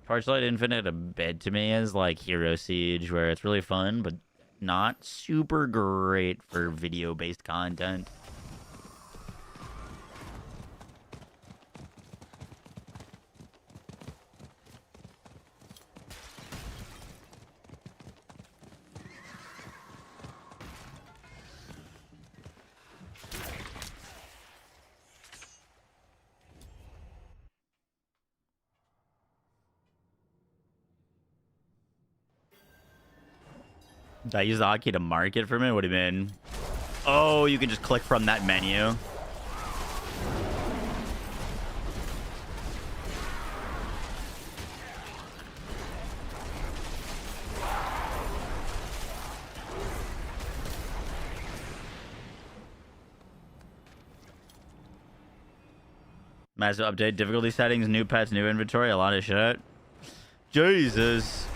Torchlight Infinite a bit to me is like Hero Siege, where it's really fun, but not super great for video-based content. Did I use the hotkey to mark it for me? What do you mean? Oh, you can just click from that menu. Massive update, difficulty settings, new pets, new inventory, a lot of shit. Jesus.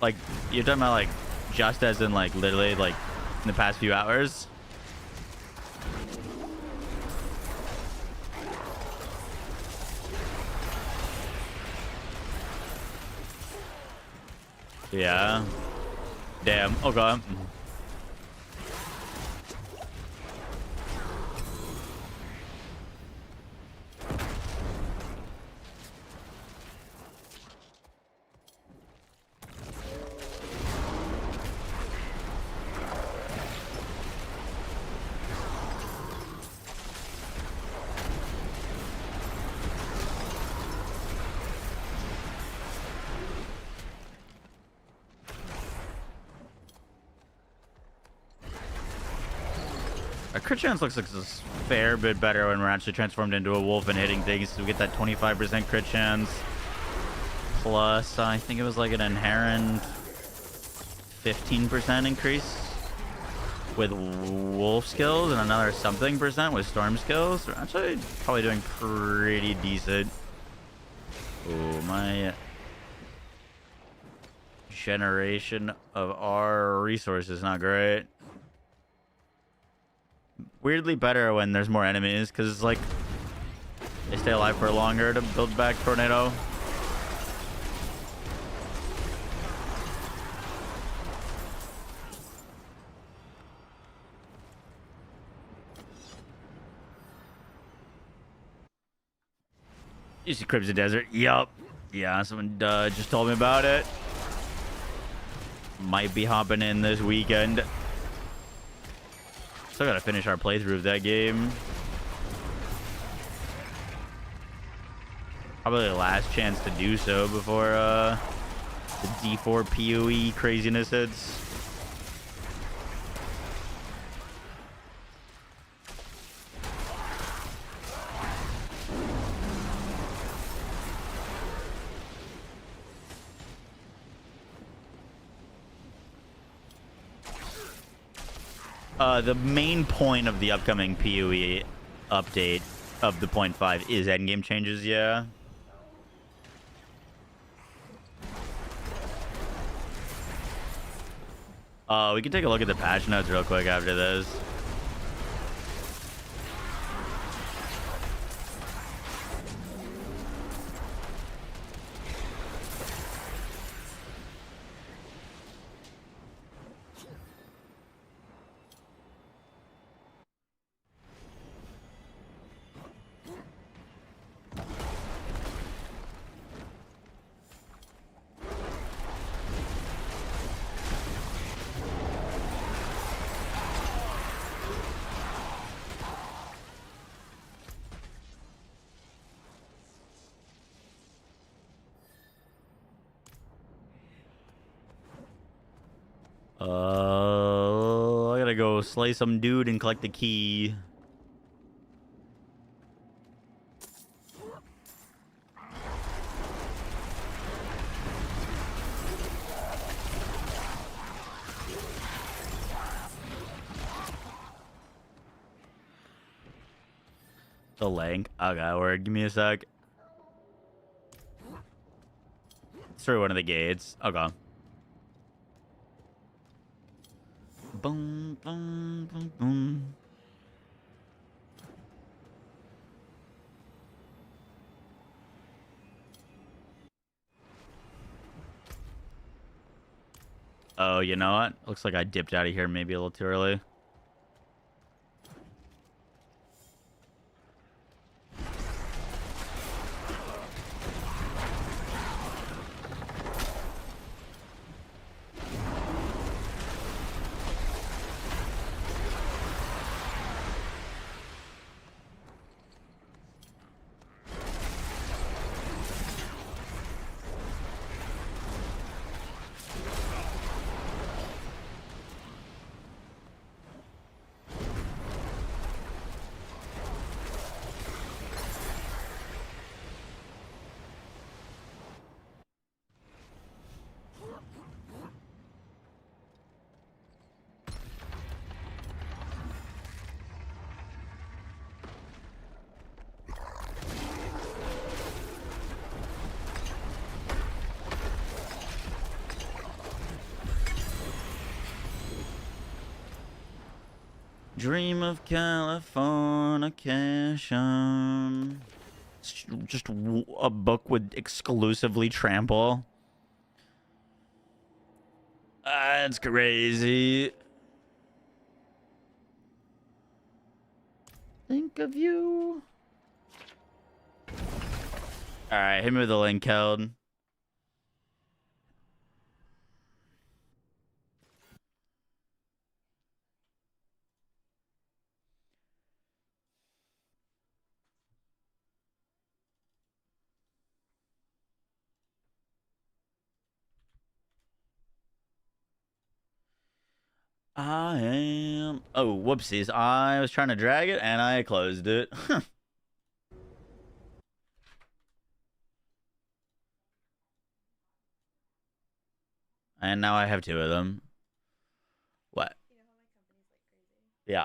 Like, you're talking about like just as in like literally like in the past few hours? Yeah. Damn. Okay. Crit chance looks like a fair bit better when we're actually transformed into a wolf and hitting things. So we get that 25% crit chance. Plus, I think it was like an inherent 15% increase with wolf skills and another something percent with storm skills. We're actually probably doing pretty decent. Oh, my generation of our resources not great. Weirdly better when there's more enemies, because it's like they stay alive for longer to build back Tornado. You see Crimson Desert? Yup. Yeah, someone just told me about it. Might be hopping in this weekend. Still gotta finish our playthrough of that game. Probably the last chance to do so before the D4 PoE craziness hits. The main point of the upcoming PoE update of the 0.5 is endgame changes, yeah. We can take a look at the patch notes real quick after this. I gotta go slay some dude and collect the key. The link. Okay, word. Give me a sec. It's through one of the gates. Okay. Boom, boom, boom, boom. Oh, you know what? Looks like I dipped out of here maybe a little too early. Dream of Californication. It's just a book with exclusively trample. That's crazy. Think of you. Alright, hit me with the link, Keld. I am... Oh, whoopsies. I was trying to drag it, and I closed it. And now I have two of them. What? Yeah.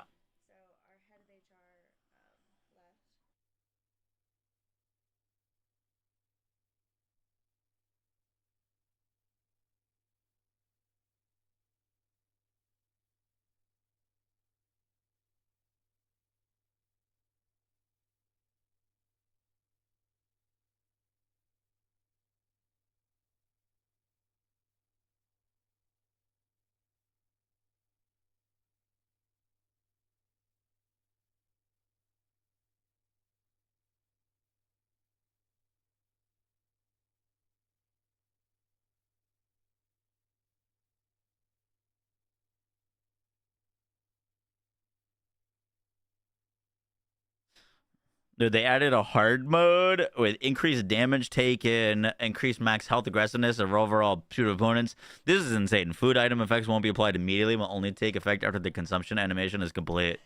Dude, they added a hard mode with increased damage taken, increased max health aggressiveness of overall shoot opponents. This is insane. Food item effects won't be applied immediately, will only take effect after the consumption animation is complete.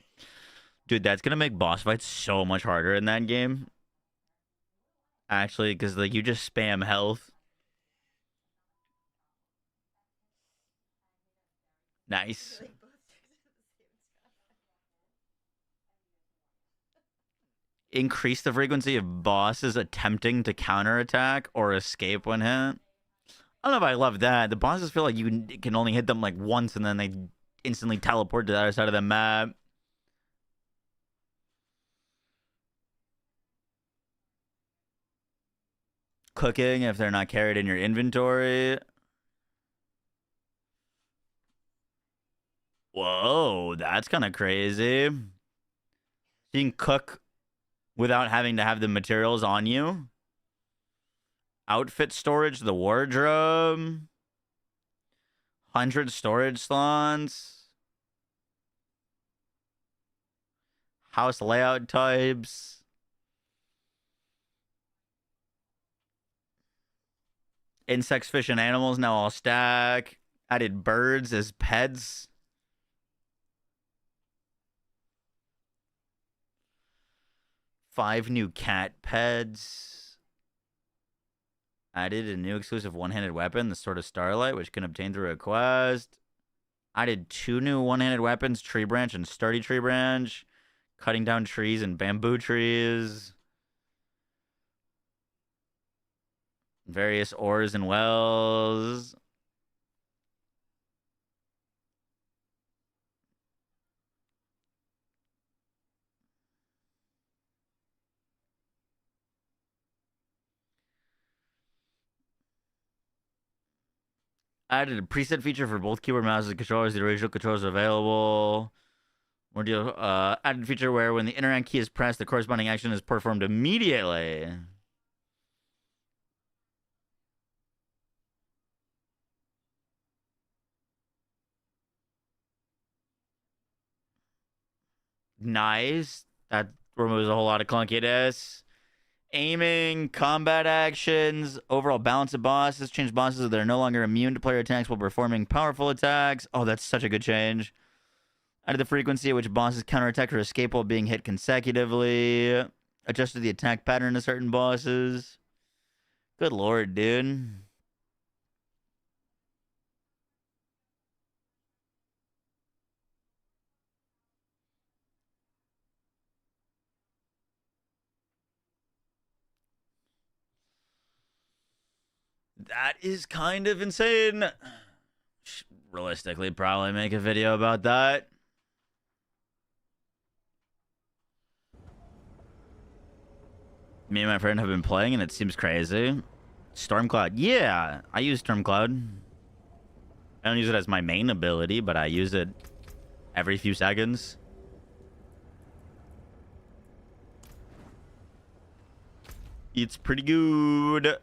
Dude, that's gonna make boss fights so much harder in that game. Actually, because like you just spam health. Nice. Increase the frequency of bosses attempting to counterattack or escape when hit. I don't know if I love that. The bosses feel like you can only hit them like once and then they instantly teleport to the other side of the map. Cooking if they're not carried in your inventory. Whoa, that's kind of crazy. You can cook without having to have the materials on you. Outfit storage, the wardrobe. 100 storage slots. House layout types. Insects, fish, and animals now all stack. Added birds as pets. Five new cat pets. Added a new exclusive one-handed weapon, the Sword of Starlight, which can obtain through a quest. Added 2 new one-handed weapons, Tree Branch and Sturdy Tree Branch. Cutting down trees and bamboo trees. Various ores and wells. Added a preset feature for both keyboard, mouse, and controllers. The original controllers are available. More deal. Added feature where when the interact key is pressed, the corresponding action is performed immediately. Nice. That removes a whole lot of clunkiness. Aiming, combat actions, overall balance of bosses. Change bosses so they're no longer immune to player attacks while performing powerful attacks. Oh, that's such a good change. Added the frequency at which bosses counterattack or escape while being hit consecutively. Adjusted the attack pattern to certain bosses. Good lord, dude. That is kind of insane. Realistically, probably make a video about that. Me and my friend have been playing and it seems crazy. Stormcloud. Yeah, I use Stormcloud. I don't use it as my main ability, but I use it every few seconds. It's pretty good.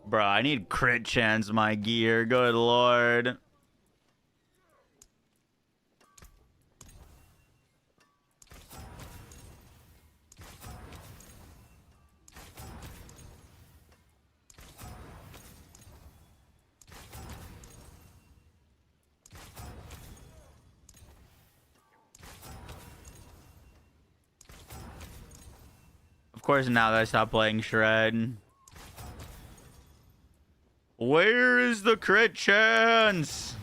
Bro, I need crit chance my gear. Good lord. Of course, now that I stopped playing Shred. Where is the crit chance?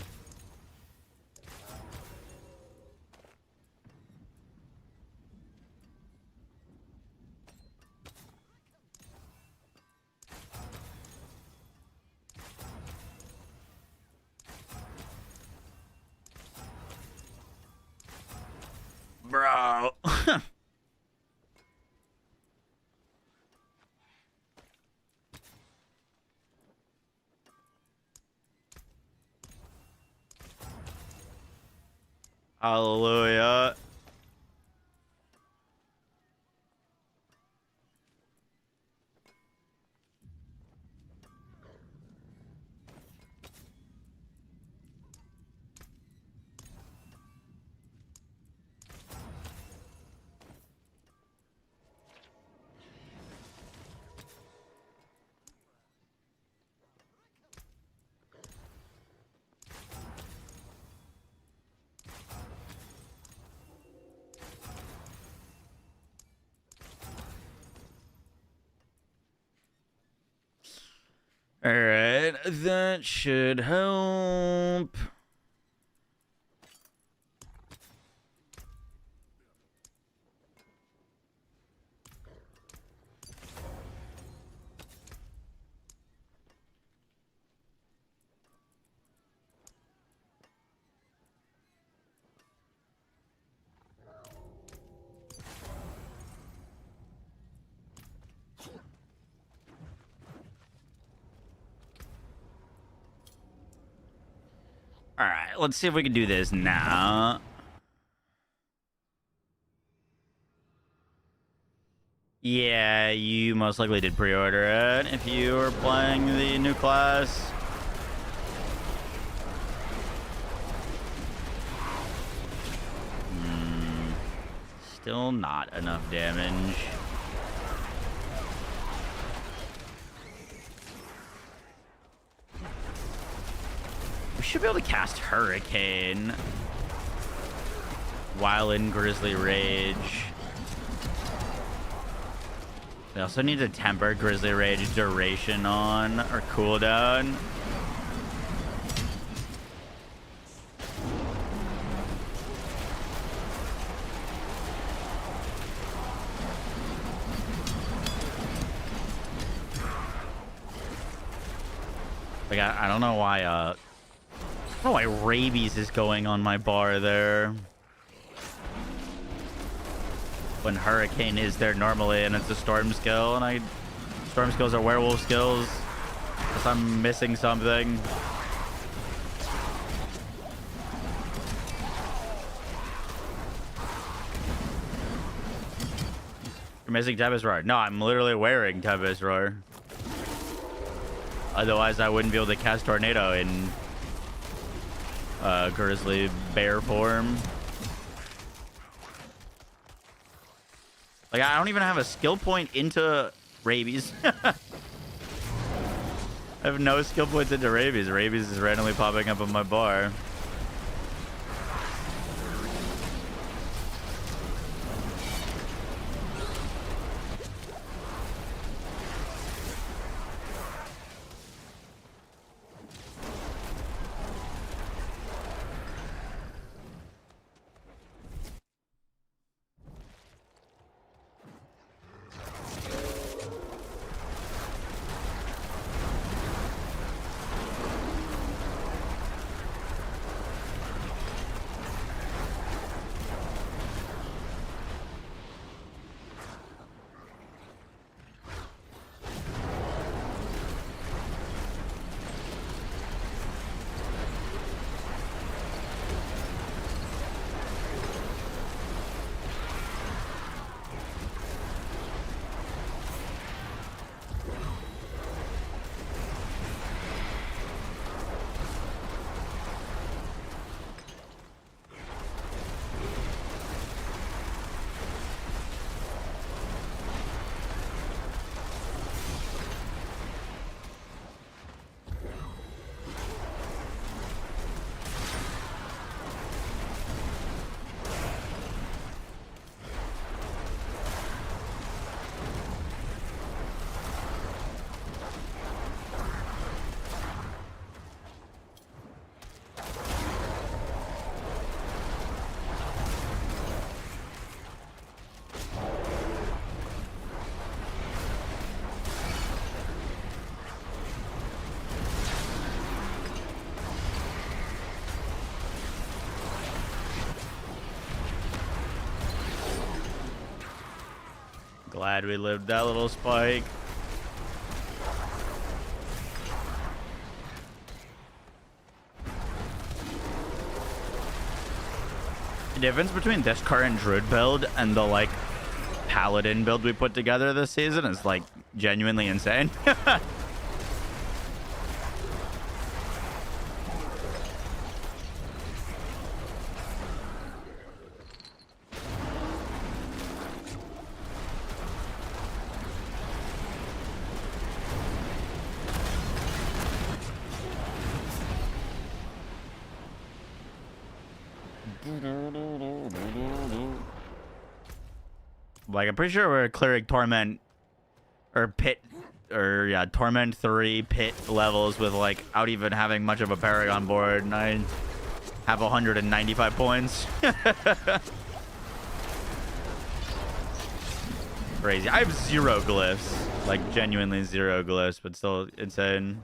Bro. Hallelujah. All right, that should help. All right, let's see if we can do this now. Yeah, you most likely did pre-order it if you were playing the new class. Still not enough damage. We should be able to cast Hurricane while in Grizzly Rage. We also need to temper Grizzly Rage duration on or cooldown. Like I don't know why I don't know why Rabies is going on my bar there. When Hurricane is there normally and it's a Storm skill, and Storm skills are werewolf skills. Guess I'm missing something. You're missing Tempest Roar. No, I'm literally wearing Tempest Roar. Otherwise, I wouldn't be able to cast Tornado in Grizzly Bear form. Like, I don't even have a skill point into Rabies. I have no skill points into Rabies. Rabies is randomly popping up on my bar. Glad we lived that little spike. The difference between this current Druid build and the like Paladin build we put together this season is like genuinely insane. Like, I'm pretty sure we're clearing Torment or Pit, or yeah, Torment 3 Pit levels with like out even having much of a Paragon board, and I have 195 points. Crazy. I have 0 glyphs, like genuinely 0 glyphs, but still insane.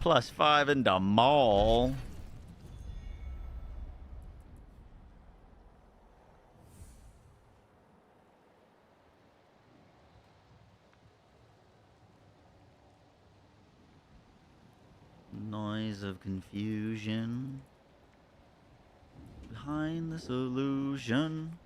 +5 in the mall. Noise of confusion behind this illusion.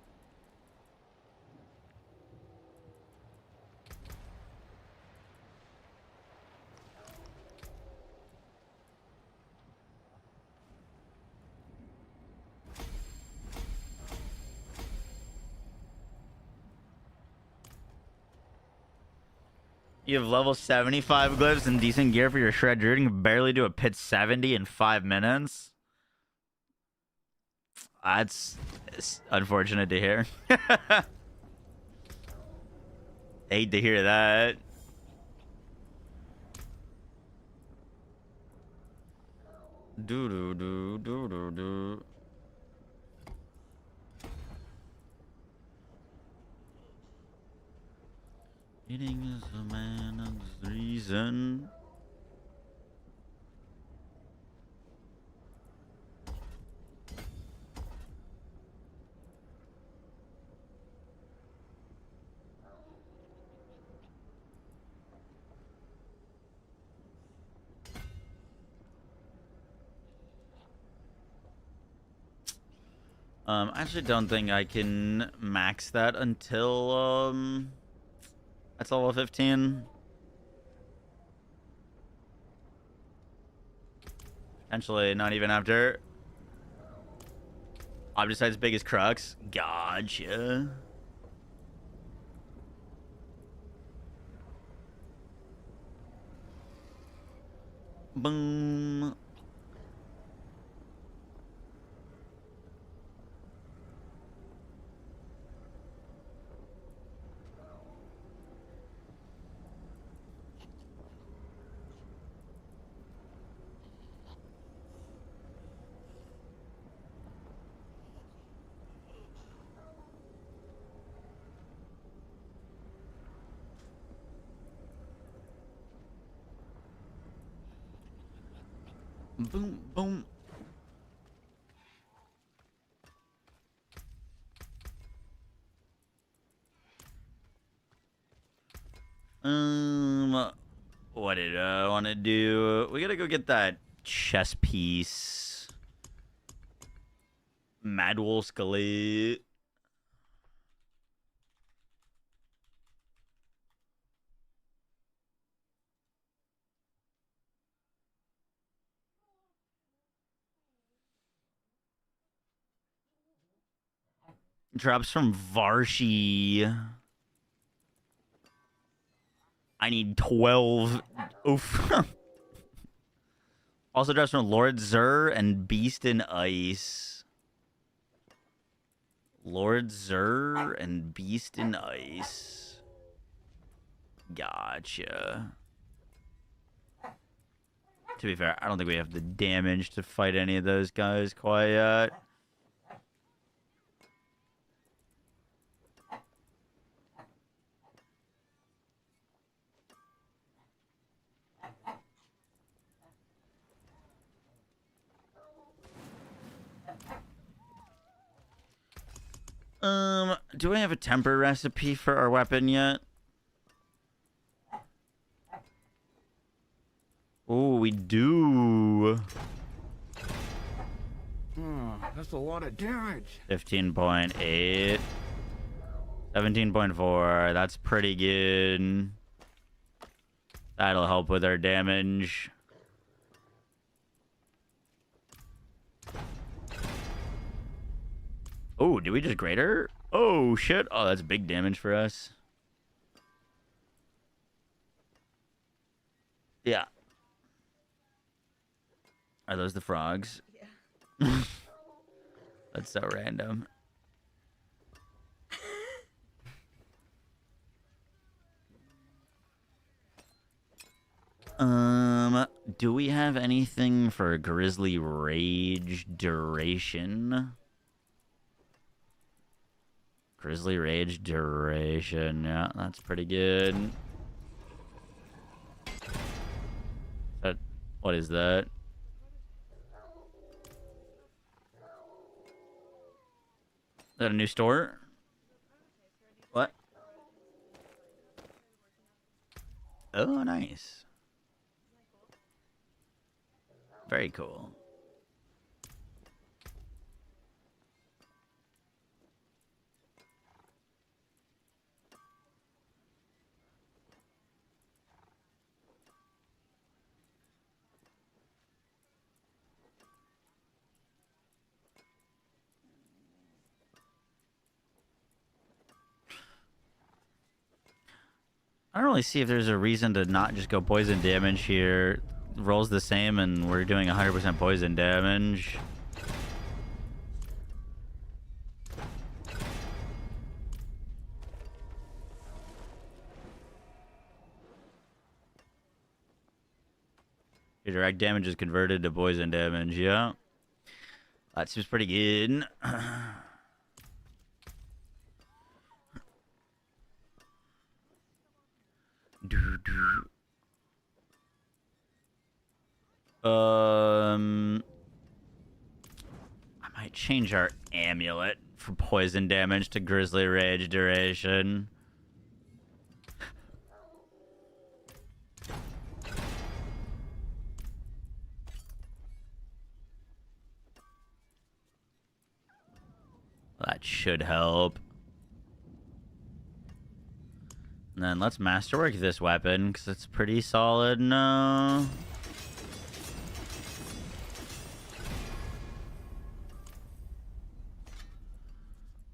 You have level 75 glyphs and decent gear for your shred druid and can barely do a pit 70 in 5 minutes. That's unfortunate to hear. Hate to hear that. Do. Eating is a man of reason. I actually don't think I can max that until that's level 15. Potentially not even after. Besides biggest crux. Gotcha. Boom. Boom, boom. What did I want to do? We gotta go get that chess piece. Madwol Skelett. Drops from Varshi. I need 12. Oof. Also drops from Lord Zur and Beast in Ice. Lord Zur and Beast in Ice. Gotcha. To be fair, I don't think we have the damage to fight any of those guys quite yet. Do we have a temper recipe for our weapon yet? Oh, we do. That's a lot of damage. 15.8. 17.4. That's pretty good. That'll help with our damage. Oh, did we just grade her? Oh, shit. Oh, that's big damage for us. Yeah. Are those the frogs? Yeah. That's so random. Do we have anything for Grizzly Rage duration? Grizzly Rage duration. Yeah, that's pretty good. What is that? Is that a new store? What? Oh, nice. Very cool. I don't really see if there's a reason to not just go poison damage here. Rolls the same and we're doing 100% poison damage. Your direct damage is converted to poison damage, yeah. That seems pretty good. I might change our amulet for poison damage to Grizzly Rage duration. That should help. And then let's masterwork this weapon, because it's pretty solid now.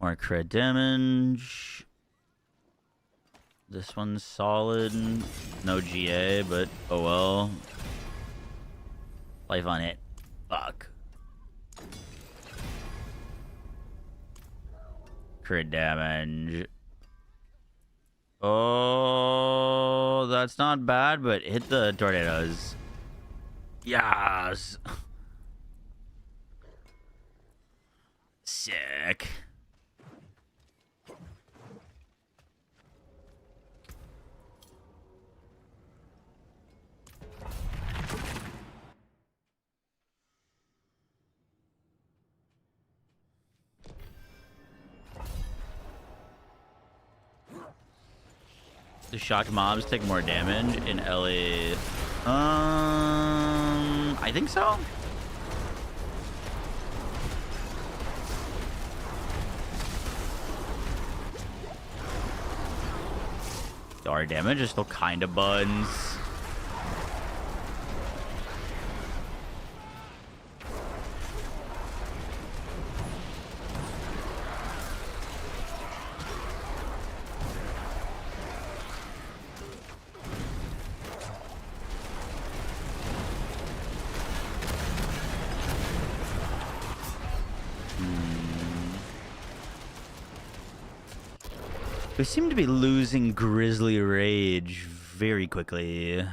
More crit damage. This one's solid. No GA, but oh well. Life on it. Fuck. Crit damage. Oh, that's not bad, but hit the tornadoes. Yes. Sick. The shocked mobs take more damage in LA. I think so. Our damage is still kind of buns. We seem to be losing Grizzly Rage very quickly.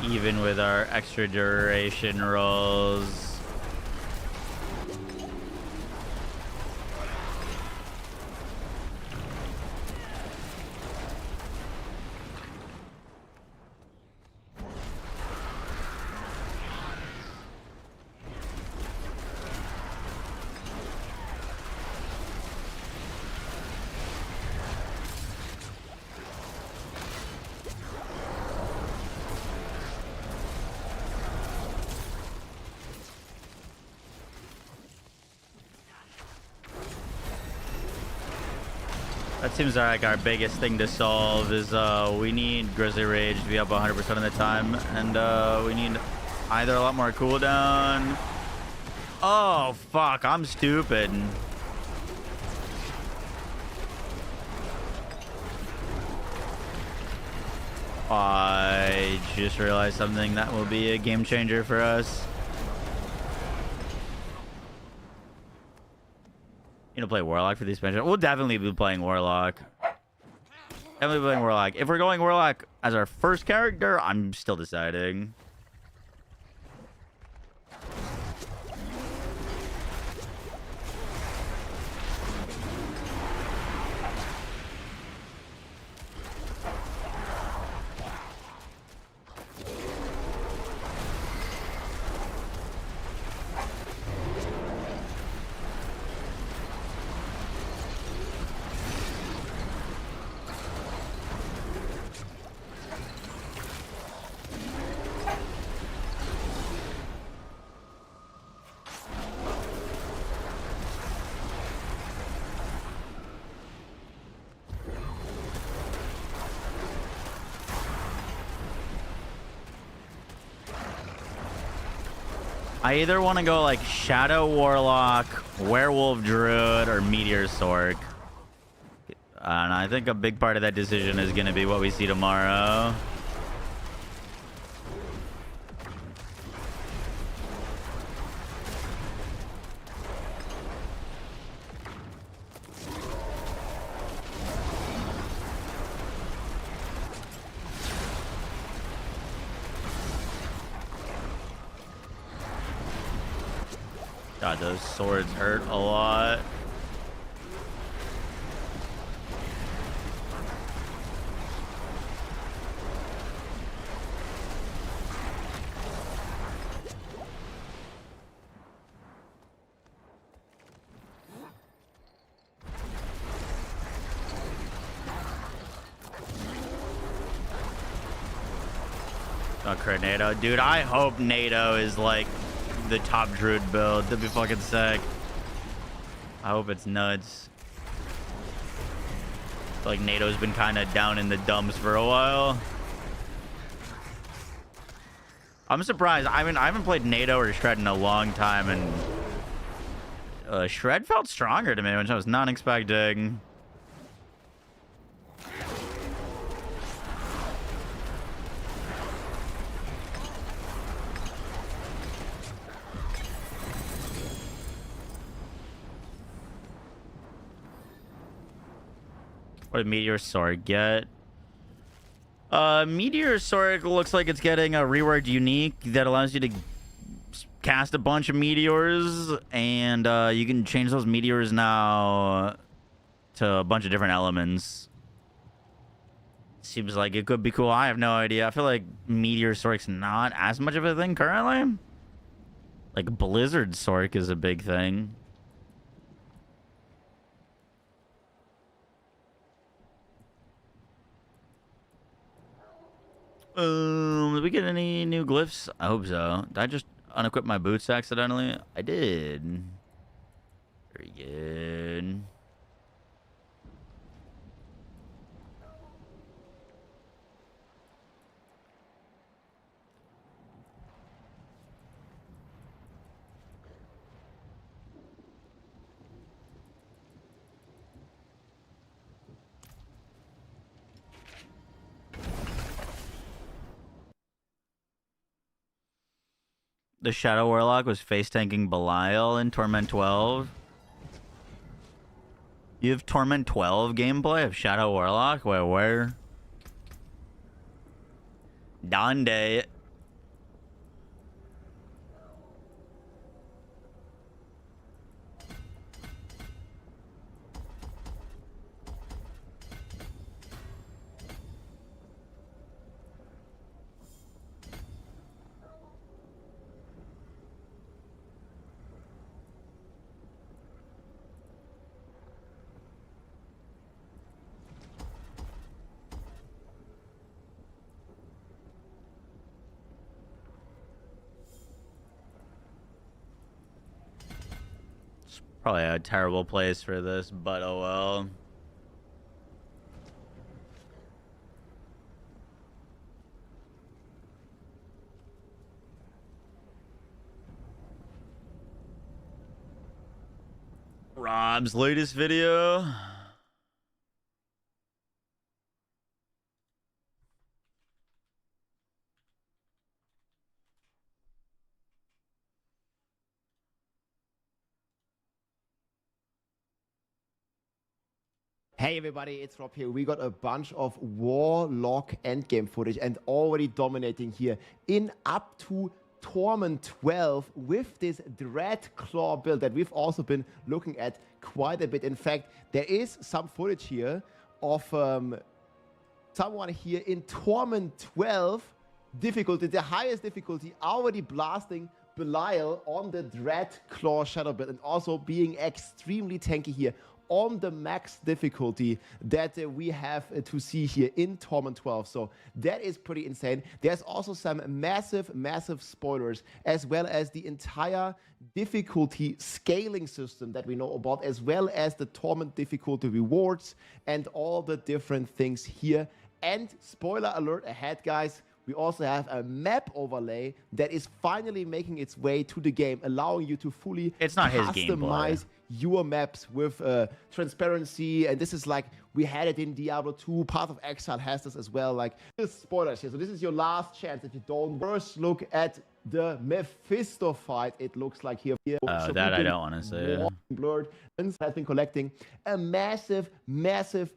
Even with our extra duration rolls. That seems like our biggest thing to solve is we need Grizzly Rage to be up 100% of the time, and we need either a lot more cooldown. Oh, fuck, I'm stupid. I just realized something that will be a game changer for us. You know, play Warlock for the expansion. We'll definitely be playing Warlock. Definitely playing Warlock. If we're going Warlock as our first character, I'm still deciding. I either want to go like Shadow Warlock, Werewolf Druid, or Meteor Sork. And I think a big part of that decision is going to be what we see tomorrow. God, those swords hurt a lot. Oh, crit NATO. Dude, I hope NATO is like the top Druid build. That'd be fucking sick. I hope it's nuts. I feel like NATO's been kind of down in the dumps for a while. I'm surprised. I mean, I haven't played NATO or Shred in a long time, and Shred felt stronger to me, which I was not expecting. What did Meteor Sork get? Meteor Sork looks like it's getting a reworked unique that allows you to cast a bunch of meteors, and you can change those meteors now to a bunch of different elements. Seems like it could be cool. I have no idea. I feel like Meteor Sork's not as much of a thing currently. Like Blizzard Sork is a big thing. Did we get any new glyphs? I hope so. Did I just unequip my boots accidentally? I did. Very good. the Shadow Warlock was face tanking Belial in Torment 12. You have Torment 12 gameplay of Shadow Warlock? Where? Donde. Probably a terrible place for this, but oh well. Rob's latest video. Hey everybody, it's Rob here. We got a bunch of Warlock endgame footage and already dominating here in up to Torment 12 with this Dread Claw build that we've also been looking at quite a bit. In fact, there is some footage here of someone here in Torment 12 difficulty, the highest difficulty, already blasting Belial on the Dread Claw Shadow build and also being extremely tanky here on the max difficulty that we have to see here in Torment 12. So that is pretty insane. There's also some massive spoilers, as well as the entire difficulty scaling system that we know about, as well as the Torment difficulty rewards and all the different things here. And spoiler alert ahead, guys, we also have a map overlay that is finally making its way to the game, allowing you to fully customize your maps with transparency. And this is like, we had it in Diablo 2, Path of Exile has this as well. Like, spoilers here. So this is your last chance if you don't. First look at the Mephisto fight, it looks like here. That I don't want to say. Blurred has been collecting a massive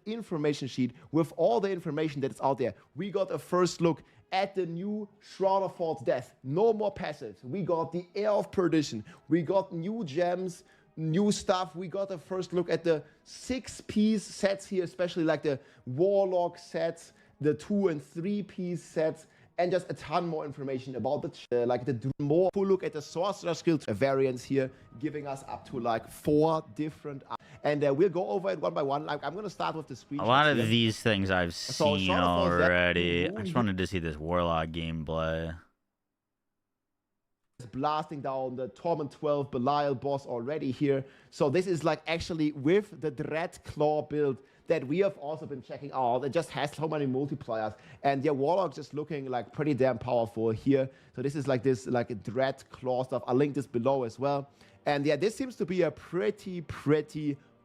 information sheet with all the information that is out there. We got a first look at the new Shroud of False Death. No more passives. We got the Air of Perdition. We got new gems, new stuff. We got a first look at the 6-piece sets here, especially like the Warlock sets, the 2- and 3-piece sets, and just a ton more information about the more full look at the Sorcerer skill variants here, giving us up to like 4 different. And we'll go over it one by one. Like, I'm going to start with the screenshots. A lot of these things I've seen already. I just wanted to see this Warlock gameplay. Blasting down the Torment 12 Belial boss already here. So this is like actually with the Dread Claw build that we have also been checking out. It just has so many multipliers. And yeah, Warlock just looking like pretty damn powerful here. So this is like this like Dread Claw stuff. I'll link this below as well. And yeah, this seems to be a pretty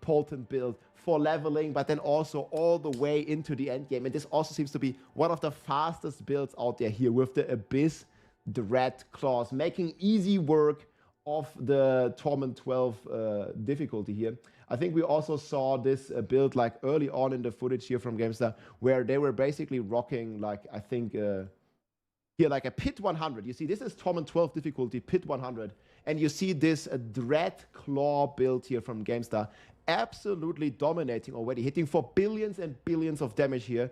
potent build for leveling, but then also all the way into the end game. And this also seems to be one of the fastest builds out there here with the Abyss Dread Claws, making easy work of the Torment 12 difficulty here. I think we also saw this build like early on in the footage here from GameStar, where they were basically rocking like, I think here like a Pit 100. You see, this is Torment 12 difficulty, Pit 100. And you see this Dread Claw build here from GameStar, absolutely dominating already, hitting for billions and billions of damage here.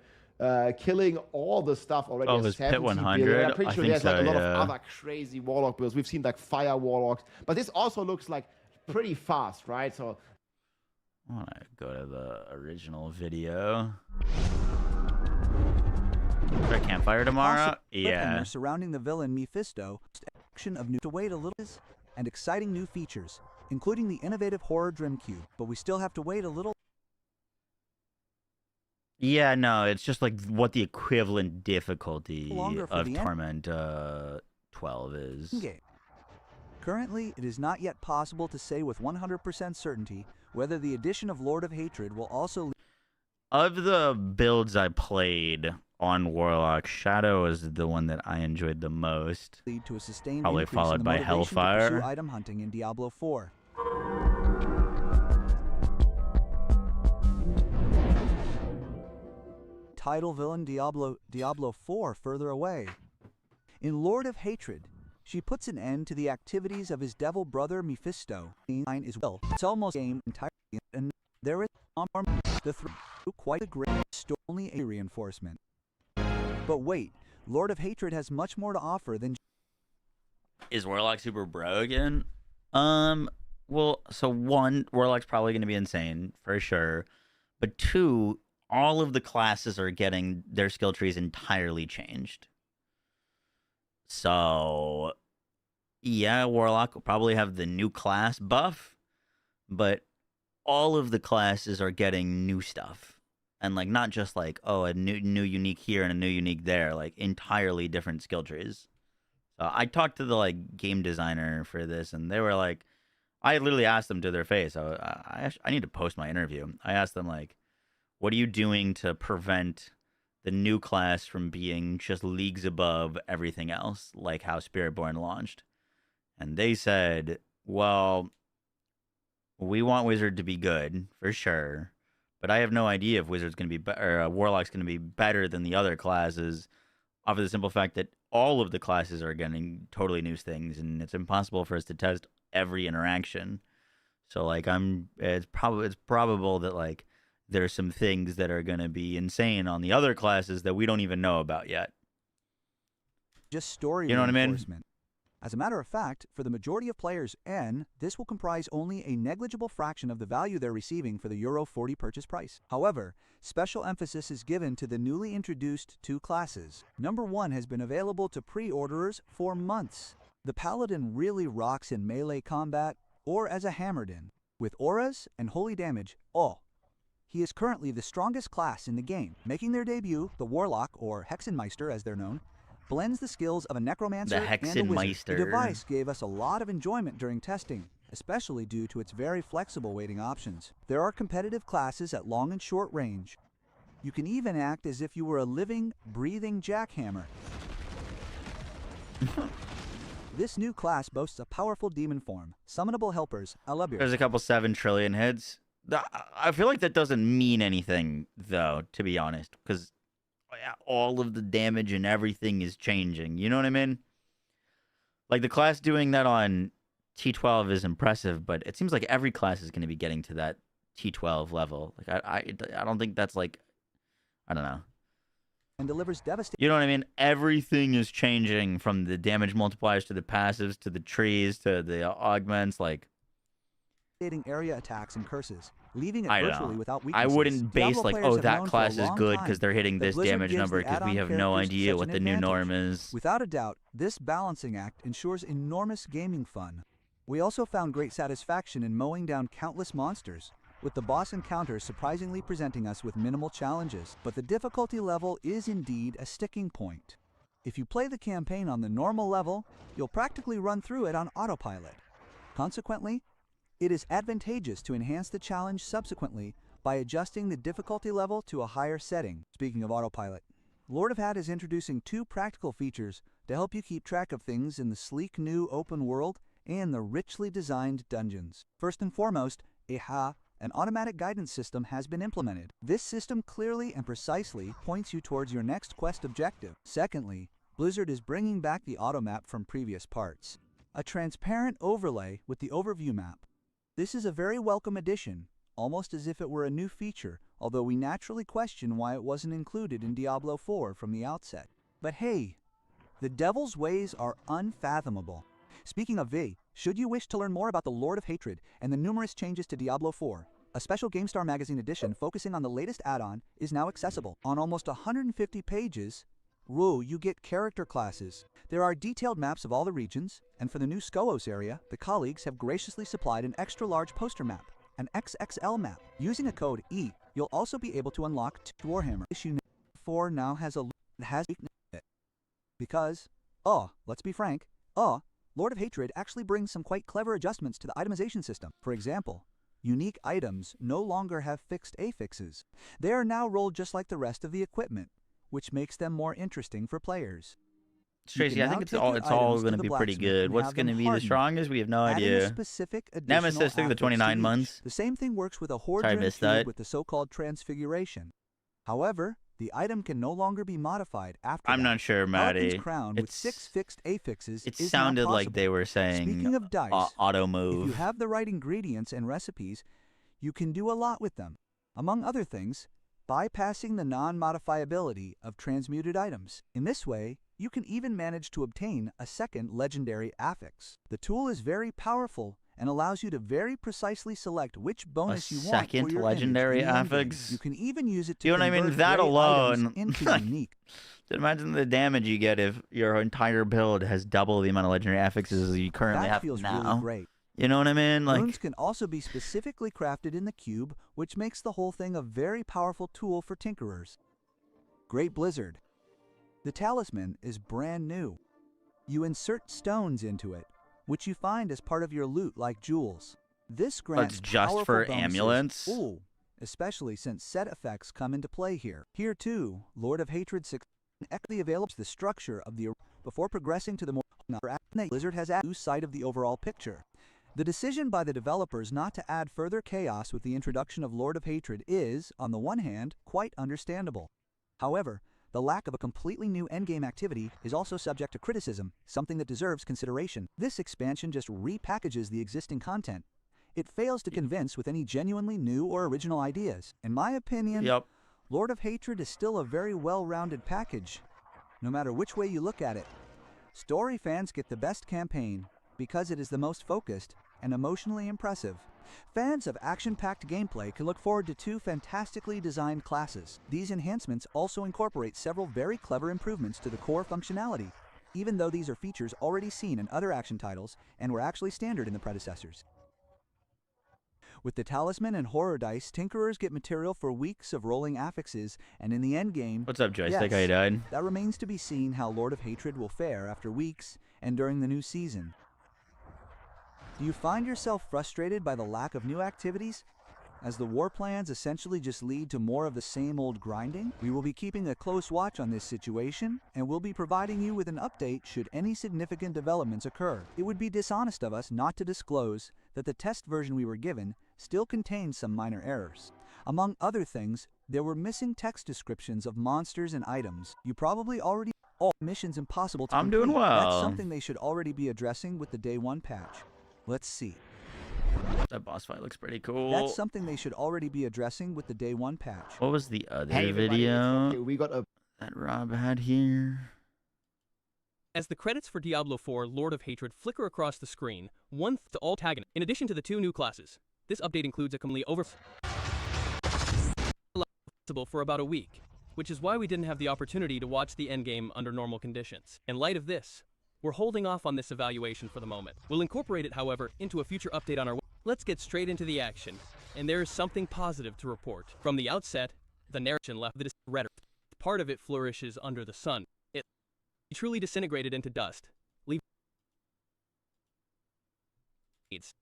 Killing all the stuff already. Oh, this Pit 100? I'm pretty sure there's like a lot of other crazy Warlock builds. We've seen like Fire Warlocks, but this also looks like pretty fast, right? So I want to go to the original video. Is there a campfire tomorrow? Yeah. Surrounding the villain Mephisto, action of new to wait a little and exciting new features, including the innovative horror Dream Cube, but we still have to wait a little. Yeah, no, it's just like what the equivalent difficulty of Torment 12 is. Game. Currently, it is not yet possible to say with 100% certainty whether the addition of Lord of Hatred will also. Of the builds I played on Warlock. Shadow is the one that I enjoyed the most. Lead to a sustained Probably increase in followed the by motivation to pursue Hellfire. item hunting in Diablo 4. Title villain Diablo 4 further away. In Lord of Hatred, she puts an end to the activities of his devil brother Mephisto. Is well. It's almost game entirely, and there is the through quite a great only a reinforcement. But wait, Lord of Hatred has much more to offer than. Is Warlock super broken? Well, so one, Warlock's probably going to be insane for sure, but two, all of the classes are getting their skill trees entirely changed. So, yeah, Warlock will probably have the new class buff, but all of the classes are getting new stuff. And, like, not just, like, oh, a new unique here and a new unique there. Like, entirely different skill trees. So I talked to the, like, game designer for this, and they were like, I literally asked them to their face. I need to post my interview. I asked them, like, what are you doing to prevent the new class from being just leagues above everything else, like how Spiritborn launched? And they said, well, we want Wizard to be good, for sure, but I have no idea if Wizard's going to be or Warlock's going to be better than the other classes, off of the simple fact that all of the classes are getting totally new things, and it's impossible for us to test every interaction. So, like, it's probable that, like, there's some things that are going to be insane on the other classes that we don't even know about yet. Just story You know what I mean? reinforcement. As a matter of fact, for the majority of players N, this will comprise only a negligible fraction of the value they're receiving for the Euro 40 purchase price. However, special emphasis is given to the newly introduced two classes. Number 1 has been available to pre-orderers for months. The Paladin really rocks in melee combat or as a Hammerdin, with auras and holy damage. He is currently the strongest class in the game. Making their debut, the Warlock, or Hexenmeister as they're known, blends the skills of a Necromancer and a Wizard. The device gave us a lot of enjoyment during testing, especially due to its very flexible weighting options. There are competitive classes at long and short range. You can even act as if you were a living, breathing jackhammer. This new class boasts a powerful demon form, summonable helpers, Alabir. There's a couple 7 trillion hits. I feel like that doesn't mean anything, though, to be honest, because all of the damage and everything is changing. You know what I mean? Like, the class doing that on T12 is impressive, but it seems like every class is going to be getting to that T12 level. Like, I don't think that's, like, I don't know. And delivers devastating. You know what I mean? Everything is changing, from the damage multipliers to the passives to the trees to the augments. Like, area attacks and curses, leaving it I virtually know. without weaknesses. I wouldn't base Diablo like, players oh, have that known for class a is long good time because they're hitting that this Blizzard damage gives number, the because we add-on have no characters idea such what an the new advantage. norm is. Without a doubt, this balancing act ensures enormous gaming fun. We also found great satisfaction in mowing down countless monsters, with the boss encounters surprisingly presenting us with minimal challenges. But the difficulty level is indeed a sticking point. If you play the campaign on the normal level, you'll practically run through it on autopilot. Consequently, it is advantageous to enhance the challenge subsequently by adjusting the difficulty level to a higher setting. Speaking of autopilot, Lord of Hat is introducing 2 practical features to help you keep track of things in the sleek new open world and the richly designed dungeons. First and foremost, an automatic guidance system has been implemented. This system clearly and precisely points you towards your next quest objective. Secondly, Blizzard is bringing back the auto map from previous parts, a transparent overlay with the overview map. This is a very welcome addition, almost as if it were a new feature, although we naturally question why it wasn't included in Diablo IV from the outset. But hey, the devil's ways are unfathomable. Speaking of should you wish to learn more about the Lord of Hatred and the numerous changes to Diablo IV, a special GameStar magazine edition focusing on the latest add-on is now accessible. On almost 150 pages, you get character classes. There are detailed maps of all the regions, and for the new Skoos area, the colleagues have graciously supplied an extra-large poster map, an XXL map. Using a code E, you'll also be able to unlock Warhammer. Issue 4 now has weakness because, let's be frank, Lord of Hatred actually brings some quite clever adjustments to the itemization system. For example, unique items no longer have fixed affixes. They are now rolled just like the rest of the equipment, which makes them more interesting for players. Tracy, I think it's all going to be pretty good. What's going to be the strongest? We have no idea. Specific Nemesis took the 29 months. The same thing works with a Horde cube with the so-called transfiguration. However, the item can no longer be modified after I'm not sure, Maddie. Crown with 6 fixed affixes it sounded like they were saying Speaking of dice, auto move. If you have the right ingredients and recipes, you can do a lot with them. Among other things, bypassing the non-modifiability of transmuted items. In this way, you can even manage to obtain a second legendary affix. The tool is very powerful and allows you to very precisely select which bonus you want for your second legendary affix. You can even use it to you know what I mean? convert That alone. into unique. Imagine the damage you get if your entire build has double the amount of legendary affixes you currently have feels now. Really great. You know what I mean? Like, runes can also be specifically crafted in the cube, which makes the whole thing a very powerful tool for tinkerers. Great Blizzard. The talisman is brand new. You insert stones into it, which you find as part of your loot like jewels. This grants just for bonuses. amulets? Ooh, especially since set effects come into play here. Here too, Lord of Hatred 6 actually avails the structure of the before progressing to the more Blizzard has added sight of the overall picture. The decision by the developers not to add further chaos with the introduction of Lord of Hatred is, on the one hand, quite understandable. However, the lack of a completely new endgame activity is also subject to criticism, something that deserves consideration. This expansion just repackages the existing content. It fails to convince with any genuinely new or original ideas. In my opinion, Lord of Hatred is still a very well-rounded package, no matter which way you look at it. Story fans get the best campaign because it is the most focused and emotionally impressive. Fans of action-packed gameplay can look forward to 2 fantastically designed classes. These enhancements also incorporate several very clever improvements to the core functionality, even though these are features already seen in other action titles and were actually standard in the predecessors. With the Talisman and Horror Dice, Tinkerers get material for weeks of rolling affixes, and in the endgame... What's up, Joystick? How you doing? That remains to be seen how Lord of Hatred will fare after weeks and during the new season. Do you find yourself frustrated by the lack of new activities, as the war plans essentially just lead to more of the same old grinding? We will be keeping a close watch on this situation, and we'll be providing you with an update should any significant developments occur. It would be dishonest of us not to disclose that the test version we were given still contains some minor errors. Among other things, there were missing text descriptions of monsters and items. You probably already all missions impossible to complete. Doing well. That's something they should already be addressing with the Day 1 patch. Let's see. That boss fight looks pretty cool. That's something they should already be addressing with the Day 1 patch. What was the other video we got that Rob had here? As the credits for Diablo IV Lord of Hatred flicker across the screen, one to all tagging. In addition to the 2 new classes, this update includes a completely for about a week, which is why we didn't have the opportunity to watch the endgame under normal conditions. In light of this, we're holding off on this evaluation for the moment. We'll incorporate it, however, into a future update on our... Let's get straight into the action, and there is something positive to report. From the outset, the narration left the rhetoric. Part of it flourishes under the sun. It truly disintegrated into dust, leaving...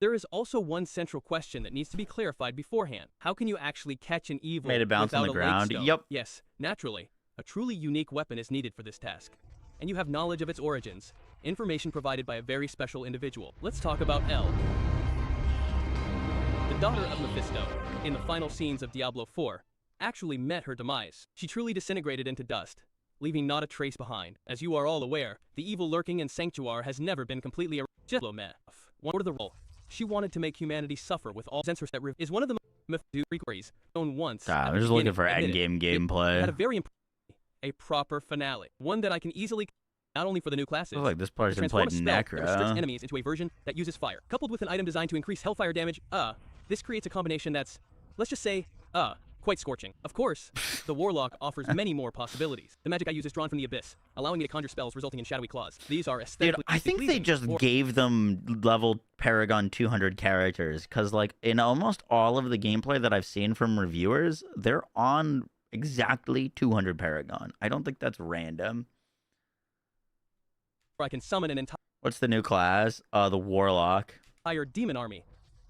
There is also one central question that needs to be clarified beforehand. How can you actually catch an evil Made it bounce on the ground? Yep. Yes, naturally. A truly unique weapon is needed for this task. And you have knowledge of its origins, information provided by a very special individual. Let's talk about Elle. The daughter of Mephisto, in the final scenes of Diablo IV, actually met her demise. She truly disintegrated into dust, leaving not a trace behind. As you are all aware, the evil lurking in Sanctuar has never been completely one of the role. She wanted to make humanity suffer with all censorship that is one of the stories known once. I'm just looking for endgame gameplay. Had a very a proper finale, one that I can easily not only for the new classes. Looks like this person played Necro. That restricts enemies into a version that uses fire, coupled with an item designed to increase hellfire damage. This creates a combination that's, let's just say, quite scorching. Of course, the Warlock offers many more possibilities. The magic I use is drawn from the abyss, allowing me to conjure spells resulting in shadowy claws. These are aesthetically I think they just gave them level Paragon 200 characters, because like in almost all of the gameplay that I've seen from reviewers, they're on exactly 200 Paragon. I don't think that's random. I can summon an entire... What's the new class? The Warlock. Demon army.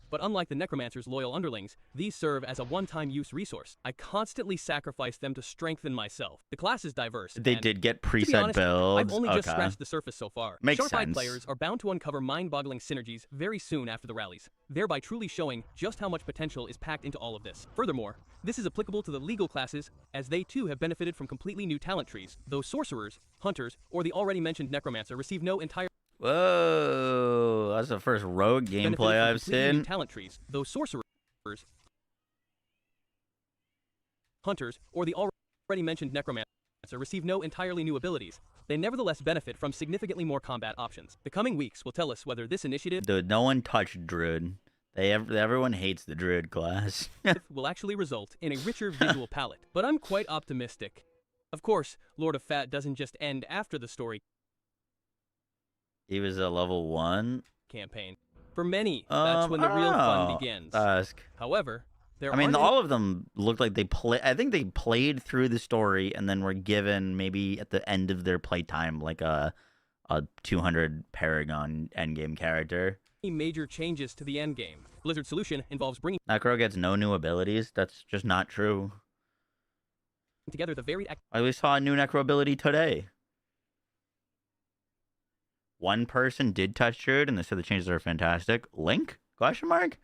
But unlike the Necromancer's loyal underlings, these serve as a one-time use resource. I constantly sacrifice them to strengthen myself. The class is diverse. They and, did get to be preset honest, builds. I've only just Okay. scratched the surface so far. Makes Sharp-eyed sense. players are bound to uncover mind-boggling synergies very soon after the rallies, thereby truly showing just how much potential is packed into all of this. Furthermore, this is applicable to the legal classes, as they too have benefited from completely new talent trees, though sorcerers, hunters, or the already mentioned necromancer receive no entire Whoa, that's the first rogue benefited gameplay from I've completely new seen. talent trees, though sorcerers, hunters, or the already mentioned necromancer receive no entirely new abilities. They nevertheless benefit from significantly more combat options. The coming weeks will tell us whether this initiative Dude, no one touched Druid. Everyone hates the Druid class. will actually result in a richer visual palette. But I'm quite optimistic. Of course, Lord of Fat doesn't just end after the story He was a level 1. campaign. For many, that's when the real fun begins. However, there I mean, aren't all of them looked like they play. I think they played through the story and then were given maybe at the end of their playtime like a 200 Paragon endgame character. any major changes to the endgame. Blizzard's solution involves bringing Necro gets no new abilities. That's just not true. together the varied We saw a new Necro ability today. One person did touch Druid, and they said the changes are fantastic. Link? Question mark?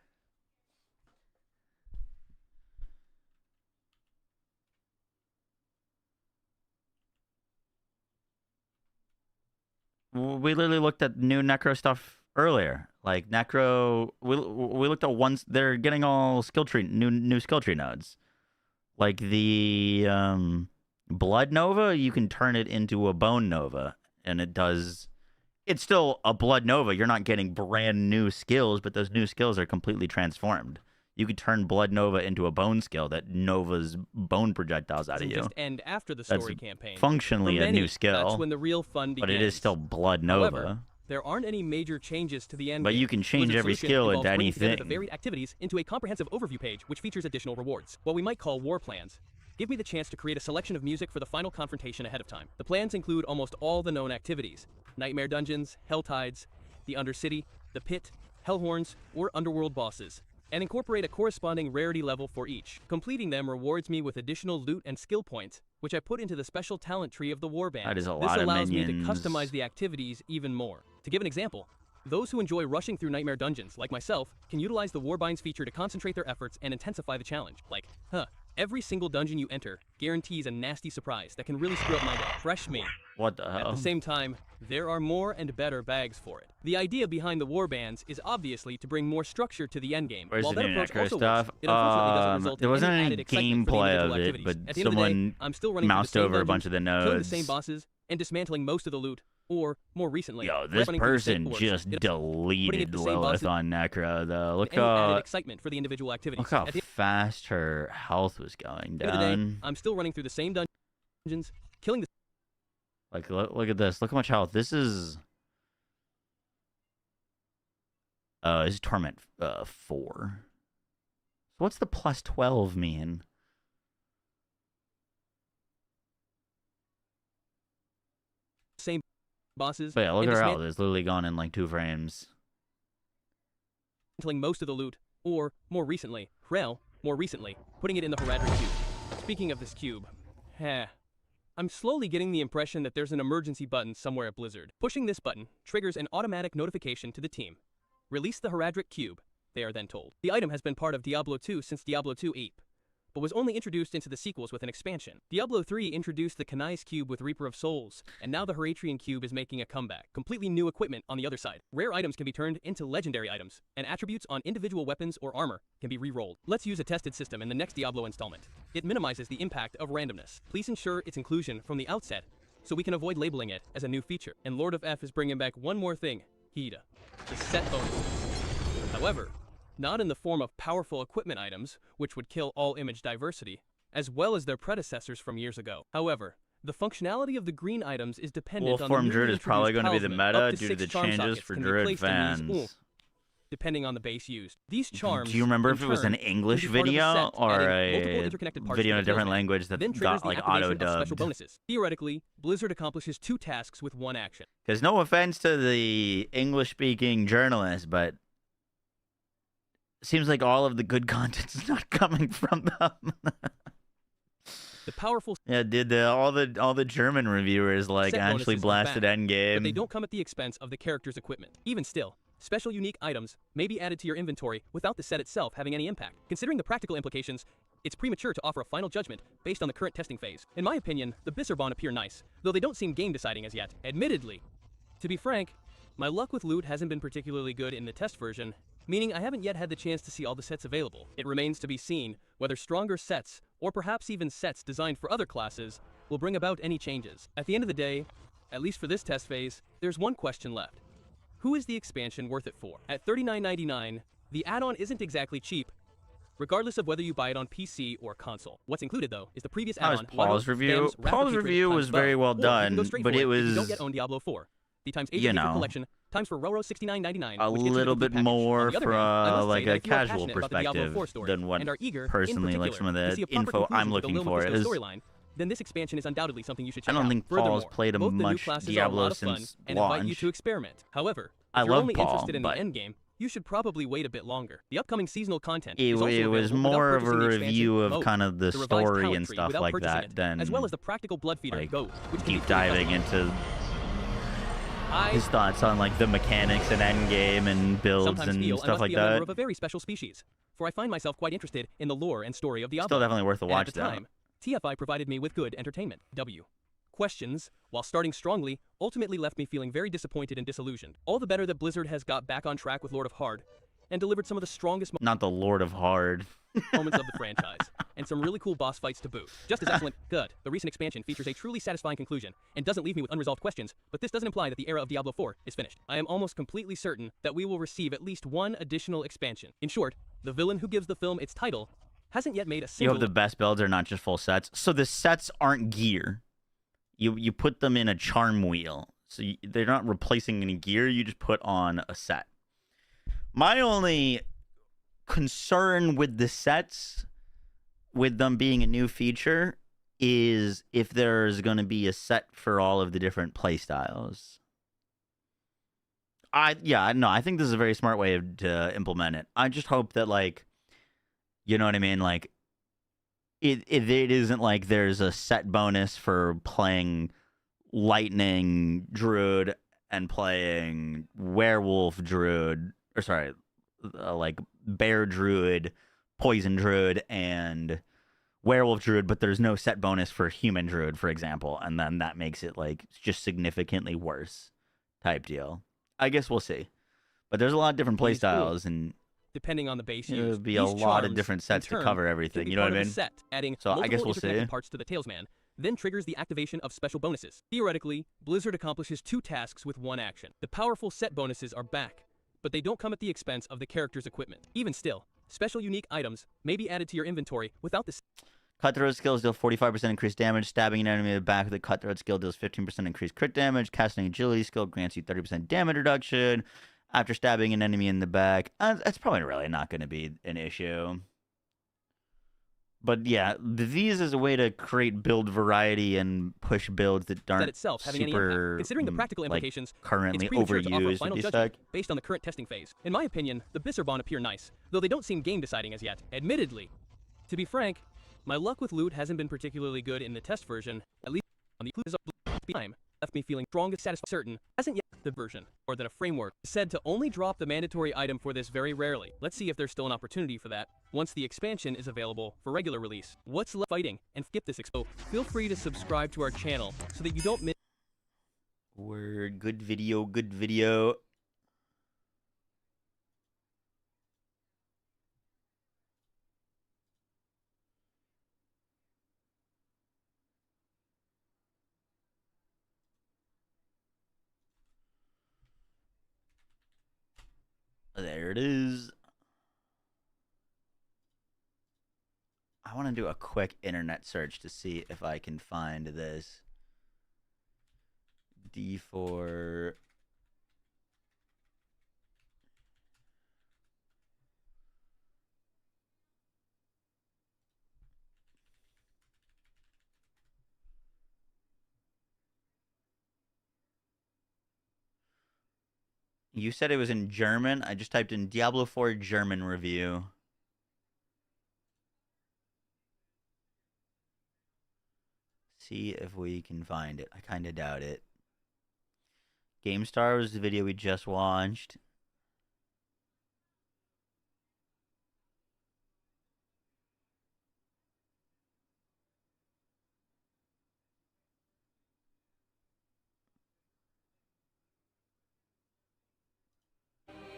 We literally looked at new Necro stuff earlier. Like Necro, we looked at ones. They're getting all skill tree new skill tree nodes. Like the Blood Nova, you can turn it into a Bone Nova, and it does. It's still a Blood Nova. You're not getting brand new skills, but those new skills are completely transformed. You could turn Blood Nova into a Bone skill that Nova's bone projectiles out of you. just end after the That's story campaign. functionally For a many, new skill. That's when the real fun begins. But it is still Blood Nova. However, there aren't any major changes to the endgame. But you can change Blizzard's every solution skill involves into bringing together anything. the varied activities into a comprehensive overview page, which features additional rewards. What we might call war plans. Give me the chance to create a selection of music for the final confrontation ahead of time. The plans include almost all the known activities: Nightmare Dungeons, Helltides, the Undercity, the Pit, Hellhorns, or Underworld bosses, and incorporate a corresponding rarity level for each. Completing them rewards me with additional loot and skill points, which I put into the special talent tree of the Warband. That is a This lot of allows me to minions. customize the activities even more. To give an example, those who enjoy rushing through Nightmare Dungeons, like myself, can utilize the Warbind's feature to concentrate their efforts and intensify the challenge. Like, every single dungeon you enter guarantees a nasty surprise that can really screw up my day. Fresh me. What the hell? At the same time, there are more and better bags for it. The idea behind the warbands is obviously to bring more structure to the endgame. Where's While the that new approach Necro also stuff? works, it unfortunately doesn't result There in wasn't any any added excitement for the gameplay individual of it, activities. but At the end of the day, someone I'm still running through the moused same over a bunch dungeons, of the killing the nodes. same bosses, and dismantling most of the loot. Or, more recently, Yo, we're this running through the same person course. just Putting it deleted the same Lilith bosses on Necro, though. Look and any added how excitement for the individual activities. look how At the fast her health was going end of the day, down. I'm still running through the same dungeons, killing the Like, look at this. Look how much health. This is this is Torment 4. So what's the plus 12 mean? same bosses. But yeah, look and at her health. It's literally gone in like 2 frames. dismantling most of the loot, or, more recently, putting it in the Heradric cube. Speaking of this cube, I'm slowly getting the impression that there's an emergency button somewhere at Blizzard. Pushing this button triggers an automatic notification to the team. Release the Heradric cube, they are then told. The item has been part of Diablo II since Diablo II Ape, but was only introduced into the sequels with an expansion. Diablo III introduced the Kanai's cube with Reaper of Souls, and now the Heratrian cube is making a comeback. Completely new equipment on the other side. Rare items can be turned into legendary items, and attributes on individual weapons or armor can be re-rolled. Let's use a tested system in the next Diablo installment. It minimizes the impact of randomness. Please ensure its inclusion from the outset, so we can avoid labeling it as a new feature. And Lord of F is bringing back one more thing, Hida, the set bonuses. However, not in the form of powerful equipment items, which would kill all image diversity, as well as their predecessors from years ago. However, the functionality of the green items is dependent on the Wolfform newly Druid is probably introduced going to be the talisman. Up meta to due to 6 the charm changes sockets for can be Druid placed in these, fans. depending on the base used. These charms, Do you remember in if it was turn, an can be English part of the video set, or adding multiple a interconnected parts video to in a the different talisman. language that Then triggers got like the activation of special auto-dubbed? bonuses. Theoretically, Blizzard accomplishes 2 tasks with 1 action. Because no offense to the English-speaking journalists, but seems like all of the good content is not coming from them. The powerful yeah, did all the German reviewers like set actually bonuses are blasted back, endgame? but they don't come at the expense of the character's equipment. Even still, special unique items may be added to your inventory without the set itself having any impact. Considering the practical implications, it's premature to offer a final judgment based on the current testing phase. In my opinion, the Bisserbon appear nice, though they don't seem game deciding as yet. Admittedly, to be frank, my luck with loot hasn't been particularly good in the test version, meaning I haven't yet had the chance to see all the sets available. It remains to be seen whether stronger sets, or perhaps even sets designed for other classes, will bring about any changes. At the end of the day, at least for this test phase, there's one question left. Who is the expansion worth it for? At $39.99, the add-on isn't exactly cheap, regardless of whether you buy it on PC or console. What's included, though, is the previous That was add-on. Paul's review. Paul's review was very well done, but it was, if you don't yet own Diablo IV. The times 8 you of the know, collection times for Roro $69.99, a which gets you the little complete bit package. more On the other from hand, I must like say that a if you are casual passionate about the Diablo perspective IV story, than what and are eager, personally in like some of particular, to the see a proper info I'm conclusion to the looking Lil for Mephisto is. storyline, then this expansion is undoubtedly something you should I check don't out. think Furthermore, Paul's played both the new much classes are a Diablo lot of fun since and invite you launch. to experiment. However, I if you're love only Paul, interested in the but endgame, you should probably wait a bit longer. The upcoming seasonal content it is also was available without more of a purchasing the expansion review of Moze, kind of the revised story talent and tree stuff without like purchasing that it, than as well as the practical blood feeder like Goat, which can be deep pretty diving helpful. into his thoughts on like the mechanics and endgame and builds Sometimes and feel I stuff must like be a member that. of a very special species, for I find myself quite interested in the lore and story of Diablo. Still definitely worth a watch, at the though. time, TFI provided me with good entertainment. Questions, while starting strongly, ultimately left me feeling very disappointed and disillusioned. All the better that Blizzard has got back on track with Lord of Hard, and delivered some of the strongest Not the Lord of Hard. moments of the franchise, and some really cool boss fights to boot. Just as excellent, good. The recent expansion features a truly satisfying conclusion, and doesn't leave me with unresolved questions, but this doesn't imply that the era of Diablo IV is finished. I am almost completely certain that we will receive at least one additional expansion. In short, the villain who gives the film its title hasn't yet made a You single... have the best builds are not just full sets. So the sets aren't gear. You put them in a charm wheel. So they're not replacing any gear. You just put on a set. My only concern with the sets, with them being a new feature, is if there's going to be a set for all of the different playstyles. I think this is a very smart way to implement it. I just hope that, like, you know what I mean? Like, it isn't like there's a set bonus for playing Lightning Druid and playing Werewolf Druid, or sorry, like Bear Druid, Poison Druid, and Werewolf Druid, but there's no set bonus for Human Druid, for example, and then that makes it like just significantly worse type deal. I guess we'll see. But there's a lot of different playstyles, and depending on the base it'll used. be a These lot of charms, different in sets to turn, cover can everything. be You know what part I of a mean? Set, adding So I multiple guess we'll interconnected see. parts to the Talesman, then triggers the activation of special bonuses. Theoretically, Blizzard accomplishes two tasks with one action. The powerful set bonuses are back, but they don't come at the expense of the character's equipment. Even still, special unique items may be added to your inventory without the... Cutthroat skills deal 45% increased damage. Stabbing an enemy in the back with a cutthroat skill deals 15% increased crit damage. Casting agility skill grants you 30% damage reduction after stabbing an enemy in the back. That's probably really not going to be an issue. But yeah, these is a way to create build variety and push builds that aren't itself having any super, impact. Considering the practical like, implications, currently it's premature to offer a overused final with these judgment tech. based on the current testing phase. In my opinion, the Bisserbon appear nice, though they don't seem game deciding as yet. Admittedly, to be frank, my luck with loot hasn't been particularly good in the test version, at least on the time. Left me feeling strong and satisfied. Certain hasn't yet the version, more than a framework, is said to only drop the mandatory item for this very rarely. Let's see if there's still an opportunity for that once the expansion is available for regular release. What's left fighting and skip this expo? Feel free to subscribe to our channel so that you don't miss. Word, good video, good video. There it is. I want to do a quick internet search to see if I can find this. D4. You said it was in German. I just typed in Diablo IV German review. See if we can find it. I kind of doubt it. GameStar was the video we just watched.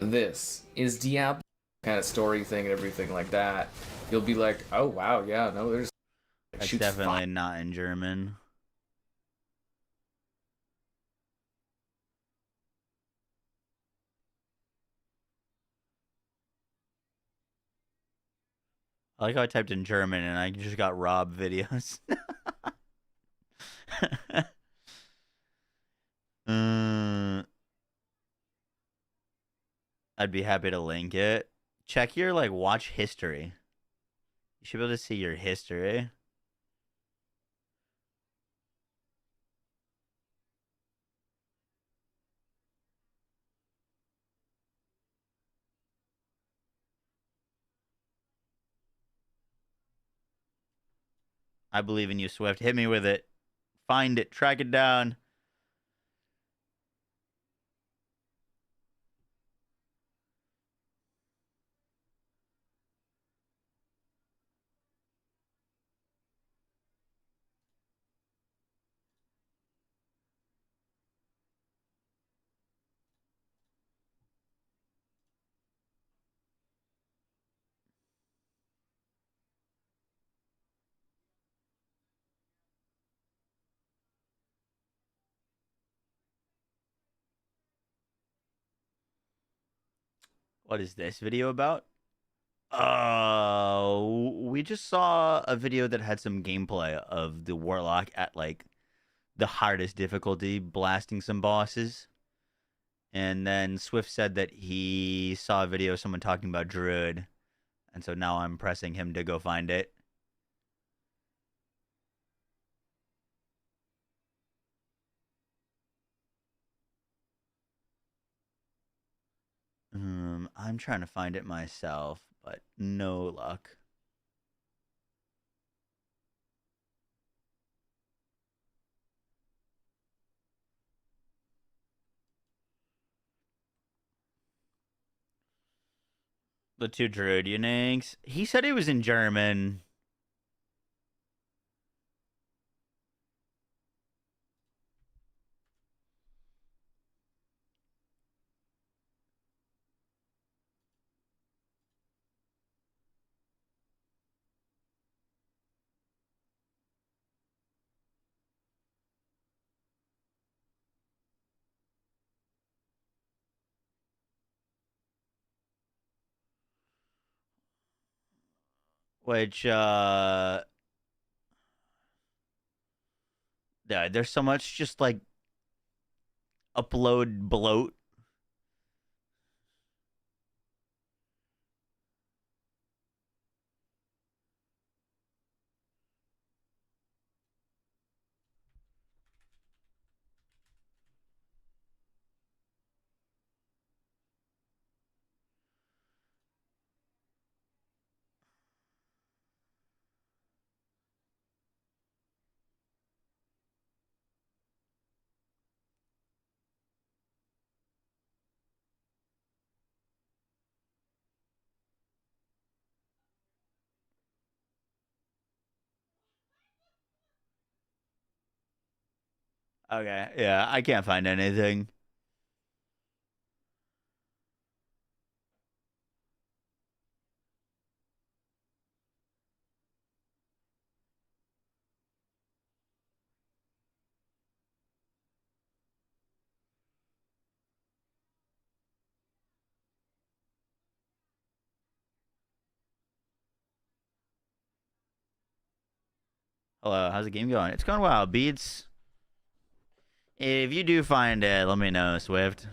This is Diablo kind of story thing and everything like that. You'll be like, oh wow, yeah, no, there's It's shoots definitely not in German. I like how I typed in German and I just got Rob videos. I'd be happy to link it. Check your like watch history. You should be able to see your history. I believe in you, Swift. Hit me with it. Find it. Track it down. What is this video about? We just saw a video that had some gameplay of the Warlock at like the hardest difficulty, blasting some bosses. And then Swift said that he saw a video of someone talking about Druid. And so now I'm pressing him to go find it. I'm trying to find it myself, but no luck. The two Druid uniques. He said it was in German. Which, yeah, there's so much just like upload bloat. Okay, yeah, I can't find anything. Hello, how's the game going? It's going well. Beats. If you do find it, let me know, Swift.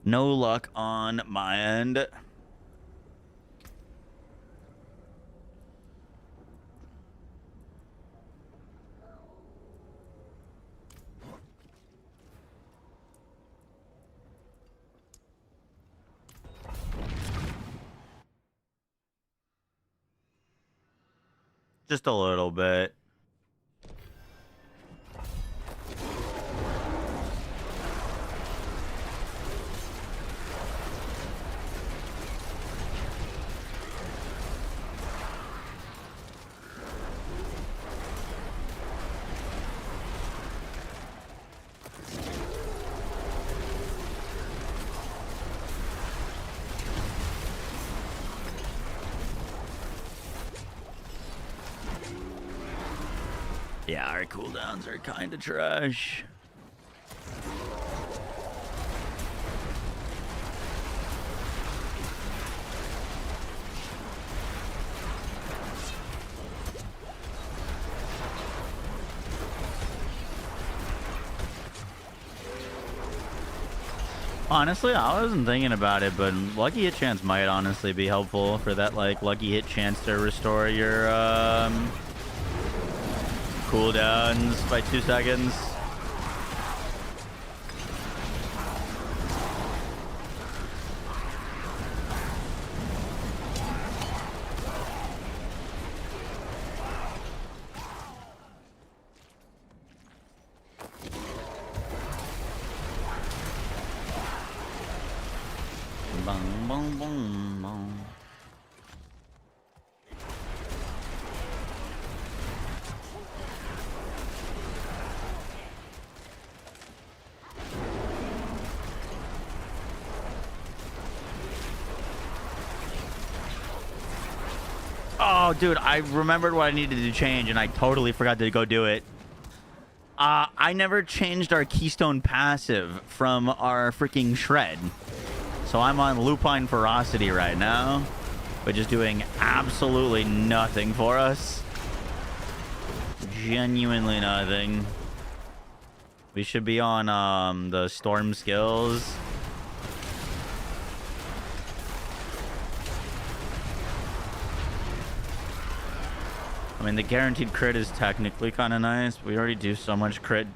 No luck on my end. Just a little bit. Yeah, our cooldowns are kind of trash. Honestly, I wasn't thinking about it, but lucky hit chance might honestly be helpful for that, like, lucky hit chance to restore your cooldowns by 2 seconds. Bong, bong, bong, bong. Oh, dude, I remembered what I needed to change, and I totally forgot to go do it. I never changed our Keystone passive from our freaking Shred. So I'm on Lupine Ferocity right now, but just doing absolutely nothing for us. Genuinely nothing. We should be on the Storm skills. I mean, the guaranteed crit is technically kind of nice. We already do so much crit.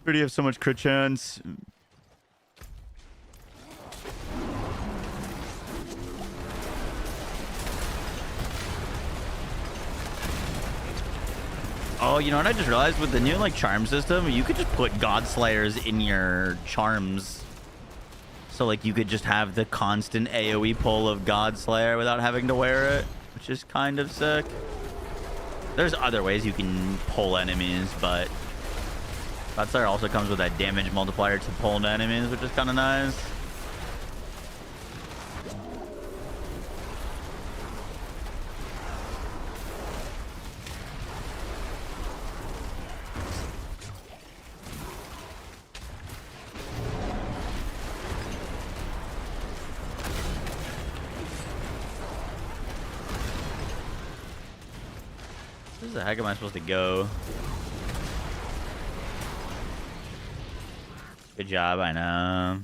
We already have so much crit chance. Oh, you know what I just realized? With the new, like, charm system, you could just put God Slayers in your charms. So, like, you could just have the constant AoE pull of God Slayer without having to wear it, which is kind of sick. There's other ways you can pull enemies, but God Slayer also comes with that damage multiplier to pull enemies, which is kind of nice. Where the heck am I supposed to go? Good job, I know.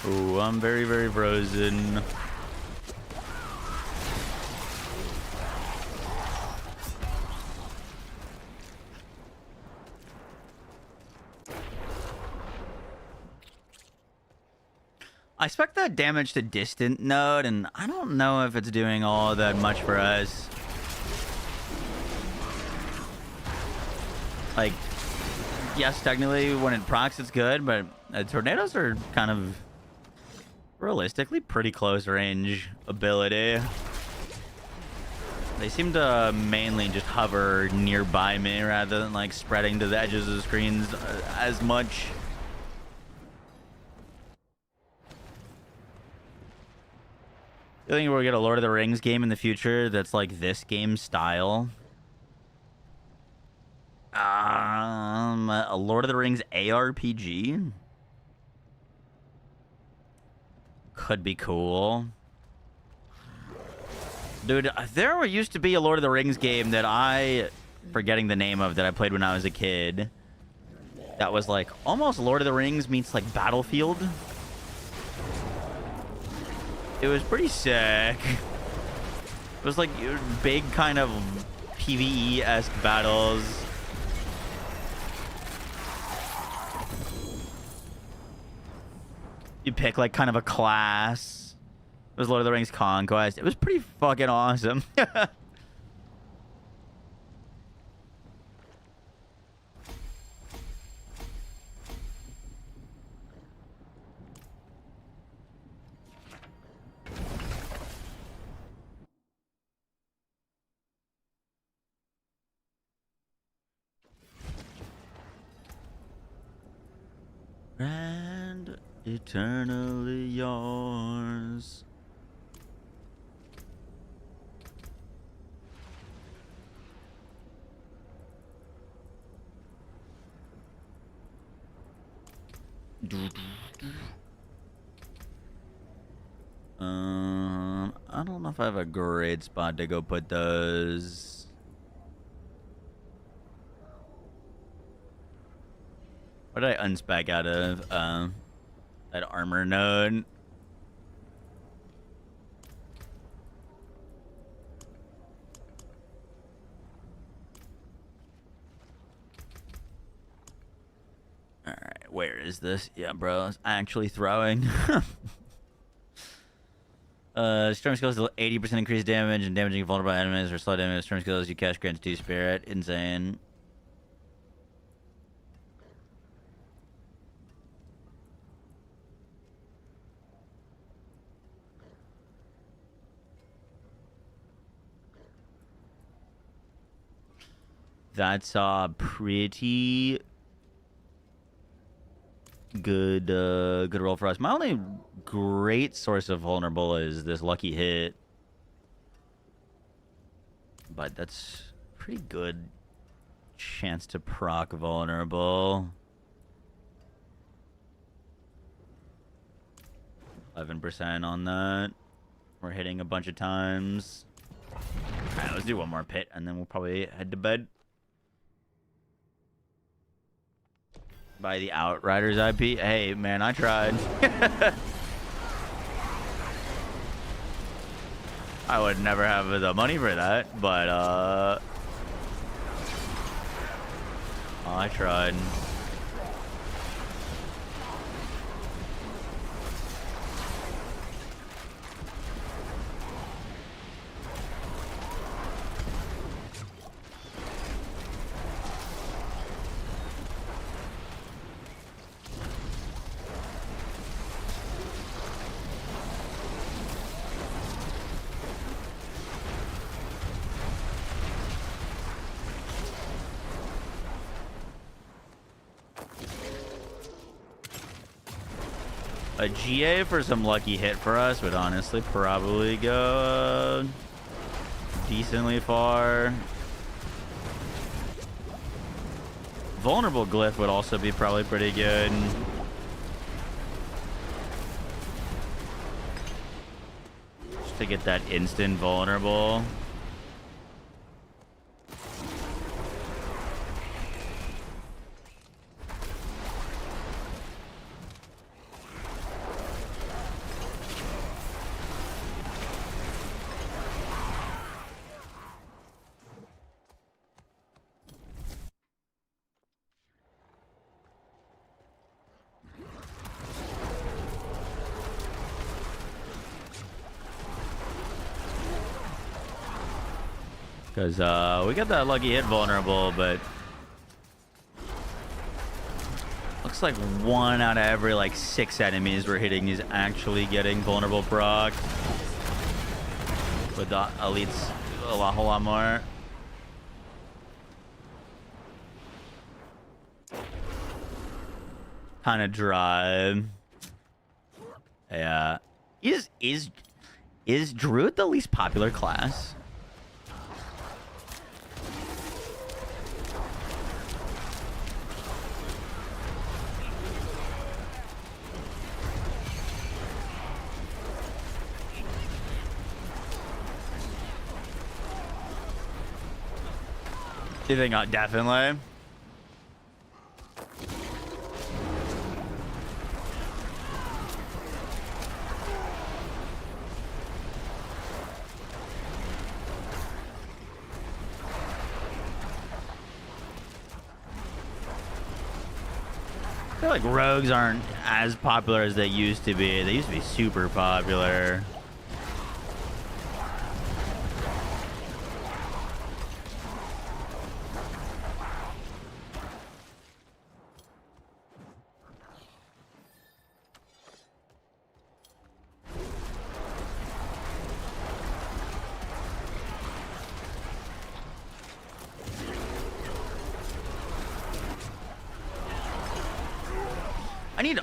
Ooh, I'm very, very frozen. I expect that damage to distant node, and I don't know if it's doing all that much for us. Like, yes, technically when it procs it's good, but tornadoes are kind of realistically pretty close range ability. They seem to mainly just hover nearby me rather than like spreading to the edges of the screens as much. You think we'll get a Lord of the Rings game in the future that's like this game style? A Lord of the Rings ARPG? Could be cool. Dude, there used to be a Lord of the Rings game that forgetting the name of, that I played when I was a kid. That was like almost Lord of the Rings meets like Battlefield. It was pretty sick. It was like big kind of PvE-esque battles. You pick like kind of a class. It was Lord of the Rings Conquest. It was pretty fucking awesome. And eternally yours. I don't know if I have a great spot to go put those. What did I unspec out of? That armor node. Alright, where is this? Yeah, bro, it's actually throwing. Storm skills 80% increased damage and damaging vulnerable enemies or slow damage. Storm skills you cast grants 2 spirit. Insane. That's pretty good good roll for us. My only great source of vulnerable is this lucky hit, but that's pretty good chance to proc vulnerable. 11% on that. We're hitting a bunch of times. All right, let's do one more pit and then we'll probably head to bed. By the Outriders IP. Hey, man, I tried. I would never have the money for that, but I tried. A GA for some lucky hit for us would honestly probably go decently far. Vulnerable glyph would also be probably pretty good. Just to get that instant vulnerable. Because we got that lucky hit vulnerable, but looks Looks like 1 out of every like 6 enemies we're hitting is actually getting vulnerable proc. With the elites a whole lot more. Kind of dry. Yeah. Is Druid the least popular class? Do you think? Definitely. I feel like rogues aren't as popular as they used to be. They used to be super popular.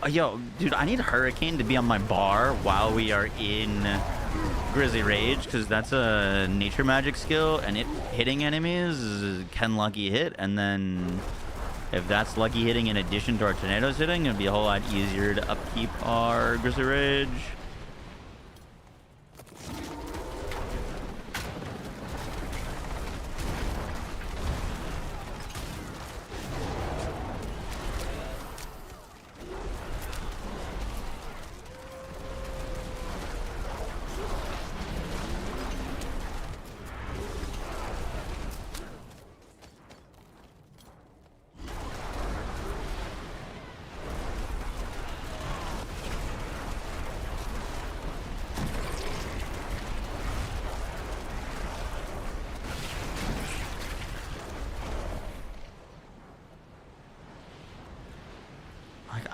Yo, dude, I need Hurricane to be on my bar while we are in Grizzly Rage, because that's a nature magic skill, and it hitting enemies can lucky hit, and then if that's lucky hitting in addition to our tornadoes hitting, it'd be a whole lot easier to upkeep our Grizzly Rage.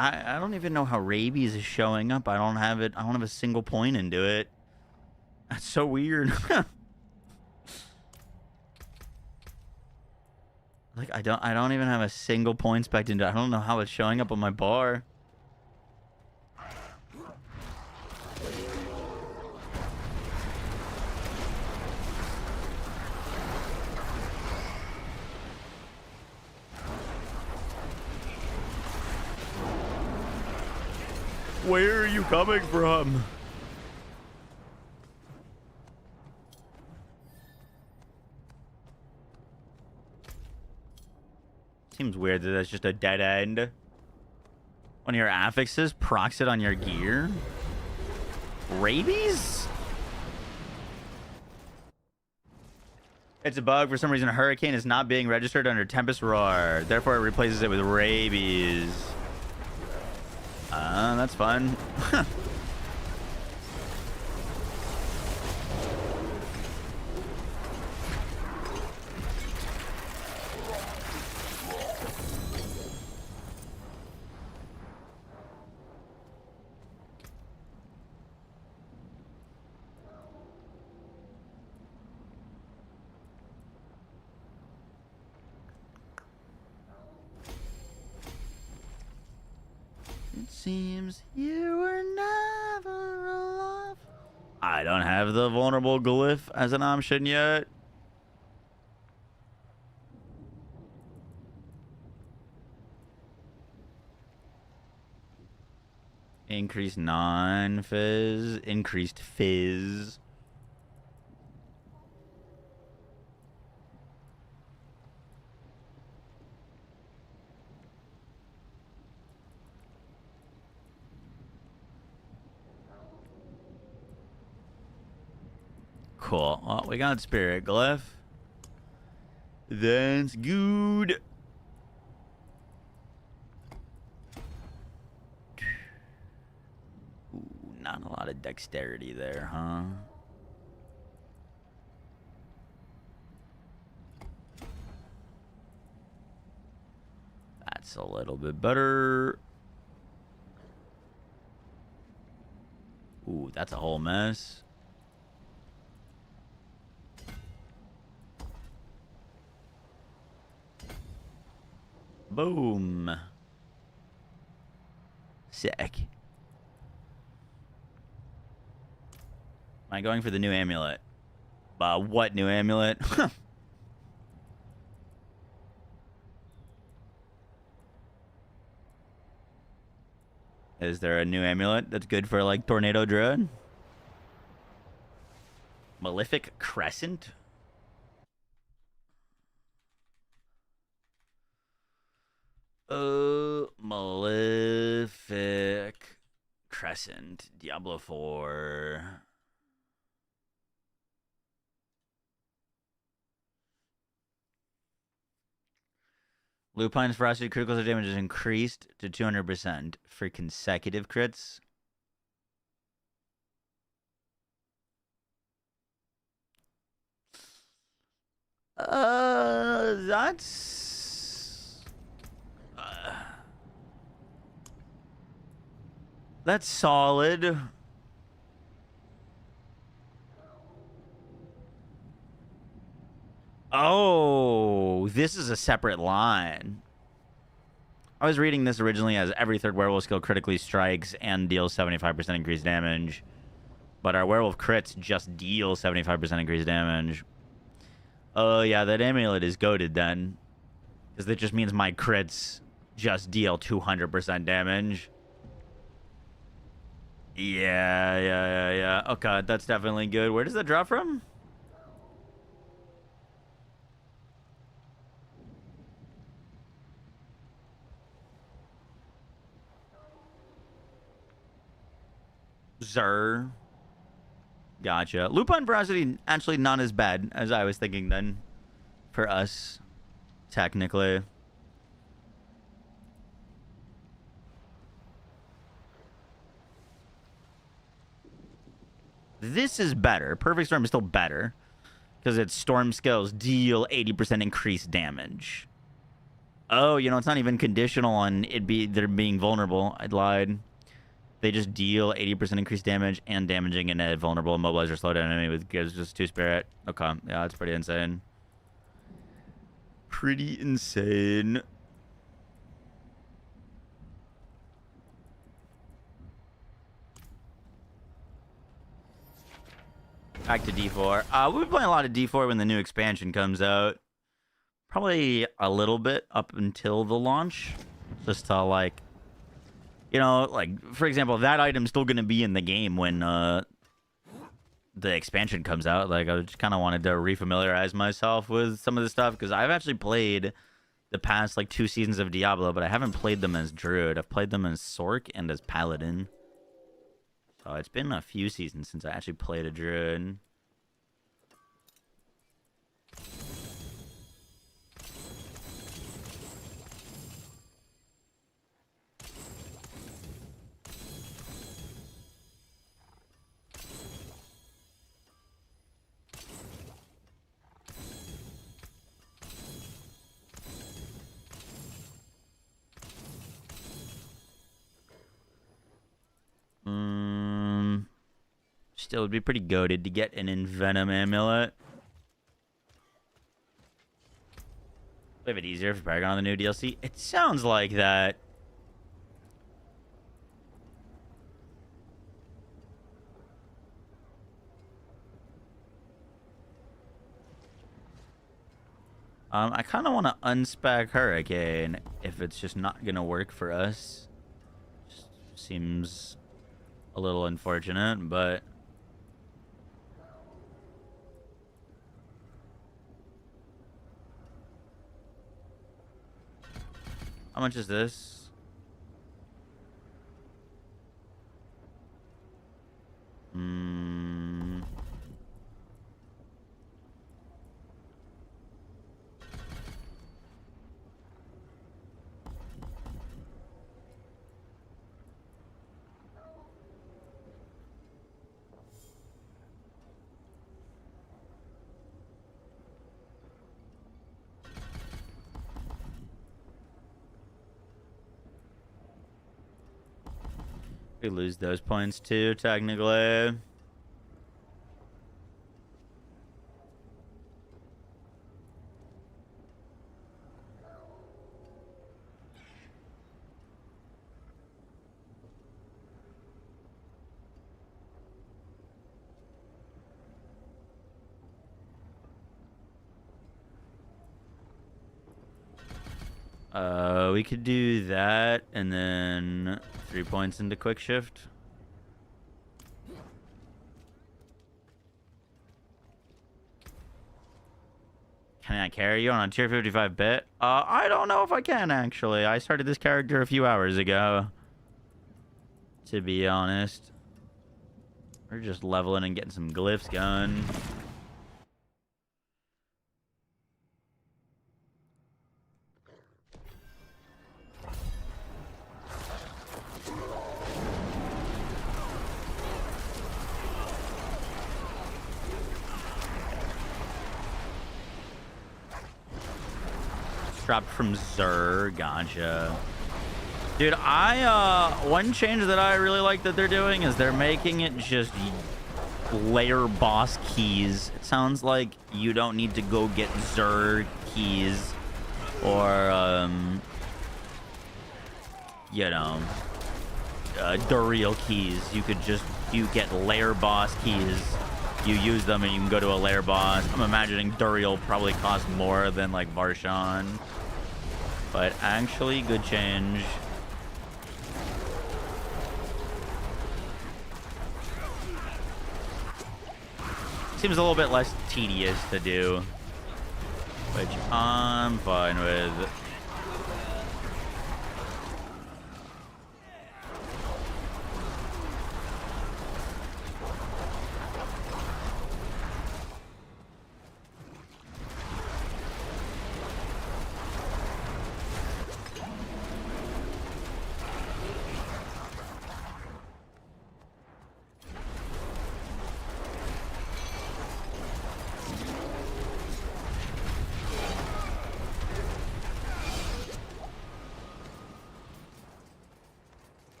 I don't even know how rabies is showing up. I don't have it. I don't have a single point into it. That's so weird. Like I don't even have a single point spec into it. I don't know how it's showing up on my bar. Where are you coming from? Seems weird that that's just a dead end. One of your affixes procs it on your gear. Rabies? It's a bug. For some reason, a Hurricane is not being registered under Tempest Roar. Therefore, it replaces it with Rabies. That's fun. Seems you were never alive. I don't have the vulnerable glyph as an option yet. Increased non-fizz. Increased fizz. Cool. Well, we got Spirit Glyph. That's good. Ooh, not a lot of dexterity there, huh? That's a little bit better. Ooh, that's a whole mess. Boom. Sick. Am I going for the new amulet? What new amulet? Is there a new amulet that's good for, like, Tornado Druid? Malefic Crescent? Malefic Crescent. Diablo IV. Lupine's ferocity critical damage is increased to 200% for consecutive crits. That's solid. Oh, this is a separate line. I was reading this originally as every third werewolf skill critically strikes and deals 75% increased damage. But our werewolf crits just deal 75% increased damage. Oh, yeah, that amulet is goated then. Because that just means my crits just deal 200% damage. Yeah. Okay, that's definitely good. Where does that drop from? Zer. Gotcha. Lupine Ferocity actually not as bad as I was thinking then. For us. Technically. This is better. Perfect Storm is still better. Because its storm skills deal 80% increased damage. Oh, you know, it's not even conditional on they're being vulnerable. I lied. They just deal 80% increased damage and damaging in a vulnerable immobilize or slow down enemy with just 2 spirit. Okay. Yeah, that's pretty insane. Pretty insane. Back to D4. We'll be playing a lot of D4 when the new expansion comes out. Probably a little bit up until the launch. Just to, like, you know, like, for example, that item's still going to be in the game when the expansion comes out. Like, I just kind of wanted to refamiliarize myself with some of the stuff. Because I've actually played the past, like, 2 seasons of Diablo, but I haven't played them as Druid. I've played them as Sorc and as Paladin. So it's been a few seasons since I actually played a Druid. Still would be pretty goated to get an Envenom amulet. A little bit easier for Paragon on the new DLC. It sounds like that. I kind of want to unspec Hurricane if it's just not gonna work for us. Just seems a little unfortunate, but how much is this? We lose those points too, technically. We could do that and then 3 points into quick shift. Can I carry you on a tier 55 bit? I don't know if I can, actually. I started this character a few hours ago. To be honest. We're just leveling and getting some glyphs going. Dropped from Zur, gotcha. Dude, one change that I really like that they're doing is they're making it just layer boss keys. It sounds like you don't need to go get Zur keys or, you know, Duriel keys. You get layer boss keys. You use them and you can go to a layer boss. I'm imagining Duriel probably costs more than like Varshan. But actually, good change. Seems a little bit less tedious to do, which I'm fine with.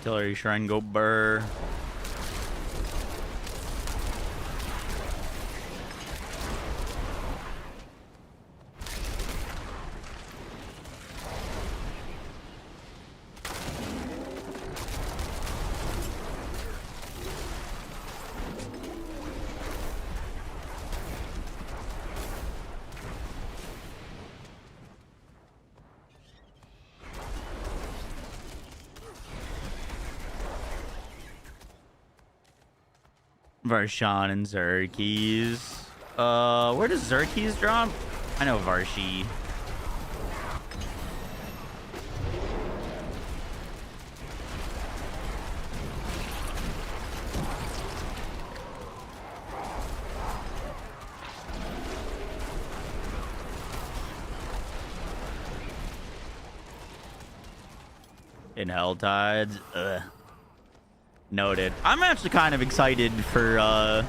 Artillery Shrine, go burr. Varshan and Xerxes. Where does Xerxes drop? I know Varshi. In Hell Tides. Ugh. Noted. I'm actually kind of excited for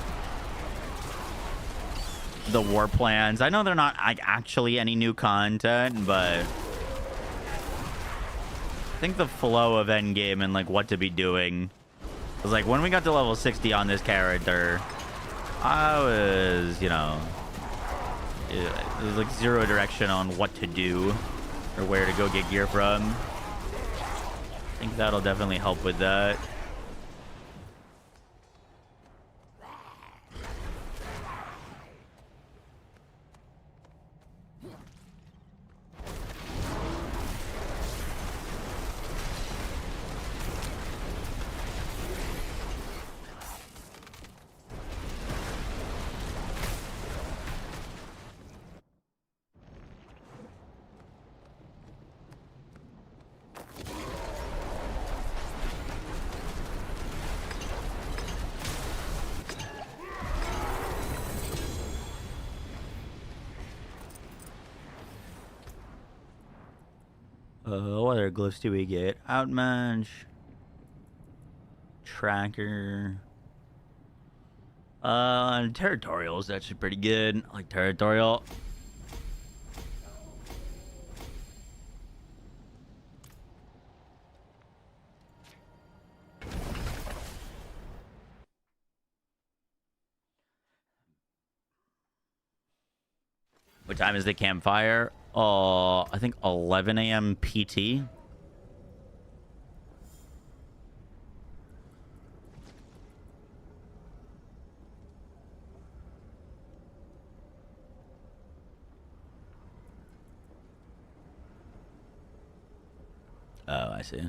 the war plans. I know they're not like actually any new content, but I think the flow of endgame and like what to be doing was like when we got to level 60 on this character, I was, you know, there's like zero direction on what to do or where to go get gear from. I think that'll definitely help with that. What other glyphs do we get? Outmatch. Tracker. Territorial's actually pretty good. I like territorial. What time is the campfire? I think 11 a.m. PT. Oh, I see.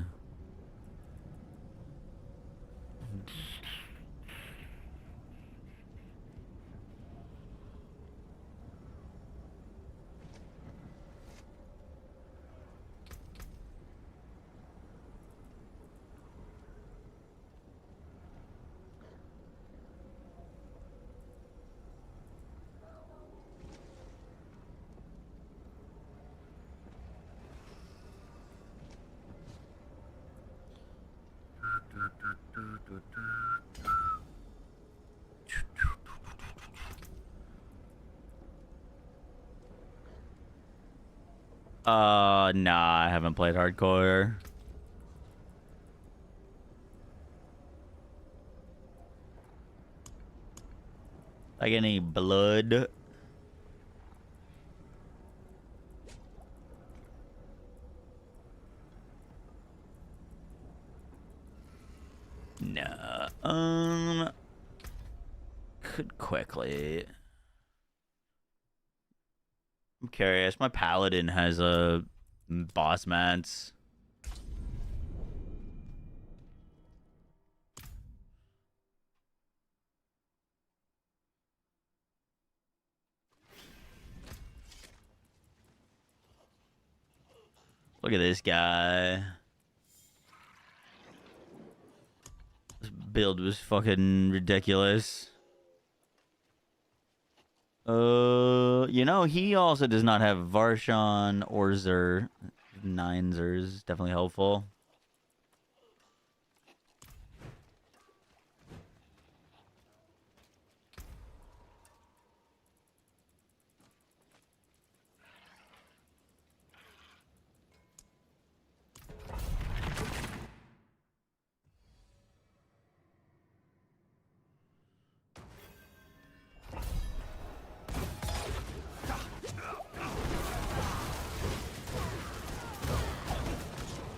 Nah, I haven't played hardcore. Like any blood? Nah. Could quickly. I'm curious. My paladin has a boss mats. Look at this guy. This build was fucking ridiculous. You know, he also does not have Varshan or Zer. 9 Zers, definitely helpful.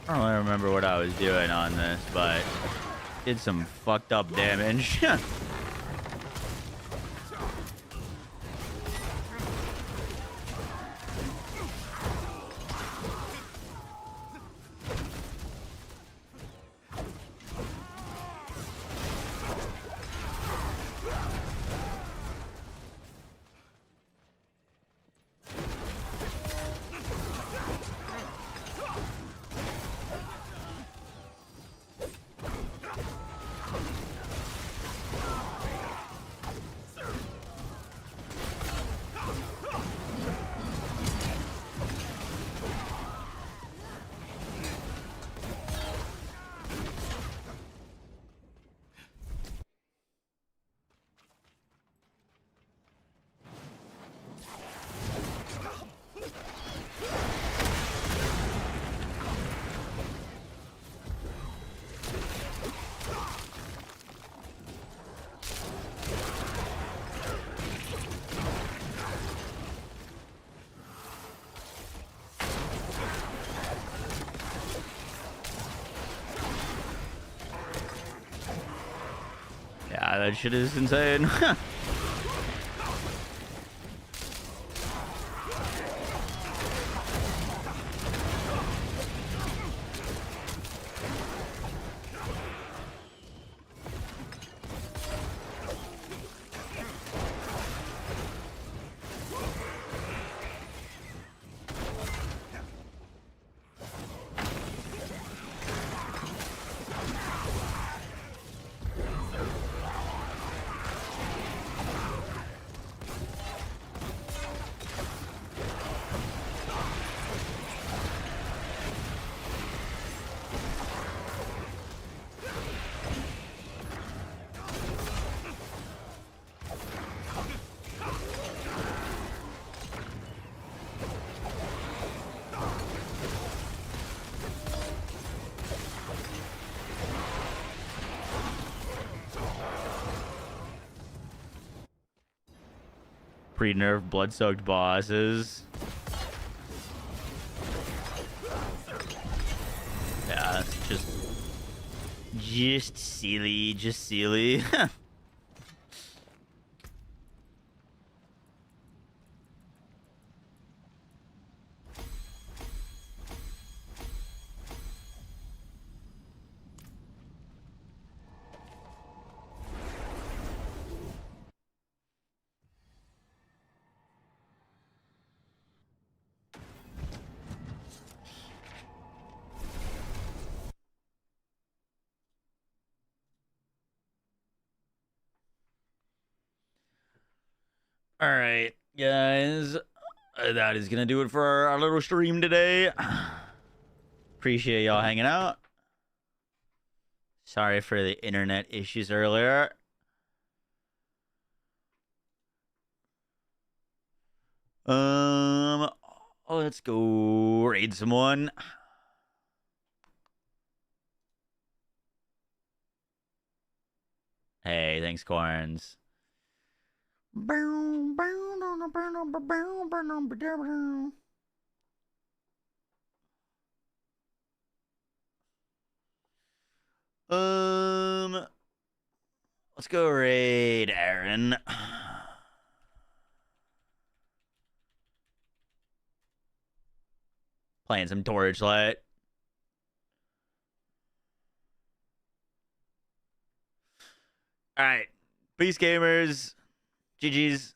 I don't really remember what I was doing on this, but did some fucked up damage. That shit is insane. Pre-nerf blood-soaked bosses. Yeah, it's just silly, just silly. All right, guys, that is gonna do it for our little stream today. Appreciate y'all hanging out. Sorry for the internet issues earlier. Let's go raid someone. Hey, thanks, Corns. Let's go raid Aaron. Playing some Torchlight. All right, peace, gamers. GG's.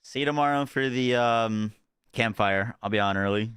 See you tomorrow for the campfire. I'll be on early.